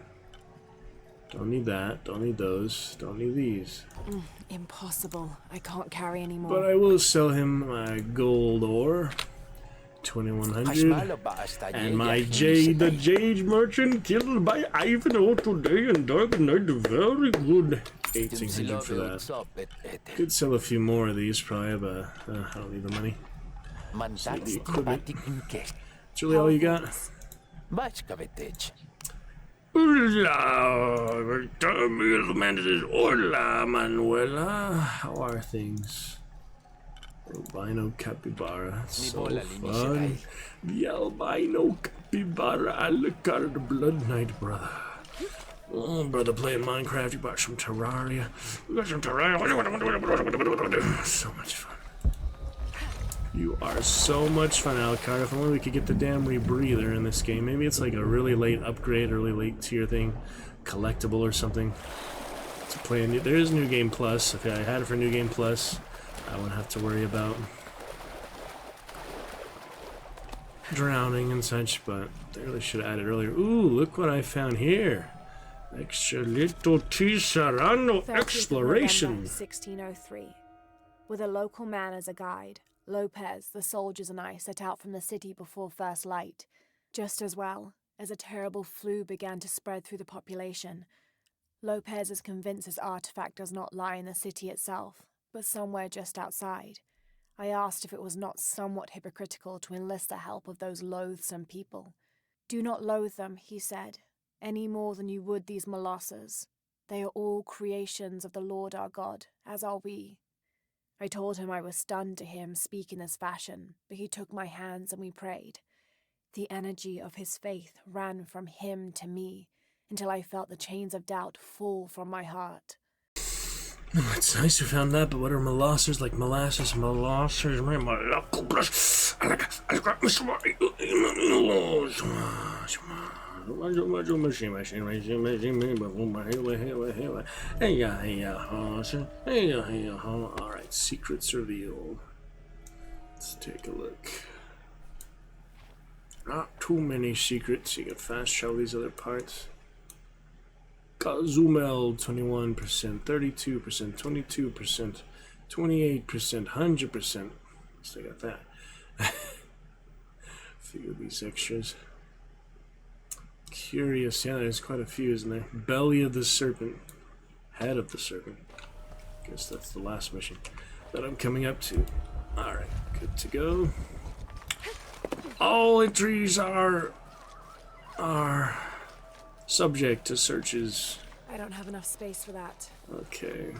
Don't need that. Don't need those. Don't need these. Impossible. I can't carry anymore. But I will sell him my gold ore. 2100. And my Jade, the Jade merchant killed by Ivanhoe today in Dark Knight. Very good. 1800 for that. Could sell a few more of these probably, but I don't need the money. So the equipment. That's really all you got? Hola, Manuela. How are things? Albino capybara. That's so fun. The albino capybara Alucard Blood Knight, brother. Oh, brother, playing Minecraft. You bought some Terraria. We got some Terraria. So much fun. You are so much fun, Alucard. If only we could get the damn rebreather in this game. Maybe it's like a really late upgrade, really late tier thing, collectible or something. To play a new. There is New Game Plus. If I had it for New Game Plus, I wouldn't have to worry about drowning and such, but they really should have added earlier. Ooh, look what I found here. Extra little T. Serrano exploration. 1603. With a local man as a guide, Lopez, the soldiers, and I set out from the city before first light. Just as well, as a terrible flu began to spread through the population. Lopez is convinced his artifact does not lie in the city itself, but somewhere just outside. I asked if it was not somewhat hypocritical to enlist the help of those loathsome people. Do not loathe them, he said, any more than you would these molosses. They are all creations of the Lord our God, as are we. I told him I was stunned to hear him speak in this fashion, but he took my hands and we prayed. The energy of his faith ran from him to me, until I felt the chains of doubt fall from my heart. Oh, it's nice you found that, but what are molosses like molasses? Molosses, Alright, secrets revealed. Let's take a look. Not too many secrets. You can fast travel these other parts. Kazumel, 21%, 32%, 22%, 28%, 100%. Still got that. Few of these extras. Curious, yeah, there's quite a few, isn't there? Belly of the Serpent. Head of the Serpent. Guess that's the last mission that I'm coming up to. Alright, good to go. All entries are subject to searches. I don't have enough space for that. Okay.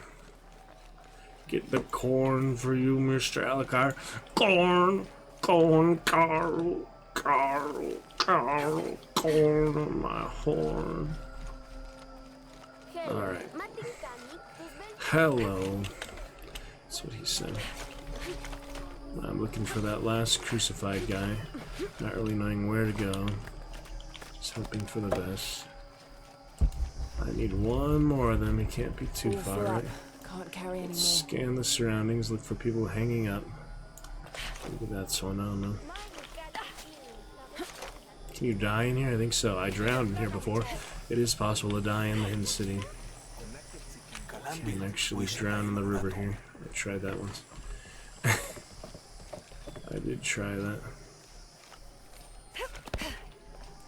Get the corn for you, Mr. Alucard. Corn, corn, Carl, Carl, Carl, corn on my horn. Alright. Hello. That's what he said. I'm looking for that last crucified guy. Not really knowing where to go. Just hoping for the best. I need one more of them. It can't be too far, right? Can't carry anymore. Scan the surroundings. Look for people hanging up. Maybe that's one. I don't know. Can you die in here? I think so. I drowned in here before. It is possible to die in the Hidden City. You can actually drown in the river here. I tried that once. I did try that.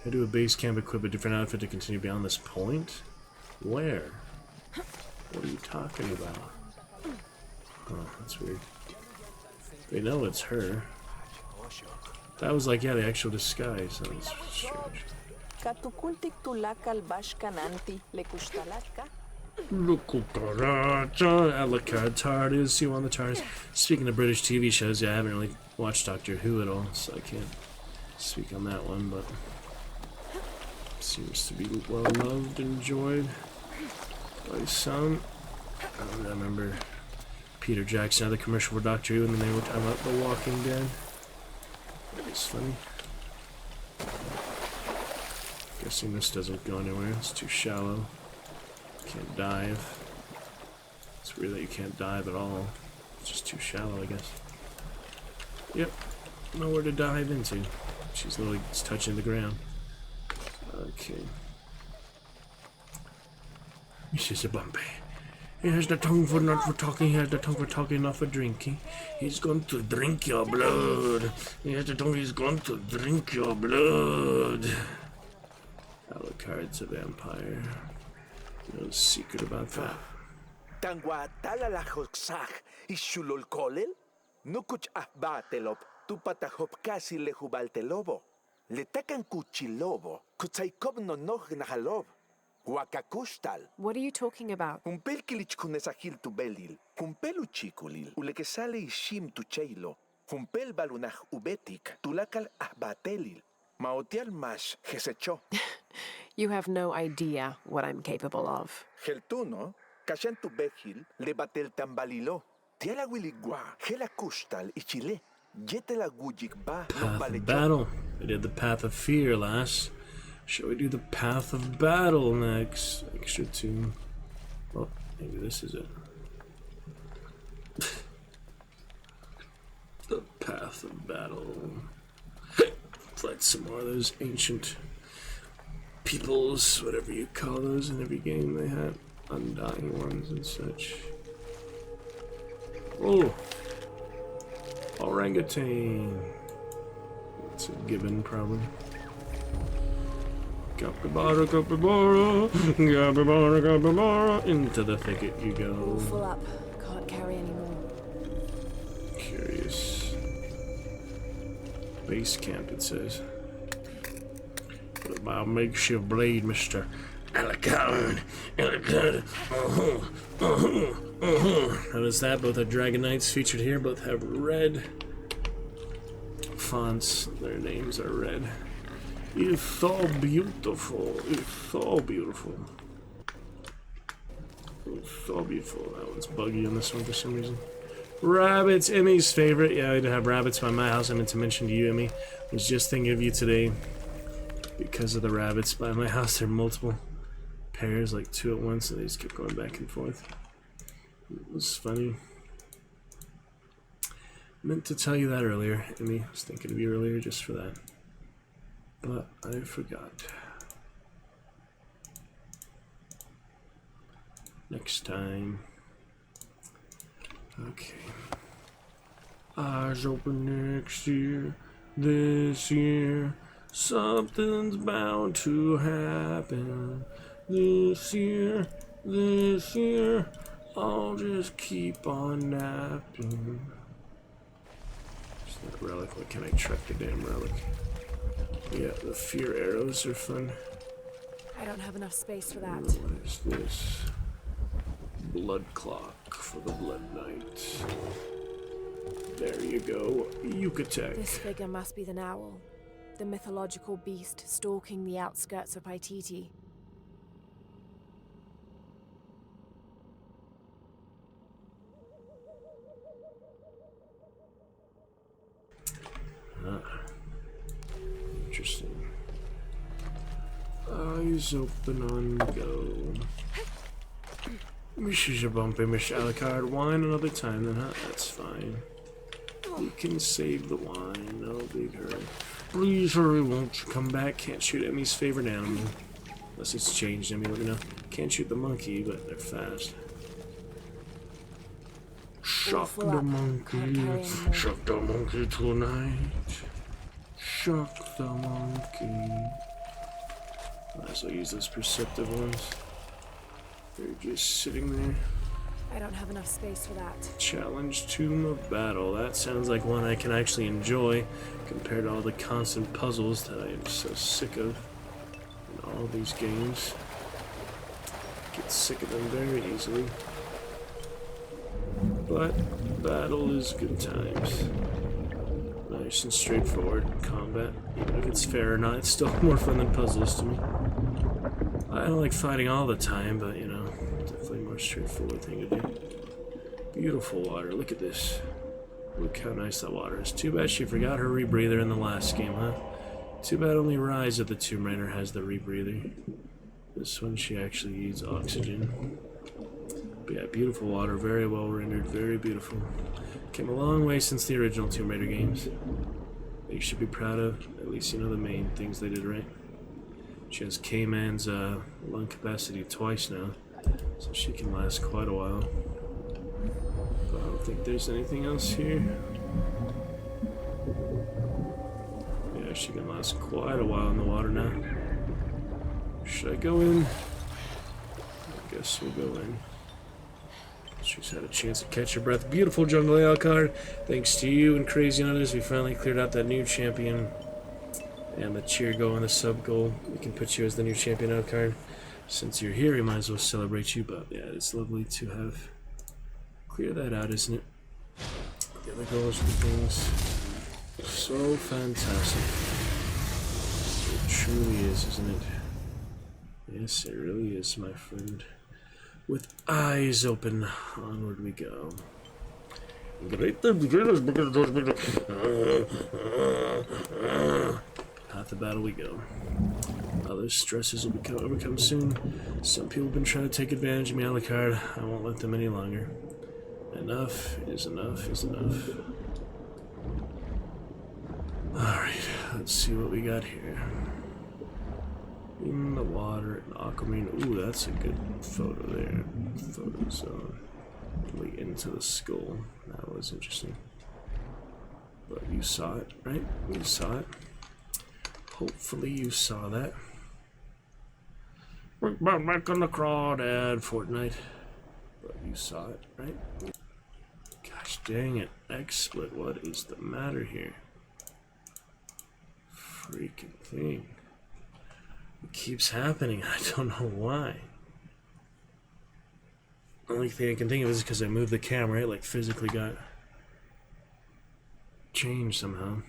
Head to a base camp, equip a different outfit to continue beyond this point? Where? What are you talking about? Oh, that's weird. They know it's her. That was like, yeah, the actual disguise. That was strange. Alucard TARDIS, you on the TARDIS. Speaking of British TV shows, yeah, I haven't really watched Doctor Who at all, so I can't speak on that one, but seems to be well loved, enjoyed by some. I remember Peter Jackson had the commercial for Doctor Who, and then they were talking about The Walking Dead. That was funny. Guessing this doesn't go anywhere, it's too shallow. Can't dive. It's weird that you can't dive at all. It's just too shallow, I guess. Yep. Nowhere to dive into. She's literally just touching the ground. Okay. Mrs. Bumpy. He has the tongue for not for talking, he has the tongue for talking, not for drinking. He's going to drink your blood. He has the tongue, he's going to drink your blood. Alucard's a vampire. No secret about that. Tangwa talalahoksak ishulol kolel? Nukuch ahbatelop tupatahop kasi lehubaltelobo. Letakan kuchilobo, kutsaikobno noh nahalob. Wakakustal. What are you talking about? Umpel kilich kunesahil tu belil. Umpelu chikulil. Ulekesale ishim tu cheilo. Umpel balunah ubetik. Tulakal ahbatelil. Maotial mash hesecho. You have no idea what I'm capable of. Geltuno, kashan tu behil, lebatel tambalilo. Tiala wiligua, hela kustal ichile. Jetela gujik ba no Path of battle. We did the path of fear last. Shall we do the path of battle next? Extra 2. Oh, maybe this is it. The path of battle. Fight some more of those ancient peoples, whatever you call those in every game they had. Undying ones and such. Oh! Orangutan. It's a gibbon, probably. Capybara, capybara, capybara, capybara. Into the thicket you go. All full up. Can't carry anymore. Curious. Base camp, it says. What about makeshift blade, Mr. Alucard? Alucard. Notice that both have Dragon Knights featured here. Both have red fonts. Their names are red. It's so beautiful. It's so beautiful. It's so beautiful. That one's buggy on this one for some reason. Rabbits, Emmy's favorite. Yeah, I have rabbits by my house. I meant to mention to you, Emmy. I was just thinking of you today because of the rabbits by my house. There are multiple pairs, like 2 at once, and they just keep going back and forth. It was funny. Meant to tell you that earlier, Emmy. I was thinking of you earlier just for that. But I forgot. Next time. Okay. Eyes open next year. This year. Something's bound to happen. This year. This year. I'll just keep on napping. It's that relic. What can I track the damn relic? Yeah, the fear arrows are fun. I don't have enough space for that. What is this? Blood clock for the Blood Knight. There you go. Yucatec. This figure must be the Owl, the mythological beast stalking the outskirts of Paititi. Interesting. Eyes open on go. Mrs. Bumpy, Miss Alucard. Wine another time then, huh? That's fine. We can save the wine, no big hurry. Please hurry, won't you come back? Can't shoot Emmy's favorite animal. Unless it's changed, Emmy, let me know. Can't shoot the monkey, but they're fast. Shock the monkey. Shock the monkey tonight. Shock the monkey. Might as well use those perceptive ones. They're just sitting there. I don't have enough space for that. Challenge Tomb of Battle. That sounds like one I can actually enjoy compared to all the constant puzzles that I am so sick of in all these games. Get sick of them very easily. But battle is good times. Nice and straightforward combat. Even if it's fair or not, it's still more fun than puzzles to me. I don't like fighting all the time, but you know, definitely a more straightforward thing to do. Beautiful water, look at this. Look how nice that water is. Too bad she forgot her rebreather in the last game, huh? Too bad only Rise of the Tomb Raider has the rebreather. This one she actually needs oxygen. But yeah, beautiful water, very well rendered, very beautiful. Came a long way since the original Tomb Raider games. That you should be proud of. At least you know the main things they did right. She has K-Man's lung capacity twice now, so she can last quite a while. But I don't think there's anything else here. Yeah, she can last quite a while in the water now. Should I go in? I guess we'll go in. She's had a chance to catch her breath. Beautiful jungle layout card. Thanks to you and Crazy and others, we finally cleared out that new champion. And the cheer goal and the sub goal. We can put you as the new champion out card. Since you're here, we might as well celebrate you. But yeah, it's lovely to have clear that out, isn't it? The other goals and things. So fantastic. It truly is, isn't it? Yes, it really is, my friend. With eyes open, onward we go. Path of battle we go. Other stresses will become overcome soon. Some people have been trying to take advantage of me, Alucard. I won't let them any longer. Enough is enough is enough. Alright, let's see what we got here. In the water, an aquamarine. Ooh, that's a good photo there. Photo zone. Really into the skull. That was interesting. But you saw it, right? You saw it. Hopefully you saw that. We're back on the crawdad, Fortnite. But you saw it, right? Gosh dang it. XSplit, what is the matter here? Freaking thing. It keeps happening. I don't know why. The only thing I can think of is because I moved the camera, it like physically got changed somehow.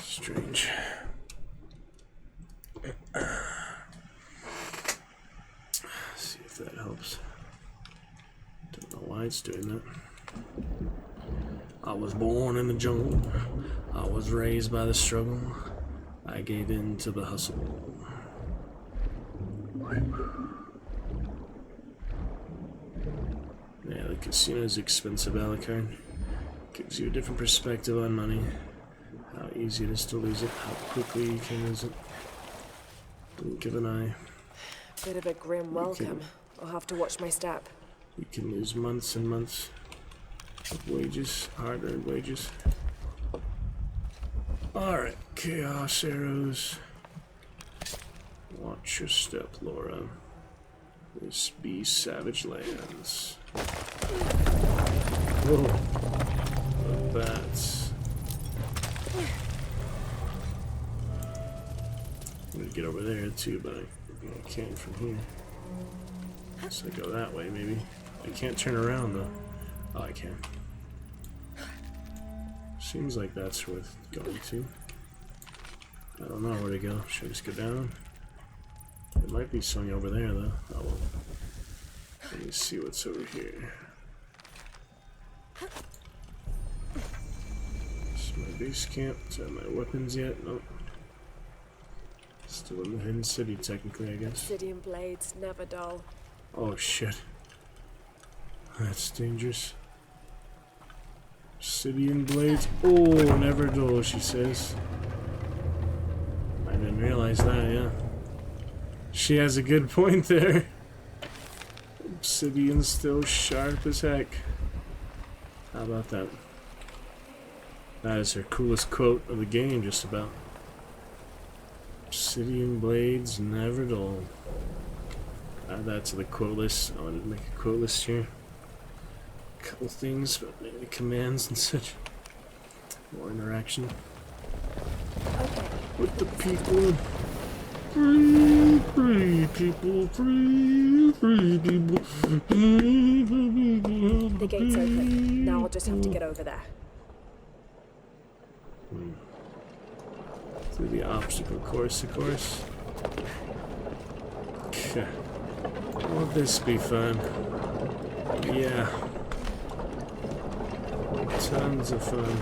Strange. See if that helps. Don't know why it's doing that. I was born in the jungle. I was raised by the struggle. I gave in to the hustle. Yeah, the casino is expensive, Alucard. Gives you a different perspective on money. How easy it is to lose it, how quickly you can lose it. Don't give an eye. Bit of a grim welcome. I'll have to watch my step. You can lose months and months of wages, hard-earned wages. Alright, Chaos Arrows. Watch your step, Laura. This be Savage Lands. Whoa. The bats. I'm gonna get over there too, but I can't from here. So I go that way, maybe. I can't turn around though. Oh, I can. Seems like that's worth going to. I don't know where to go. Should I just go down? There might be something over there though. Oh well. Let me see what's over here. This is my base camp. Do I have my weapons yet? Nope. Still in the hidden city, technically, I guess. Obsidian blades, never dull. Oh shit. That's dangerous. Obsidian blades. Oh, never dull, she says. I didn't realize that, yeah. She has a good point there. Obsidian's still sharp as heck. How about that? That is her coolest quote of the game, just about. Obsidian blades never dull. Add that to the quote list. I wanted to make a quote list here. A couple things, but maybe commands and such. More interaction. With the people. Free, free people, free, free people. The gate's open. Now I'll just have to get over there. Through the obstacle course, of course. Won't this be fun? Yeah. Tons of fun.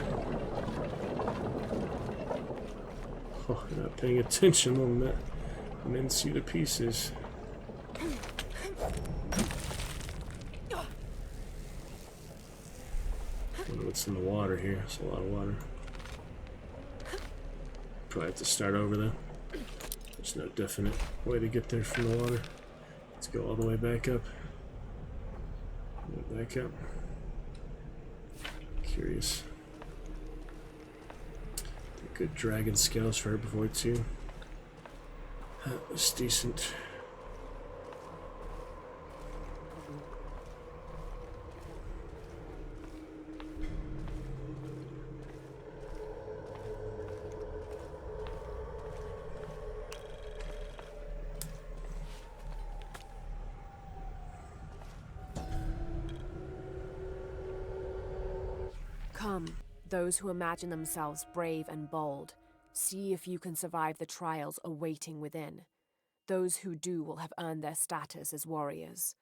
Oh, you're not paying attention, little mince you to pieces. Wonder what's in the water here. It's a lot of water. Probably have to start over though. There's no definite way to get there from the water. Let's go all the way back up. Back up. Curious. Good dragon scales for herbivore too. That was decent. Come, those who imagine themselves brave and bold, see if you can survive the trials awaiting within. Those who do will have earned their status as warriors.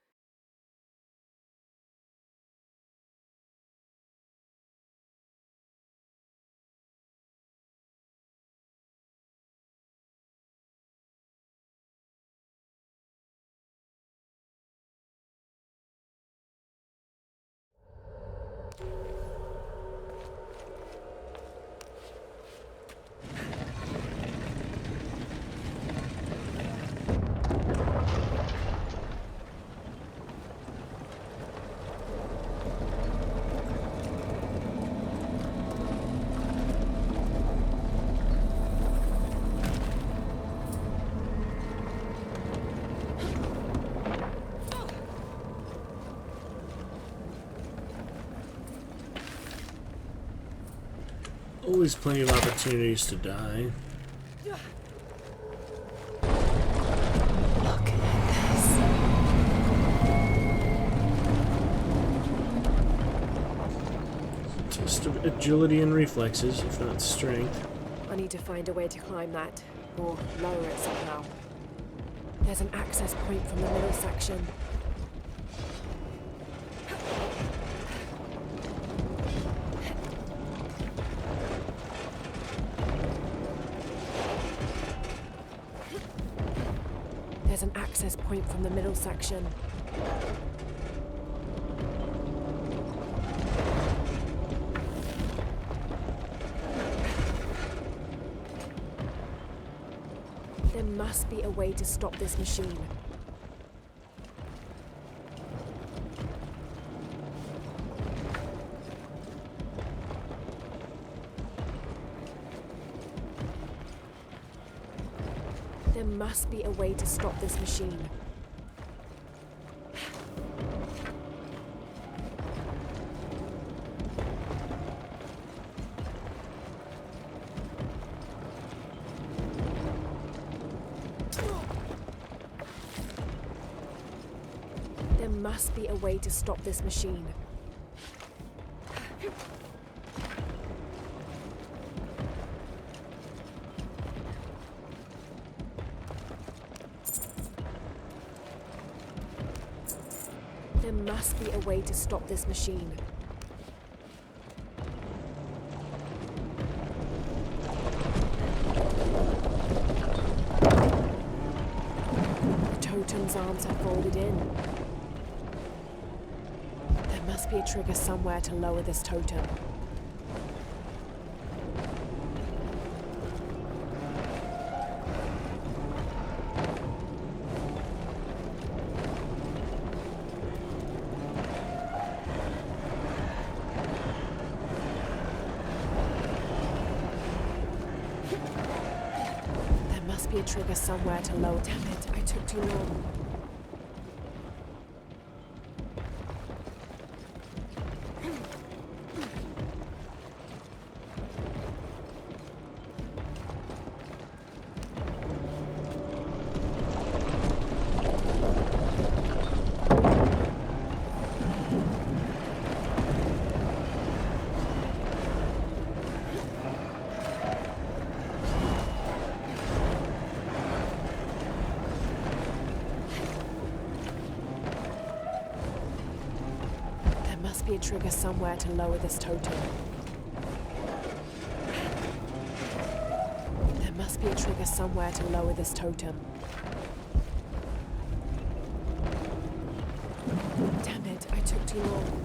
Always plenty of opportunities to die. Look at this. Test of agility and reflexes, if not strength. I need to find a way to climb that, or lower it somehow. There's an access point from the middle section. There's an access point from the middle section. There must be a way to stop this machine. There must be a way to stop this machine. must be a way to stop this machine. There must be a way to stop this machine. The totem's arms are folded in. There must be a trigger somewhere to lower this totem. Be a trigger somewhere to lower. Damn it, I took too long. Be a trigger somewhere to lower this totem. There must be a trigger somewhere to lower this totem. Damn it, I took too long.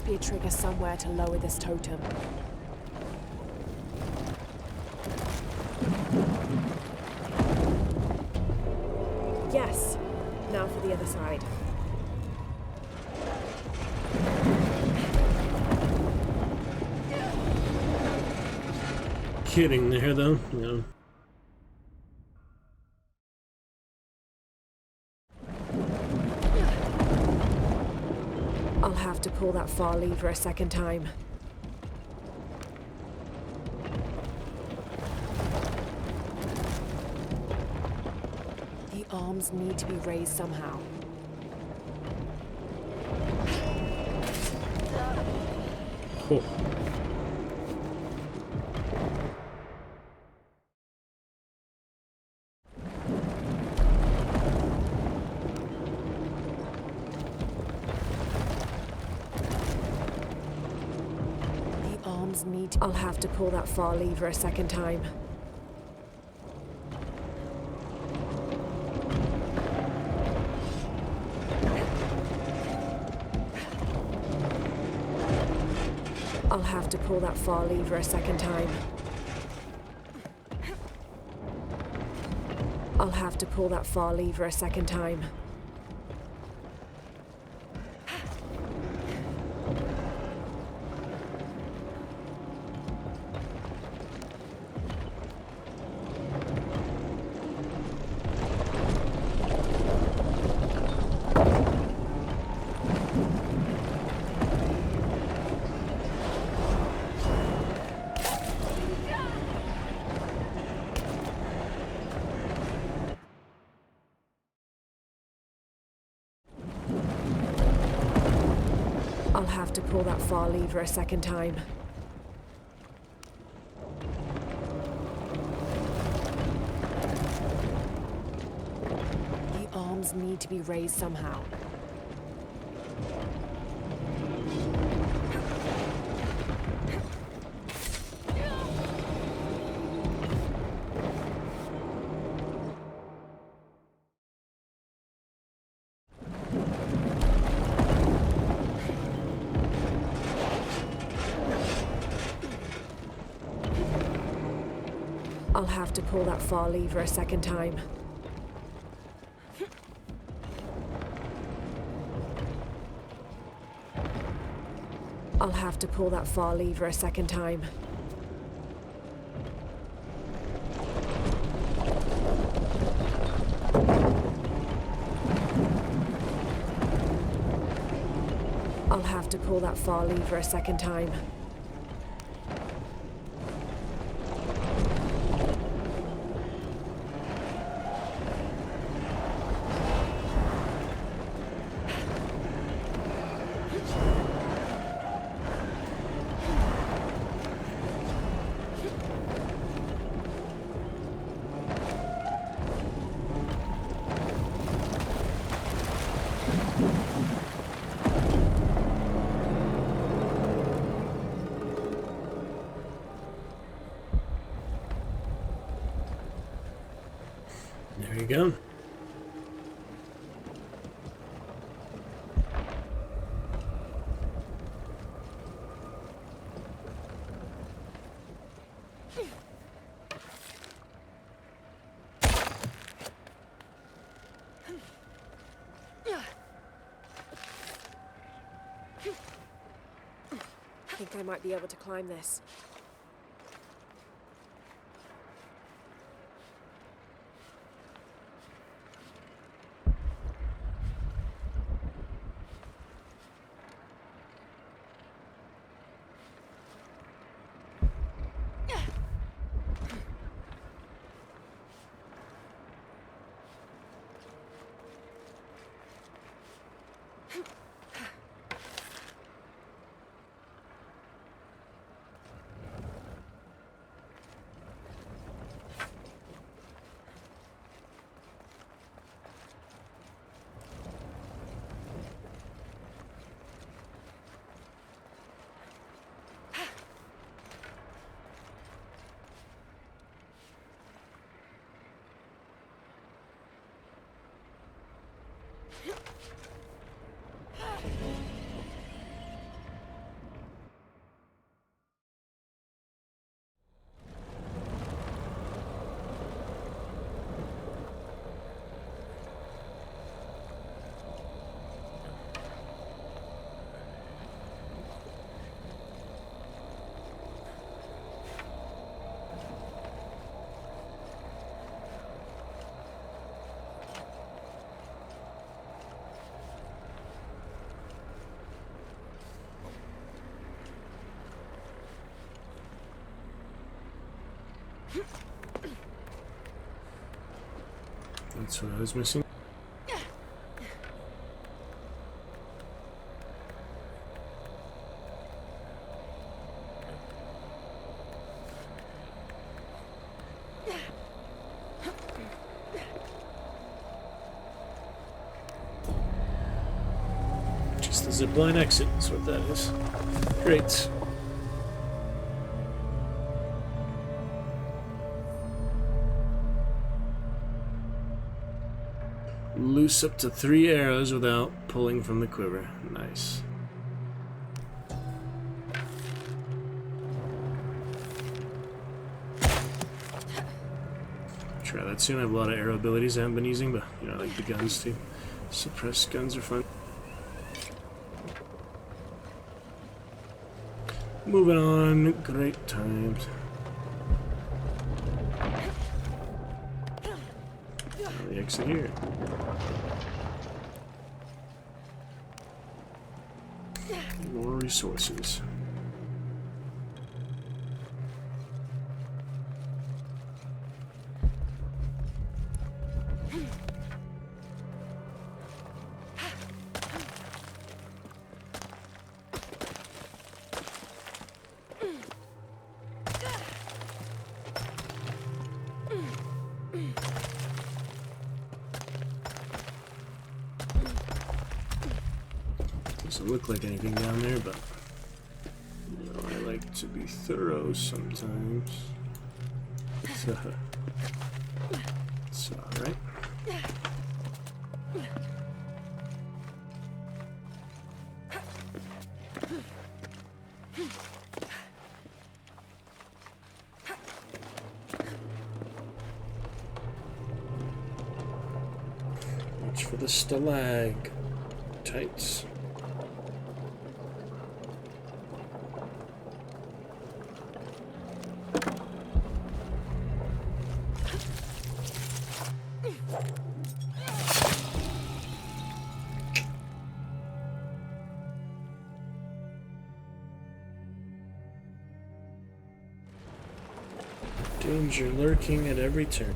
Be a trigger somewhere to lower this totem. Yes. Now for the other side. Kidding there, though. No. I'll have to pull that far lever a second time. The arms need to be raised somehow. Oh. I'll have to pull that far lever a second time. I'll have to pull that far lever a second time. I'll have to pull that far lever a second time. I'll have to pull that far lever a second time. The arms need to be raised somehow. I'll have to pull that far lever a second time. I'll have to pull that far lever a second time. I'll have to pull that far lever a second time. There you go. I think I might be able to climb this. That's what I was missing. Just the zipline exit is what that is. Great. Loose up to 3 arrows without pulling from the quiver. Nice. Try that soon. I have a lot of arrow abilities I haven't been using, but you know, I like the guns too. Suppressed guns are fun. Moving on. Great times. The exit here. More resources. Doesn't look like anything down there, but you know, I like to be thorough sometimes. It's alright. Watch for the stalagmites. Danger lurking at every turn.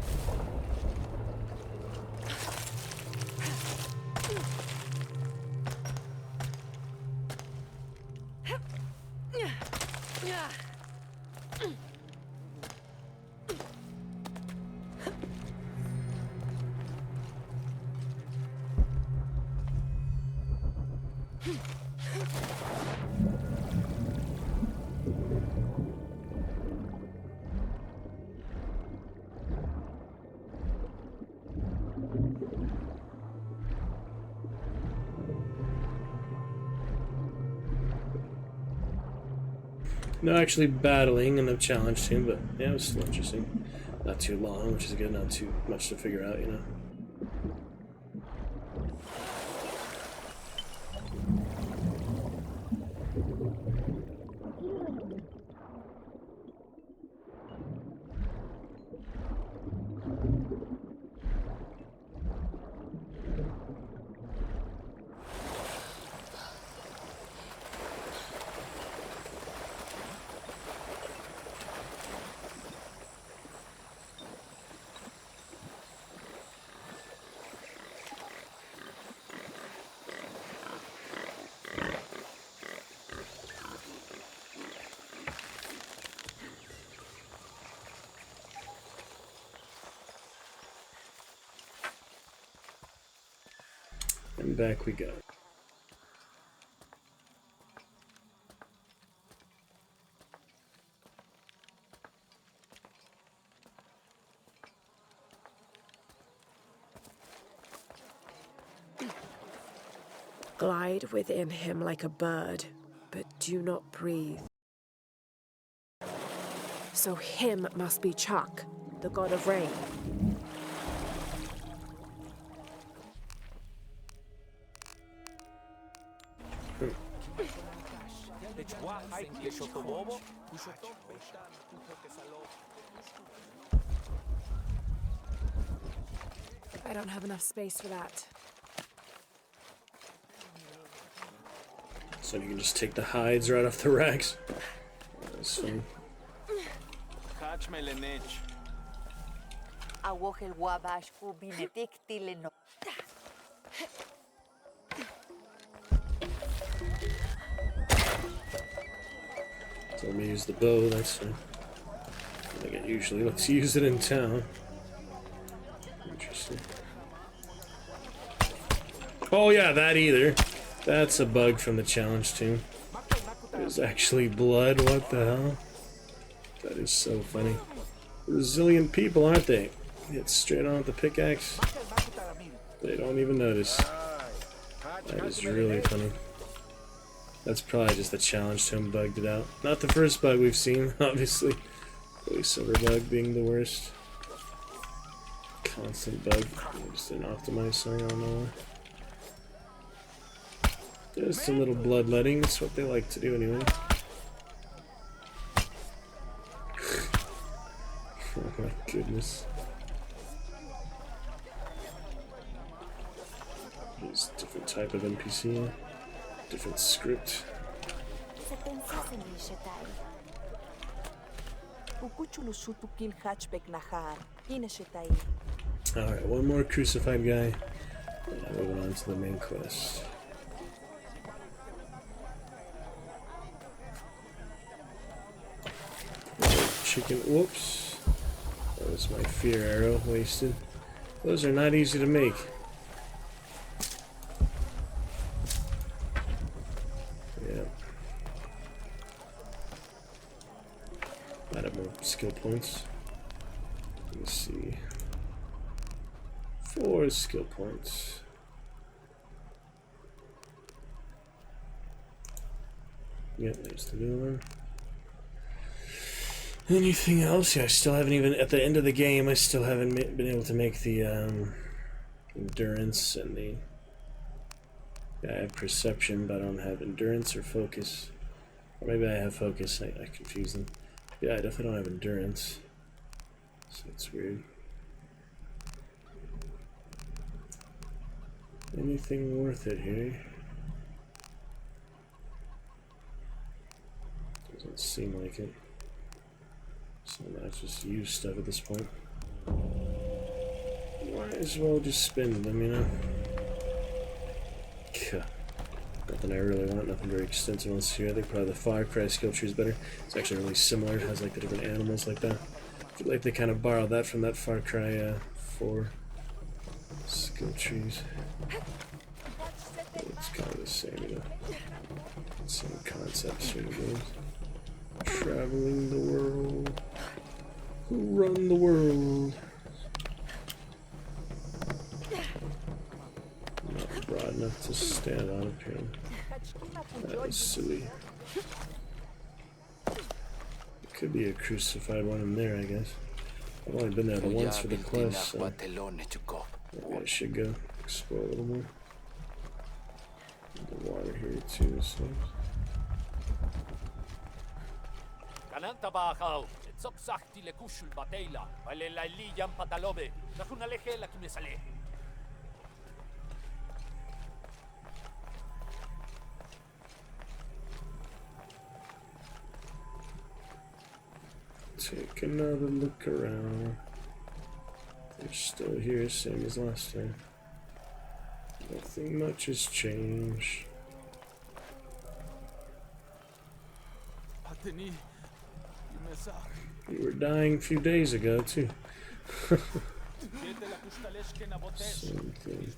No actually battling in the challenge team, but yeah, it was still interesting. Not too long, which is good, not too much to figure out, you know. And back we go. Glide within him like a bird, but do not breathe. So him must be Chuck, the god of rain. I don't have enough space for that. So you can just take the hides right off the racks. That's fun. So let me use the bow, that's like it usually lets you use it in town. Interesting. Oh yeah, that either. That's a bug from the challenge team. There's actually blood, what the hell? That is so funny. Resilient people, aren't they? Hit straight on with the pickaxe. They don't even notice. That is really funny. That's probably just the challenge team bugged it out. Not the first bug we've seen, obviously. Really silver bug being the worst. Constant bug. I just didn't optimize something, I don't know. Just a little bloodletting, that's what they like to do anyway. Oh my goodness. Here's a different type of NPC. Different script. Alright, one more crucified guy. And moving on to the main quest. Chicken, whoops. That was my fear arrow wasted. Those are not easy to make. Yeah. Might have more skill points. Let me see. 4 skill points. Yep, there's the new one. Anything else? Yeah, I still haven't even, at the end of the game, I still haven't been able to make the endurance and the... Yeah, I have perception, but I don't have endurance or focus. Or maybe I have focus, I confuse them. Yeah, I definitely don't have endurance. So it's weird. Anything worth it here? Doesn't seem like it. So that's just used stuff at this point. Might as well just spend them, you know? Nothing I really want, nothing very extensive else here. I think probably the Far Cry skill tree is better. It's actually really similar. It has like the different animals like that. I feel like they kind of borrowed that from that Far Cry 4 skill trees. It's kind of the same, you know? Same concepts from the games. Traveling the world. Who run the world? Not broad enough to stand on up here. That was silly. There could be a crucified one in there, I guess. I've only been there the once for the quest, so maybe I should go explore a little more. The water here too, so. Take another look around. They're still here, same as last time. Nothing much has changed. You were dying a few days ago, too. Same thing.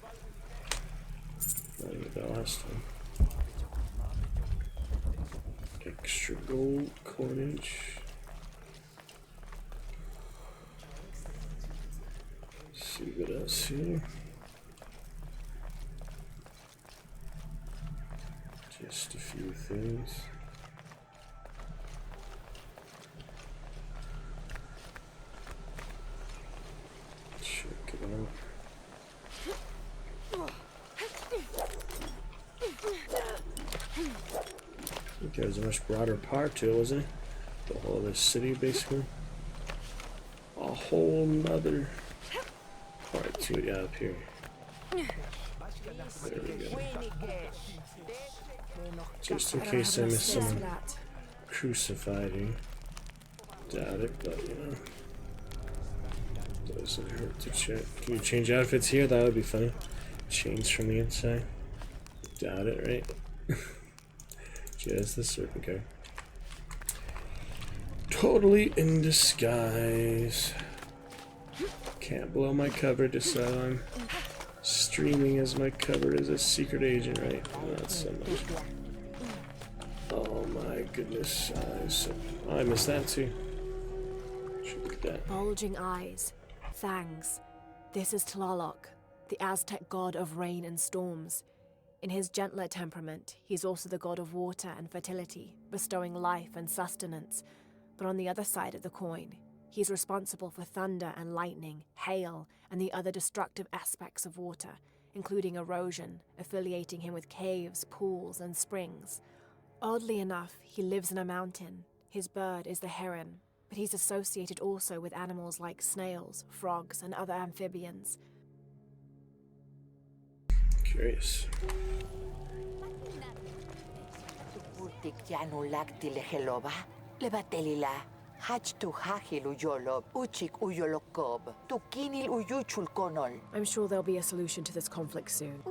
Like the last time. Extra gold coinage. See what else here. Just a few things. Check it out. I think there was a much broader part to it, wasn't it? The whole of the city, basically. A whole nother part to it, yeah, up here. There we go. Just in case I miss someone crucified here. Doubt it, but you know. Doesn't hurt to check. Can you change outfits here? That would be funny. Change from the inside. Doubt it, right? Just the serpent card. Totally in disguise. Can't blow my cover just so I'm streaming as my cover as a secret agent, right? Not so much. Oh my goodness. I missed that too. Should look at that. Bulging eyes. Fangs. This is Tlaloc, the Aztec god of rain and storms. In his gentler temperament, he's also the god of water and fertility, bestowing life and sustenance. But on the other side of the coin, he's responsible for thunder and lightning, hail, and the other destructive aspects of water, including erosion, affiliating him with caves, pools, and springs. Oddly enough, he lives in a mountain. His bird is the heron, but he's associated also with animals like snails, frogs, and other amphibians. Curious. I'm sure there'll be a solution to this conflict soon.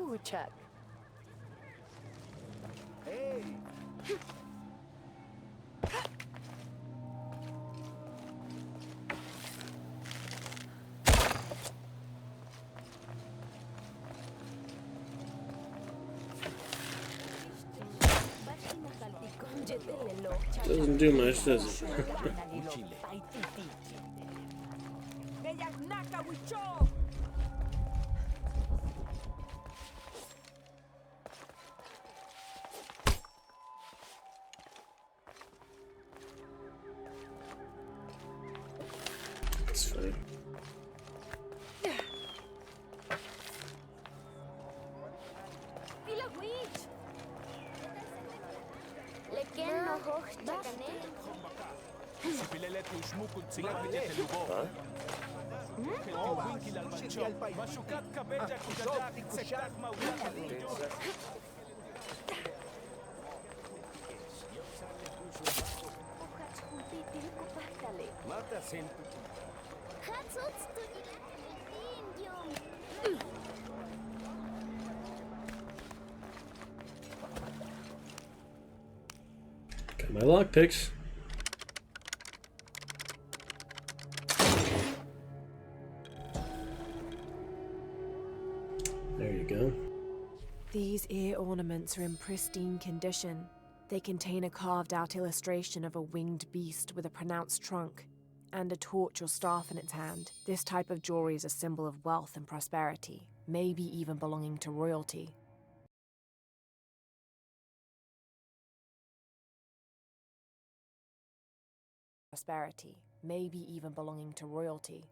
Doesn't do much, does it? It's funny. Got my lockpicks. There you go. These ear ornaments are in pristine condition. They contain a carved-out illustration of a winged beast with a pronounced trunk and a torch or staff in its hand. This type of jewelry is a symbol of wealth and prosperity, maybe even belonging to royalty. Prosperity, maybe even belonging to royalty.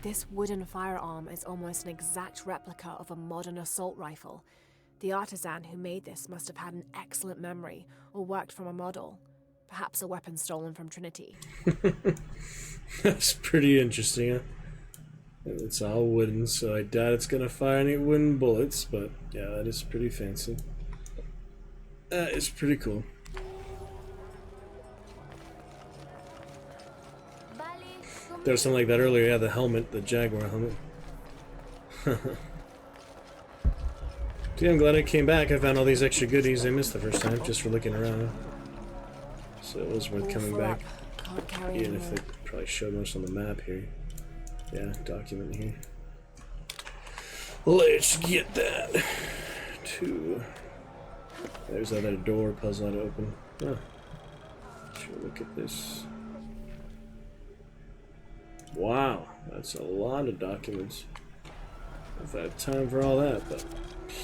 This wooden firearm is almost an exact replica of a modern assault rifle. The artisan who made this must have had an excellent memory or worked from a model. Perhaps a weapon stolen from Trinity. That's pretty interesting, huh? It's all wooden, so I doubt it's gonna fire any wooden bullets, but yeah, that is pretty fancy. That is pretty cool. There was something like that earlier, yeah, the helmet, the Jaguar helmet. Gee, I'm glad I came back. I found all these extra goodies I missed the first time just for looking around. So it was worth coming back. Even if they probably showed most on the map here. Yeah, document here. Let's get that. There's that other door puzzle to open. Oh. Sure, look at this. Wow, that's a lot of documents. If I have time for all that, but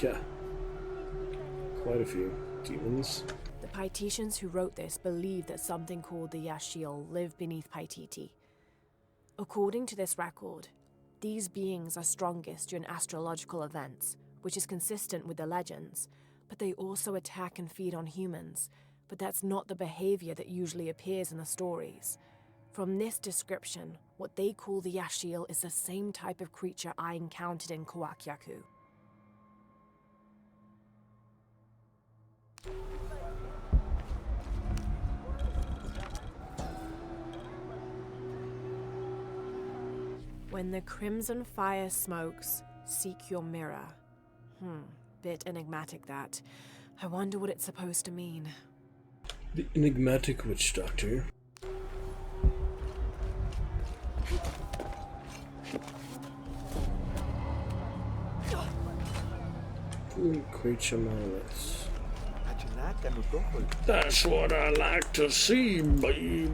yeah. Quite a few demons. The Paititians who wrote this believed that something called the Yashiel lived beneath Paititi. According to this record, these beings are strongest during astrological events, which is consistent with the legends, but they also attack and feed on humans, but that's not the behavior that usually appears in the stories. From this description, what they call the Yashiel is the same type of creature I encountered in Kawakyaku. When the crimson fire smokes, seek your mirror. Bit enigmatic that. I wonder what it's supposed to mean. The enigmatic witch doctor. Creature monoliths. That's what I like to see, baby.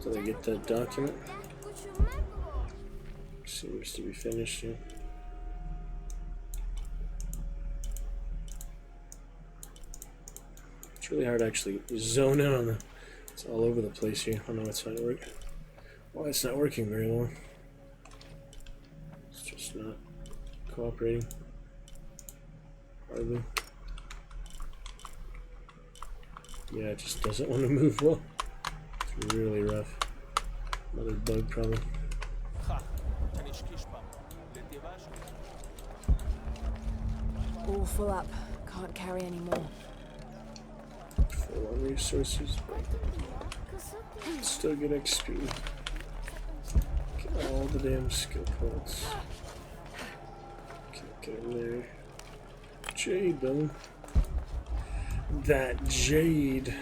Did I get that document? Seems to be finished here. It's really hard to actually zone in on the. It's all over the place here. Oh no, it's not working. Why it's not working very well? It's just not cooperating. Hardly. Yeah, it just doesn't want to move well. It's really rough. Another bug probably. All full up. Can't carry any more. Full on resources. Still get XP. Get all the damn skill points. Can't get in there. Jade though. That jade.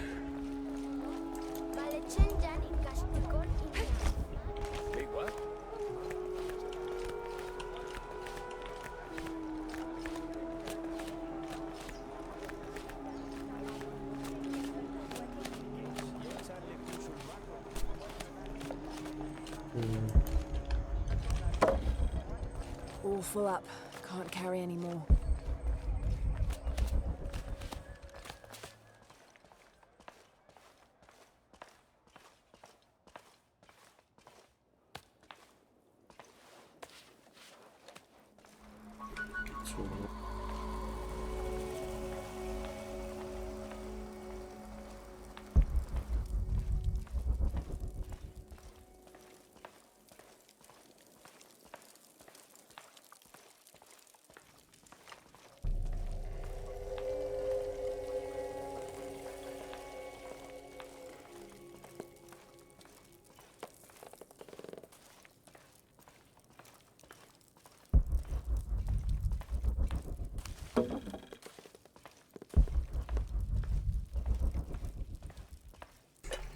All full up. Can't carry any more.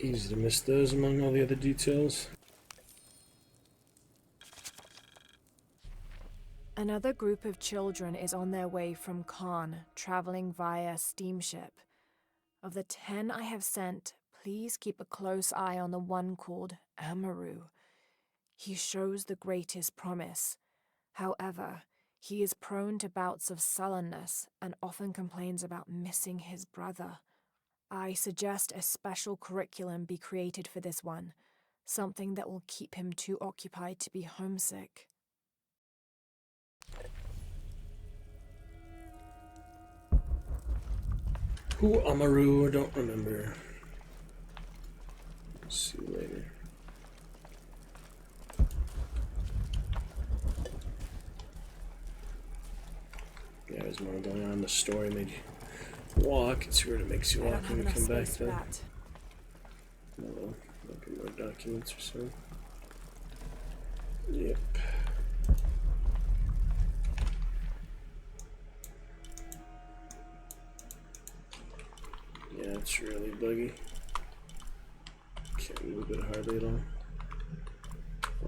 Easy to miss those among all the other details. Another group of children is on their way from Khan, traveling via steamship. Of the 10 I have sent, please keep a close eye on the one called Amaru. He shows the greatest promise. However, he is prone to bouts of sullenness and often complains about missing his brother. I suggest a special curriculum be created for this one, something that will keep him too occupied to be homesick. Who Amaru? I don't remember. See you later. Yeah, there's more going on in the story. Made you walk. It's weird. It makes you walk when you come back to that. No, maybe more documents or so. Yep. Yeah, it's really buggy. Can't move it hardly at all.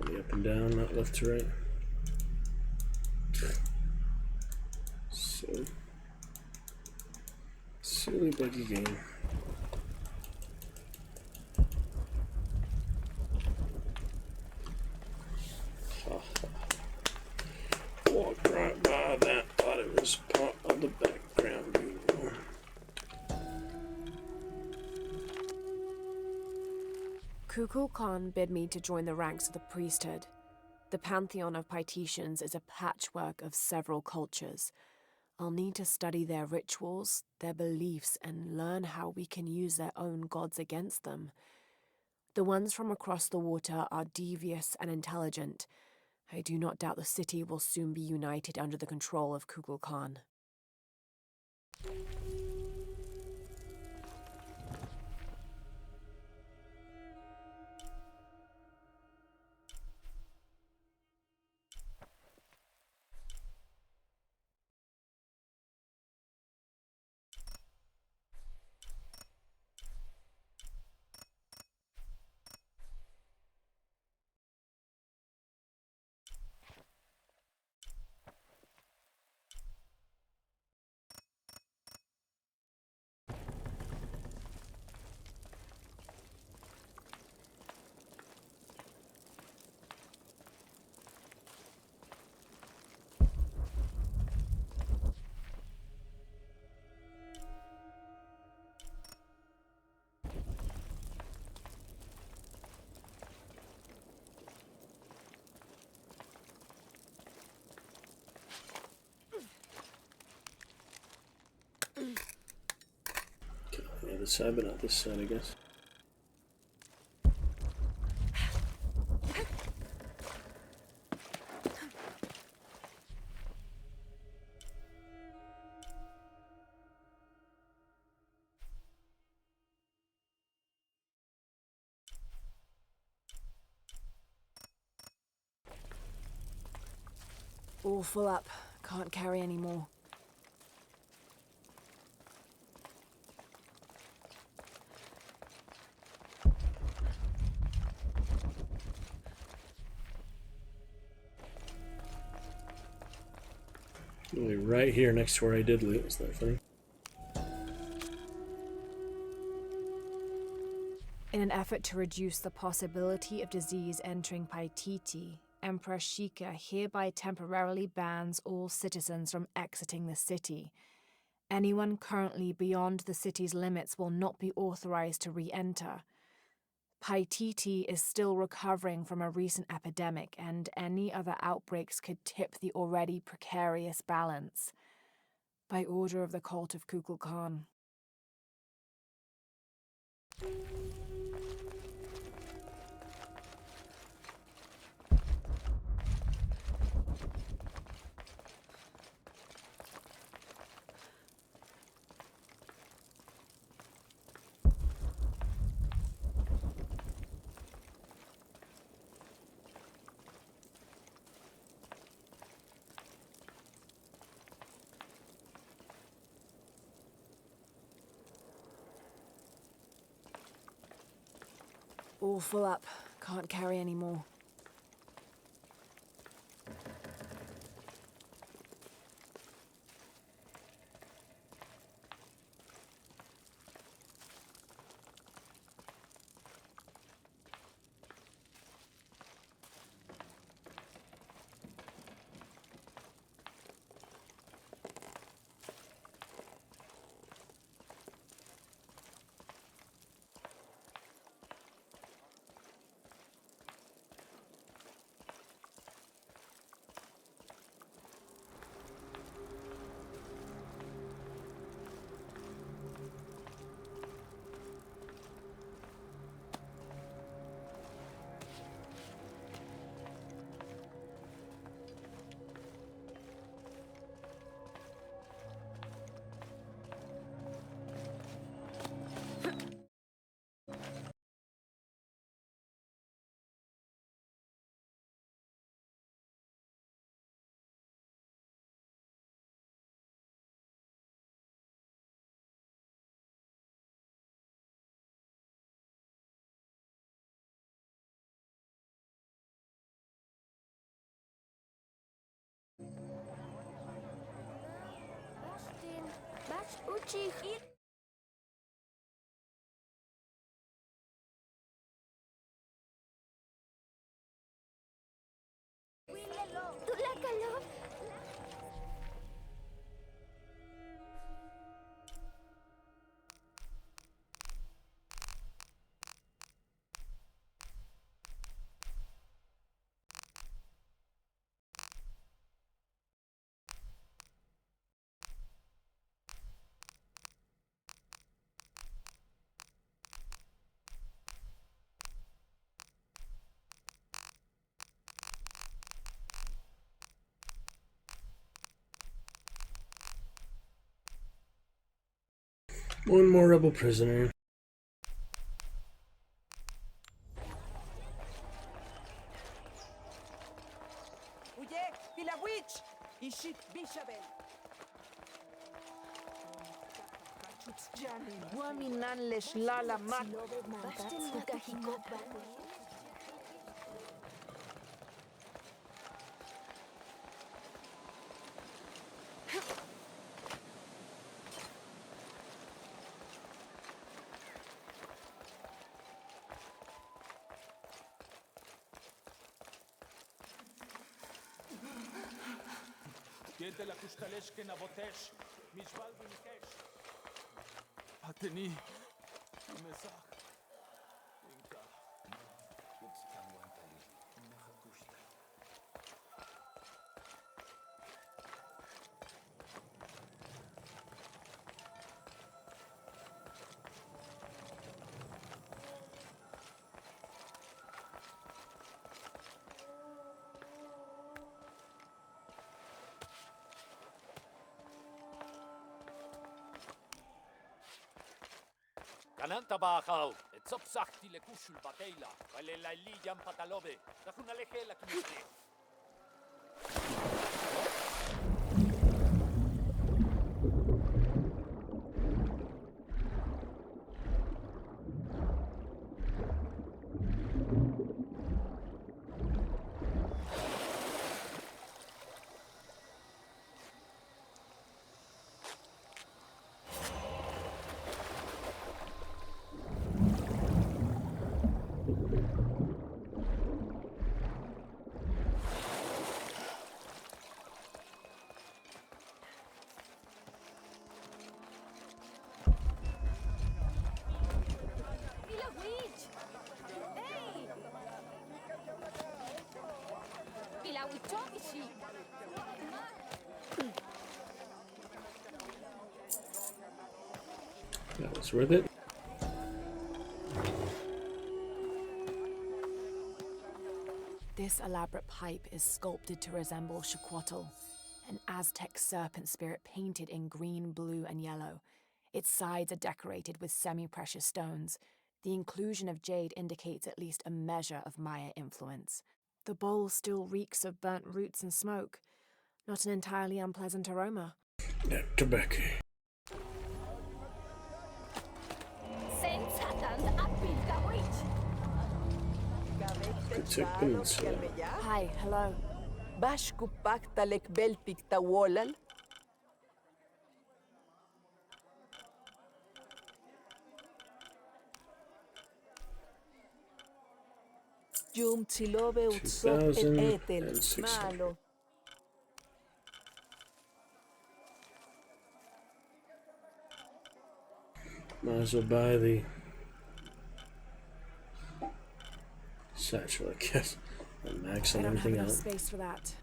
Only up and down, not left to right. So silly buggy game. Walked right by that, thought it was part of the background. Kukul Khan bid me to join the ranks of the priesthood. The pantheon of Paititians is a patchwork of several cultures. I'll need to study their rituals, their beliefs, and learn how we can use their own gods against them. The ones from across the water are devious and intelligent. I do not doubt the city will soon be united under the control of Kukul Khan. The other side, but not this side, I guess. All full up. Can't carry any more. Really right here next to where I did loot. Is that funny? In an effort to reduce the possibility of disease entering Paititi, Emperor Shika hereby temporarily bans all citizens from exiting the city. Anyone currently beyond the city's limits will not be authorized to re-enter. Paititi is still recovering from a recent epidemic, and any other outbreaks could tip the already precarious balance. By order of the cult of Kukul Khan. All full up. Can't carry any more. Bash uchi Tulakalo. One more rebel prisoner. Uye, pila witch. Ishik bishabel. Waminan lesh lala mat. Bastin kukahiko. Yente la kustalesh ke nabotesh. Mishval v'nikesh. Ateni. Mesach. Inka. Kananta bakaw, et sopsakti le kushul bateila, vale la liyan patalobe, takuna leje la kimisri. Pila witch. Hey. Pila wichobishi. That was worth it. This elaborate pipe is sculpted to resemble Shaquatl, an Aztec serpent spirit painted in green, blue, and yellow. Its sides are decorated with semi-precious stones. The inclusion of jade indicates at least a measure of Maya influence. The bowl still reeks of burnt roots and smoke. Not an entirely unpleasant aroma. That tobacco. Sensatand apilka witch. Aztec Peninsula. Hi, hello. Bashkupak talek belpik tawolal. Jum tsilobe utsop el etel. 2,600. Malo. Might as well buy the satchel, I guess. And max I on don't have everything enough else. space for that.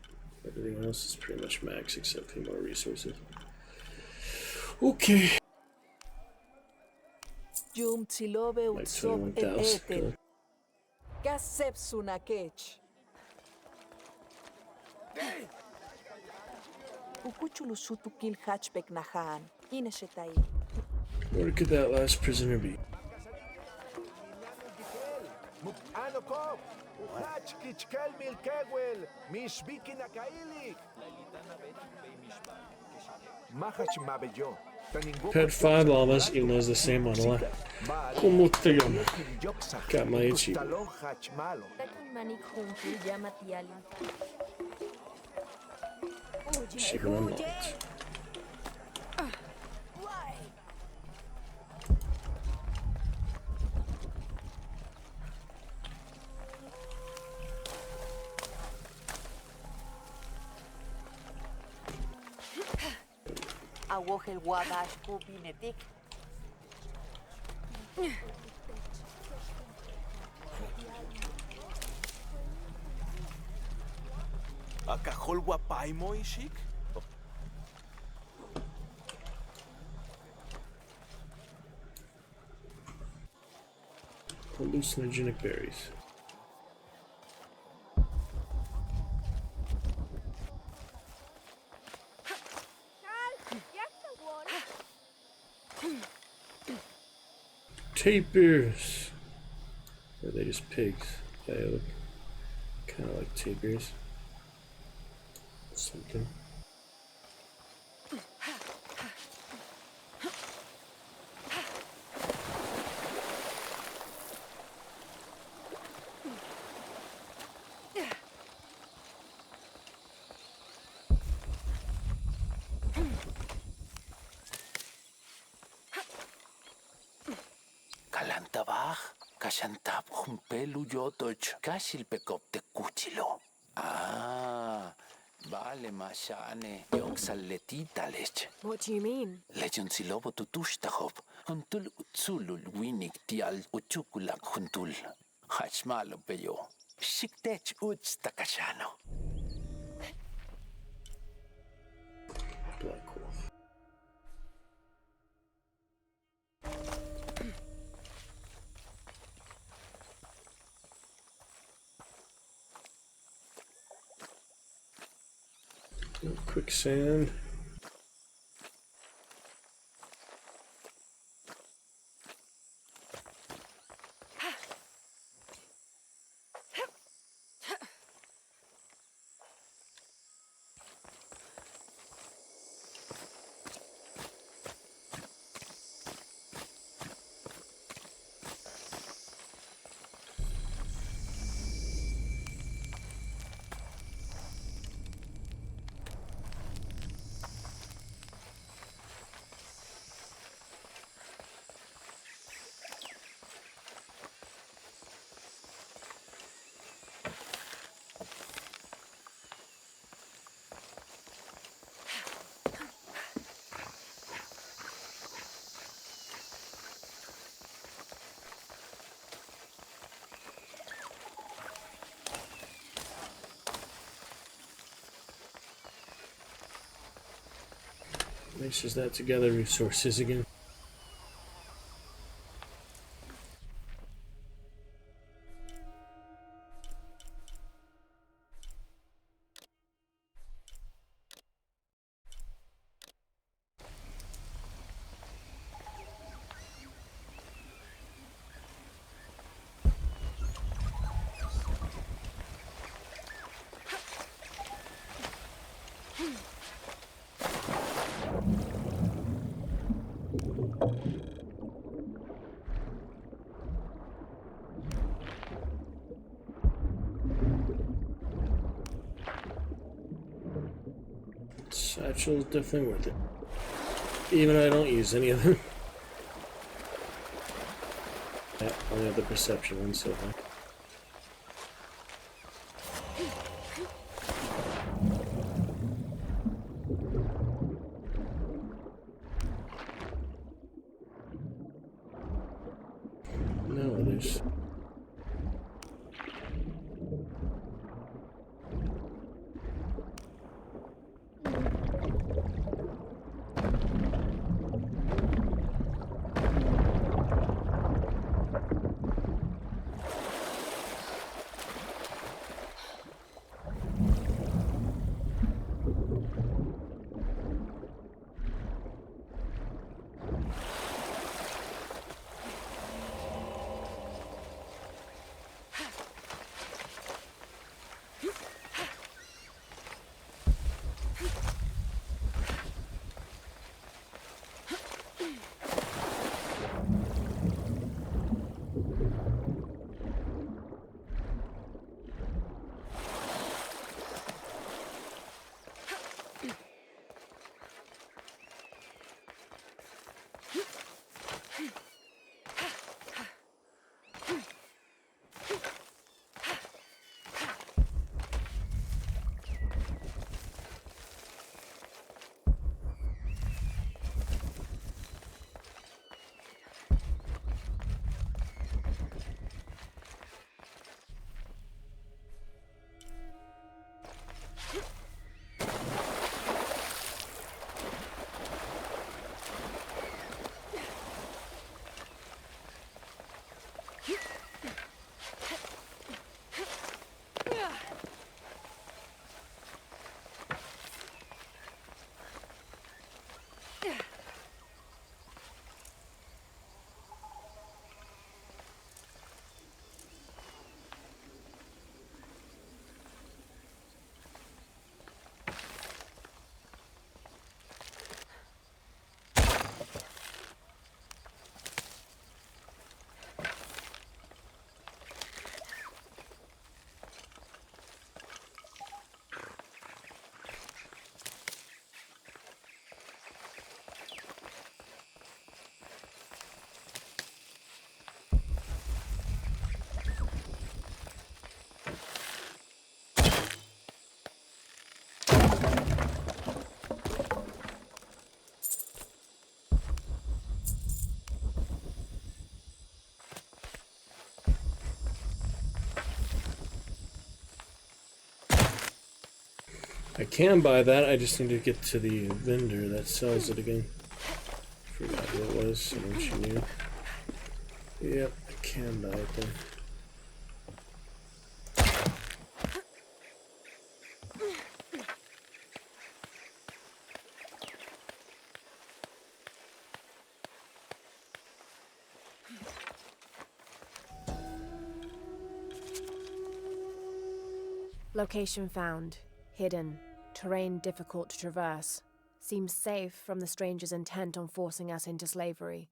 Everything else is pretty much max except for more resources. Okay. Jum tsilobe Like utsop el 21,000. etel. Kasep sunakech. Ukuchulu sutukil hatchpek nahan. Ineshetai. Where could that last prisoner be? Ano ko? Uhach kichkel milkewel, mishbiki nakailik. Mahach mabeyo. Pet 5 llamas y no es the same one. ¿Cómo te llamas? Kamaichi. Achievement unlocked. Awojel wadash kubinetik. Akahol wapaimo ishik? Hallucinogenic berries. Tapirs. Or are they just pigs? They look kind of like tapirs. Something. Kalantabach, kashantab humpelu yotoch, kashilpekop te kuchilo. Ah, vale mashane, yoksaletitales. What do you mean? Legion silobo tutushtahop, huntul utsulul winik tial uchukulak huntul. Hachmalo peyo. Shiktech uts takashano. Black wolf. Quicksand. Mixes that together, resources again. Satchel is definitely worth it. Even though I don't use any of them. I only have the perception one so far. No others. I can buy that, I just need to get to the vendor that sells it again. Forgot who it was, someone she knew. Yep, I can buy it then. Location found. Hidden. Terrain difficult to traverse. Seems safe from the stranger's intent on forcing us into slavery.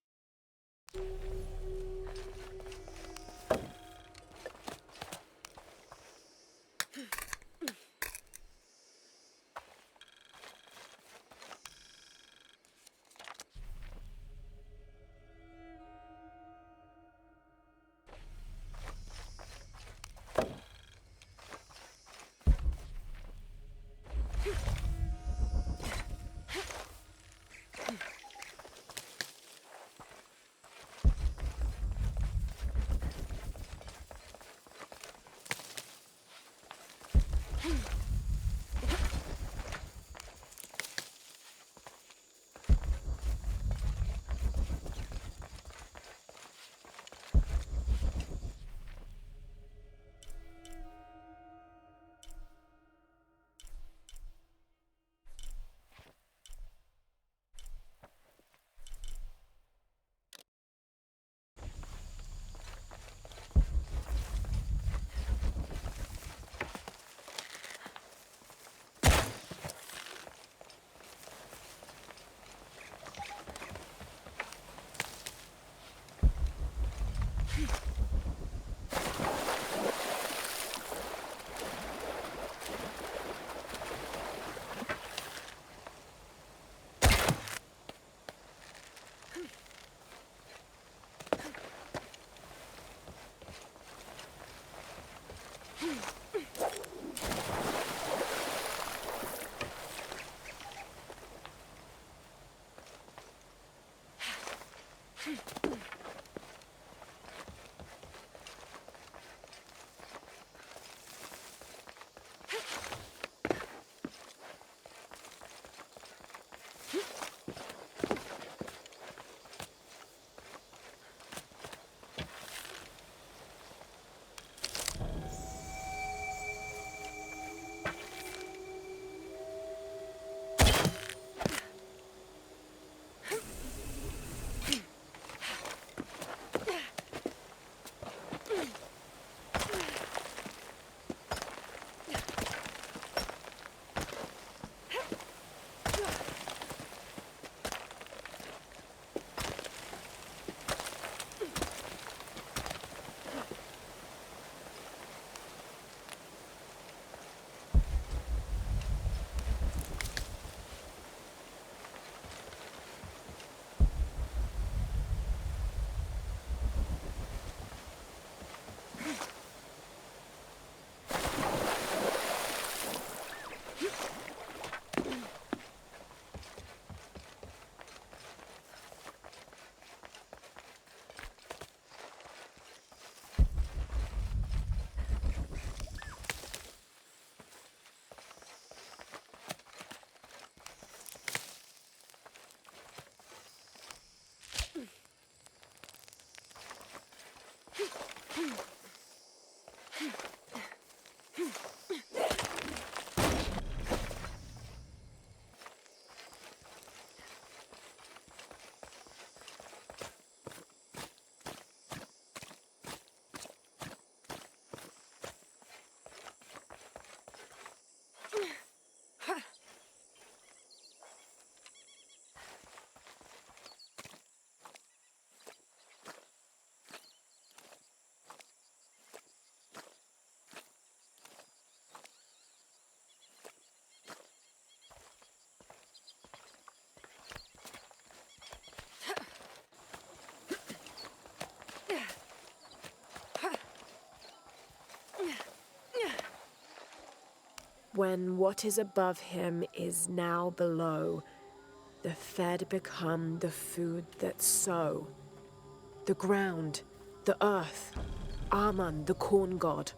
When what is above him is now below, the fed become the food that sow. The ground, the earth, Aman, the corn god.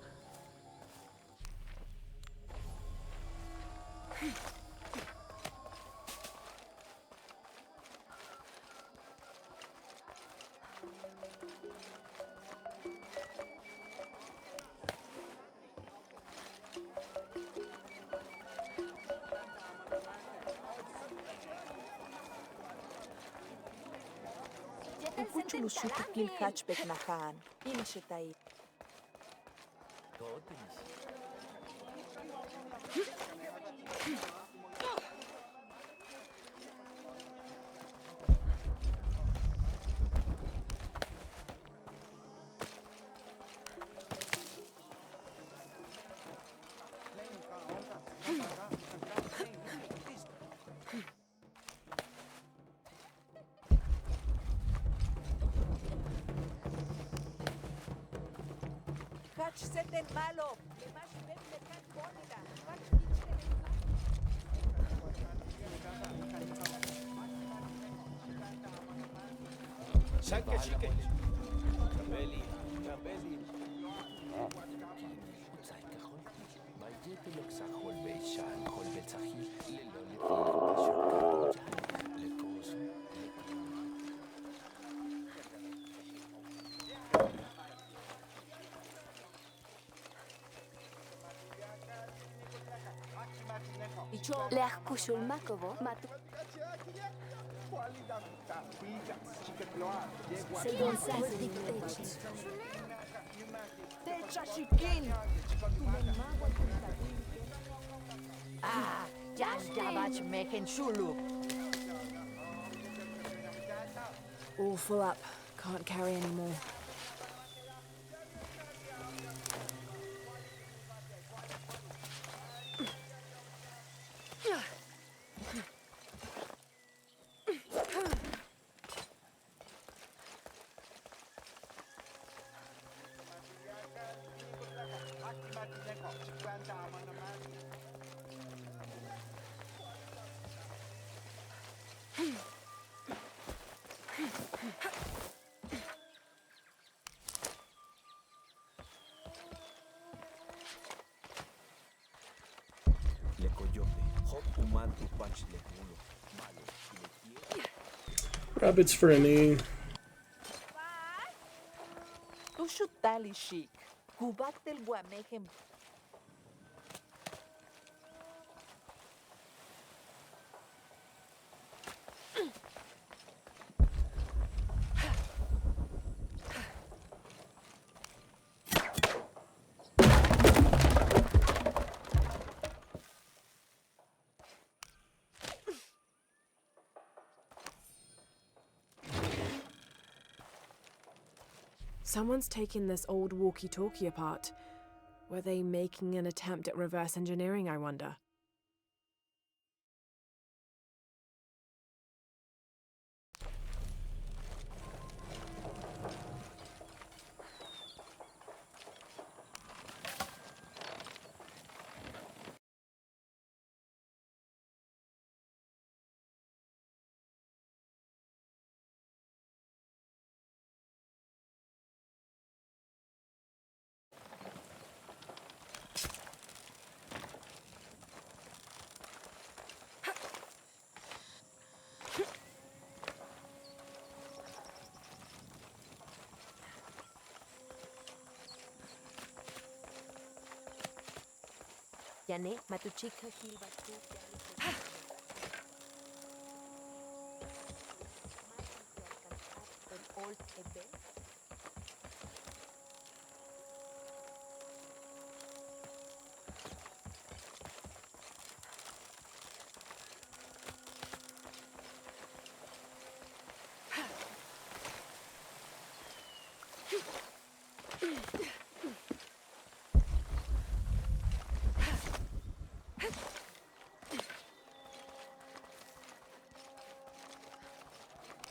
Ukuchulusutukil hatchback nahan. Ineshetai. Hatch seten malo. Lemash beb lekan bonida. Hatch Sanke shike. Kabeli, kabeli. Utsai kahol. Baljete lok sahol beishan, hol betsahi, lelo letina bashur kato lekoso. Leach kushul makovo matu. Sedon sazin techi. Techa shikil. Ah, jan jabach meken shulu. All full up. Can't carry any more. Rabbits for any. Tu shutali shik. Kubatel guamejem. Someone's taking this old walkie-talkie apart. Were they making an attempt at reverse engineering, I wonder? Yane matuchika hilbatu. Old ebe.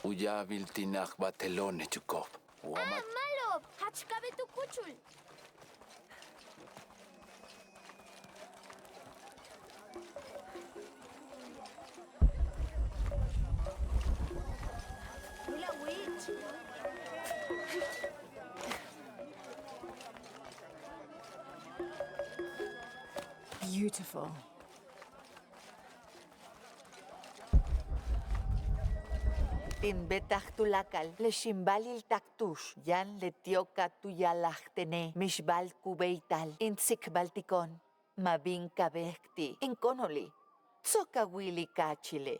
Uya viltinach batelone chukov. Malo! Hachkabe tu kuchul. Beautiful. In betach tulakal, le shimbalil taktush, yan le tioka tuyalachtene, mishbal kubeital, in baltikon, mabin kabekti, in konoli, tsoka wili kachile.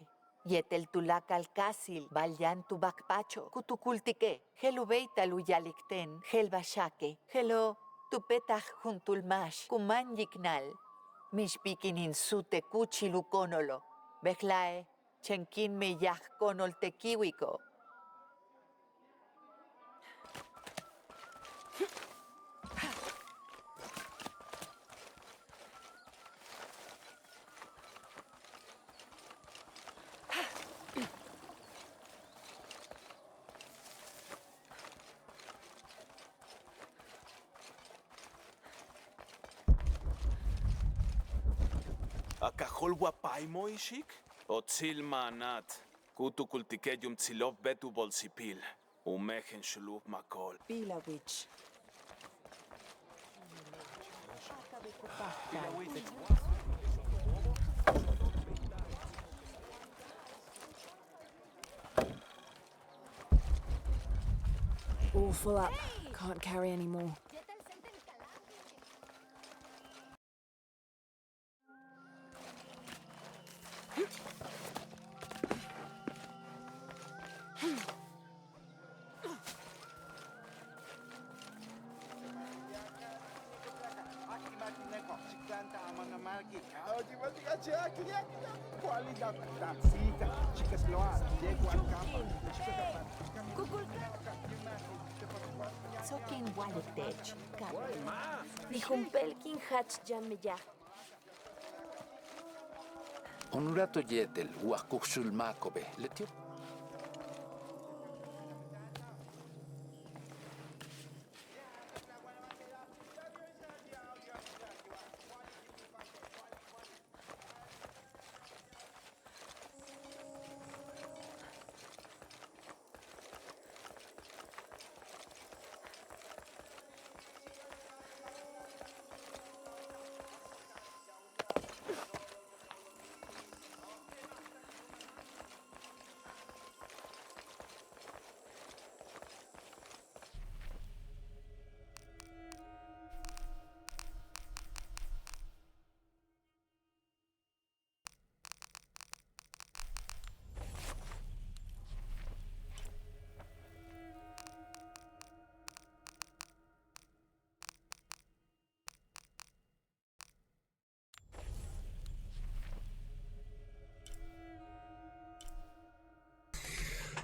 Yetel tulakal kasil, balyan tubakpacho, kutukultike, helubeital uyalikten, helbashake, helo, tupetach juntulmash, kuman yiknal, mishpikin in sute kuchilu konolo, beklae, chenkin me yaj konol tekiwiko. Akahol wapay mo ishik? Otzil manat. Kutu kultikejum tzilov betu bolsipil. Umehen shuluv makol. Pila witch. All full up. Can't carry any more. Sokin waletech. Nijumpelkin hach yameya. Onurato yetel, huacuxul macobe, letio.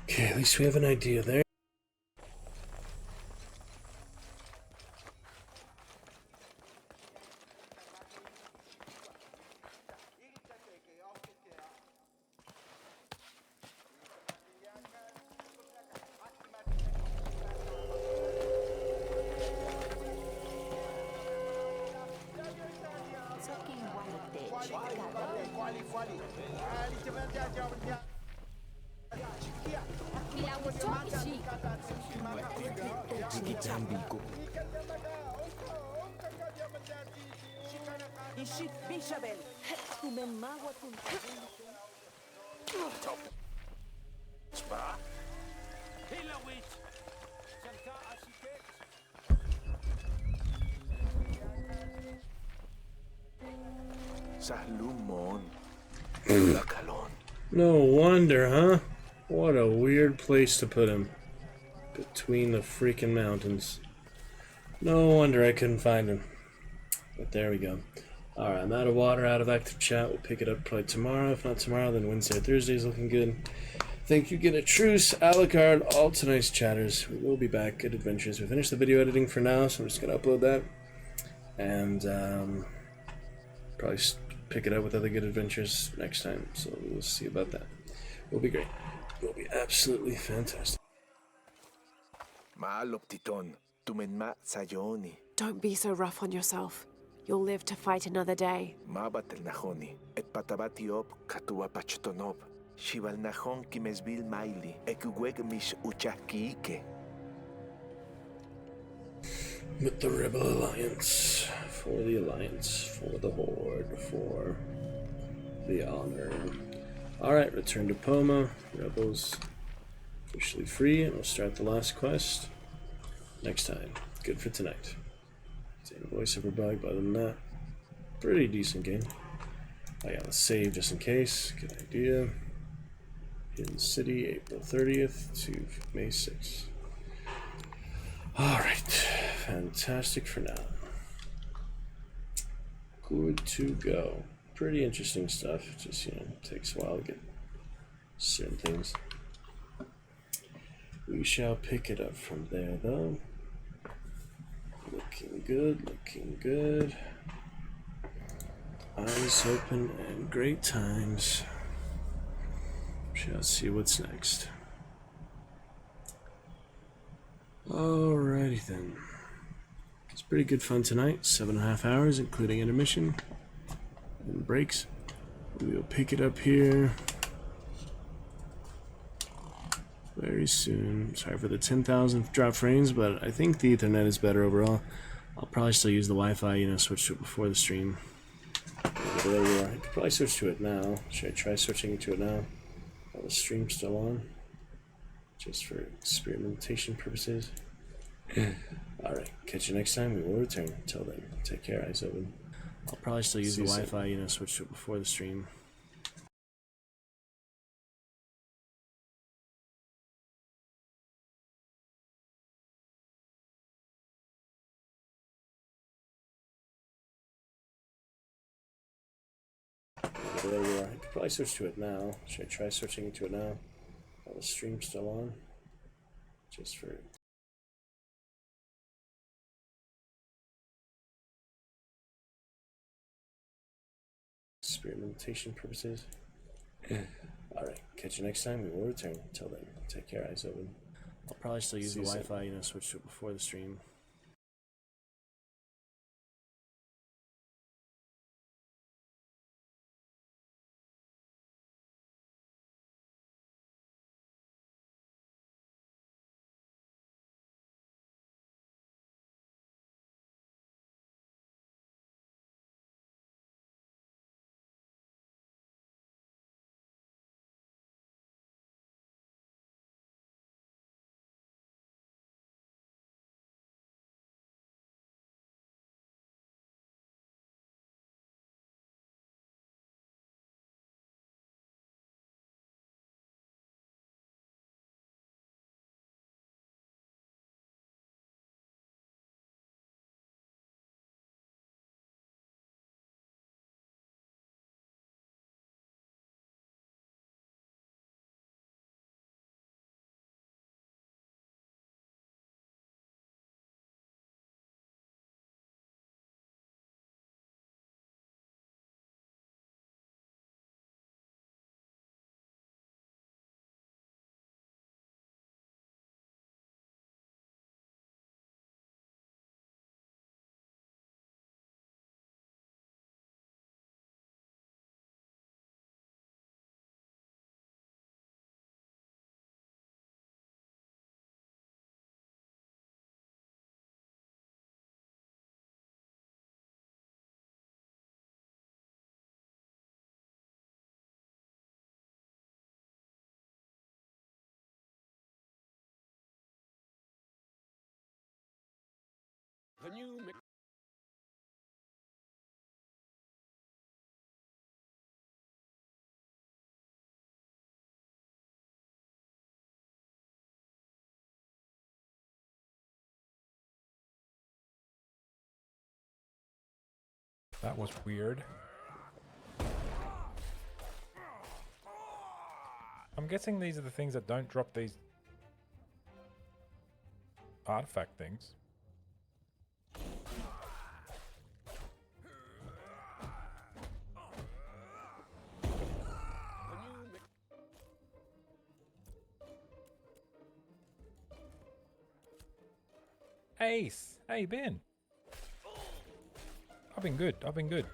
Okay, at least we have an idea there. Ishik Bishabel. Sahlumon. No wonder, huh? What a weird place to put him. Between the freaking mountains. No wonder I couldn't find him. But there we go. Alright, I'm out of water, out of active chat. We'll pick it up probably tomorrow. If not tomorrow, then Wednesday or Thursday is looking good. Thank you, Get a Truce, Alucard, all tonight's chatters. We will be back at Adventures. We finished the video editing for now, so I'm just going to upload that. And probably pick it up with other good adventures next time. So we'll see about that. It'll be great. It'll be absolutely fantastic. Don't be so rough on yourself. You'll live to fight another day. With the Rebel Alliance, for the Horde. reward for the honor. Alright, return to Poma. Rebels officially free, and we'll start the last quest next time. Good for tonight. Same voiceover bug, but other than that, pretty decent game. Oh yeah, let's save just in case. Good idea. Hidden City, April 30th to May 6th. Alright, fantastic for now. Good to go. Pretty interesting stuff. Just, takes a while to get certain things. We shall pick it up from there, though. Looking good, looking good. Eyes open and great times. Shall see what's next. Alrighty then. It's pretty good fun tonight. 7.5 hours, including intermission and breaks. We'll pick it up here very soon. Sorry for the 10,000 drop frames, but I think the Ethernet is better overall. I'll probably still use the Wi-Fi, switch to it before the stream. I could probably switch to it now. Should I try switching to it now while the stream's still on? Just for experimentation purposes. Alright, catch you next time. We will return. Until then, take care, eyes open. I'll probably still use the Wi-Fi, switch to it before the stream. I could probably switch to it now. Should I try switching to it now while the stream's still on? Just for experimentation purposes. Alright, catch you next time. We will return. Until then, take care, eyes open. I'll probably still use the Wi-Fi, switch to it before the stream. The new That was weird. I'm guessing these are the things that don't drop these artifact things. Ace! Hey, Ben! I've been good, I've been good.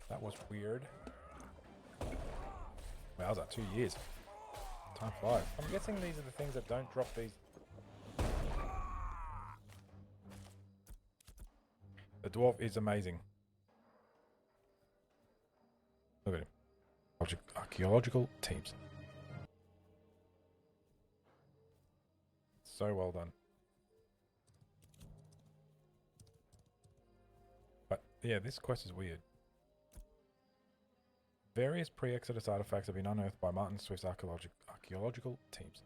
That was weird. Wow, was that 2 years? Time flies. I'm guessing these are the things that don't drop these The dwarf is amazing. Look at him. Archaeological teams. So well done. But yeah, this quest is weird. Various pre-Exodus artifacts have been unearthed by Martin Swift's archaeological teams.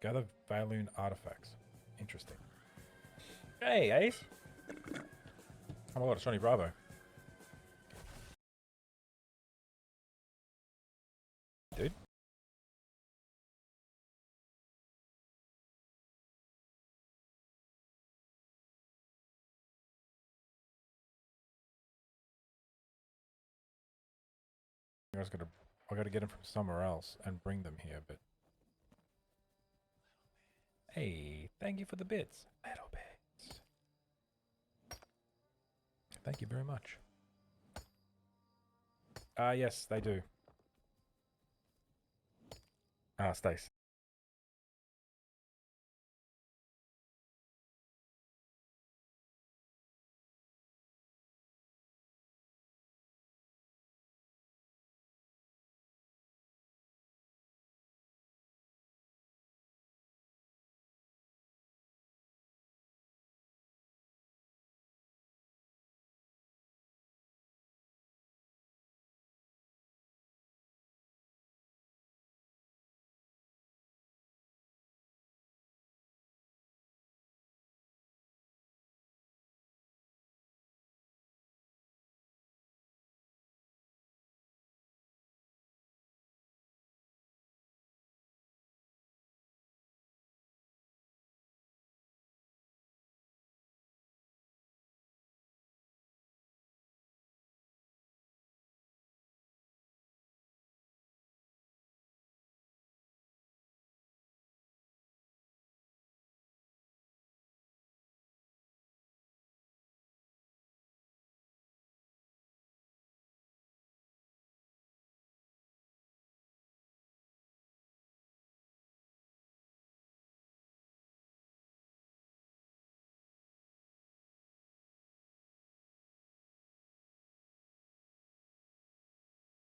Gather Valoon artifacts. Interesting. Hey, Ace! Oh my god, it's Johnny Bravo. Dude. I gotta get them from somewhere else and bring them here, but... Hey, thank you for the bits. Little bits. Thank you very much. Yes, they do. Stace.